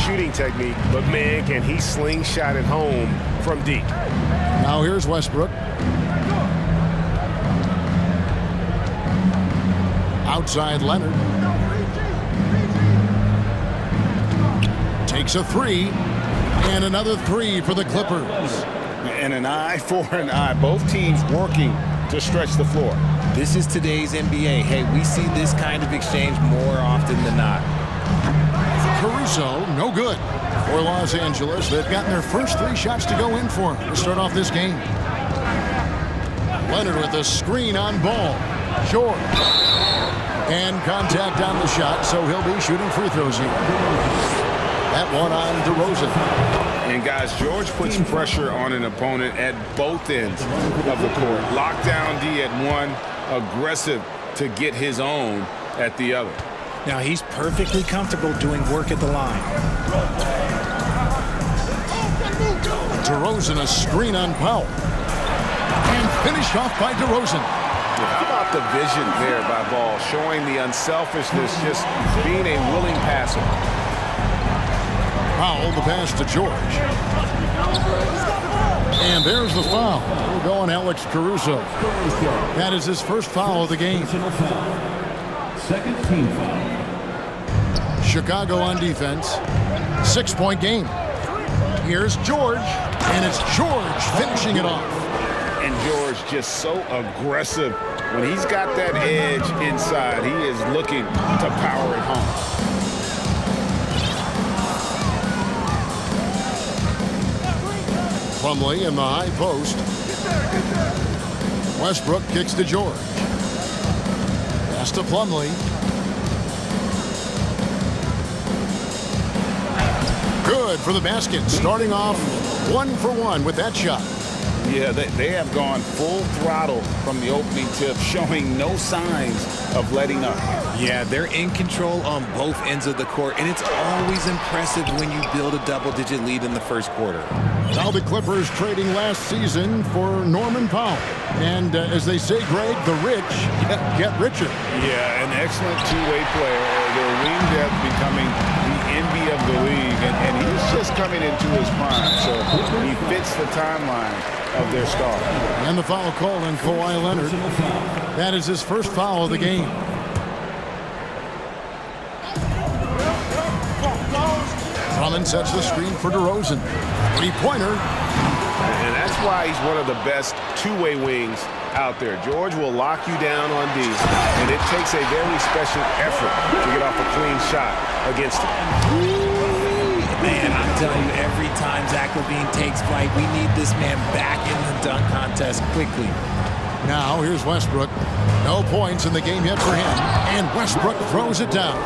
shooting technique, but man, can he slingshot it home from deep. Now here's Westbrook. Outside Leonard. Takes a 3. And another 3 for the Clippers. And an eye for an eye. Both teams working to stretch the floor. This is today's NBA. Hey, we see this kind of exchange more often than not. Caruso, no good. For Los Angeles, they've gotten their first 3 shots to go in for him to start off this game. Leonard with a screen on Ball. George. And contact on the shot, so he'll be shooting free throws here. That one on DeRozan. And guys, George puts pressure on an opponent at both ends of the court. Lockdown D at one, aggressive to get his own at the other. Now he's perfectly comfortable doing work at the line. DeRozan, a screen on Powell. And finished off by DeRozan. How about the vision there by Ball, showing the unselfishness, just being a willing passer. Powell, the pass to George. And there's the foul. We'll go on Alex Caruso. That is his first foul of the game. Second team foul. Chicago on defense. 6-point game. Here's George. And it's George finishing it off. And George just so aggressive. When he's got that edge inside, he is looking to power it home. Plumlee in the high post. Westbrook kicks to George. Pass to Plumlee. Good for the basket. Starting off 1 for 1 with that shot. Yeah, they have gone full throttle from the opening tip, showing no signs of letting up. Yeah, they're in control on both ends of the court, and it's always impressive when you build a double-digit lead in the first quarter. Now the Clippers trading last season for Norman Powell. And as they say, Greg, the rich get richer. Yeah, an excellent two-way player. Their wing depth becoming the envy of the league. And he's just coming into his prime. So he fits the timeline of their star. And the foul called on Kawhi Leonard. That is his first foul of the game. Drummond sets the screen for DeRozan. Three-pointer. And that's why he's one of the best two-way wings out there. George will lock you down on D, and it takes a very special effort to get off a clean shot against him. Man, I'm telling you, every time Zach LaVine takes flight, we need this man back in the dunk contest quickly. Now, here's Westbrook. No points in the game yet for him. And Westbrook throws it down.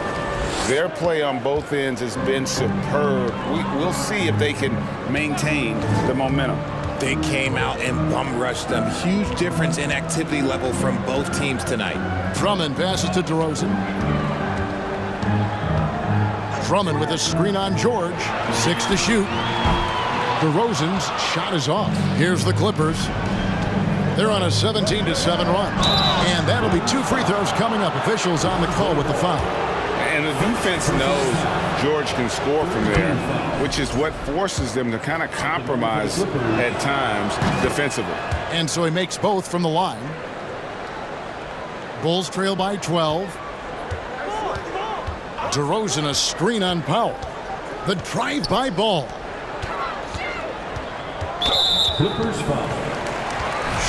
Their play on both ends has been superb. We'll see if they can maintain the momentum. They came out and bum rushed them. Huge difference in activity level from both teams tonight. Drummond passes to DeRozan. Drummond with a screen on George. 6 to shoot. DeRozan's shot is off. Here's the Clippers. They're on a 17-7 run. And that'll be 2 free throws coming up. Officials on the call with the foul. And the defense knows George can score from there, which is what forces them to kind of compromise at times defensively. And so he makes both from the line. Bulls trail by 12. DeRozan a screen on Powell. The drive-by ball. Clippers foul.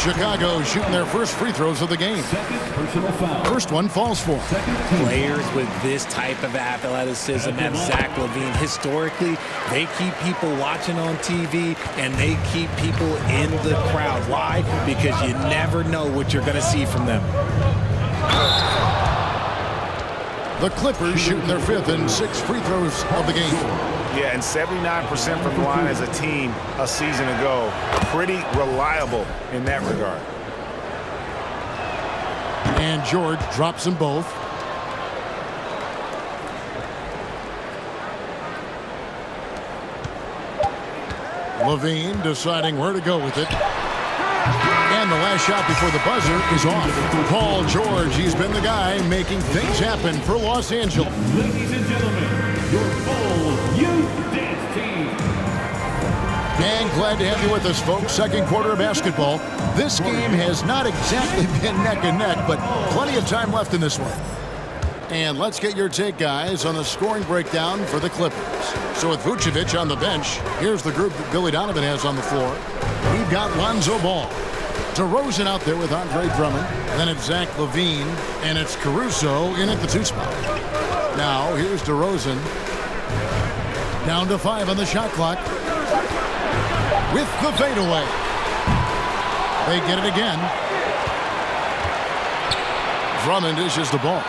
Chicago shooting their first free throws of the game. First one falls for. Players with this type of athleticism and Zach LaVine, historically, they keep people watching on TV and they keep people in the crowd. Why? Because you never know what you're going to see from them. The Clippers shooting their 5th and 6th free throws of the game. Yeah, and 79% from the line as a team a season ago. Pretty reliable in that regard. And George drops them both. LaVine deciding where to go with it. And the last shot before the buzzer is off. Paul George, he's been the guy making things happen for Los Angeles. Ladies and gentlemen, your full youth dance team. And glad to have you with us, folks. Second quarter of basketball. This game has not exactly been neck and neck, but plenty of time left in this one. And let's get your take, guys, on the scoring breakdown for the Clippers. So with Vucevic on the bench, here's the group that Billy Donovan has on the floor. We've got Lonzo Ball. DeRozan out there with Andre Drummond. Then it's Zach LaVine, and it's Caruso in at the 2 spot. Now, here's DeRozan. Down to 5 on the shot clock. With the fadeaway. They get it again. Drummond dishes the ball.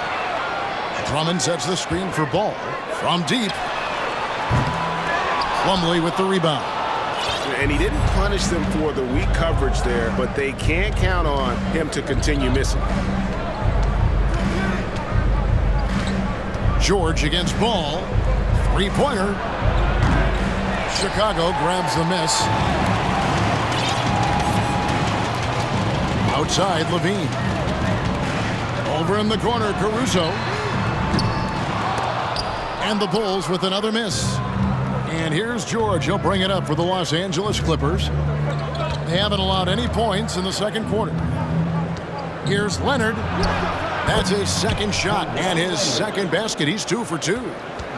Drummond sets the screen for Ball. From deep. Plumlee with the rebound. And he didn't punish them for the weak coverage there, but they can't count on him to continue missing. George against Ball. 3-pointer. Chicago grabs the miss. Outside, LaVine. Over in the corner, Caruso. And the Bulls with another miss. And here's George. He'll bring it up for the Los Angeles Clippers. They haven't allowed any points in the second quarter. Here's Leonard. That's his second shot and his second basket. He's 2 for 2.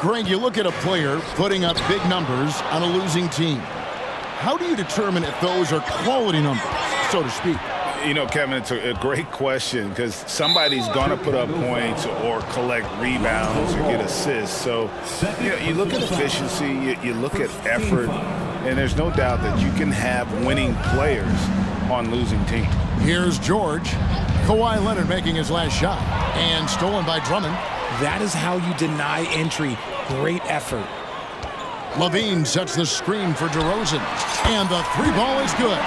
Greg, you look at a player putting up big numbers on a losing team. How do you determine if those are quality numbers, so to speak? You know, Kevin, it's a great question because somebody's going to put up points or collect rebounds or get assists. So, you know, you look at efficiency, you look at effort, and there's no doubt that you can have winning players on losing teams. Here's George. Kawhi Leonard making his last shot and stolen by Drummond. That is how you deny entry. Great effort. LaVine sets the screen for DeRozan. And the 3 ball is good.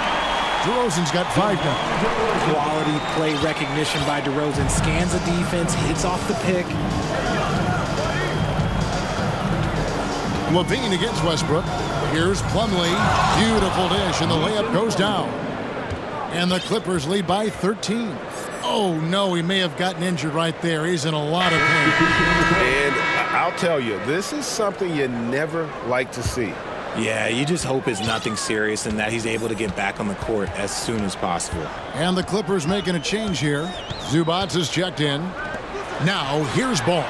DeRozan's got 5 now. Quality play recognition by DeRozan. Scans the defense, hits off the pick. LaVine against Westbrook. Here's Plumlee. Beautiful dish, and the layup goes down. And the Clippers lead by 13. Oh, no, he may have gotten injured right there. He's in a lot of pain. And I'll tell you, this is something you never like to see. Yeah, you just hope it's nothing serious and that he's able to get back on the court as soon as possible. And the Clippers making a change here. Zubats is checked in. Now, here's Ball.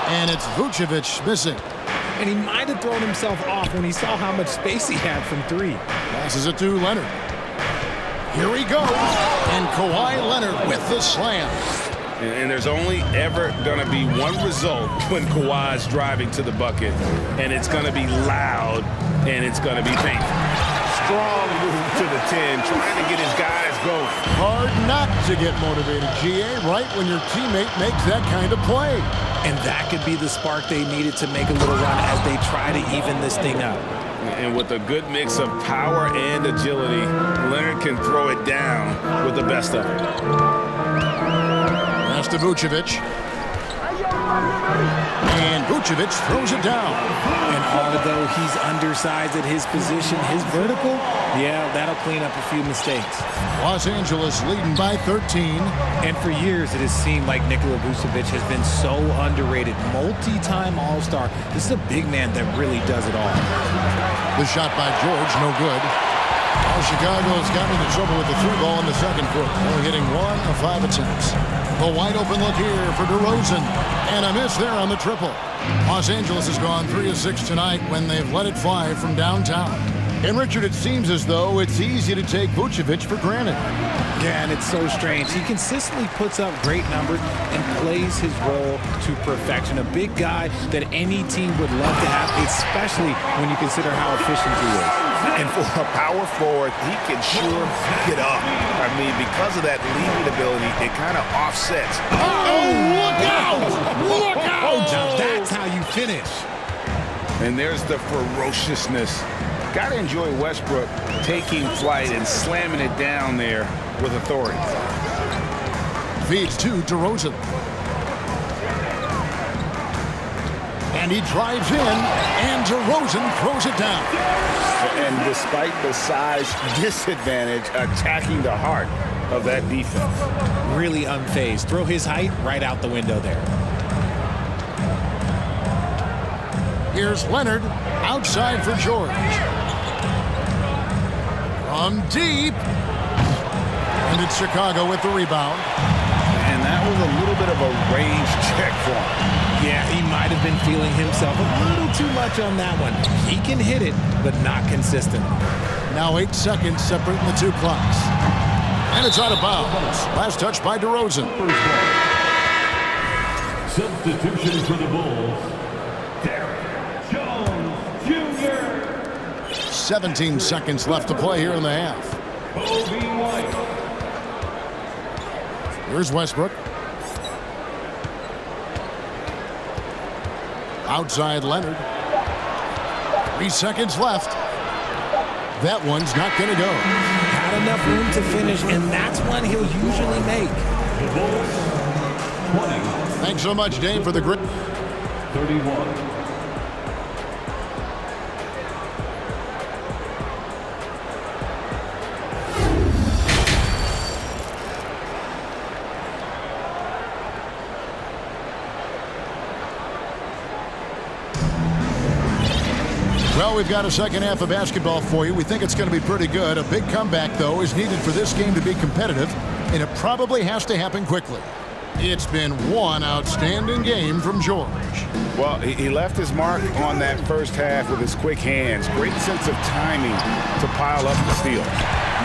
And it's Vucevic missing. And he might have thrown himself off when he saw how much space he had from 3. Passes it to Leonard. Here he goes. And Kawhi Leonard with the slam. And there's only ever going to be one result when Kawhi's driving to the bucket, and it's going to be loud, and it's going to be painful. strong move to the 10, trying to get his guys going. Hard not to get motivated, GA, right when your teammate makes that kind of play. And that could be the spark they needed to make a little run as they try to even this thing up. And with a good mix of power and agility, Leonard can throw it down with the best of it. Pass to Vucevic. And Vucevic throws it down. And although he's undersized at his position, his vertical, yeah, that'll clean up a few mistakes. Los Angeles leading by 13. And for years, it has seemed like Nikola Vucevic has been so underrated. Multi-time All-Star. This is a big man that really does it all. The shot by George, no good. Well, Chicago's got into trouble with the through ball in the second quarter, only hitting 1 of 5 attempts. The wide open look here for DeRozan. And a miss there on the triple. Los Angeles has gone 3 of 6 tonight when they've let it fly from downtown. And Richard, it seems as though it's easy to take Vucevic for granted. Yeah, and it's so strange. He consistently puts up great numbers and plays his role to perfection. A big guy that any team would love to have, especially when you consider how efficient he is. And for a power forward, he can sure get up. I mean, because of that leading ability, it kind of offsets. Oh, look out! Look out! Now that's how you finish. And there's the ferociousness. Got to enjoy Westbrook taking flight and slamming it down there with authority. Feeds to DeRozan. And he drives in, and DeRozan throws it down. And despite the size disadvantage, attacking the heart of that defense. Really unfazed. Throw his height right out the window there. Here's Leonard, outside for George. From deep. And it's Chicago with the rebound. And that was a little bit of a range check for him. Yeah, he might have been feeling himself a little too much on that one. He can hit it, but not consistent. Now 8 seconds separating the two clocks. And it's out of bounds. Last touch by DeRozan. Substitution for the Bulls, Derek Jones Jr. 17 seconds left to play here in the half. Here's Westbrook. Outside Leonard. 3 seconds left. That one's not going to go. Had enough room to finish, and that's one he'll usually make. Thanks so much, Dave, for the great. 31. Well, we've got a second half of basketball for you. We think it's going to be pretty good. A big comeback, though, is needed for this game to be competitive, and it probably has to happen quickly. It's been one outstanding game from George. Well, he left his mark on that first half with his quick hands. Great sense of timing to pile up the steals.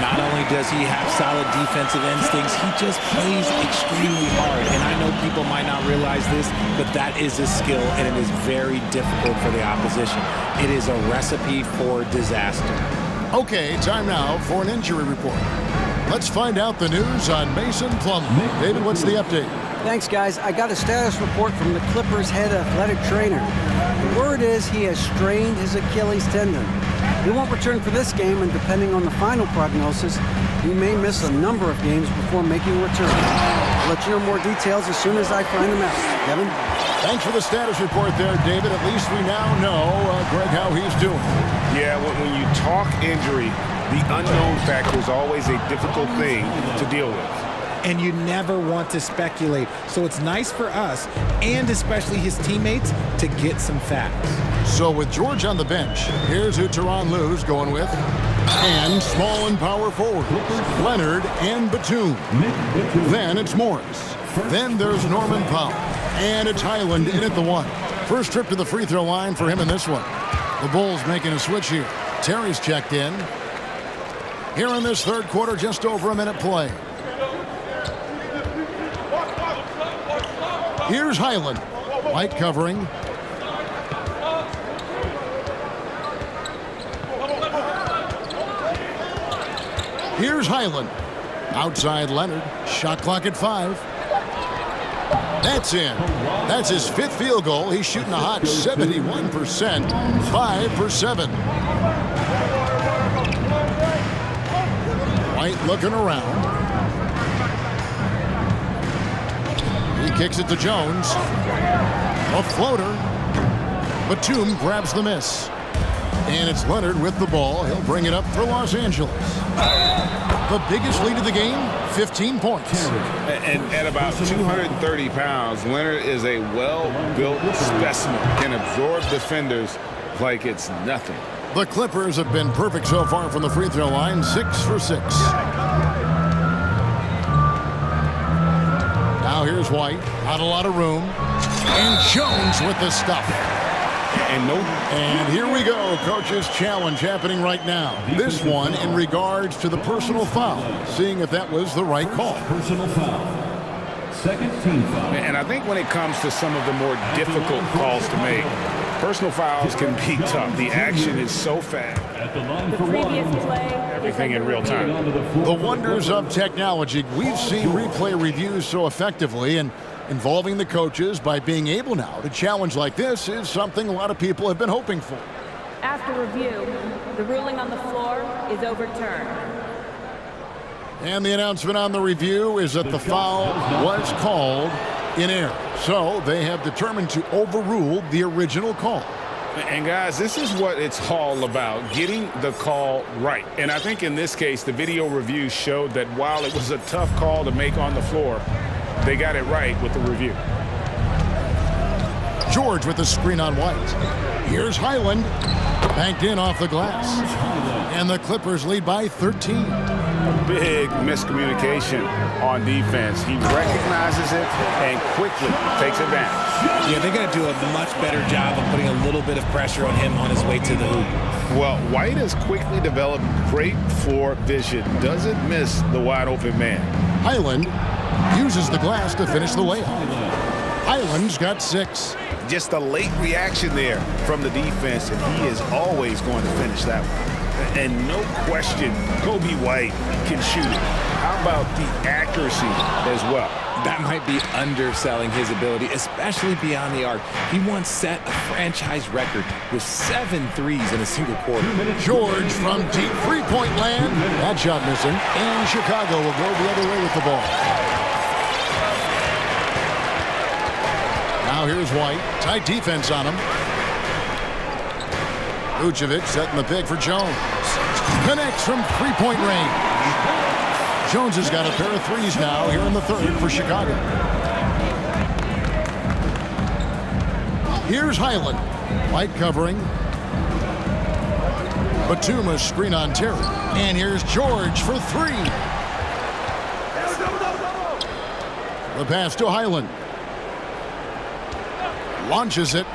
Not only does he have solid defensive instincts, he just plays extremely hard. And I know people might not realize this, but that is a skill, and it is very difficult for the opposition. It is a recipe for disaster. Okay, time now for an injury report. Let's find out the news on Mason Plumlee. David, what's the update? Thanks, guys. I got a status report from the Clippers' head athletic trainer. The word is he has strained his Achilles tendon. He won't return for this game, and depending on the final prognosis, he may miss a number of games before making a return. I'll let you know more details as soon as I find them out. Kevin? Thanks for the status report there, David. At least we now know, Greg, how he's doing. Yeah, when you talk injury, the unknown factor is always a difficult thing to deal with. And you never want to speculate. So it's nice for us, and especially his teammates, to get some facts. So with George on the bench, here's who Tyronn Lue's going with. And small and power forward, Leonard and Batum. Then it's Morris. Then there's Norman Powell. And it's Highland in at the 1. First trip to the free throw line for him in this one. The Bulls making a switch here. Terry's checked in. Here in this third quarter, just over a minute play. Here's Highland. Light covering. Here's Highland. Outside Leonard. Shot clock at 5. That's in. That's his 5th field goal. He's shooting a hot 71%. 5 for 7. White looking around. He kicks it to Jones. A floater. Batum grabs the miss. And it's Leonard with the ball. He'll bring it up for Los Angeles. The biggest lead of the game, 15 points. And at about 230 pounds, Leonard is a well-built specimen. Can absorb defenders like it's nothing. The Clippers have been perfect so far from the free throw line, 6 for 6. Now here's White, not a lot of room. And Jones with the stuff. And here we go, coach's challenge happening right now. This one in regards to the personal foul, seeing if that was the right call. Personal foul. Second team foul. And I think when it comes to some of the more difficult calls to make, personal fouls can be tough. The action is so fast. At the line for one. Everything in real time. The wonders of technology. We've seen replay reviews so effectively, and involving the coaches by being able now to challenge like this is something a lot of people have been hoping for. After review, the ruling on the floor is overturned. And the announcement on the review is that the foul was called in error. So they have determined to overrule the original call. And guys, this is what it's all about, getting the call right. And I think in this case, the video review showed that while it was a tough call to make on the floor, they got it right with the review. George with the screen on White. Here's Highland. Banked in off the glass. And the Clippers lead by 13. Big miscommunication on defense. He recognizes it and quickly takes it down. Yeah, they're going to do a much better job of putting a little bit of pressure on him on his way to the hoop. Well, White has quickly developed great floor vision. Doesn't miss the wide open man. Highland uses the glass to finish the layup. Highland's got 6. Just a late reaction there from the defense, and he is always going to finish that one. And no question, Kobe White can shoot it. How about the accuracy as well? That might be underselling his ability, especially beyond the arc. He once set a franchise record with 7 threes in a single quarter. George from deep three-point land. That shot missing. And Chicago will go the other way with the ball. Now here's White. Tight defense on him. Vucevic setting the pick for Jones. Connects from three-point range. Jones has got a pair of threes now here in the third for Chicago. Here's Highland. White covering. Batum screen on Terry. And here's George for 3. The pass to Highland. Launches it.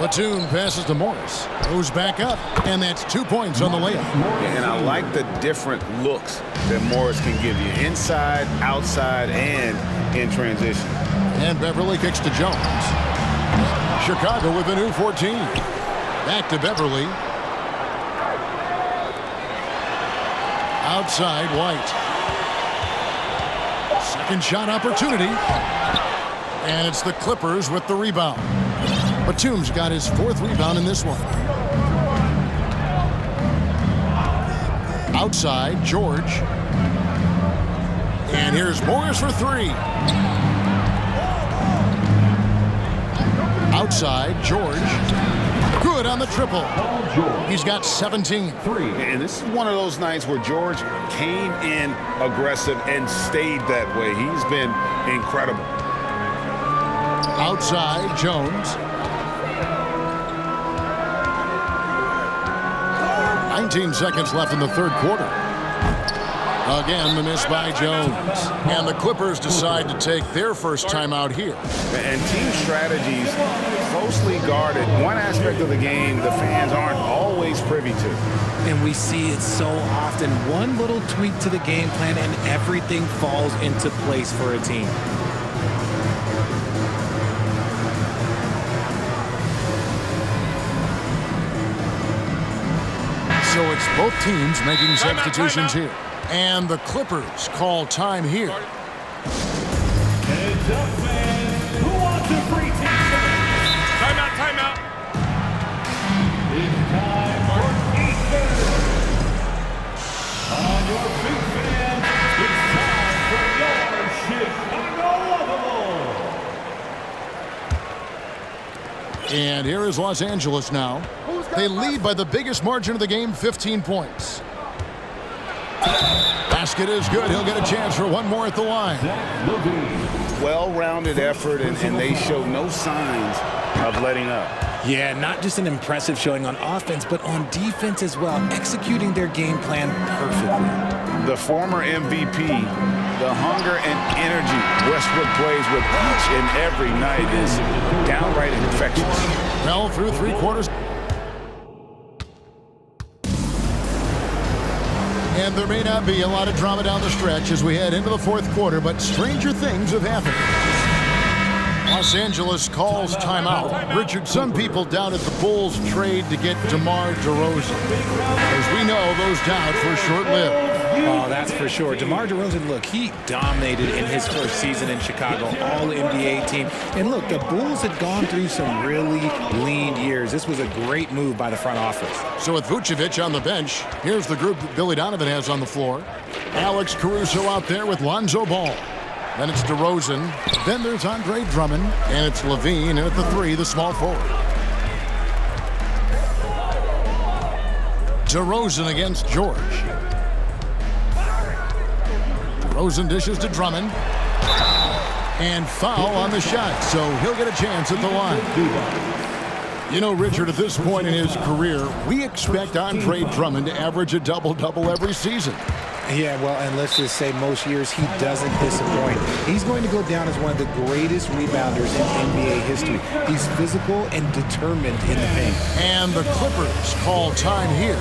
Batum passes to Morris. Goes back up, and that's 2 points on the layup. And I like the different looks that Morris can give you. Inside, outside, and in transition. And Beverly kicks to Jones. Chicago with a new 14. Back to Beverly. Outside, White. Second shot opportunity. And it's the Clippers with the rebound. Batum's got his 4th rebound in this one. Outside, George. And here's Morris for 3. Outside, George. Good on the triple. He's got 17. And this is one of those nights where George came in aggressive and stayed that way. He's been incredible. Outside, Jones. 19 seconds left in the third quarter. Again, the miss by Jones. And the Clippers decide to take their first timeout here. And team strategies closely guarded. One aspect of the game the fans aren't always privy to. And we see it so often. One little tweak to the game plan and everything falls into place for a team. So it's both teams making substitutions here. And the Clippers call time here. Heads up, fans. Who wants a free team? Timeout. It's time for Easter. On your big fan, it's time for your Chicago Lovable. And here is Los Angeles now. They lead by the biggest margin of the game, 15 points. Basket is good. He'll get a chance for one more at the line. Well-rounded effort, and they show no signs of letting up. Yeah, not just an impressive showing on offense, but on defense as well, executing their game plan perfectly. The former MVP, the hunger and energy Westbrook plays with each and every night is downright infectious. Well, through three quarters. And there may not be a lot of drama down the stretch as we head into the fourth quarter, but stranger things have happened. Los Angeles calls timeout. Richard, some people doubted the Bulls' trade to get DeMar DeRozan. As we know, those doubts were short-lived. Oh, that's for sure. DeMar DeRozan, look, he dominated in his first season in Chicago, all-NBA team. And look, the Bulls had gone through some really lean years. This was a great move by the front office. So with Vucevic on the bench, here's the group that Billy Donovan has on the floor. Alex Caruso out there with Lonzo Ball. Then it's DeRozan. Then there's Andre Drummond. And it's Levine. And at the three, the small forward. DeRozan against George. DeRozan dishes to Drummond. And foul on the shot. So he'll get a chance at the line. You know, Richard, at this point in his career, we expect Andre Drummond to average a double-double every season. Yeah, well, and let's just say most years he doesn't disappoint. He's going to go down as one of the greatest rebounders in NBA history. He's physical and determined in the paint. And the Clippers call time here.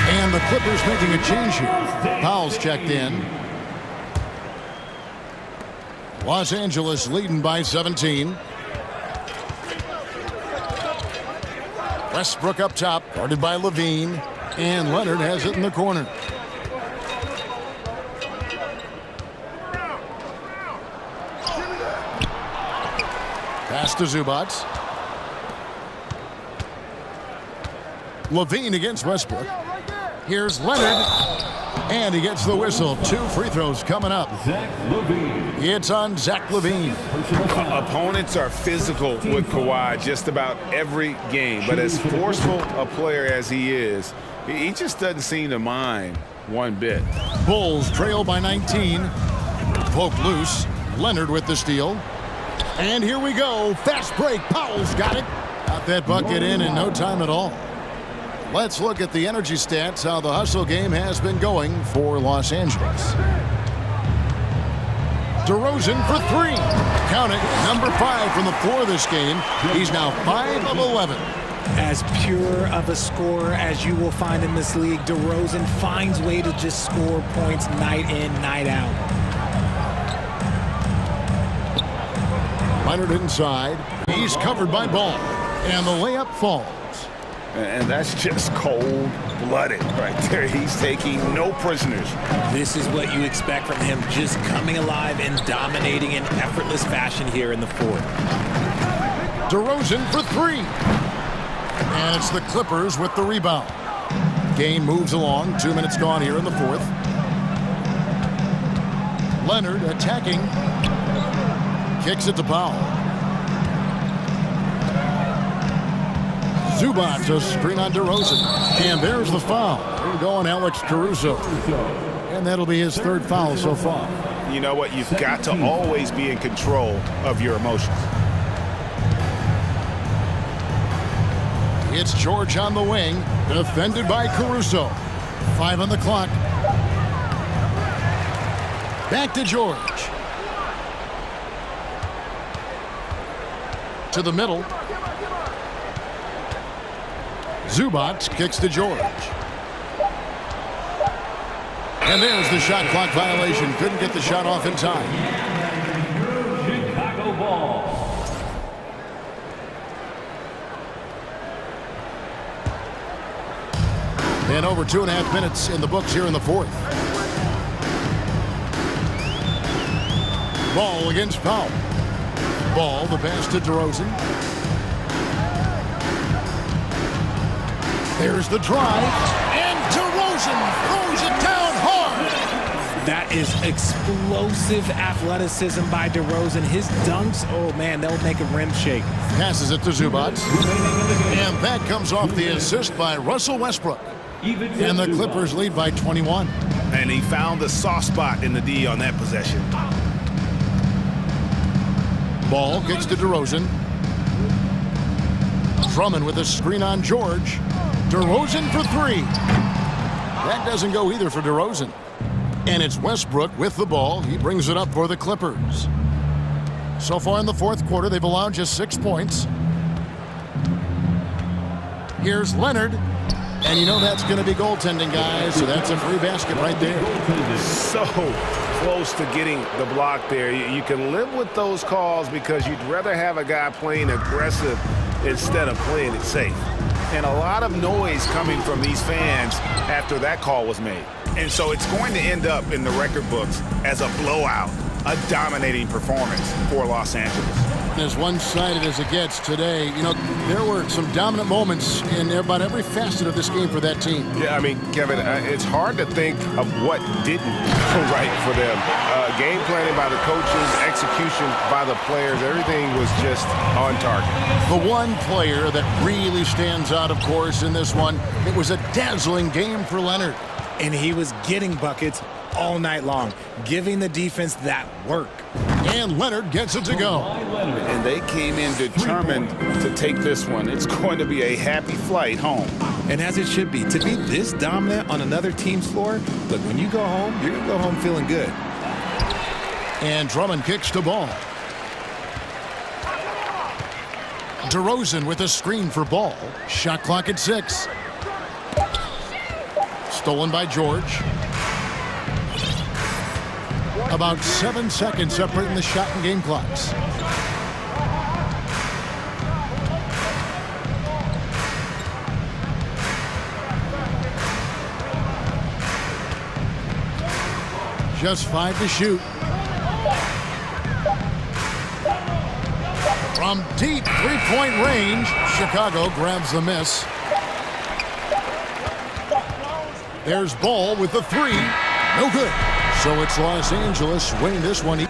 And the Clippers making a change here. Powell's checked in. Los Angeles leading by 17. Westbrook up top, guarded by Levine. And Leonard has it in the corner. Pass to Zubac. Levine against Westbrook. Here's Leonard. And he gets the whistle. 2 free throws coming up. It's on Zach LaVine. Opponents are physical with Kawhi just about every game. But as forceful a player as he is, he just doesn't seem to mind one bit. Bulls trail by 19. Poke loose. Leonard with the steal. And here we go. Fast break. Powell's got it. Got that bucket in no time at all. Let's look at the energy stats, how the hustle game has been going for Los Angeles. DeRozan for 3. Count it, number 5 from the floor this game. He's now 5 of 11. As pure of a scorer as you will find in this league, DeRozan finds way to just score points night in, night out. Leonard inside. He's covered by Ball. And the layup falls. And that's just cold-blooded right there. He's taking no prisoners. This is what you expect from him, just coming alive and dominating in effortless fashion here in the fourth. DeRozan for 3. And it's the Clippers with the rebound. Game moves along. 2 minutes gone here in the fourth. Leonard attacking. Kicks it to Powell. Zubac, a screen on DeRozan. And there's the foul. We're going Alex Caruso. And that'll be his 3rd foul so far. You know what? You've got to always be in control of your emotions. It's George on the wing, defended by Caruso. 5 on the clock. Back to George. To the middle. Zubac kicks to George. And there's the shot clock violation. Couldn't get the shot off in time. And over 2.5 minutes in the books here in the fourth. Ball against Powell. Ball, the pass to DeRozan. There's the drive, and DeRozan throws it down hard. That is explosive athleticism by DeRozan. His dunks, oh man, they'll make a rim shake. Passes it to Zubac. And that comes off the assist by Russell Westbrook. And the Clippers lead by 21. And he found the soft spot in the D on that possession. Ball kicks to DeRozan. Drummond with a screen on George. DeRozan for three. That doesn't go either for DeRozan. And it's Westbrook with the ball. He brings it up for the Clippers. So far in the fourth quarter, they've allowed just 6 points. Here's Leonard. And you know that's going to be goaltending, guys, so that's a free basket right there. So close to getting the block there. You can live with those calls because you'd rather have a guy playing aggressive instead of playing it safe. And a lot of noise coming from these fans after that call was made. And so it's going to end up in the record books as a blowout, a dominating performance for Los Angeles. As one-sided as it gets today, you know, there were some dominant moments in about every facet of this game for that team. Yeah, I mean, Kevin, it's hard to think of what didn't go right for them. Game planning by the coaches, execution by the players, everything was just on target. The one player that really stands out, of course, in this one, it was a dazzling game for Leonard. And he was getting buckets all night long, giving the defense that work. And Leonard gets it to go. And they came in determined to take this one. It's going to be a happy flight home. And as it should be. To be this dominant on another team's floor, look, when you go home, you're going to go home feeling good. And Drummond kicks to Ball. DeRozan with a screen for Ball. Shot clock at 6. Stolen by George. About 7 seconds separating the shot and game clocks. Just 5 to shoot. From deep three-point range, Chicago grabs the miss. There's Ball with the three. No good. So it's Los Angeles winning this one.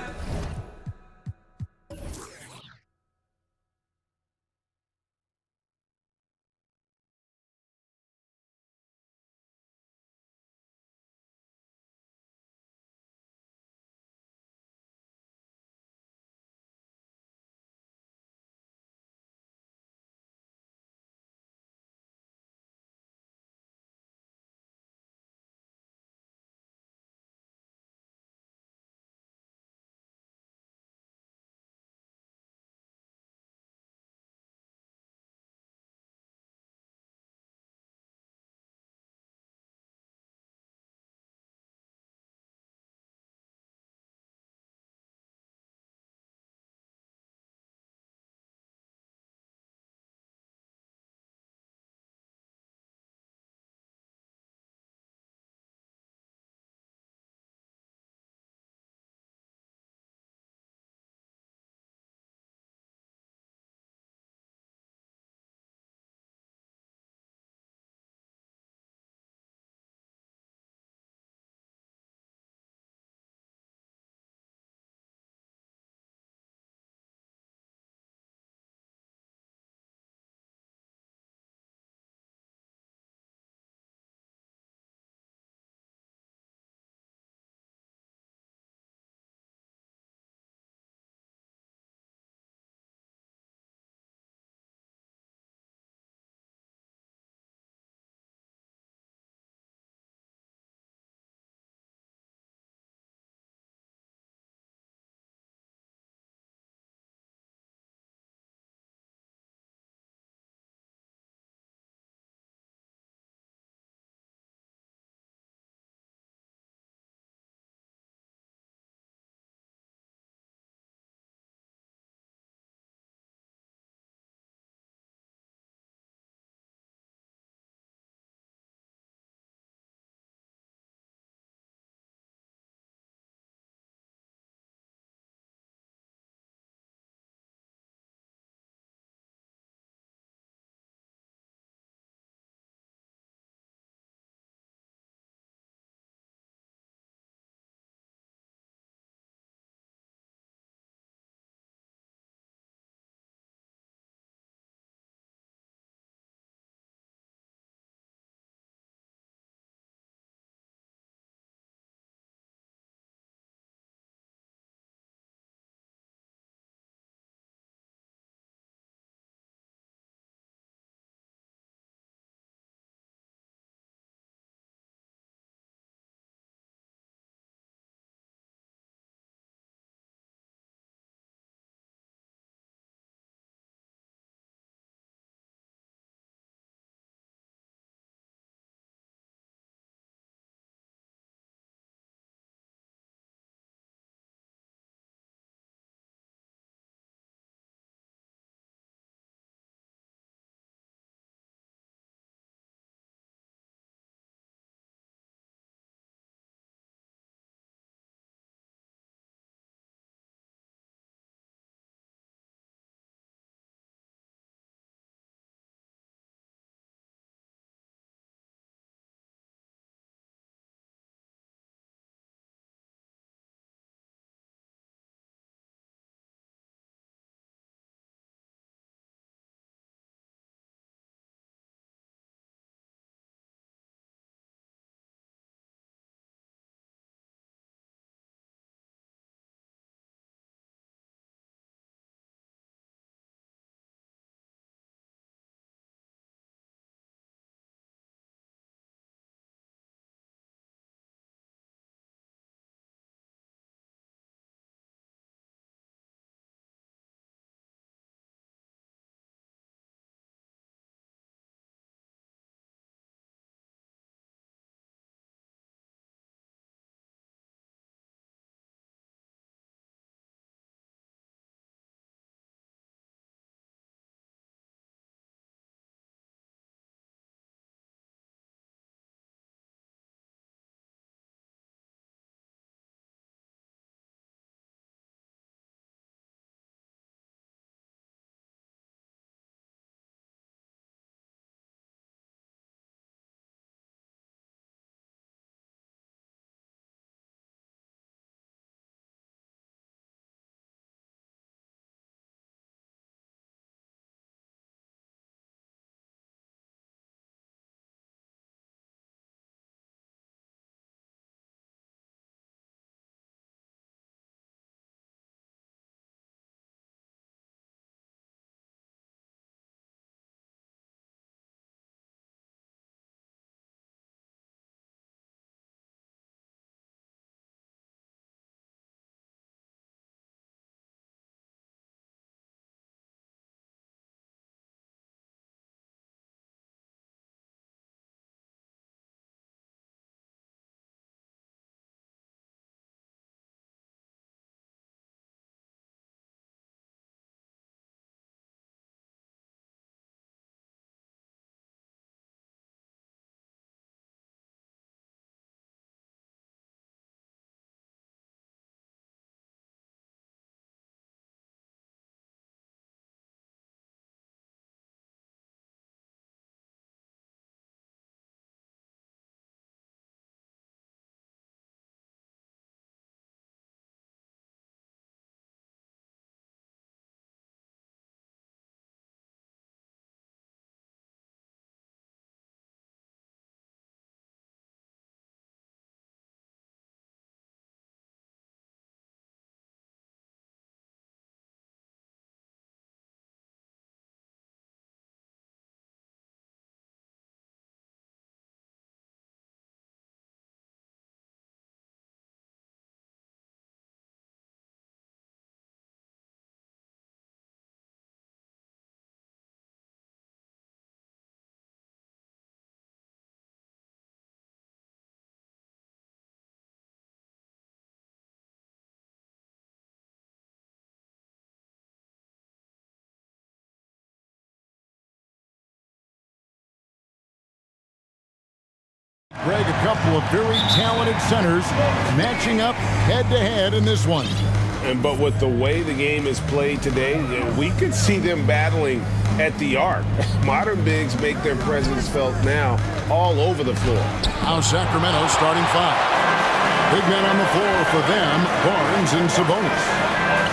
Greg, a couple of very talented centers matching up head-to-head in this one. But with the way the game is played today, we could see them battling at the arc. Modern bigs make their presence felt now all over the floor. Now Sacramento starting 5. Big men on the floor for them, Barnes and Sabonis.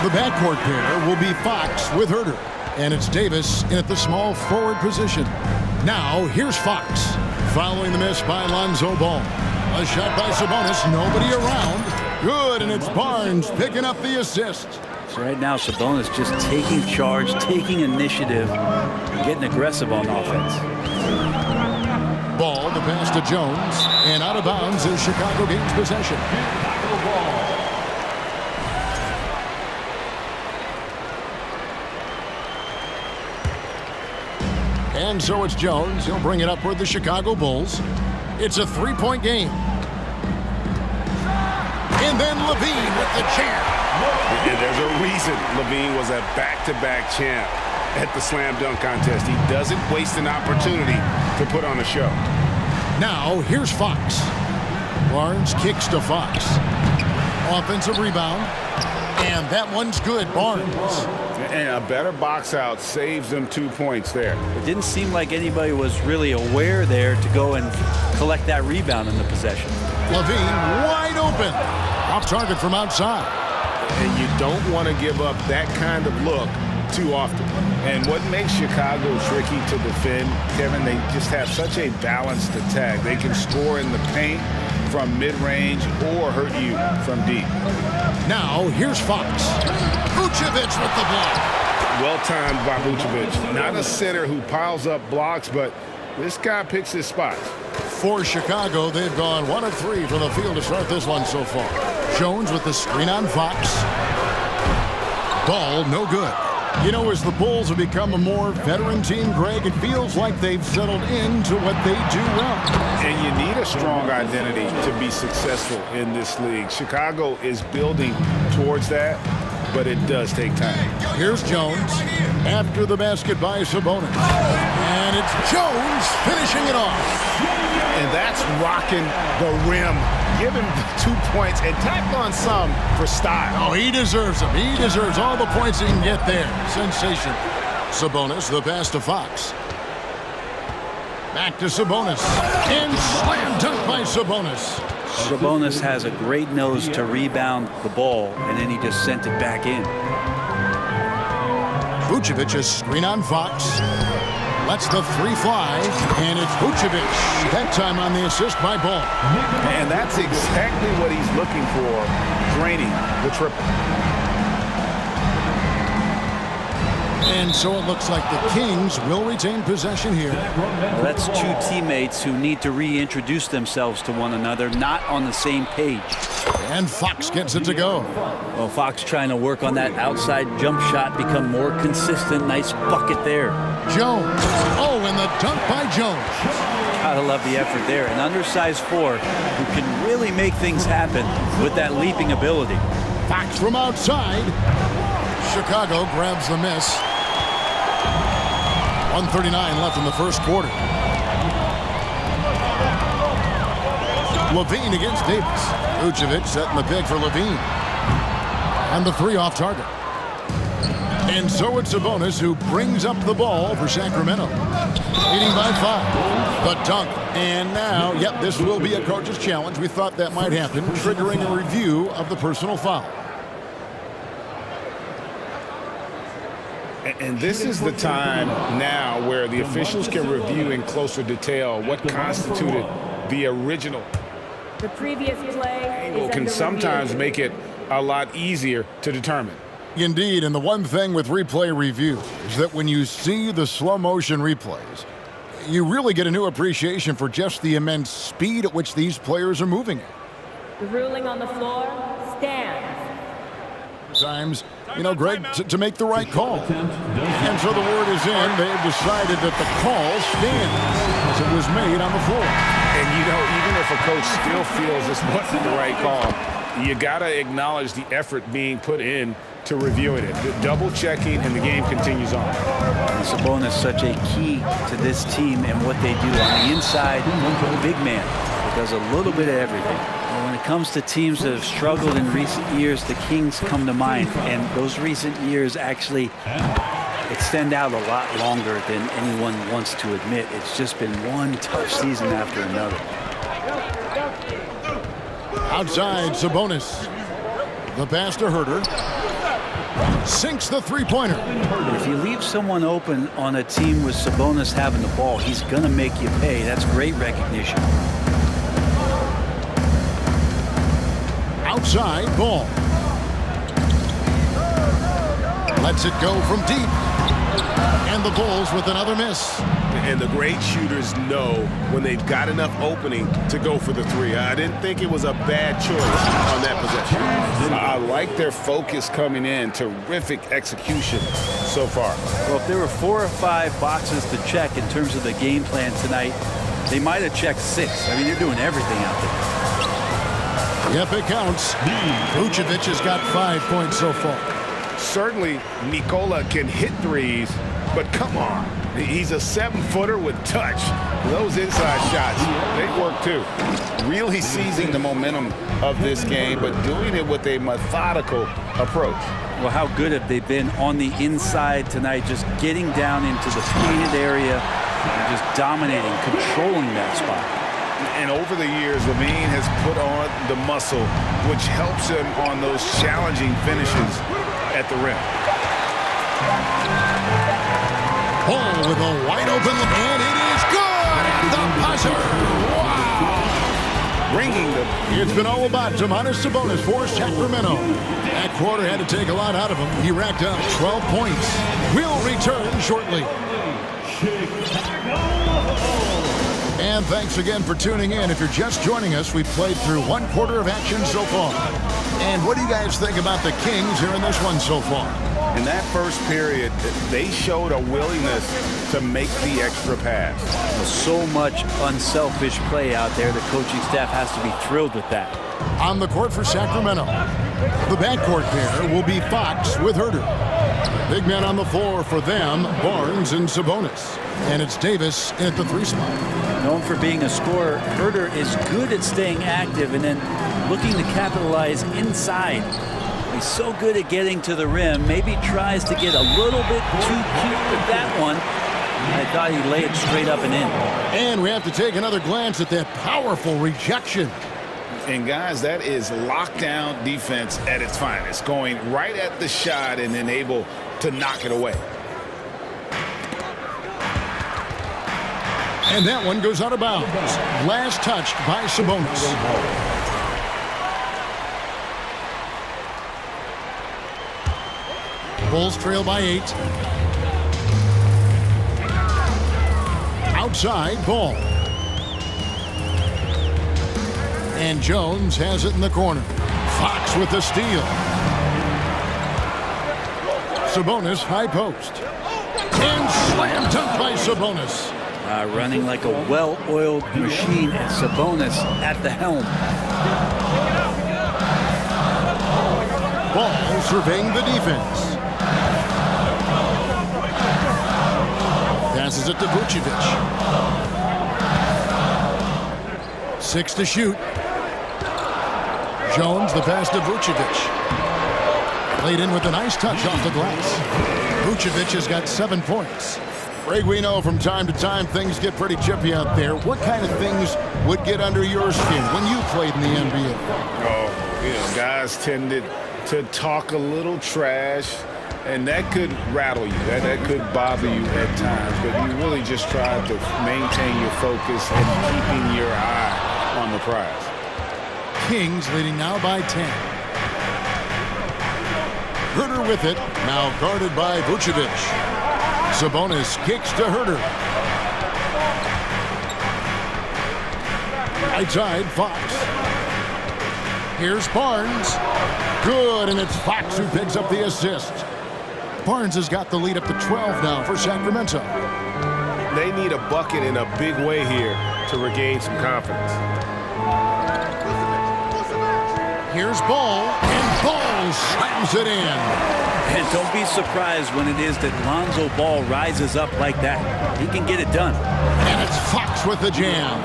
The backcourt pair will be Fox with Herter. And it's Davis in at the small forward position. Now, here's Fox. Following the miss by Lonzo Ball. A shot by Sabonis, nobody around. Good, and it's Barnes picking up the assist. So right now, Sabonis just taking charge, taking initiative, getting aggressive on offense. Ball, the pass to Jones, and out of bounds as Chicago gains possession. And so it's Jones. He'll bring it up with the Chicago Bulls. It's a three-point game. And then Levine with the champ. And there's a reason Levine was a back-to-back champ at the slam dunk contest. He doesn't waste an opportunity to put on a show. Now, here's Fox. Barnes kicks to Fox. Offensive rebound. And that one's good, Barnes. And a better box out saves them 2 points there. It didn't seem like anybody was really aware there to go and collect that rebound in the possession. Levine wide open. Off target from outside. And you don't want to give up that kind of look too often. And what makes Chicago tricky to defend, Kevin, they just have such a balanced attack. They can score in the paint from mid-range or hurt you from deep. Now, here's Fox. Vucevic with the block. Well-timed by Vucevic. Not a center who piles up blocks, but this guy picks his spots. For Chicago, they've gone 1 of 3 from the field to start this one so far. Jones with the screen on Fox. Ball, no good. You know, as the Bulls have become a more veteran team, Greg, it feels like they've settled into what they do well. And you need a strong identity to be successful in this league. Chicago is building towards that, but it does take time. Here's Jones after the basket by Sabonis. And it's Jones finishing it off. And that's rocking the rim. Give him 2 points and tack on some for style. Oh, he deserves them. He deserves all the points he can get there. Sensation. Sabonis, the pass to Fox. Back to Sabonis. And slam dunk by Sabonis. Sabonis has a great nose to rebound the ball, and then he just sent it back in. Vucevic is screen on Fox. Lets the three fly, and it's Vucevic. That time on the assist by Ball. And that's exactly what he's looking for, draining the triple. And so it looks like the Kings will retain possession here. Well, that's two teammates who need to reintroduce themselves to one another, not on the same page. And Fox gets it to go. Well, Fox trying to work on that outside jump shot, become more consistent. Nice bucket there. Jones. Oh, and the dunk by Jones. Gotta love the effort there. An undersized 4 who can really make things happen with that leaping ability. Fox from outside. Chicago grabs the miss. 1:39 left in the first quarter. Levine against Davis. Vucevic setting the pick for Levine. And the three off target. And so it's Sabonis who brings up the ball for Sacramento. Leading by 5. The dunk. And now, yep, this will be a coach's challenge. We thought that might happen, triggering a review of the personal foul. And this is the time now where the officials can review in closer detail what constituted the original. The previous play Angle can sometimes make it a lot easier to determine. Indeed, and the one thing with replay review is that when you see the slow motion replays, you really get a new appreciation for just the immense speed at which these players are moving. The ruling on the floor stands. Times, you know, Greg, to make the right call. And so the word is in. They've decided that the call stands as it was made on the floor. And, you know, even if a coach still feels this wasn't the right call, you got to acknowledge the effort being put in to reviewing it. The double checking, and the game continues on. And Sabonis is such a key to this team and what they do on the inside. Big man. Does a little bit of everything. And when it comes to teams that have struggled in recent years, the Kings come to mind. And those recent years actually extend out a lot longer than anyone wants to admit. It's just been one tough season after another. Outside, Sabonis. The pass to Herter. Sinks the three-pointer. If you leave someone open on a team with Sabonis having the ball, he's going to make you pay. That's great recognition. Outside, Ball. Lets it go from deep. And the Bulls with another miss. And the great shooters know when they've got enough opening to go for the three. I didn't think it was a bad choice on that possession. I like their focus coming in. Terrific execution so far. Well, if there were 4 or 5 boxes to check in terms of the game plan tonight, they might have checked 6. I mean, they're doing everything out there. Yep, it counts. Vucevic has got 5 points so far. Certainly, Nikola can hit threes, but come on. He's a 7-footer with touch. Those inside shots, they work too. Really seizing the momentum of this game, but doing it with a methodical approach. Well, how good have they been on the inside tonight, just getting down into the painted area and just dominating, controlling that spot. And over the years, Levine has put on the muscle, which helps him on those challenging finishes at the rim. Ball with a wide open look, and it is good! The buzzer! Wow! Ringing the... It's been all about Domantas Sabonis for Sacramento. That quarter had to take a lot out of him. He racked up 12 points. We'll return shortly. And thanks again for tuning in. If you're just joining us, we've played through 1 quarter of action so far. And what do you guys think about the Kings here in this one so far? In that first period, they showed a willingness to make the extra pass. So much unselfish play out there. The coaching staff has to be thrilled with that. On the court for Sacramento, the backcourt pair will be Fox with Herter. Big men on the floor for them, Barnes and Sabonis. And it's Davis at the 3 spot. Known for being a scorer, Herter is good at staying active and then looking to capitalize inside. He's so good at getting to the rim. Maybe tries to get a little bit too cute with that one. I thought he'd lay it straight up and in. And we have to take another glance at that powerful rejection. And guys, that is lockdown defense at its finest. Going right at the shot and then able to knock it away. And that one goes out of bounds. Last touched by Sabonis. Bulls trail by 8. Outside, Ball. And Jones has it in the corner. Fox with the steal. Sabonis, high post. And slam dunk by Sabonis. Running like a well-oiled machine, and Sabonis at the helm. Ball surveying the defense. Passes it to Vucevic. 6 to shoot. Jones, the pass to Vucevic. Played in with a nice touch off the glass. Vucevic has got 7 points. Greg, we know from time to time things get pretty chippy out there. What kind of things would get under your skin when you played in the NBA? Oh, guys tended to talk a little trash, and that could rattle you. That could bother you at times, but you really just try to maintain your focus and keeping your eye on the prize. Kings leading now by 10. Herter with it, now guarded by Vucevic. Sabonis kicks to Herter. Right side, Fox. Here's Barnes. Good, and it's Fox who picks up the assist. Barnes has got the lead up to 12 now for Sacramento. They need a bucket in a big way here to regain some confidence. Here's Ball, and Ball slams it in. And don't be surprised when it is that Lonzo Ball rises up like that. He can get it done. And it's Fox with the jam.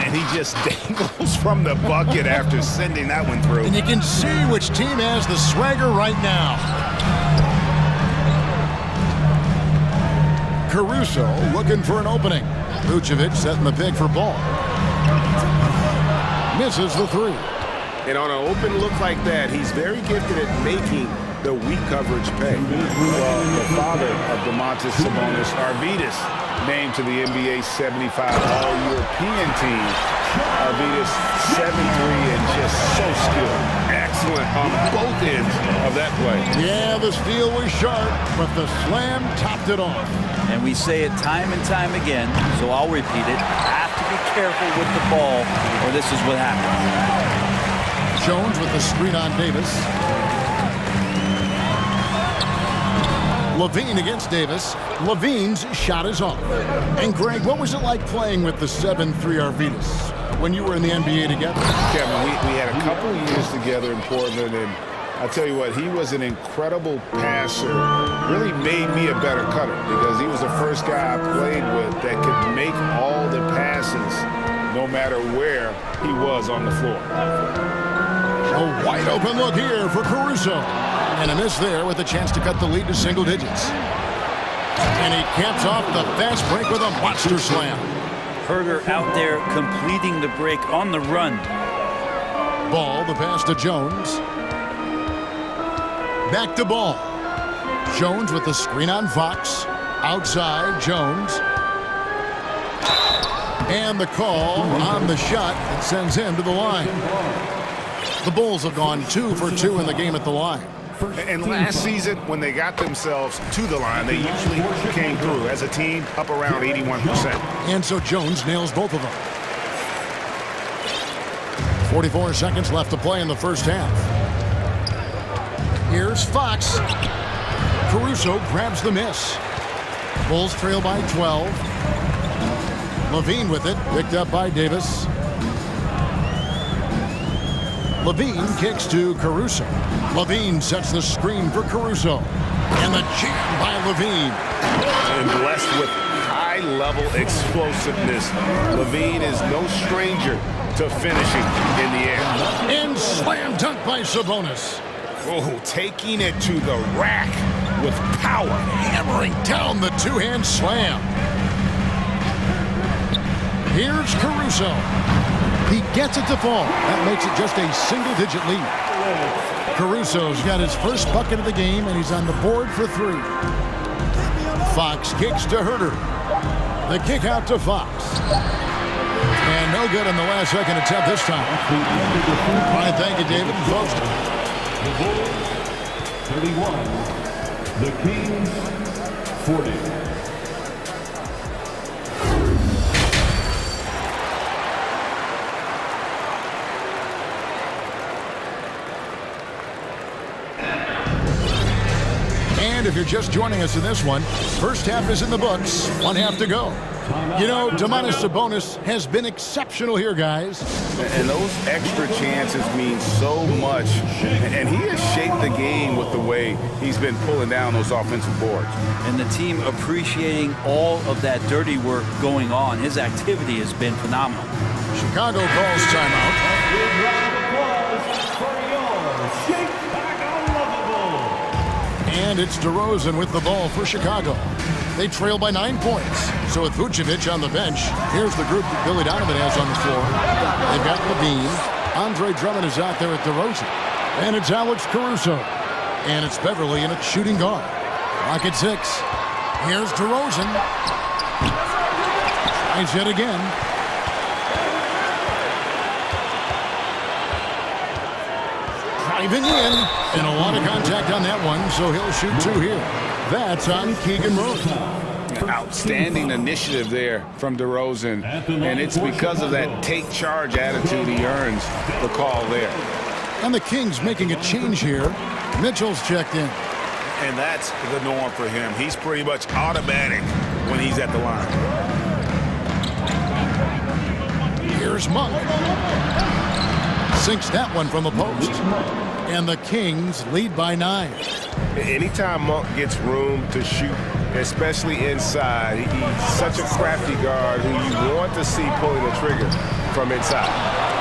And he just dangles from the bucket after sending that one through. And you can see which team has the swagger right now. Caruso looking for an opening. Vucevic setting the pick for Ball. Misses the three. And on an open look like that, he's very gifted at making the weak coverage pay. Well, the father of Domantas Sabonis, Arvydas, named to the NBA 75 All-European team. Arvydas, 7'3", and just so skilled. Excellent on both ends of that play. Yeah, the steal was sharp, but the slam topped it off. And we say it time and time again, so I'll repeat it. Have to be careful with the ball, or this is what happens. Jones with the screen on Davis. Levine against Davis. Levine's shot is off. And Greg, what was it like playing with the 7'3" Arvydas when you were in the NBA together? Kevin, we had a couple years together in Portland, and I'll tell you what, he was an incredible passer. Really made me a better cutter because he was the first guy I played with that could make all the passes no matter where he was on the floor. A wide open look here for Caruso. And a miss there with a chance to cut the lead to single digits. And he caps off the fast break with a monster slam. Herder out there completing the break on the run. Ball, the pass to Jones. Back to Ball. Jones with the screen on Fox. Outside, Jones. And the call on the shot that sends him to the line. The Bulls have gone 2 for 2 in the game at the line. And last season, when they got themselves to the line, they usually came through as a team up around 81%. And so Jones nails both of them. 44 seconds left to play in the first half. Here's Fox. Caruso grabs the miss. Bulls trail by 12. Levine with it, picked up by Davis. Levine kicks to Caruso. Levine sets the screen for Caruso. And the jam by Levine. And blessed with high-level explosiveness. Levine is no stranger to finishing in the air. And slam dunk by Sabonis. Oh, taking it to the rack with power. Hammering down the two-hand slam. Here's Caruso. He gets it to fall. That makes it just a single-digit lead. Caruso's got his first bucket of the game, and he's on the board for 3. Fox kicks to Herder. The kick out to Fox. And no good on the last second attempt this time. All right, thank you, David. Folks. The Bulls, 31. The Kings, 40. And if you're just joining us in this one, first half is in the books, 1 half to go. You know, Domantas Sabonis has been exceptional here, guys. And those extra chances mean so much. And he has shaped the game with the way he's been pulling down those offensive boards. And the team appreciating all of that dirty work going on. His activity has been phenomenal. Chicago calls timeout. And it's DeRozan with the ball for Chicago. They trail by 9 points. So with Vucevic on the bench, here's the group that Billy Donovan has on the floor. They've got Levine. Andre Drummond is out there at DeRozan. And it's Alex Caruso. And it's Beverly in a shooting guard. Clock at 6. Here's DeRozan. Tries yet again. Driving in, and a lot of contact on that one, so he'll shoot 2 here. That's on Keegan Murray. Outstanding initiative there from DeRozan, and it's because of that take charge attitude he earns the call there. And the Kings making a change here. Mitchell's checked in. And that's the norm for him. He's pretty much automatic when he's at the line. Here's Monk. Sinks that one from the post. And the Kings lead by 9. Anytime Monk gets room to shoot, especially inside, he's such a crafty guard who you want to see pulling the trigger from inside.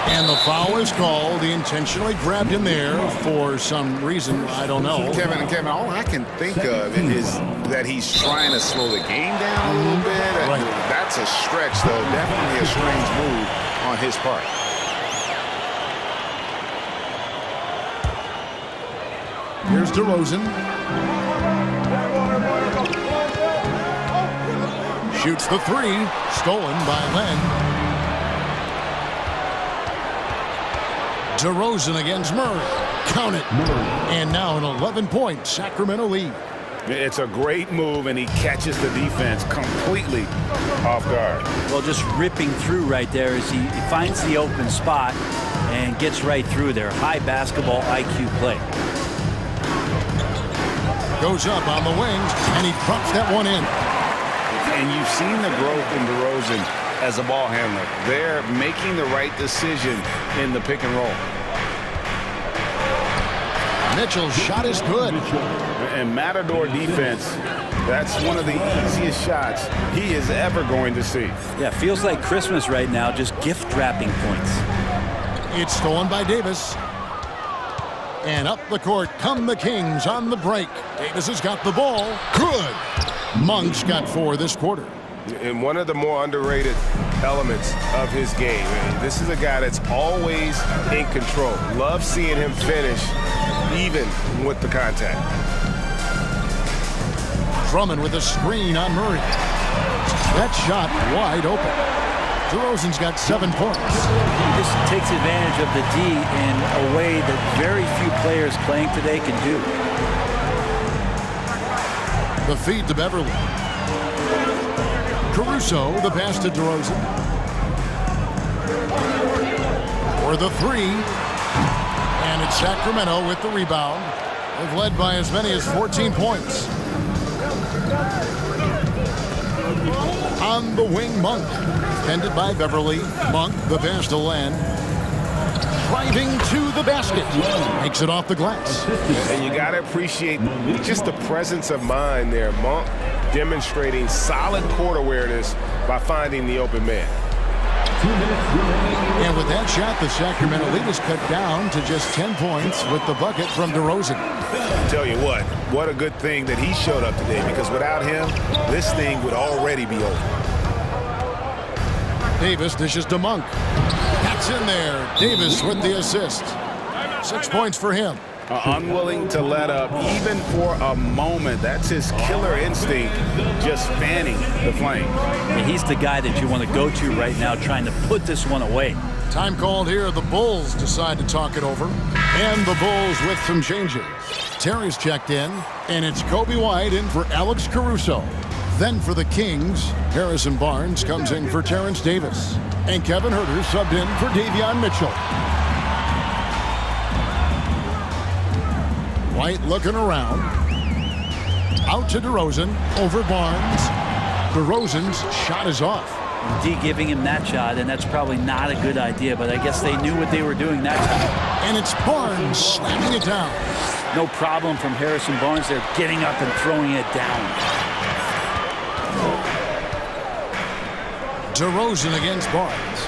And the foul is called. He intentionally grabbed him there for some reason. I don't know. Kevin, all I can think of is that he's trying to slow the game down a little bit. Right. That's a stretch, though. Definitely a strange move on his part. Here's DeRozan. Shoots the 3. Stolen by Len. DeRozan against Murray. Count it. And now an 11-point Sacramento lead. It's a great move, and he catches the defense completely off guard. Well, just ripping through right there as he finds the open spot and gets right through there. High basketball IQ play. Goes up on the wings, and he drops that one in. And you've seen the growth in DeRozan as a ball handler. They're making the right decision in the pick and roll. Mitchell's shot is good. And Matador defense, that's one of the easiest shots he is ever going to see. Yeah, feels like Christmas right now, just gift wrapping points. It's stolen by Davis. And up the court come the Kings on the break. Davis has got the ball. Good. Monk's got 4 this quarter. And one of the more underrated elements of his game. This is a guy that's always in control. Love seeing him finish even with the contact. Drummond with a screen on Murray. That shot wide open. DeRozan's got 7 points. This takes advantage of the D in a way that very few players playing today can do. The feed to Beverly. Caruso, the pass to DeRozan. For the 3. And it's Sacramento with the rebound. They've led by as many as 14 points. On the wing, Monk. Defended by Beverly. Monk, the pass to Len. Driving to the basket. Makes it off the glass. And you got to appreciate just the presence of mind there. Monk demonstrating solid court awareness by finding the open man. And with that shot, the Sacramento lead is cut down to just 10 points with the bucket from DeRozan. I'll tell you what a good thing that he showed up today, because without him, this thing would already be over. Davis dishes to Monk. That's in there. Davis with the assist. 6 points for him. Unwilling to let up even for a moment. That's his killer instinct, just fanning the flame. And he's the guy that you want to go to right now, trying to put this one away. Time called here. The Bulls decide to talk it over. And the Bulls with some changes. Terry's checked in, and it's Kobe White in for Alex Caruso. Then for the Kings, Harrison Barnes comes in for Terrence Davis. And Kevin Huerter subbed in for Davion Mitchell. White looking around. Out to DeRozan. Over Barnes. DeRozan's shot is off. D giving him that shot, and that's probably not a good idea, but I guess they knew what they were doing that time. And it's Barnes slamming it down. No problem from Harrison Barnes there, getting up and throwing it down. DeRozan against Barnes.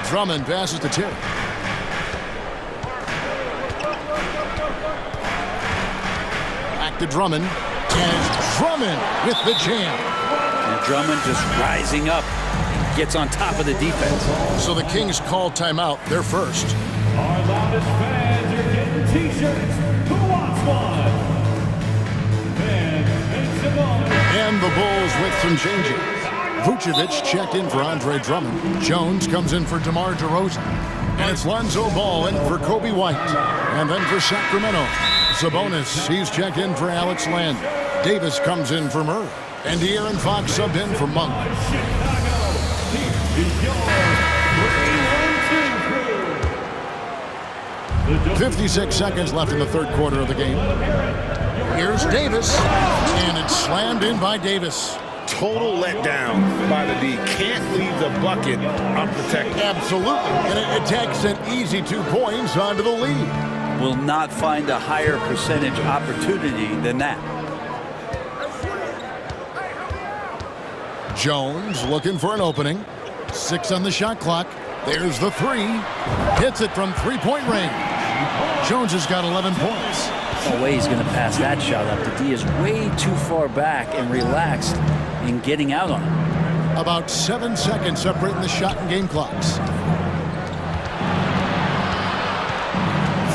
Drummond passes to Terry. Back to Drummond. And it's Drummond with the jam. And Drummond just rising up, gets on top of the defense. So the Kings call timeout. They're first. Our loudest fans are getting T-shirts. Who wants one? And the Bulls with some changes. Vucevic checked in for Andre Drummond. Jones comes in for DeMar DeRozan. And it's Lonzo Ball in for Kobe White. And then for Sacramento, Sabonis, he's checked in for Alex Len. Davis comes in for Murray. And De'Aaron Fox subbed in for Monk. 56 seconds left in the third quarter of the game. Here's Davis, and it's slammed in by Davis. total letdown by the D. Can't leave the bucket unprotected. Absolutely. And it takes an easy 2 points onto the lead. Will not find a higher percentage opportunity than that. Jones looking for an opening. 6 on the shot clock. There's the 3. Hits it from 3-point range. Jones has got 11 points. No way he's going to pass that shot up. The D is way too far back and relaxed in getting out on it. About 7 seconds separating the shot and game clocks.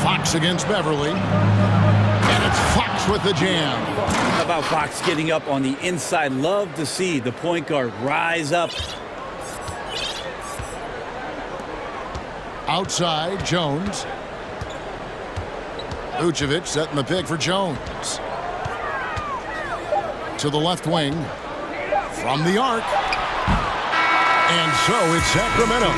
Fox against Beverly. And it's Fox with the jam. How about Fox getting up on the inside? Love to see the point guard rise up. Outside, Jones. Vucevic setting the pick for Jones. To the left wing. From the arc. And so it's Sacramento.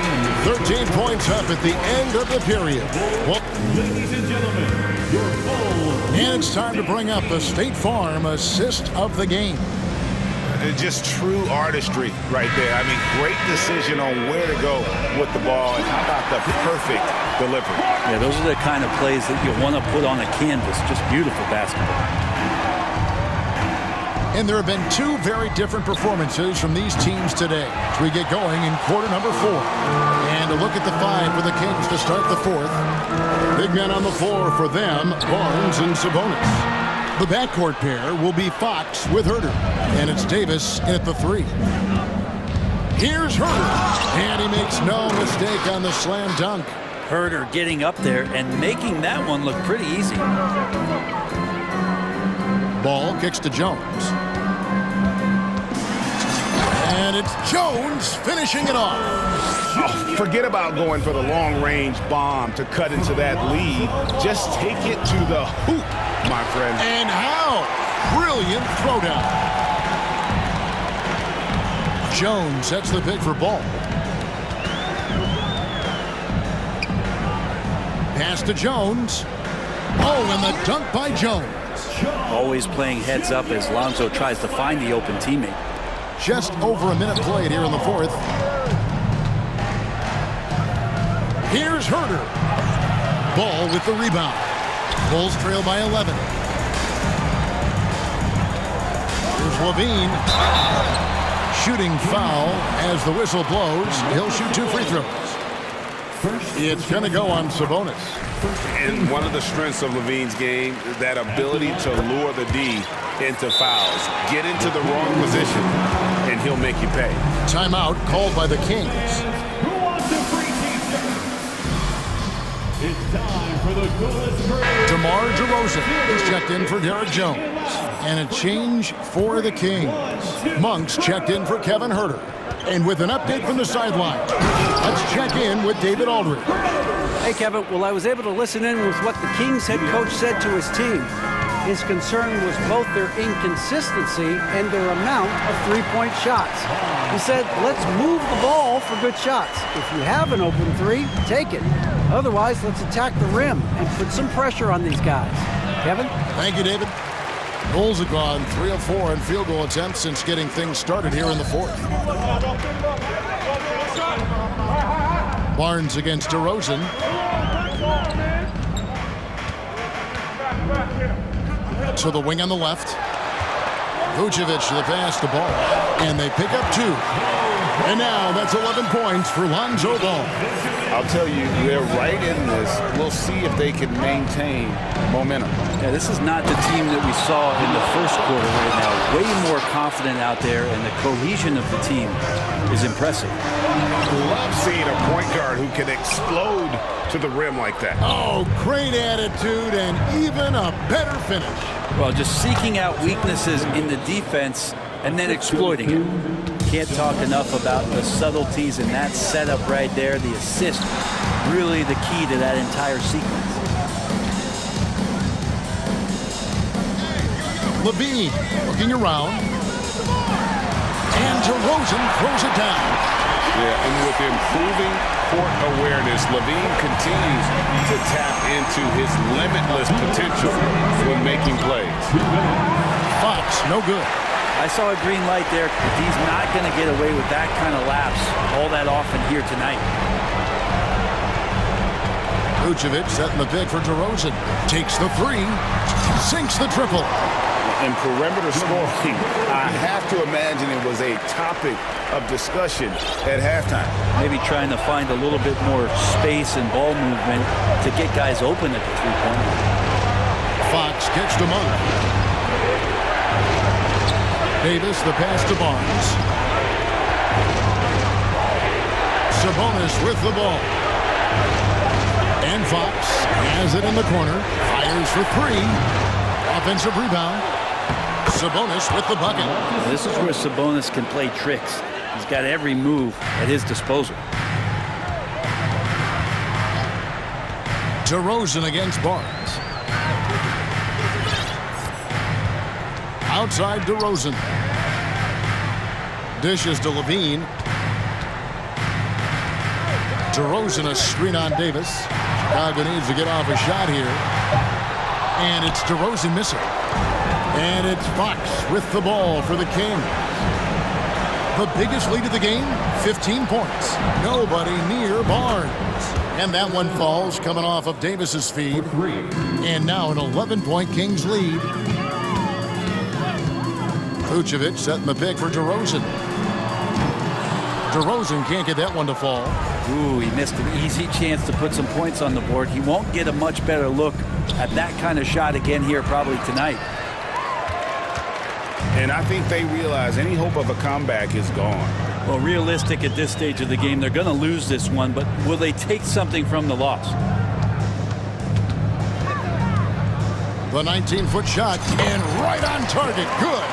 13 points up at the end of the period. Well, Ladies and gentlemen, your full... And it's time to bring up the State Farm assist of the game. Just true artistry right there. I mean, great decision on where to go with the ball, and how about the perfect delivery? Yeah, those are the kind of plays that you want to put on a canvas. Just beautiful basketball. And there have been 2 very different performances from these teams today as we get going in quarter number 4. And a look at the 5 for the Kings to start the 4th. Big men on the floor for them, Barnes and Sabonis. The backcourt pair will be Fox with Herter. And it's Davis in at the 3. Here's Herter. And he makes no mistake on the slam dunk. Herter getting up there and making that one look pretty easy. Ball kicks to Jones. And it's Jones finishing it off. Oh, forget about going for the long-range bomb to cut into that lead. Just take it to the hoop, my friend. And how? Brilliant throwdown. Jones sets the pick for Ball. Pass to Jones. Oh, and the dunk by Jones. Always playing heads up as Lonzo tries to find the open teammate. Just over a minute played here in the 4th. Here's Herter. Ball with the rebound. Bulls trail by 11. Here's Levine. Shooting foul as the whistle blows. He'll shoot 2 free throws. It's going to go on Sabonis. And one of the strengths of Levine's game, that ability to lure the D into fouls. Get into the wrong position, and he'll make you pay. Timeout called by the Kings. Who wants a free t-shirt? It's time for the coolest crew. DeMar DeRozan is checked in for Derek Jones. And a change for the Kings. Monks checked in for Kevin Herter. And with an update from the sideline, let's check in with David Aldridge. Hey, Kevin. Well, I was able to listen in with what the Kings head coach said to his team. His concern was both their inconsistency and their amount of three-point shots. He said, let's move the ball for good shots. If you have an open 3, take it. Otherwise, let's attack the rim and put some pressure on these guys. Kevin? Thank you, David. Bulls have gone 3 of 4 in field goal attempts since getting things started here in the 4th. Barnes against DeRozan. To the wing on the left. Vucevic to the pass to Ball. And they pick up 2. And now that's 11 points for Lonzo Ball. I'll tell you, they're right in this. We'll see if they can maintain momentum. Yeah, this is not the team that we saw in the first quarter right now. Way more confident out there, and the cohesion of the team is impressive. Love seeing a point guard who can explode to the rim like that. Oh, great attitude and even a better finish. Well, just seeking out weaknesses in the defense and then exploiting it. Can't talk enough about the subtleties in that setup right there. The assist, really the key to that entire sequence. Levine looking around. And DeRozan throws it down. Yeah, and with improving court awareness, Levine continues to tap into his limitless potential when making plays. Fox, no good. I saw a green light there. He's not going to get away with that kind of lapse all that often here tonight. Vucevic setting the pick for DeRozan. Takes the three. Sinks the triple. In perimeter scoring, I have to imagine it was a topic of discussion at halftime. Maybe trying to find a little bit more space and ball movement to get guys open at the three-point line. Fox gets to Monk. Davis, the pass to Barnes. Sabonis with the ball. And Fox has it in the corner. Fires for three. Offensive rebound. Sabonis with the bucket. This is where Sabonis can play tricks. He's got every move at his disposal. DeRozan against Barnes. Outside DeRozan. Dishes to Levine. DeRozan a screen on Davis. Chicago needs to get off a shot here. And it's DeRozan missing. And it's Fox with the ball for the Kings. The biggest lead of the game, 15 points. Nobody near Barnes. And that one falls coming off of Davis's feed. And now an 11-point Kings lead. Vucevic setting the pick for DeRozan. DeRozan can't get that one to fall. Ooh, he missed an easy chance to put some points on the board. He won't get a much better look at that kind of shot again here probably tonight. And I think they realize any hope of a comeback is gone. Well, realistic at this stage of the game, they're going to lose this one, but will they take something from the loss? The 19-foot shot, and right on target. Good.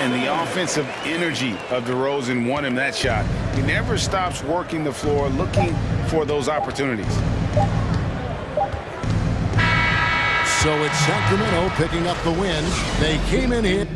And the offensive energy of DeRozan won him that shot. He never stops working the floor, looking for those opportunities. So it's Sacramento picking up the win. They came in here.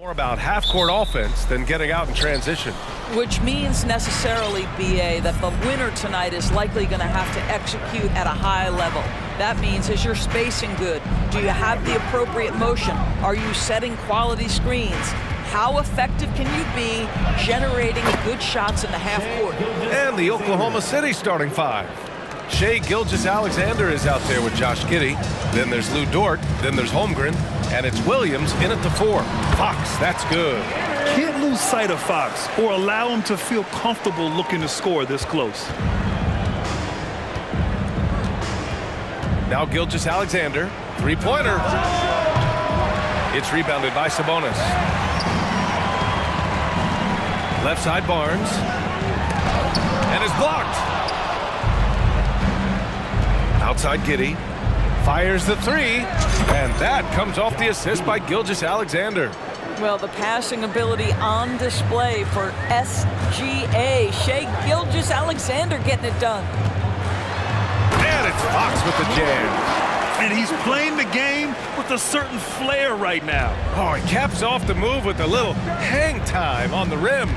More about half-court offense than getting out in transition. Which means necessarily, BA, that the winner tonight is likely going to have to execute at a high level. That means, is your spacing good? Do you have the appropriate motion? Are you setting quality screens? How effective can you be generating good shots in the half court? And the Oklahoma City starting five. Shai Gilgeous-Alexander is out there with Josh Giddey. Then there's Lou Dort. Then there's Holmgren. And it's Williams in at the 4. Fox, that's good. Can't lose sight of Fox or allow him to feel comfortable looking to score this close. Now Gilgeous-Alexander, three-pointer. It's rebounded by Sabonis. Left side Barnes. And is blocked. Outside Giddey. Fires the 3. And that comes off the assist by Gilgeous-Alexander. Well, the passing ability on display for SGA. Shai Gilgeous-Alexander getting it done. And it's Fox with the jam. And he's playing the game with a certain flair right now. Oh, he caps off the move with a little hang time on the rim.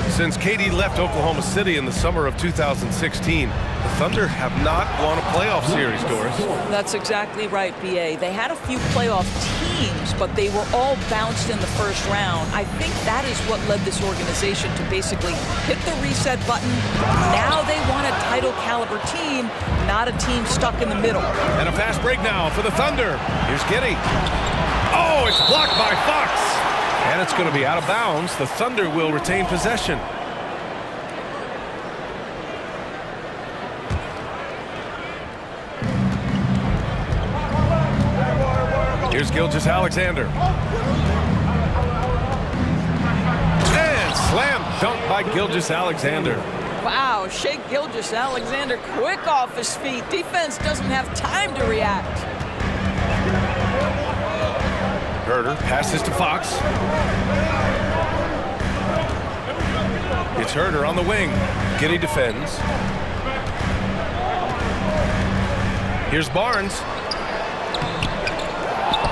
Since KD left Oklahoma City in the summer of 2016, the Thunder have not won a playoff series, Doris. That's exactly right, BA. They had a few playoff teams, but they were all bounced in the first round. I think that is what led this organization to basically hit the reset button. Now they want a title caliber team, not a team stuck in the middle. And a fast break now for the Thunder. Here's Giddey. Oh, it's blocked by Fox. And it's going to be out of bounds. The Thunder will retain possession. Here's Gilgeous-Alexander. And slam dunk by Gilgeous-Alexander. Wow, Shai Gilgeous-Alexander quick off his feet. Defense doesn't have time to react. Herder passes to Fox. It's Herder on the wing. Giddey defends. Here's Barnes.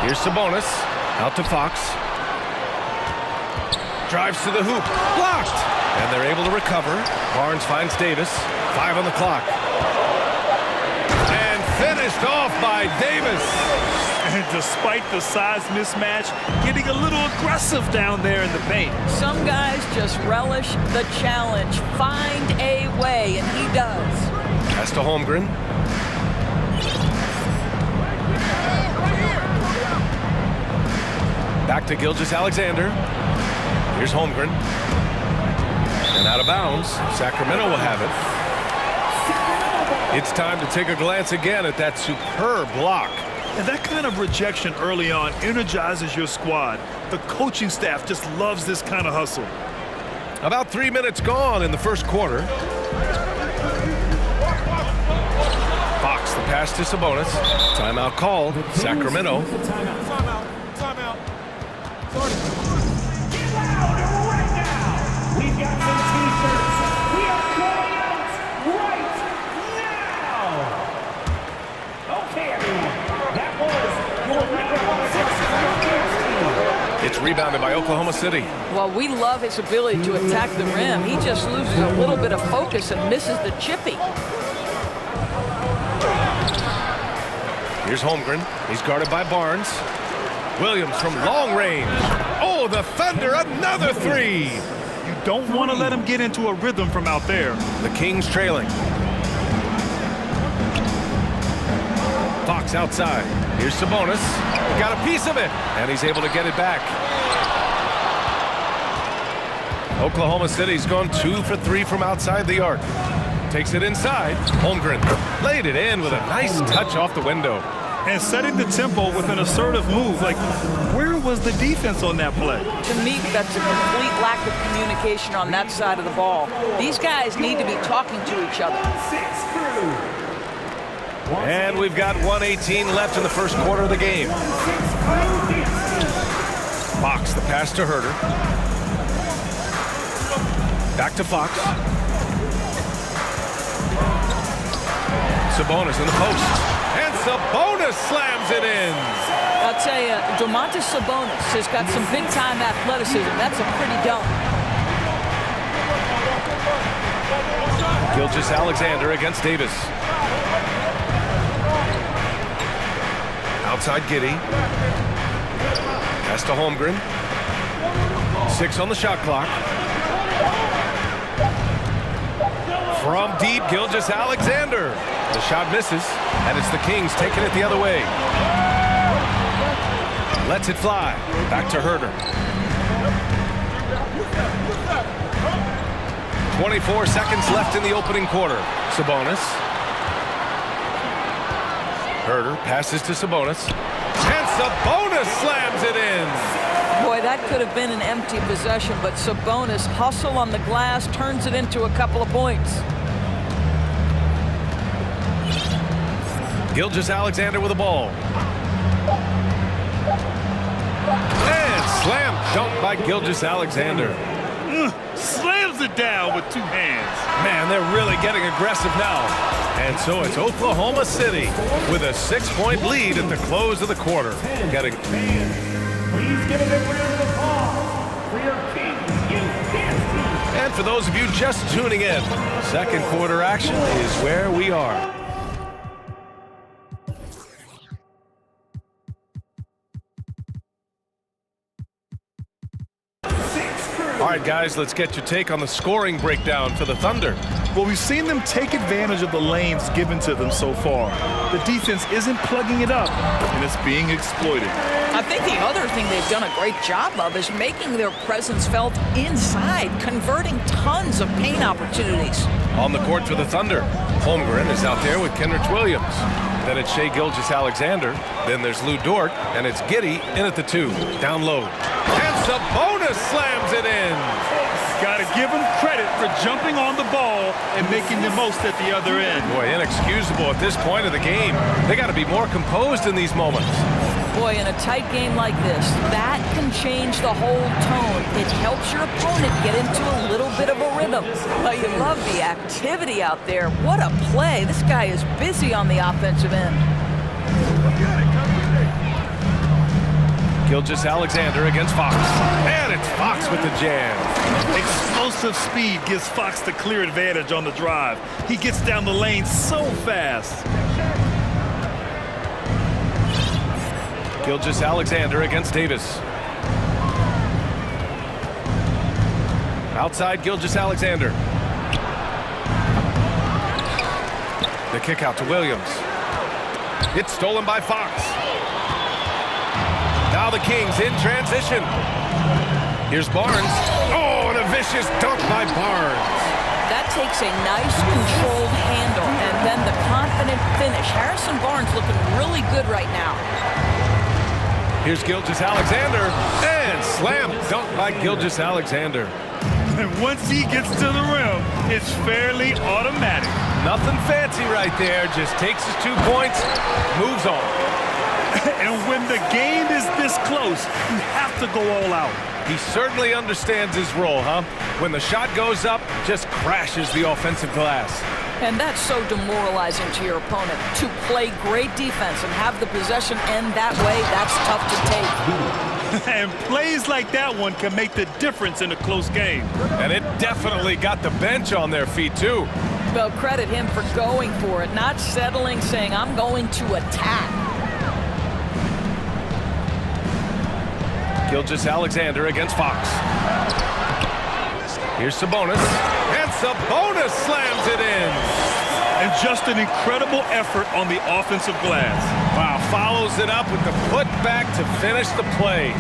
Here's Sabonis. Out to Fox. Drives to the hoop. Blocked! And they're able to recover. Barnes finds Davis. 5 on the clock. And finished off by Davis. And despite the size mismatch, getting a little aggressive down there in the paint. Some guys just relish the challenge. Find a way, and he does. Pass to Holmgren. Back to Gilgeous-Alexander. Here's Holmgren. And out of bounds. Sacramento will have it. It's time to take a glance again at that superb block. And that kind of rejection early on energizes your squad. The coaching staff just loves this kind of hustle. About 3 minutes gone in the first quarter. Fox, the pass to Sabonis. Timeout called. Sacramento. Timeout. Get louder right now. We've got some t-shirts. We are going out right now. Okay, everyone. That was your number 6 It's rebounded by Oklahoma City. Well, we love his ability to attack the rim. He just loses a little bit of focus and misses the chippy. Here's Holmgren. He's guarded by Barnes. Williams from long range. Oh, the Thunder, another 3. You don't want to let him get into a rhythm from out there. The Kings trailing. Fox outside. Here's Sabonis. He got a piece of it, and he's able to get it back. Oklahoma City's gone 2 for 3 from outside the arc. Takes it inside. Holmgren laid it in with a nice touch off the window. And setting the tempo with an assertive move. Like, where was the defense on that play? To me, that's a complete lack of communication on that side of the ball. These guys need to be talking to each other. And we've got 1:18 left in the first quarter of the game. Fox, the pass to Herder. Back to Fox. Sabonis in the post. And Sabonis slams it in. I'll tell you, Domantas Sabonis has got some big-time athleticism. That's a pretty dunk. Gilgeous-Alexander against Davis. Outside Giddey. Pass to Holmgren. 6 on the shot clock. From deep, Gilgeous-Alexander. The shot misses, and it's the Kings taking it the other way. Lets it fly. Back to Herter. 24 seconds left in the opening quarter. Sabonis. Herter passes to Sabonis. And Sabonis slams it in. Boy, that could have been an empty possession, but Sabonis hustle on the glass, turns it into a couple of points. Gilgeous-Alexander with the ball. And slam dunk by Gilgeous-Alexander. Slams it down with 2 hands. Man, they're really getting aggressive now. And so it's Oklahoma City with a 6-point lead at the close of the quarter. Getting. Please give a big round of applause for your Kings dance team. And for those of you just tuning in, second quarter action is where we are. All right, guys, let's get your take on the scoring breakdown for the Thunder. Well, we've seen them take advantage of the lanes given to them so far. The defense isn't plugging it up, and it's being exploited. I think the other thing they've done a great job of is making their presence felt inside, converting tons of paint opportunities. On the court for the Thunder, Holmgren is out there with Kenrich Williams. Then it's Shai Gilgeous-Alexander. Then there's Lou Dort, and it's Giddey in at the 2, down low. And Sabonis slams it in. Got to give him credit for jumping on the ball and making the most at the other end. Boy, inexcusable at this point of the game. They got to be more composed in these moments. Boy, in a tight game like this, that can change the whole tone. It helps your opponent get into a little bit of a rhythm. But you love the activity out there. What a play. This guy is busy on the offensive end. Gilgeous-Alexander against Fox. And it's Fox with the jam. Explosive speed gives Fox the clear advantage on the drive. He gets down the lane so fast. Gilgeous-Alexander against Davis. Outside Gilgeous-Alexander. The kick out to Williams. It's stolen by Fox. Now the Kings in transition. Here's Barnes. Oh, and a vicious dunk by Barnes. That takes a nice controlled handle and then the confident finish. Harrison Barnes looking really good right now. Here's Gilgeous-Alexander, and slam dunk by Gilgeous-Alexander. And once he gets to the rim, it's fairly automatic. Nothing fancy right there, just takes his 2 points, moves on. And when the game is this close, you have to go all out. He certainly understands his role, huh? When the shot goes up, just crashes the offensive glass. And that's so demoralizing to your opponent. To play great defense and have the possession end that way, that's tough to take. And plays like that one can make the difference in a close game. And it definitely got the bench on their feet, too. Well, credit him for going for it, not settling, saying, I'm going to attack. Gilgeous-Alexander against Fox. Here's Sabonis. And Sabonis slams it in. And just an incredible effort on the offensive glass. Wow, follows it up with the putback to finish the play.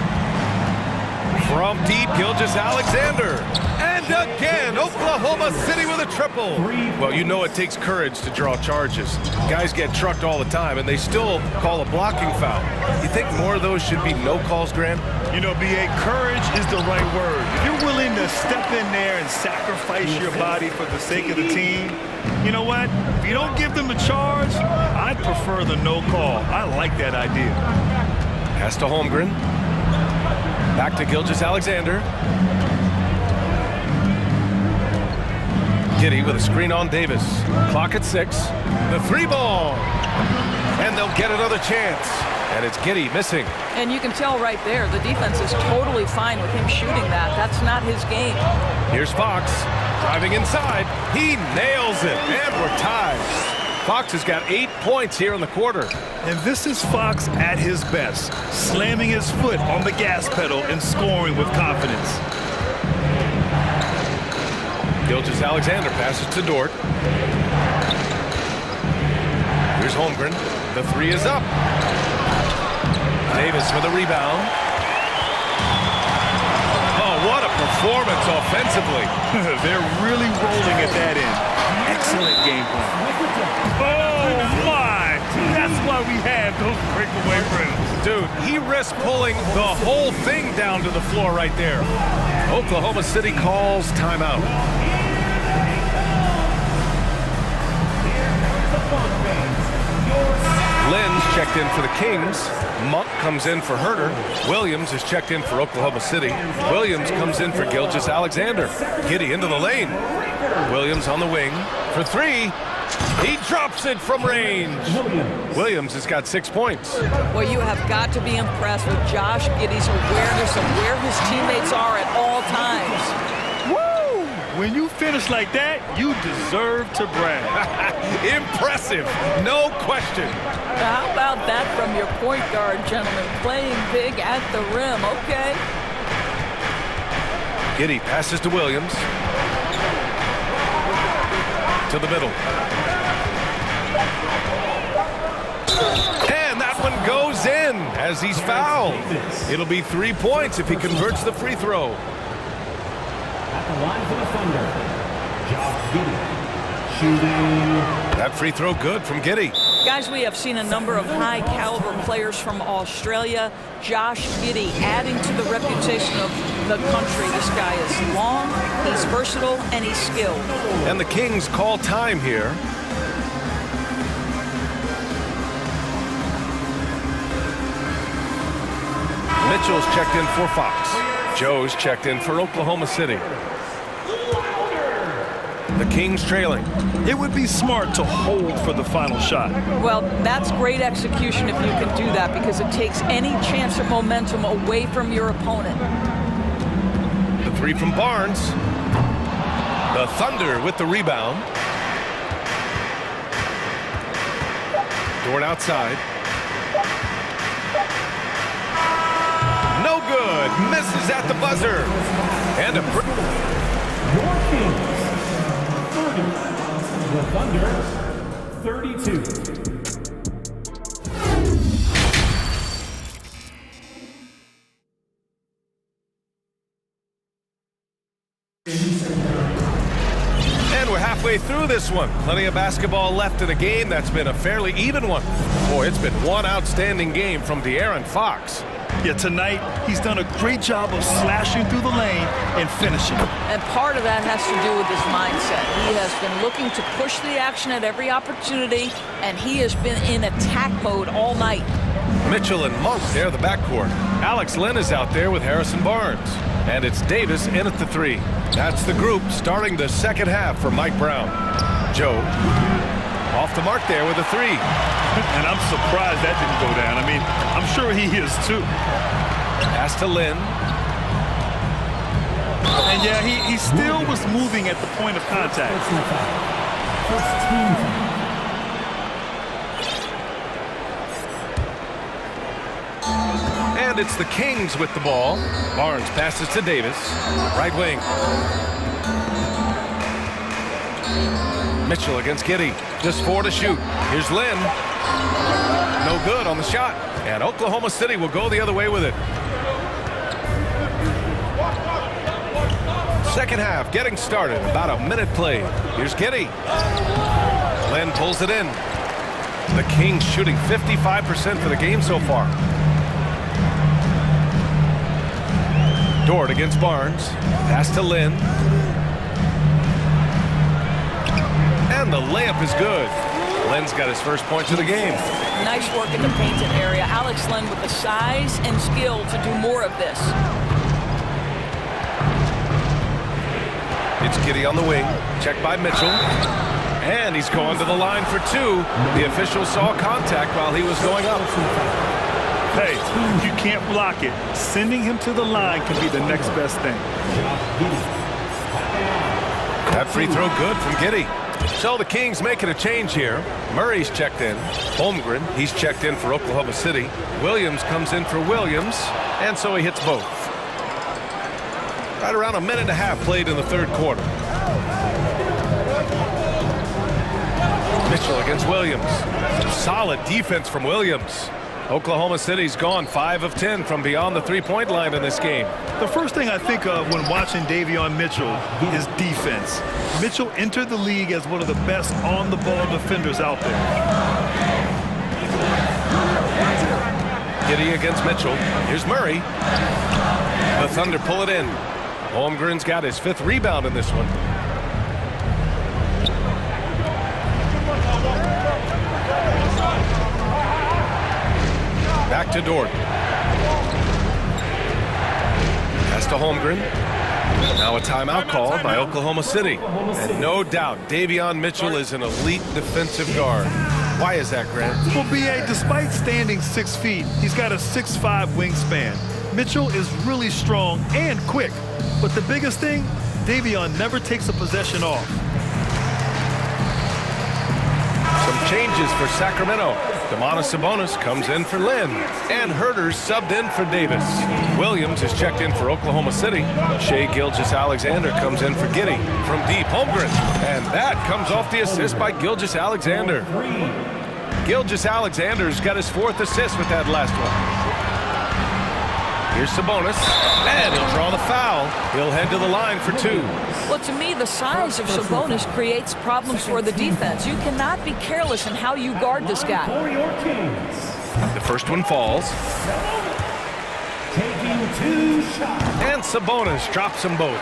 From deep, Gilgeous-Alexander. And again, Oklahoma City with a triple. Well, you know it takes courage to draw charges. Guys get trucked all the time, and they still call a blocking foul. You think more of those should be no calls, Grant? You know, B.A., courage is the right word. If you're willing to step in there and sacrifice your body for the sake of the team, you know what? If you don't give them a charge, I'd prefer the no call. I like that idea. Pass to Holmgren. Back to Gilgeous-Alexander. Giddy with a screen on Davis. Clock at 6. The 3 ball. And they'll get another chance. And it's Giddy missing. And you can tell right there, the defense is totally fine with him shooting that. That's not his game. Here's Fox driving inside. He nails it, and we're tied. Fox has got 8 points here in the quarter. And this is Fox at his best, slamming his foot on the gas pedal and scoring with confidence. Gilgeous-Alexander passes to Dort. Here's Holmgren. The 3 is up. Davis with a rebound. Oh, what a performance offensively. They're really rolling at that end. Excellent game plan. Oh, my! That's why we have those breakaway rims. Dude, he risked pulling the whole thing down to the floor right there. Oklahoma City calls timeout. Lynn's checked in for the Kings. Monk comes in for Herter. Williams is checked in for Oklahoma City. Williams comes in for Gilgeous-Alexander. Giddy into the lane. Williams on the wing for 3. He drops it from range. Williams has got 6 points. Well, you have got to be impressed with Josh Giddey's awareness of where his teammates are at all times. When you finish like that, you deserve to brag. Impressive, no question. How about that from your point guard, gentlemen? Playing big at the rim, okay. Giddy passes to Williams. To the middle. And that one goes in as he's fouled. It'll be 3 points if he converts the free throw. At the line for the Thunder, Josh Giddey, shooting. That free throw good from Giddy. Guys, we have seen a number of high-caliber players from Australia. Josh Giddey adding to the reputation of the country. This guy is long, he's versatile, and he's skilled. And the Kings call time here. Mitchell's checked in for Fox. Joe's checked in for Oklahoma City. The Kings trailing. It would be smart to hold for the final shot. Well, that's great execution if you can do that, because it takes any chance of momentum away from your opponent. The 3 from Barnes. The Thunder with the rebound. Dort outside. No good. Misses at the buzzer. And a... Your Kings, 30. The Thunder, 32. And we're halfway through this one. Plenty of basketball left in a game that's been a fairly even one. Boy, it's been one outstanding game from De'Aaron Fox. Yeah, tonight, he's done a great job of slashing through the lane and finishing. And part of that has to do with his mindset. He has been looking to push the action at every opportunity, and he has been in attack mode all night. Mitchell and Monk there, the backcourt. Alex Len is out there with Harrison Barnes. And it's Davis in at the 3. That's the group starting the second half for Mike Brown. Joe off the mark there with a 3. And I'm surprised that didn't go down. I mean, I'm sure he is too. Pass to Lynn. And yeah, he still was moving at the point of contact. First team. And it's the Kings with the ball. Barnes passes to Davis. Right wing. Mitchell against Giddy. Just 4 to shoot. Here's Lynn. No good on the shot. And Oklahoma City will go the other way with it. Second half getting started. About a minute played. Here's Giddy. Lynn pulls it in. The Kings shooting 55% for the game so far. Dort against Barnes. Pass to Lynn. And the layup is good. Lynn's got his first points of the game. Nice work in the painted area. Alex Len with the size and skill to do more of this. It's Giddy on the wing. Checked by Mitchell. And he's going to the line for two. The official saw contact while he was going up. Hey, you can't block it. Sending him to the line can be the next best thing. That free throw good from Giddy. So the Kings making a change here. Murray's checked in. Holmgren, he's checked in for Oklahoma City. Williams comes in for Williams, and so he hits both. Right around a minute and a half played in the third quarter. Mitchell against Williams. Solid defense from Williams. Oklahoma City's gone 5 of 10 from beyond the three-point line in this game. The first thing I think of when watching Davion Mitchell is defense. Mitchell entered the league as one of the best on-the-ball defenders out there. Giddy against Mitchell. Here's Murray. The Thunder pull it in. Holmgren's got his 5th rebound in this one. Back to Dort. Pass to Holmgren. Now a timeout called by Oklahoma City. And no doubt, Davion Mitchell is an elite defensive guard. Why is that, Grant? Well, B.A., despite standing 6 feet, he's got a 6'5" wingspan. Mitchell is really strong and quick. But the biggest thing, Davion never takes a possession off. Some changes for Sacramento. Sabonis comes in for Lynn. And Herter's subbed in for Davis. Williams is checked in for Oklahoma City. Shai Gilgeous-Alexander comes in for Giddy. From deep, Holmgren. And that comes off the assist by Gilgeous-Alexander. Gilgeous-Alexander's got his 4th assist with that last one. Here's Sabonis, and he'll draw the foul. He'll head to the line for 2. Well, to me, the size of Sabonis creates problems for the defense. You cannot be careless in how you guard this guy. The first one falls. Taking 2 shots. And Sabonis drops them both.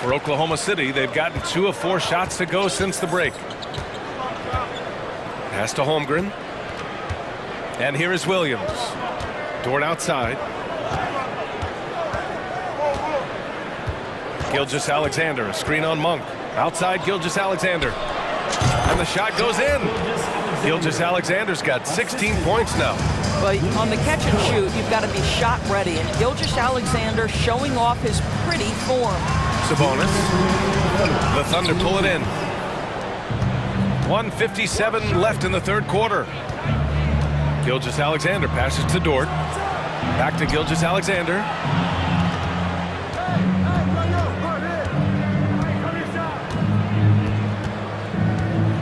For Oklahoma City, they've gotten 2 of 4 shots to go since the break. Pass to Holmgren. And here is Williams. Dort outside. Gilgeous-Alexander, a screen on Monk. Outside Gilgeous-Alexander. And the shot goes in. Gilgeous-Alexander's got 16 points now. But on the catch and shoot, you've got to be shot ready. And Gilgeous-Alexander showing off his pretty form. Sabonis. The Thunder pull it in. 1:57 left in the third quarter. Gilgeous-Alexander passes to Dort. Back to Gilgeous-Alexander.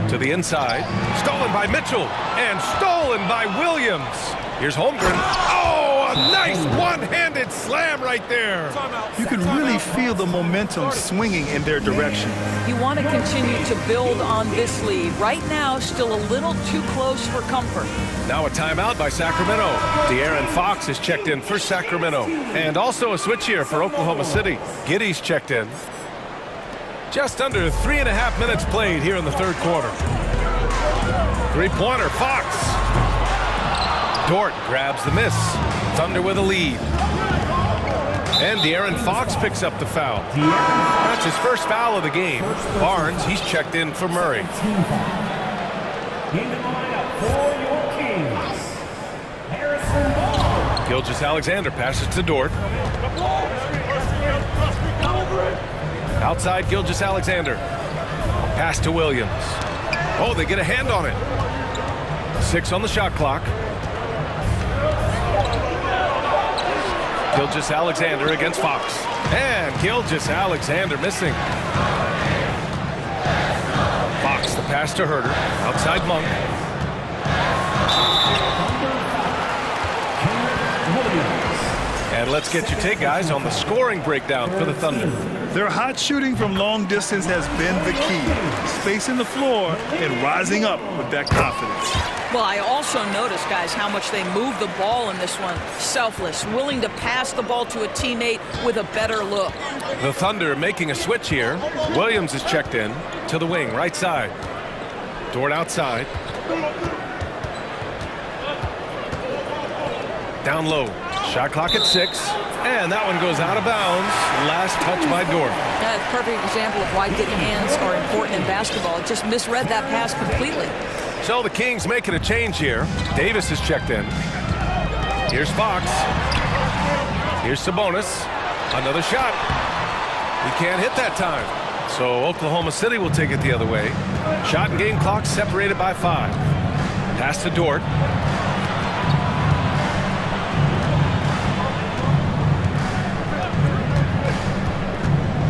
To the inside. Stolen by Mitchell. And stolen by Williams. Here's Holmgren. Oh, a nice one-handed slam right there. You can really feel the momentum swinging in their direction. You want to continue to build on this lead. Right now, still a little too close for comfort. Now a timeout by Sacramento. De'Aaron Fox is checked in for Sacramento. And also a switch here for Oklahoma City. Giddy's checked in. Just under 3.5 minutes played here in the third quarter. Three-pointer, Fox. Dort grabs the miss. Thunder with a lead. And De'Aaron Fox picks up the foul. That's his first foul of the game. Barnes, he's checked in for Murray. In the lineup for your Kings, Harrison Barnes. Gilgeous-Alexander passes to Dort. Outside Gilgeous-Alexander. Pass to Williams. Oh, they get a hand on it. 6 on the shot clock. Gilgeous-Alexander against Fox. And Gilgeous-Alexander missing. Fox, the pass to Herter. Outside Monk. And let's get your take, guys, on the scoring breakdown for the Thunder. Their hot shooting from long distance has been the key. Spacing the floor and rising up with that confidence. Well, I also noticed, guys, how much they move the ball in this one. Selfless, willing to pass the ball to a teammate with a better look. The Thunder making a switch here. Williams is checked in to the wing, right side. Dort outside. Down low. Shot clock at 6. And that one goes out of bounds. Last touch by Dort. That's a perfect example of why good hands are important in basketball. It just misread that pass completely. So the Kings making a change here. Davis is checked in. Here's Fox. Here's Sabonis. Another shot. He can't hit that time. So Oklahoma City will take it the other way. Shot and game clock separated by 5. Pass to Dort.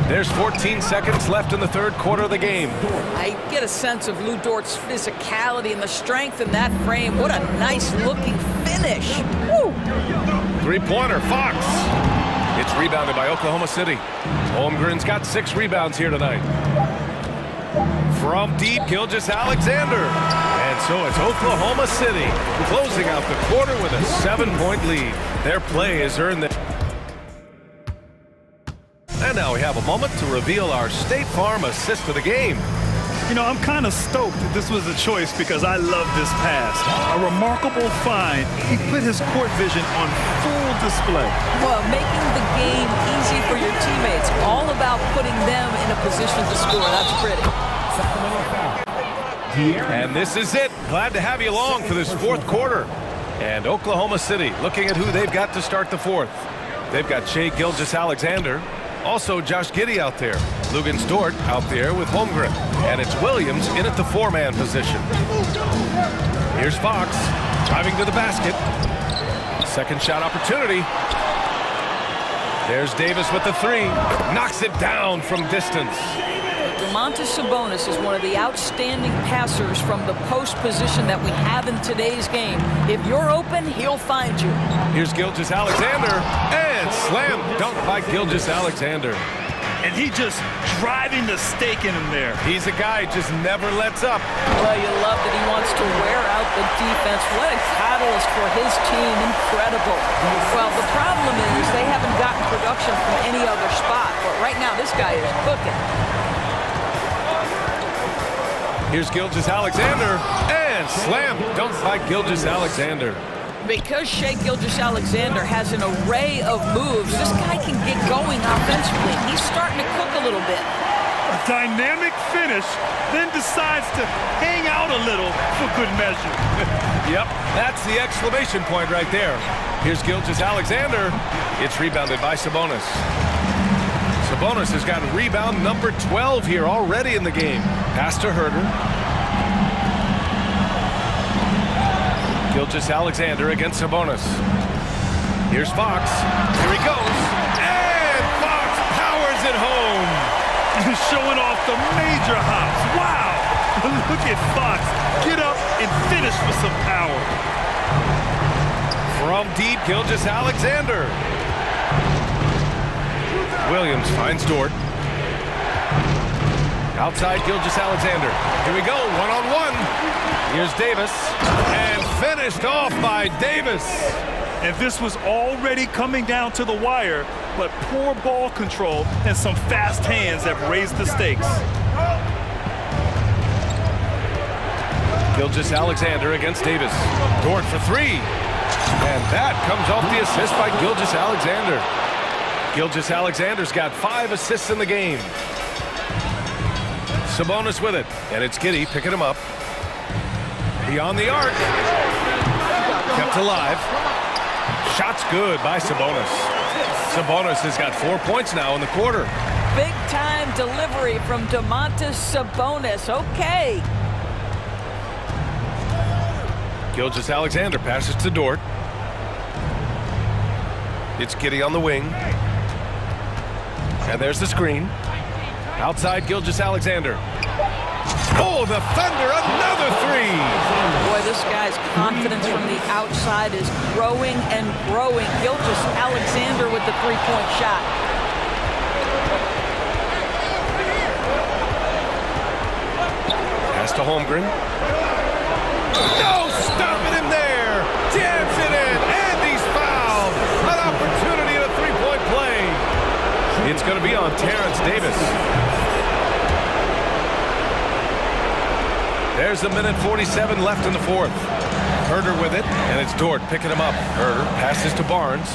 There's 14 seconds left in the third quarter of the game. I get a sense of Lou Dort's physicality and the strength in that frame. What a nice-looking finish. Woo! Three-pointer, Fox. It's rebounded by Oklahoma City. Holmgren's got 6 rebounds here tonight. From deep, Gilgeous-Alexander. And so it's Oklahoma City closing out the quarter with a 7-point lead. Their play has earned them. And now we have a moment to reveal our State Farm assist of the game. You know, I'm kind of stoked that this was a choice because I love this pass. A remarkable find. He put his court vision on full display. Well, making the game easy for your teammates. All about putting them in a position to score. That's pretty. And this is it. Glad to have you along for this fourth quarter. And Oklahoma City looking at who they've got to start the fourth. They've got Shai Gilgeous-Alexander. Also, Josh Giddey out there. Luguentz Dort out there with Holmgren. And it's Williams in at the 4-man position. Here's Fox driving to the basket. Second shot opportunity. There's Davis with the 3. Knocks it down from distance. Domantas Sabonis is one of the outstanding passers from the post position that we have in today's game. If you're open, he'll find you. Here's Gilgeous-Alexander, and slam dunk by Gilgeous-Alexander. And he just driving the stake in him there. He's a guy who just never lets up. Well, you love that he wants to wear out the defense. What a catalyst for his team. Incredible. Well, the problem is they haven't gotten production from any other spot. But right now, this guy is cooking. Here's Gilgeous-Alexander, and slam dunk by Gilgeous-Alexander. Because Shai Gilgeous-Alexander has an array of moves, this guy can get going offensively. He's starting to cook a little bit. A dynamic finish, then decides to hang out a little for good measure. Yep, that's the exclamation point right there. Here's Gilgeous-Alexander. It's rebounded by Sabonis. Sabonis has got rebound number 12 here already in the game. Pass to Herter. Gilgeous-Alexander against Sabonis. Here's Fox. Here he goes. And Fox powers it home. He's showing off the major hops. Wow. Look at Fox. Get up and finish with some power. From deep, Gilgeous-Alexander. Williams finds Dort. Outside Gilgeous-Alexander. Here we go, one-on-one. Here's Davis. And finished off by Davis. And this was already coming down to the wire, but poor ball control and some fast hands have raised the stakes. Gilgeous-Alexander against Davis. Dort for 3. And that comes off the assist by Gilgeous-Alexander. Gilgeous-Alexander's got 5 assists in the game. Sabonis with it, and it's Giddey picking him up. Beyond the arc. Kept alive. Shot's good by Sabonis. Sabonis has got 4 points now in the quarter. Big-time delivery from Domantas Sabonis. Okay. Gilgeous-Alexander passes to Dort. It's Giddey on the wing. And there's the screen. Outside Gilgeous-Alexander. Oh, the Thunder, another 3! Boy, this guy's confidence from the outside is growing and growing. Gilgeous-Alexander with the 3-point shot. Pass to Holmgren. No, stopping him there! Jams it in, and he's fouled! An opportunity at a 3-point play. It's going to be on Terrence Davis. There's a minute 47 left in the fourth. Herder with it, and it's Dort picking him up. Herder passes to Barnes.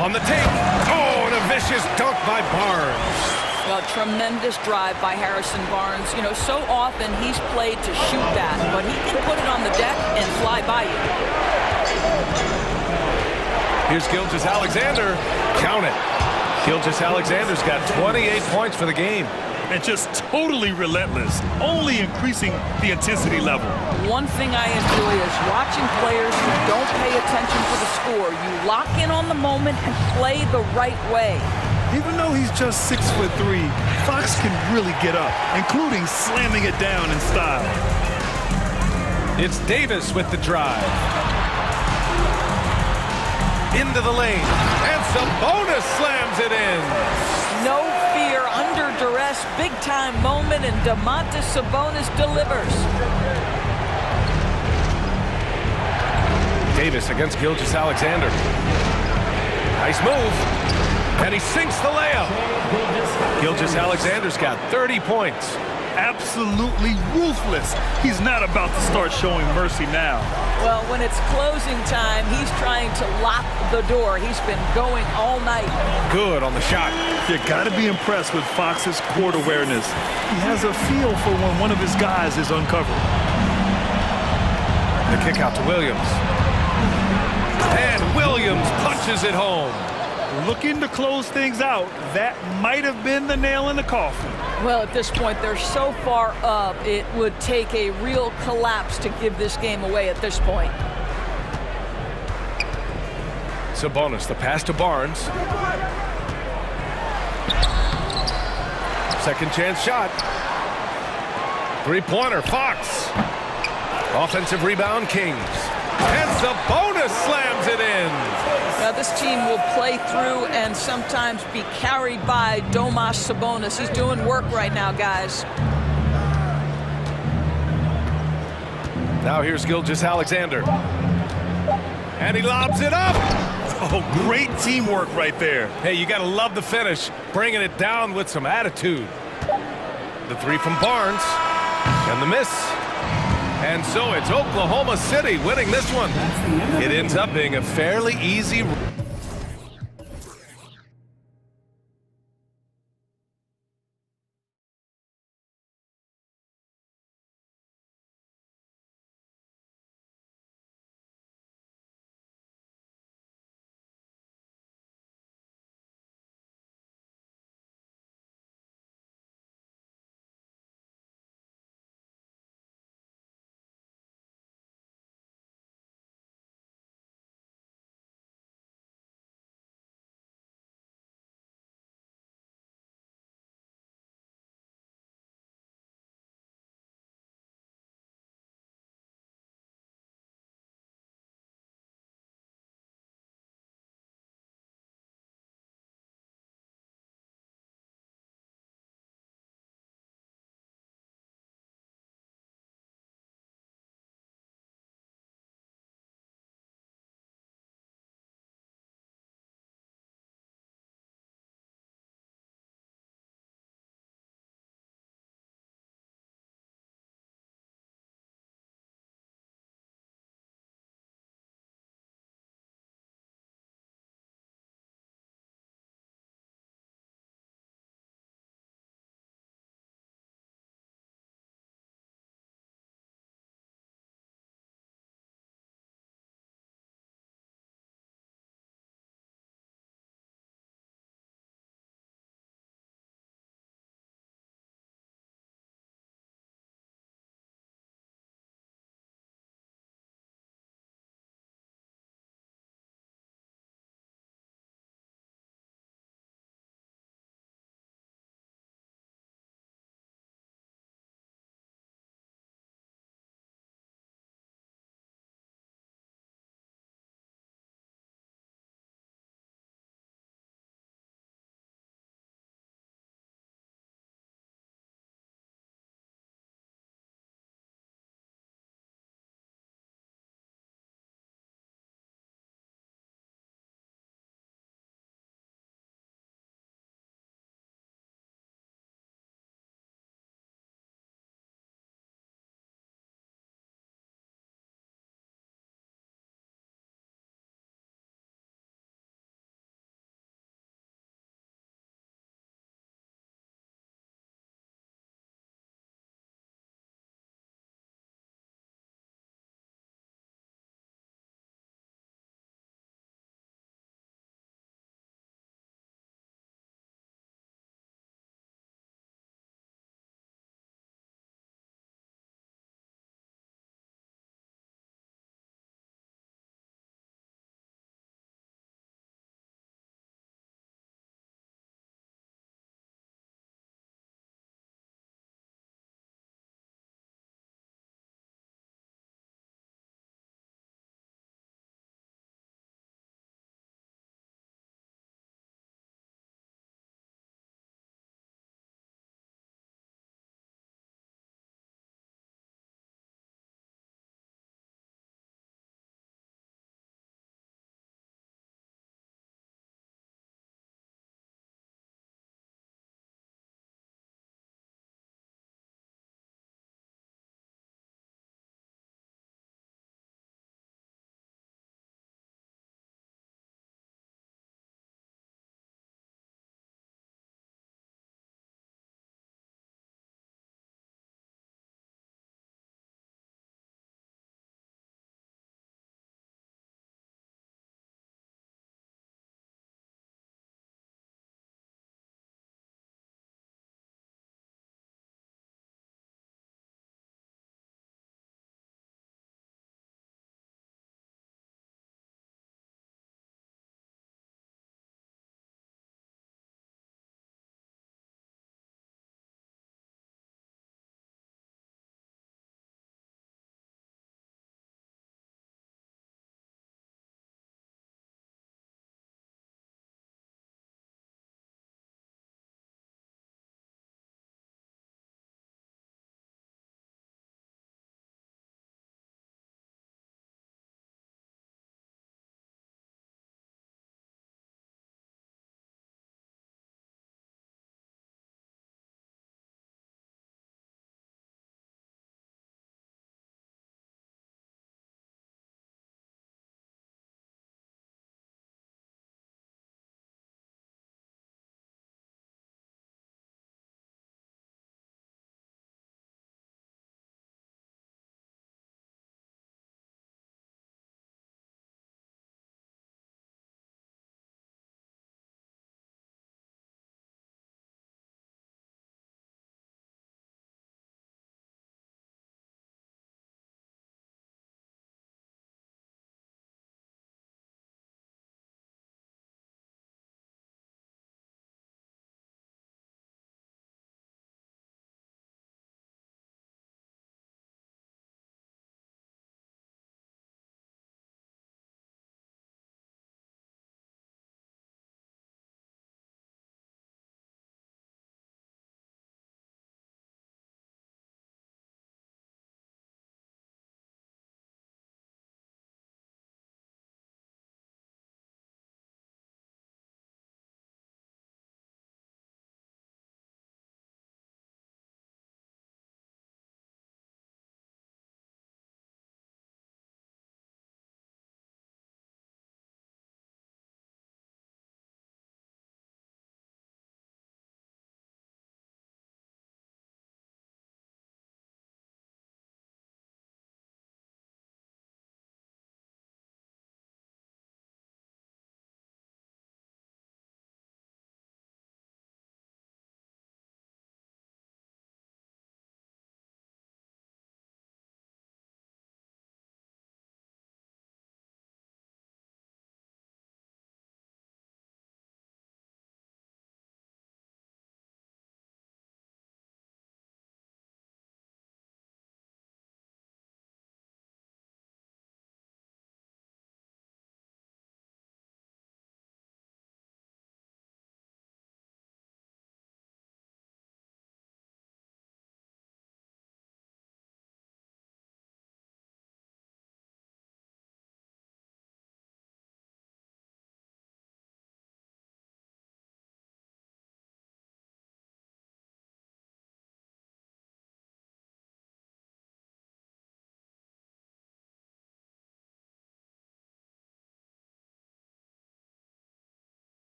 On the take. Oh, and a vicious dunk by Barnes. Well, tremendous drive by Harrison Barnes. You know, so often he's played to shoot that, but he can put it on the deck and fly by you. Here's Gilgeous-Alexander. Count it. Gilgeous-Alexander's got 28 points for the game. And just totally relentless, only increasing the intensity level. One thing I enjoy is watching players who don't pay attention to the score. You lock in on the moment and play the right way. Even though he's just 6'3", Fox can really get up, including slamming it down in style. It's Davis with the drive. Into the lane, and Sabonis slams it in. No fear, under duress, big-time moment, and Domantas Sabonis delivers. Davis against Gilgeous-Alexander. Nice move, and he sinks the layup. Gilgeous-Alexander's got 30 points. Absolutely ruthless. He's not about to start showing mercy now. Well, when it's closing time, he's trying to lock the door. He's been going all night. Good on the shot. You gotta be impressed with Fox's court awareness. He has a feel for when one of his guys is uncovered. The kick out to Williams. And Williams punches it home. Looking to close things out. That might have been the nail in the coffin. Well, at this point, they're so far up, it would take a real collapse to give this game away at this point. Sabonis, the pass to Barnes. Second chance shot. Three-pointer, Fox. Offensive rebound, Kings. And Sabonis slams it in. Now, this team will play through and sometimes be carried by Domas Sabonis. He's doing work right now, guys. Now here's Gilgeous-Alexander. And he lobs it up. Oh, great teamwork right there. Hey, you got to love the finish. Bringing it down with some attitude. The three from Barnes. And the miss. And so it's Oklahoma City winning this one. It ends up being a fairly easy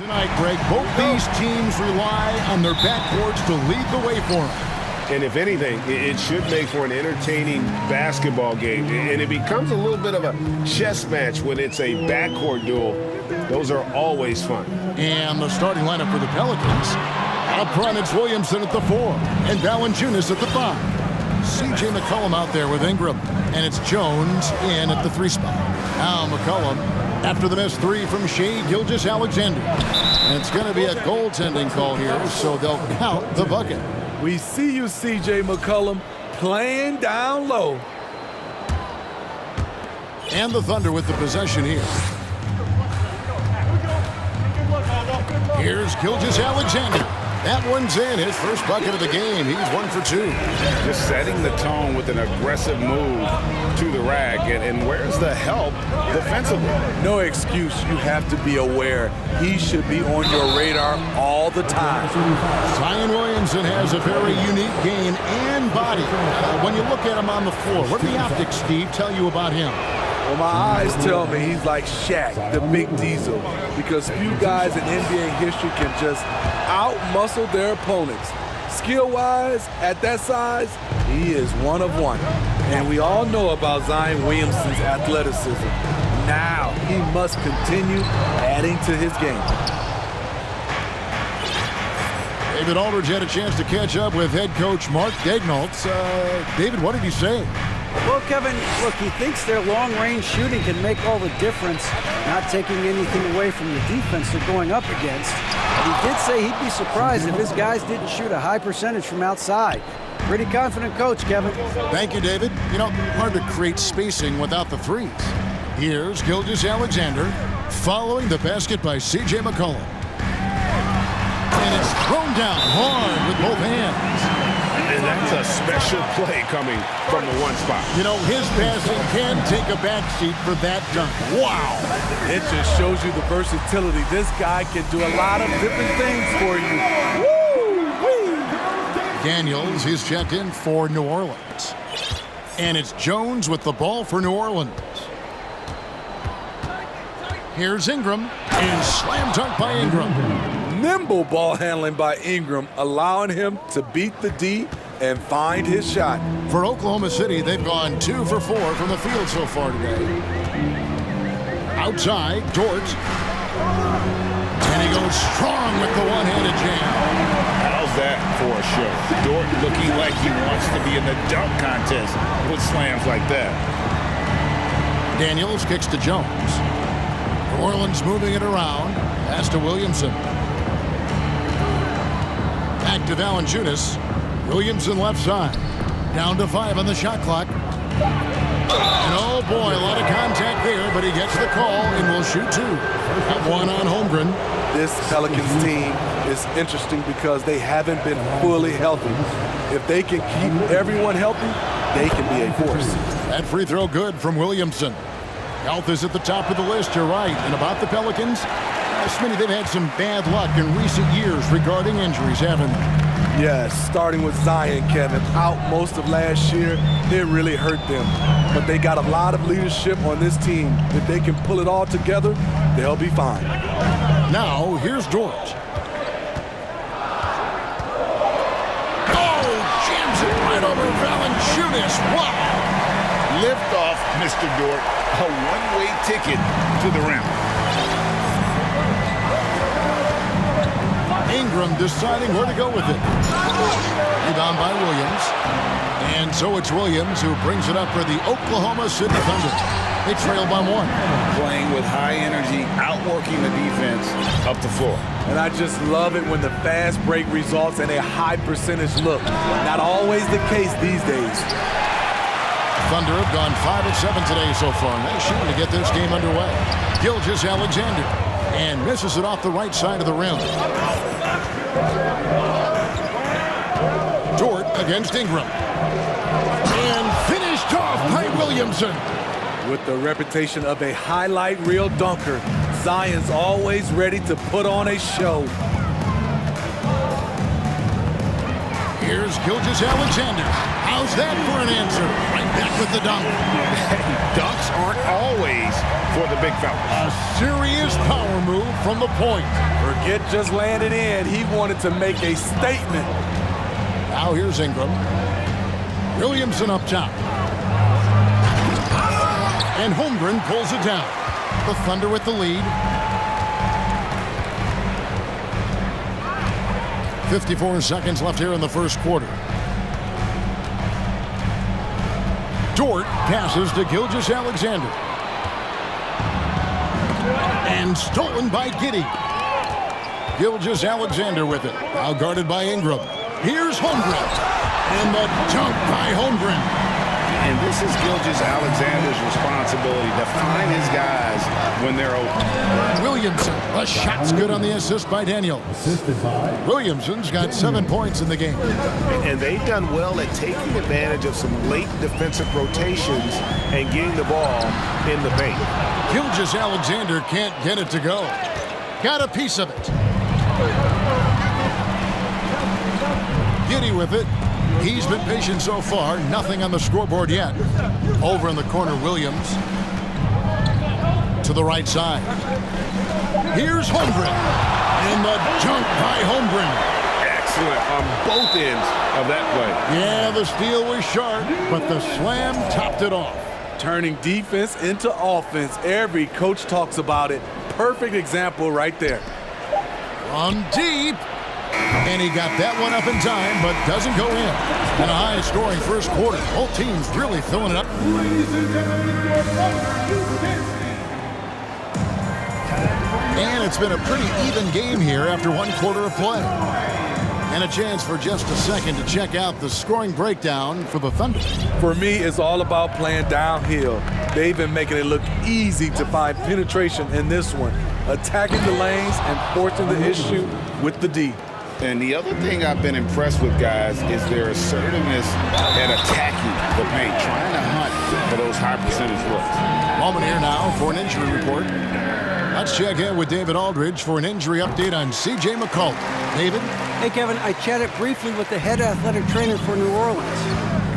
Tonight, Greg, both these teams rely on their backcourts to lead the way for them. And if anything, it should make for an entertaining basketball game. And it becomes a little bit of a chess match when it's a backcourt duel. Those are always fun. And the starting lineup for the Pelicans. Up front, it's Williamson at the 4 and Valanciunas at the 5. C.J. McCollum out there with Ingram. And it's Jones in at the 3 spot. Now McCollum after the missed 3 from Shai Gilgeous-Alexander. And it's going to be a goaltending call here, so they'll count the bucket. We see you, C.J. McCollum, playing down low. And the Thunder with the possession here. Here's Gilgeous-Alexander. That one's in, his first bucket of the game. He's 1 for 2. Just setting the tone with an aggressive move to the rack. And where's the help defensively? No excuse. You have to be aware. He should be on your radar all the time. Zion Williamson has a very unique game and body. When you look at him on the floor, what do the optics, Steve, tell you about him? Well, my eyes tell me he's like Shaq, the big diesel, because few guys in NBA history can just out-muscle their opponents. Skill-wise, at that size, he is one of one. And we all know about Zion Williamson's athleticism. Now he must continue adding to his game. David Aldridge had a chance to catch up with head coach Mark Daignault. David, what did he say? Well, Kevin, look, he thinks their long-range shooting can make all the difference, not taking anything away from the defense they're going up against. But he did say he'd be surprised if his guys didn't shoot a high percentage from outside. Pretty confident coach, Kevin. Thank you, David. You know, hard to create spacing without the threes. Here's Gilgeous-Alexander following the basket by C.J. McCollum. And it's thrown down hard with both hands. And that's a special play coming from the 1 spot. You know, his passing can take a backseat for that dunk. Wow. It just shows you the versatility. This guy can do a lot of different things for you. Woo-wee. Daniels, he's checked in for New Orleans. And it's Jones with the ball for New Orleans. Here's Ingram, and slam dunk by Ingram. Nimble ball handling by Ingram, allowing him to beat the D and find his shot. For Oklahoma City, they've gone 2 for 4 from the field so far today. Outside, Dort. And he goes strong with the one-handed jam. How's that for a show? Dort looking like he wants to be in the dunk contest with slams like that. Daniels kicks to Jones. New Orleans moving it around. Pass to Williamson. Back to Valanciunas. Williamson left side. Down to 5 on the shot clock. And oh boy, a lot of contact there, but he gets the call and will shoot 2. That one on Holmgren. This Pelicans team is interesting because they haven't been fully healthy. If they can keep everyone healthy, they can be a force. That free throw good from Williamson. Health is at the top of the list, you're right. And about the Pelicans, Smitty, they've had some bad luck in recent years regarding injuries, haven't they? Yes, starting with Zion, Kevin, out most of last year, it really hurt them. But they got a lot of leadership on this team. If they can pull it all together, they'll be fine. Now, here's Dort. Oh, jams it right over Valanciunas. Wow. Lift off, Mr. Dort. A one-way ticket to the rim. Ingram deciding where to go with it. Rebound by Williams. And so it's Williams who brings it up for the Oklahoma City Thunder. They trail by 1. Playing with high energy, outworking the defense up the floor. And I just love it when the fast break results in a high percentage look. Not always the case these days. Thunder have gone 5 of 7 today so far. Nice shooting to get this game underway. Gilgeous-Alexander. And misses it off the right side of the rim. Dort against Ingram. And finished off by Williamson. With the reputation of a highlight reel dunker, Zion's always ready to put on a show. Here's Gilgeous-Alexander. How's that for an answer? Right back with the dunk. Dunks aren't always for the big fella. A serious power move from the point. Forget just landed in. He wanted to make a statement. Now here's Ingram. Williamson up top. And Holmgren pulls it down. The Thunder with the lead. 54 seconds left here in the first quarter. Dort passes to Gilgeous-Alexander. And stolen by Giddey. Gilgeous-Alexander with it. Now guarded by Ingram. Here's Holmgren. And the dunk by Holmgren. And this is Gilgeous-Alexander's responsibility to find his guys when they're open. Williamson, the shot's good on the assist by Daniel. Williamson's got 7 points in the game. And they've done well at taking advantage of some late defensive rotations and getting the ball in the paint. Gilgeous-Alexander can't get it to go. Got a piece of it. Giddey with it. He's been patient so far. Nothing on the scoreboard yet. Over in the corner, Williams. To the right side. Here's Holmgren. And the dunk by Holmgren. Excellent on both ends of that play. Yeah, the steal was sharp, but the slam topped it off. Turning defense into offense. Every coach talks about it. Perfect example right there. On deep. And he got that one up in time, but doesn't go in. And a high-scoring first quarter. Both teams really filling it up. And it's been a pretty even game here after one quarter of play. And a chance for just a second to check out the scoring breakdown for the Thunder. For me, it's all about playing downhill. They've been making it look easy to find penetration in this one, attacking the lanes and forcing the issue with the D. And the other thing I've been impressed with, guys, is their assertiveness at attacking the paint, trying to hunt for those high percentage looks. Moment here now for an injury report. Let's check in with David Aldridge for an injury update on C.J. McCollum. David? Hey, Kevin, I chatted briefly with the head athletic trainer for New Orleans.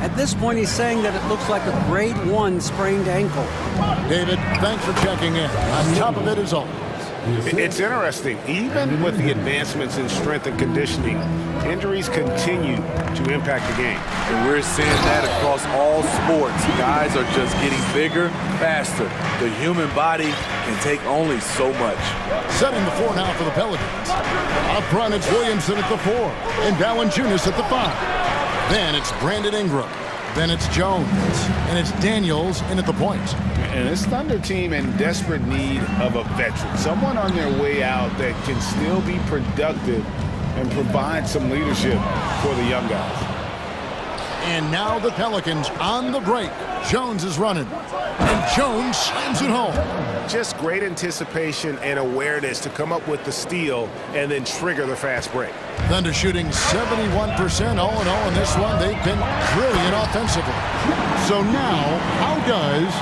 At this point, he's saying that it looks like a grade 1 sprained ankle. David, thanks for checking in. On top of it is all. It's interesting. Even with the advancements in strength and conditioning, injuries continue to impact the game. And we're seeing that across all sports. Guys are just getting bigger, faster. The human body can take only so much. Setting the floor now for the Pelicans. Up front, it's Williamson at the 4 and Valanciunas at the 5. Then it's Brandon Ingram. Then it's Jones. And it's Daniels in at the point. And this Thunder team in desperate need of a veteran. Someone on their way out that can still be productive and provide some leadership for the young guys. And now the Pelicans on the break. Jones is running. And Jones slams it home. Just great anticipation and awareness to come up with the steal and then trigger the fast break. Thunder shooting 71% all in all in this one. They've been brilliant offensively. So now, how does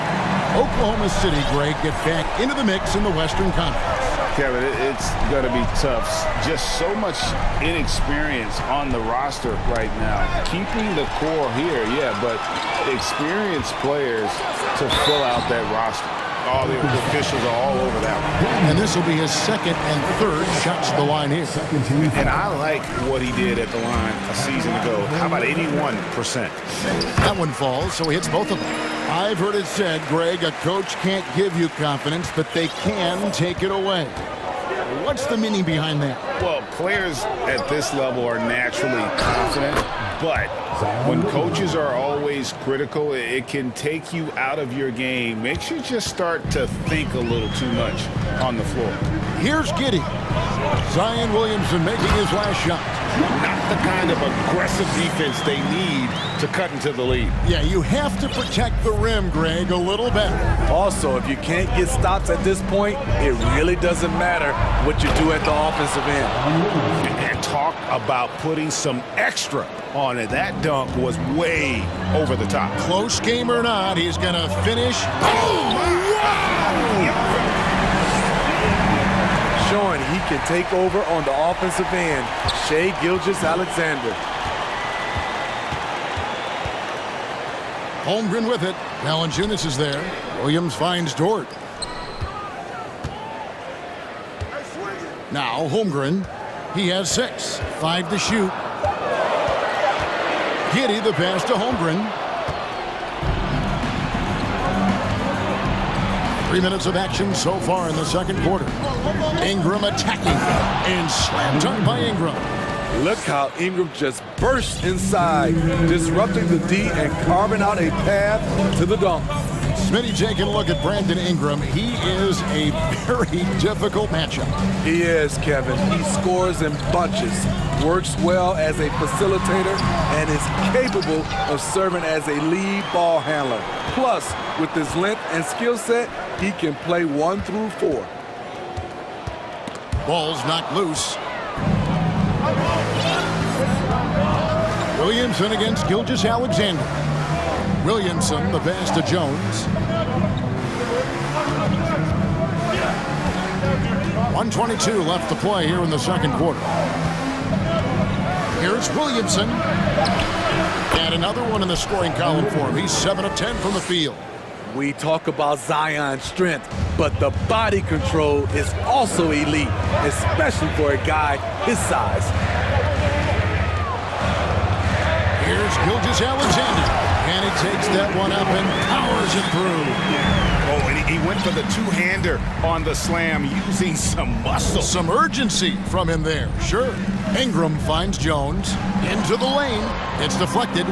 Oklahoma City, Greg, get back into the mix in the Western Conference? Kevin, it's going to be tough. Just so much inexperience on the roster right now. Keeping the core here, yeah, but experienced players to fill out that roster. All the officials are all over that one. And this will be his second and third shots to the line here. And I like what he did at the line a season ago. How about 81%? That one falls, so he hits both of them. I've heard it said, Greg, a coach can't give you confidence, but they can take it away. What's the meaning behind that? Well, players at this level are naturally confident, but when coaches are always critical, it can take you out of your game. Makes you just start to think a little too much on the floor. Here's Giddey. Zion Williamson making his last shot. Not the kind of aggressive defense they need to cut into the lead. Yeah, you have to protect the rim, Greg, a little better. Also, if you can't get stops at this point, it really doesn't matter what you do at the offensive end. And talk about putting some extra on it. That dunk was way over the top. Close game or not, he's going to finish. Oh, wow! Showing he can take over on the offensive end. Shai Gilgeous-Alexander. Holmgren with it. Valanciunas is there. Williams finds Dort. Now Holmgren. He has 6. 5 to shoot. Giddy the pass to Holmgren. 3 minutes of action so far in the second quarter. Ingram attacking. And slam dunk by Ingram. Look how Ingram just burst inside, disrupting the D and carving out a path to the dunk. Smitty taking a look at Brandon Ingram. He is a very difficult matchup. He is, Kevin. He scores in bunches, works well as a facilitator, and is capable of serving as a lead ball handler. Plus, with his length and skill set, he can play 1 through 4. Ball's knocked loose. Williamson against Gilgeous-Alexander. Williamson, the pass to Jones. 1:22 left to play here in the second quarter. Here's Williamson. And another one in the scoring column for him. He's 7 of 10 from the field. We talk about Zion's strength, but the body control is also elite, especially for a guy his size. Here's Gilgeous-Alexander, and he takes that one up and powers it through. Oh, and he went for the two-hander on the slam, using some muscle. Some urgency from him there, sure. Ingram finds Jones into the lane. It's deflected.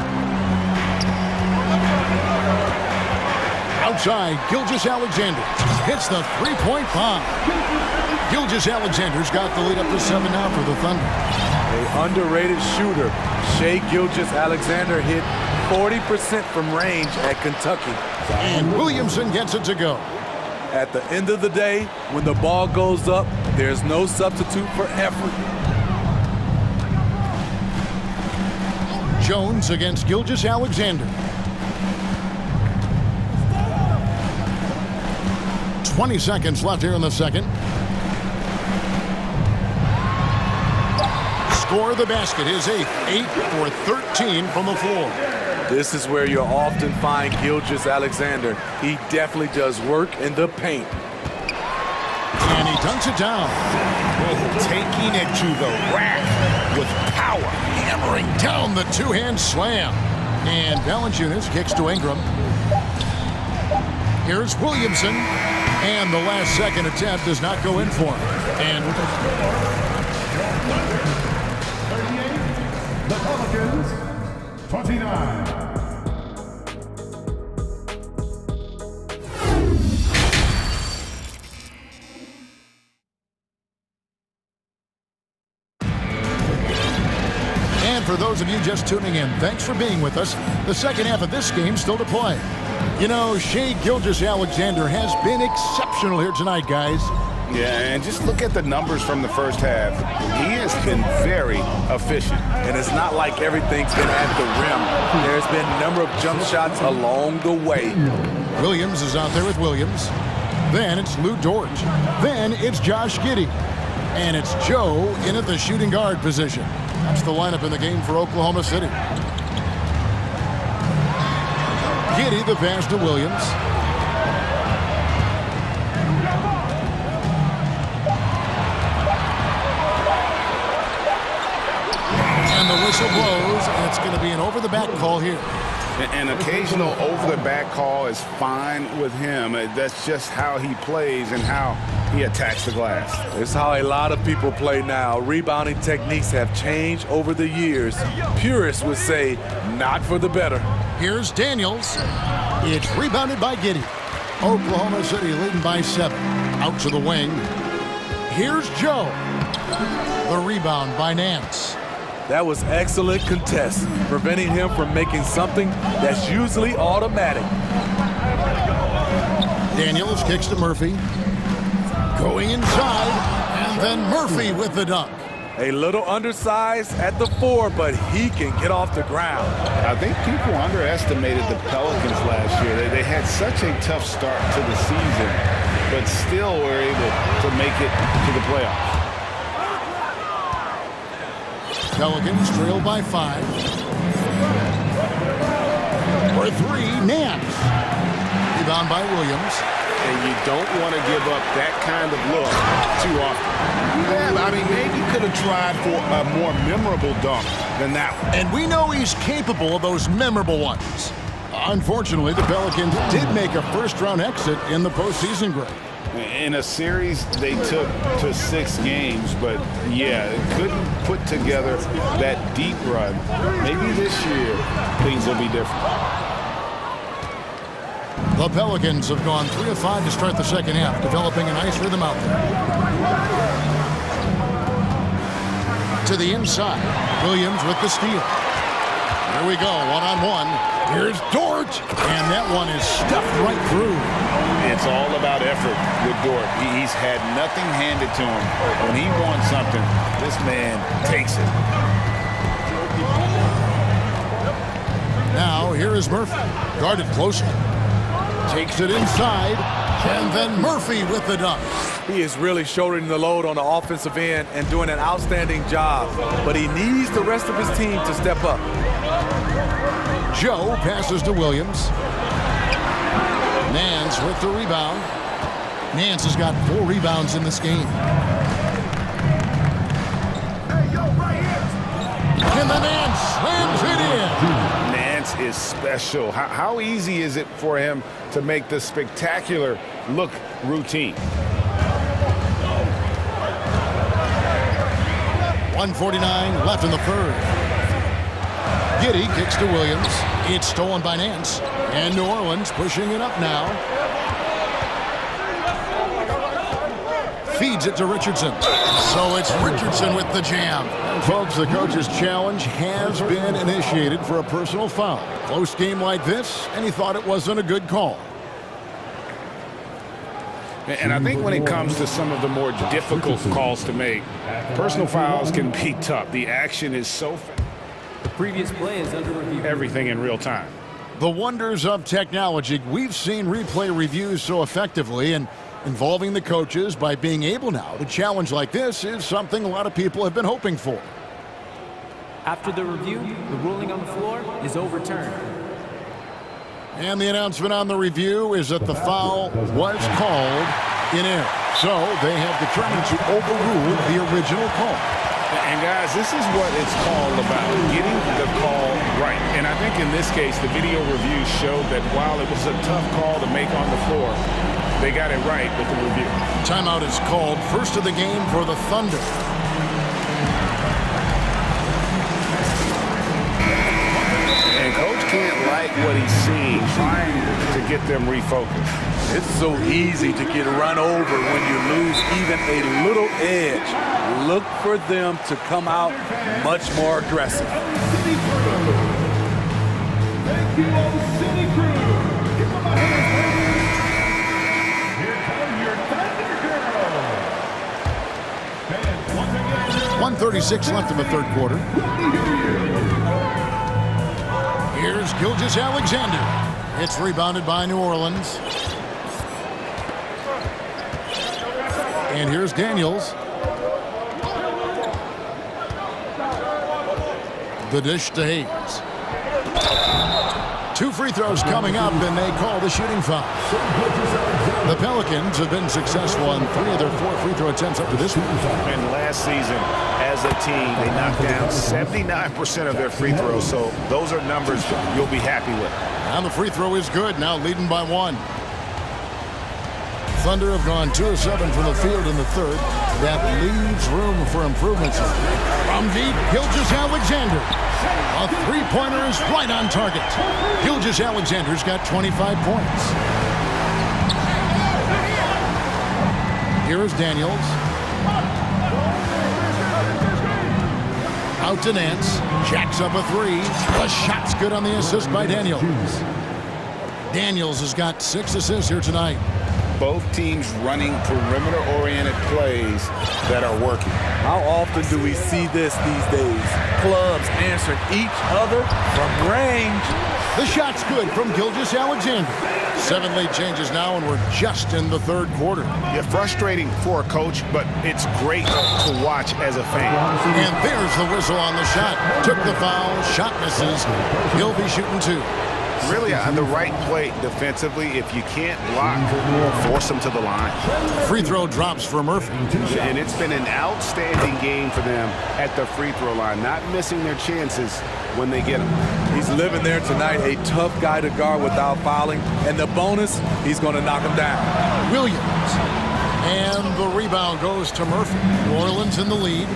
Outside, Gilgeous-Alexander hits the three-point bomb. Gilgeous-Alexander's got the lead up to 7 now for the Thunder. An underrated shooter, Shai Gilgeous-Alexander hit 40% from range at Kentucky. And Williamson gets it to go. At the end of the day, when the ball goes up, there's no substitute for effort. Jones against Gilgeous-Alexander. 20 seconds left here in the second. Score the basket, his 8th. 8 for 13 from the floor. This is where you'll often find Gilgeous-Alexander. He definitely does work in the paint. And he dunks it down. Oh, taking it to the rack with power. Hammering down the two-hand slam. And Valanciunas kicks to Ingram. Here's Williamson. And the last second attempt does not go in for him. And the Pelicans, 29. And for those of you just tuning in, thanks for being with us. The second half of this game still to play. You know, Shai Gilgeous-Alexander has been exceptional here tonight, guys. Yeah, and just look at the numbers from the first half. He has been very efficient. And it's not like everything's been at the rim. There's been a number of jump shots along the way. Williams is out there with Williams. Then it's Lou Dort. Then it's Josh Giddey. And it's Joe in at the shooting guard position. That's the lineup in the game for Oklahoma City. Giddey the pass to Williams. And the whistle blows, and it's going to be an over-the-back call here. An occasional over-the-back call is fine with him. That's just how he plays and how he attacks the glass. It's how a lot of people play now. Rebounding techniques have changed over the years. Purists would say, not for the better. Here's Daniels. It's rebounded by Giddey. Oklahoma City leading by 7. Out to the wing. Here's Joe. The rebound by Nance. That was excellent contest, preventing him from making something that's usually automatic. Daniels kicks to Murphy. Going inside, and then Murphy with the dunk. A little undersized at the 4, but he can get off the ground. I think people underestimated the Pelicans last year. They had such a tough start to the season, but still were able to make it to the playoffs. Pelicans trail by 5. For 3, Nance. Rebound by Williams. and you don't want to give up that kind of look too often. Yeah, I mean, maybe could have tried for a more memorable dunk than that one. And we know he's capable of those memorable ones. Unfortunately, the Pelicans did make a first-round exit in the postseason group. In a series, they took to 6 games, but yeah, couldn't put together that deep run. Maybe this year, things will be different. The Pelicans have gone 3 of 5 to start the second half, developing a nice rhythm out there. To the inside, Williams with the steal. Here we go, one-on-one. Here's Dort, and that one is stuffed right through. It's all about effort with Dort. He's had nothing handed to him. When he wants something, this man takes it. Now, here is Murphy, guarded closely. Takes it inside, and then Murphy with the dunk. He is really shouldering the load on the offensive end and doing an outstanding job, but he needs the rest of his team to step up. Joe passes to Williams. Nance with the rebound. Nance has got 4 rebounds in this game. And the Nance slams it in. Nance is special. How easy is it for him to make the spectacular look routine? 1:49 left in the third. Giddey kicks to Williams. It's stolen by Nance. And New Orleans pushing it up now. Feeds it to Richardson. So it's Richardson with the jam. And folks, the coach's challenge has been initiated for a personal foul. Close game like this, and he thought it wasn't a good call. And I think when it comes to some of the more difficult calls to make, personal fouls can be tough. The action is so fast. The previous play is under review. Everything in real time. The wonders of technology. We've seen replay reviews so effectively, and involving the coaches by being able now to challenge like this is something a lot of people have been hoping for. After the review, the ruling on the floor is overturned. And the announcement on the review is that the foul was called in error. So they have determined to overrule the original call. And guys, this is what it's called about, getting the call right. And I think in this case, the video review showed that while it was a tough call to make on the floor, they got it right with the review. Timeout is called, first of the game for the Thunder. And Coach can't like what he's seeing, trying to get them refocused. It's so easy to get run over when you lose even a little edge. Look for them to come out much more aggressive. Thank you, City Crew. Give them a hand. Here come your Thunder Girls. 1:36 left in the third quarter. Here's Gilgeous-Alexander. It's rebounded by New Orleans. And here's Daniels. The dish to Hayes. 2 free throws coming up, and they call the shooting foul. The Pelicans have been successful on 3 of their 4 free throw attempts up to this one. And last season, as a team, they knocked down 79% of their free throws, so those are numbers you'll be happy with. And the free throw is good, now leading by 1. Thunder have gone 2 of 7 from the field in the third. That leaves room for improvements. From deep, Gilgeous-Alexander. A three-pointer is right on target. Gilgeous-Alexander's got 25 points. Here is Daniels. Out to Nance. Jacks up a 3. The shot's good on the assist by Daniels. Daniels has got 6 assists here tonight. Both teams running perimeter-oriented plays that are working. How often do we see this these days? Clubs answering each other from range. The shot's good from Gilgeous-Alexander. 7 lead changes now, and we're just in the third quarter. Yeah, frustrating for a coach, but it's great to watch as a fan. And there's the whistle on the shot. Took the foul, shot misses. He'll be shooting 2. Really, the right play defensively. If you can't block, force them to the line. Free throw drops for Murphy. And it's been an outstanding game for them at the free throw line, not missing their chances when they get them. He's living there tonight, a tough guy to guard without fouling. And the bonus, he's going to knock him down. Williams. And the rebound goes to Murphy. New Orleans in the lead.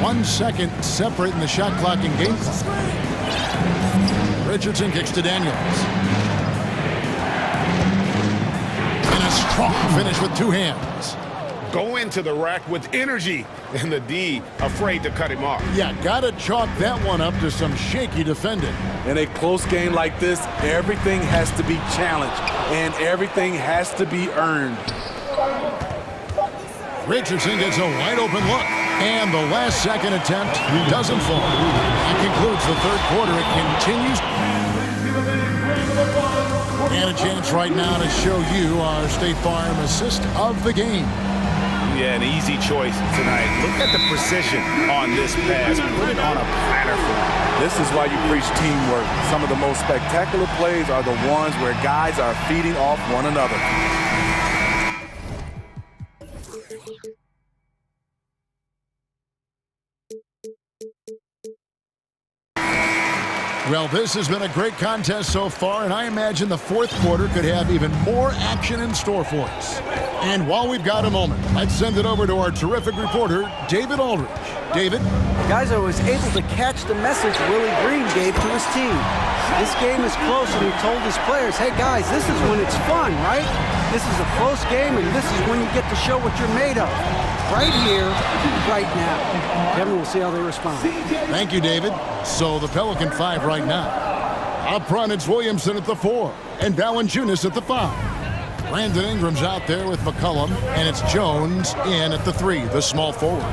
1 second separating the shot clock and game clock. Richardson kicks to Daniels. And a strong finish with 2 hands. Go into the rack with energy, and the D afraid to cut him off. Yeah, gotta chalk that one up to some shaky defending. In a close game like this, everything has to be challenged, and everything has to be earned. Richardson gets a wide open look, and the last second attempt doesn't fall. That concludes the third quarter. It continues. And a chance right now to show you our State Farm assist of the game. Yeah, an easy choice tonight. Look at the precision on this pass. Put it on a platter for him. This is why you preach teamwork. Some of the most spectacular plays are the ones where guys are feeding off one another. Well, this has been a great contest so far, and I imagine the fourth quarter could have even more action in store for us. And while we've got a moment, let's send it over to our terrific reporter, David Aldridge. David? Guys, I was able to catch the message Willie Green gave to his team. This game is close, and he told his players, hey, guys, this is when it's fun, right? This is a close game, and this is when you get to show what you're made of. Right here, right now. Kevin, we'll see how they respond. Thank you, David. So the Pelican 5 right now. Up front, it's Williamson at the 4, and Valanciunas at the 5. Brandon Ingram's out there with McCollum, and it's Jones in at the 3, the small forward.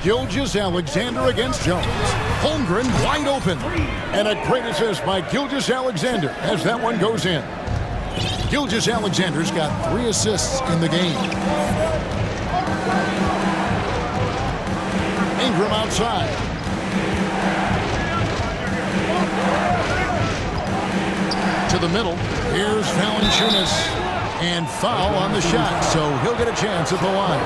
Gilgeous-Alexander against Jones. Holmgren wide open. And a great assist by Gilgeous-Alexander as that one goes in. Gilgeous-Alexander's got 3 assists in the game. Ingram outside. To the middle. Here's Valanciunas. And foul on the shot, so he'll get a chance at the line.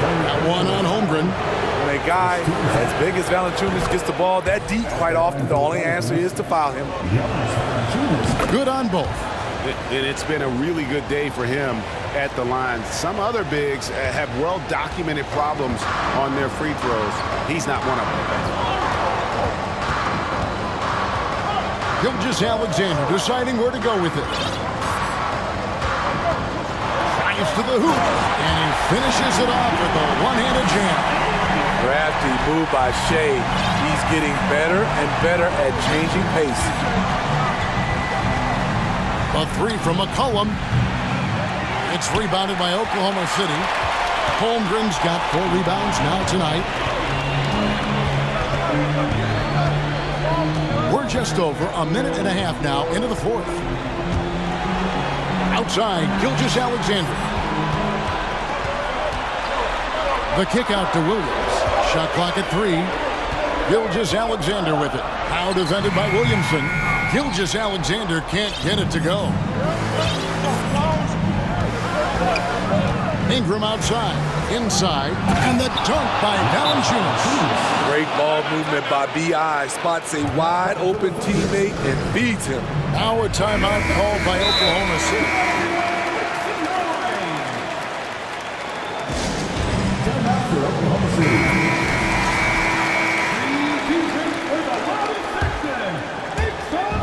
That one on Holmgren. When a guy as big as Valanciunas gets the ball that deep, quite often the only answer is to foul him. Good on both. And it's been a really good day for him at the line. Some other bigs have well-documented problems on their free throws. He's not one of them. Gilgeous-Alexander deciding where to go with it. Drives to the hoop, and he finishes it off with a one-handed jam. Crafty move by Shea. He's getting better and better at changing pace. A 3 from McCollum. It's rebounded by Oklahoma City. Holmgren's got 4 rebounds now tonight. We're just over a minute and a half now into the fourth. Outside, Gilgeous-Alexander. The kick out to Williams. Shot clock at 3. Gilgeous-Alexander with it. Now defended by Williamson. Gilgeous-Alexander can't get it to go. Ingram outside, inside, and the dunk by Valanciunas. Great ball movement by B.I. Spots a wide open teammate and feeds him. Now a timeout called by Oklahoma City.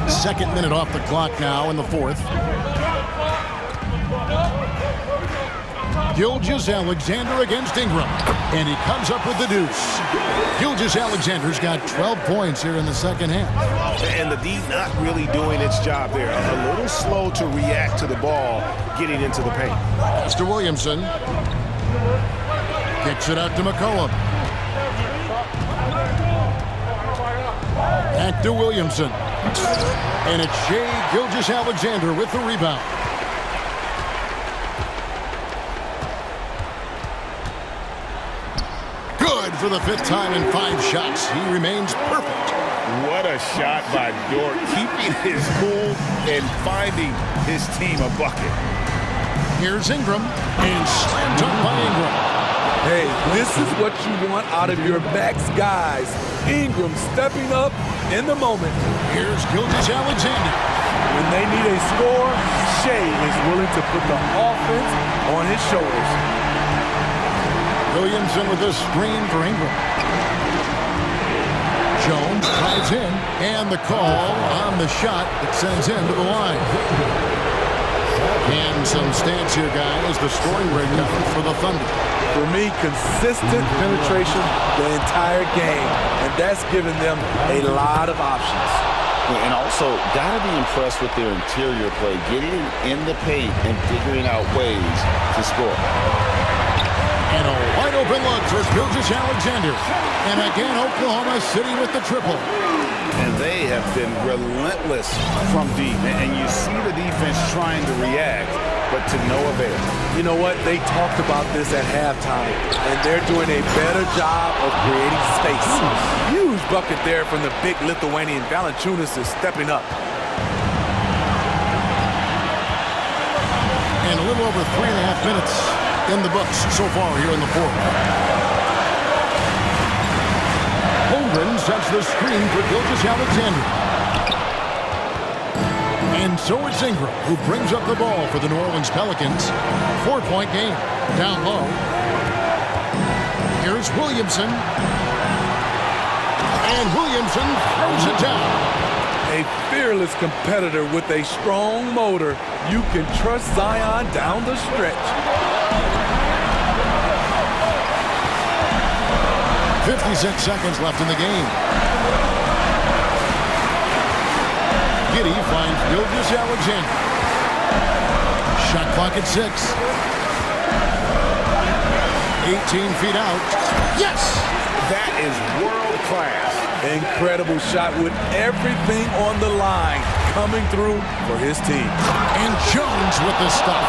Second minute off the clock now in the fourth. Gilgeous-Alexander against Ingram. And he comes up with the deuce. Gilgeous-Alexander's got 12 points here in the second half. And the D not really doing its job there. A little slow to react to the ball getting into the paint. Mr. Williamson. Kicks it out to McCollum. Back to Williamson. And it's Shea Gilgeous-Alexander with the rebound. Good for the 5th time in 5 shots. He remains perfect. What a shot by Dort, keeping his cool and finding his team a bucket. Here's Ingram, and slam dunk by Ingram. Hey, this is what you want out of your max guys. Ingram stepping up in the moment. Here's Gilgeous-Alexander. When they need a score, Shea is willing to put the offense on his shoulders. Williamson with a screen for Ingram. Jones drives in, and the call on the shot that sends him to the line. And some stats here, guys. The scoring breakdown for the Thunder. For me, consistent penetration the entire game, and that's given them a lot of options. And also, got to be impressed with their interior play, getting in the paint and figuring out ways to score. And a wide open look for Gilgeous-Alexander. And again, Oklahoma City with the triple. And they have been relentless from deep. And you see the defense trying to react, but to no avail. You know what? They talked about this at halftime, and they're doing a better job of creating space. Huge bucket there from the big Lithuanian. Valanciunas is stepping up. And a little over 3.5 minutes in the books so far here in the 4th. Holmgren sets the screen for Gilgeous-Alexander. And so it's Ingram who brings up the ball for the New Orleans Pelicans. 4-point game. Down low. Here's Williamson. And Williamson throws it down. A fearless competitor with a strong motor. You can trust Zion down the stretch. 56 seconds left in the game. Giddey finds Gilgeous-Alexander. Shot clock at 6. 18 feet out. Yes! That is world class. Incredible shot with everything on the line coming through for his team. And Jones with the stuff.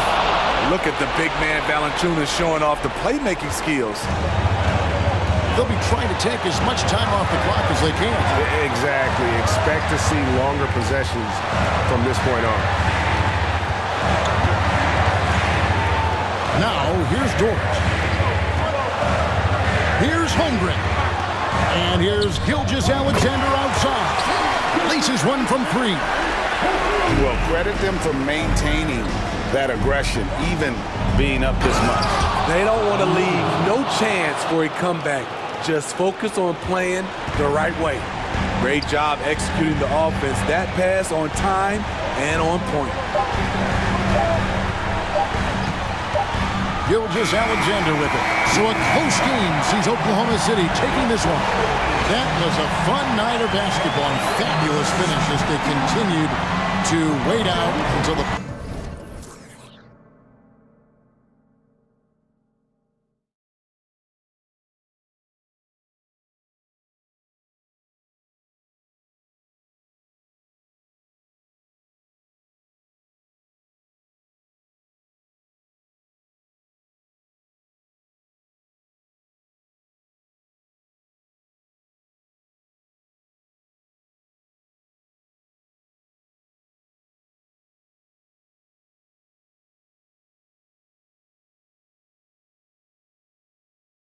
Look at the big man Valanciunas showing off the playmaking skills. They'll be trying to take as much time off the clock as they can. Exactly. Expect to see longer possessions from this point on. Now, here's Dort. Here's Holmgren. And here's Gilgeous-Alexander outside. Laces one from 3. Well, credit them for maintaining that aggression, even being up this much. They don't want to leave no chance for a comeback. Just focus on playing the right way. Great job executing the offense. That pass on time and on point. Gilgeous-Alexander with it. So a close game sees Oklahoma City taking this one. That was a fun night of basketball and fabulous finish as they continued to wait out until the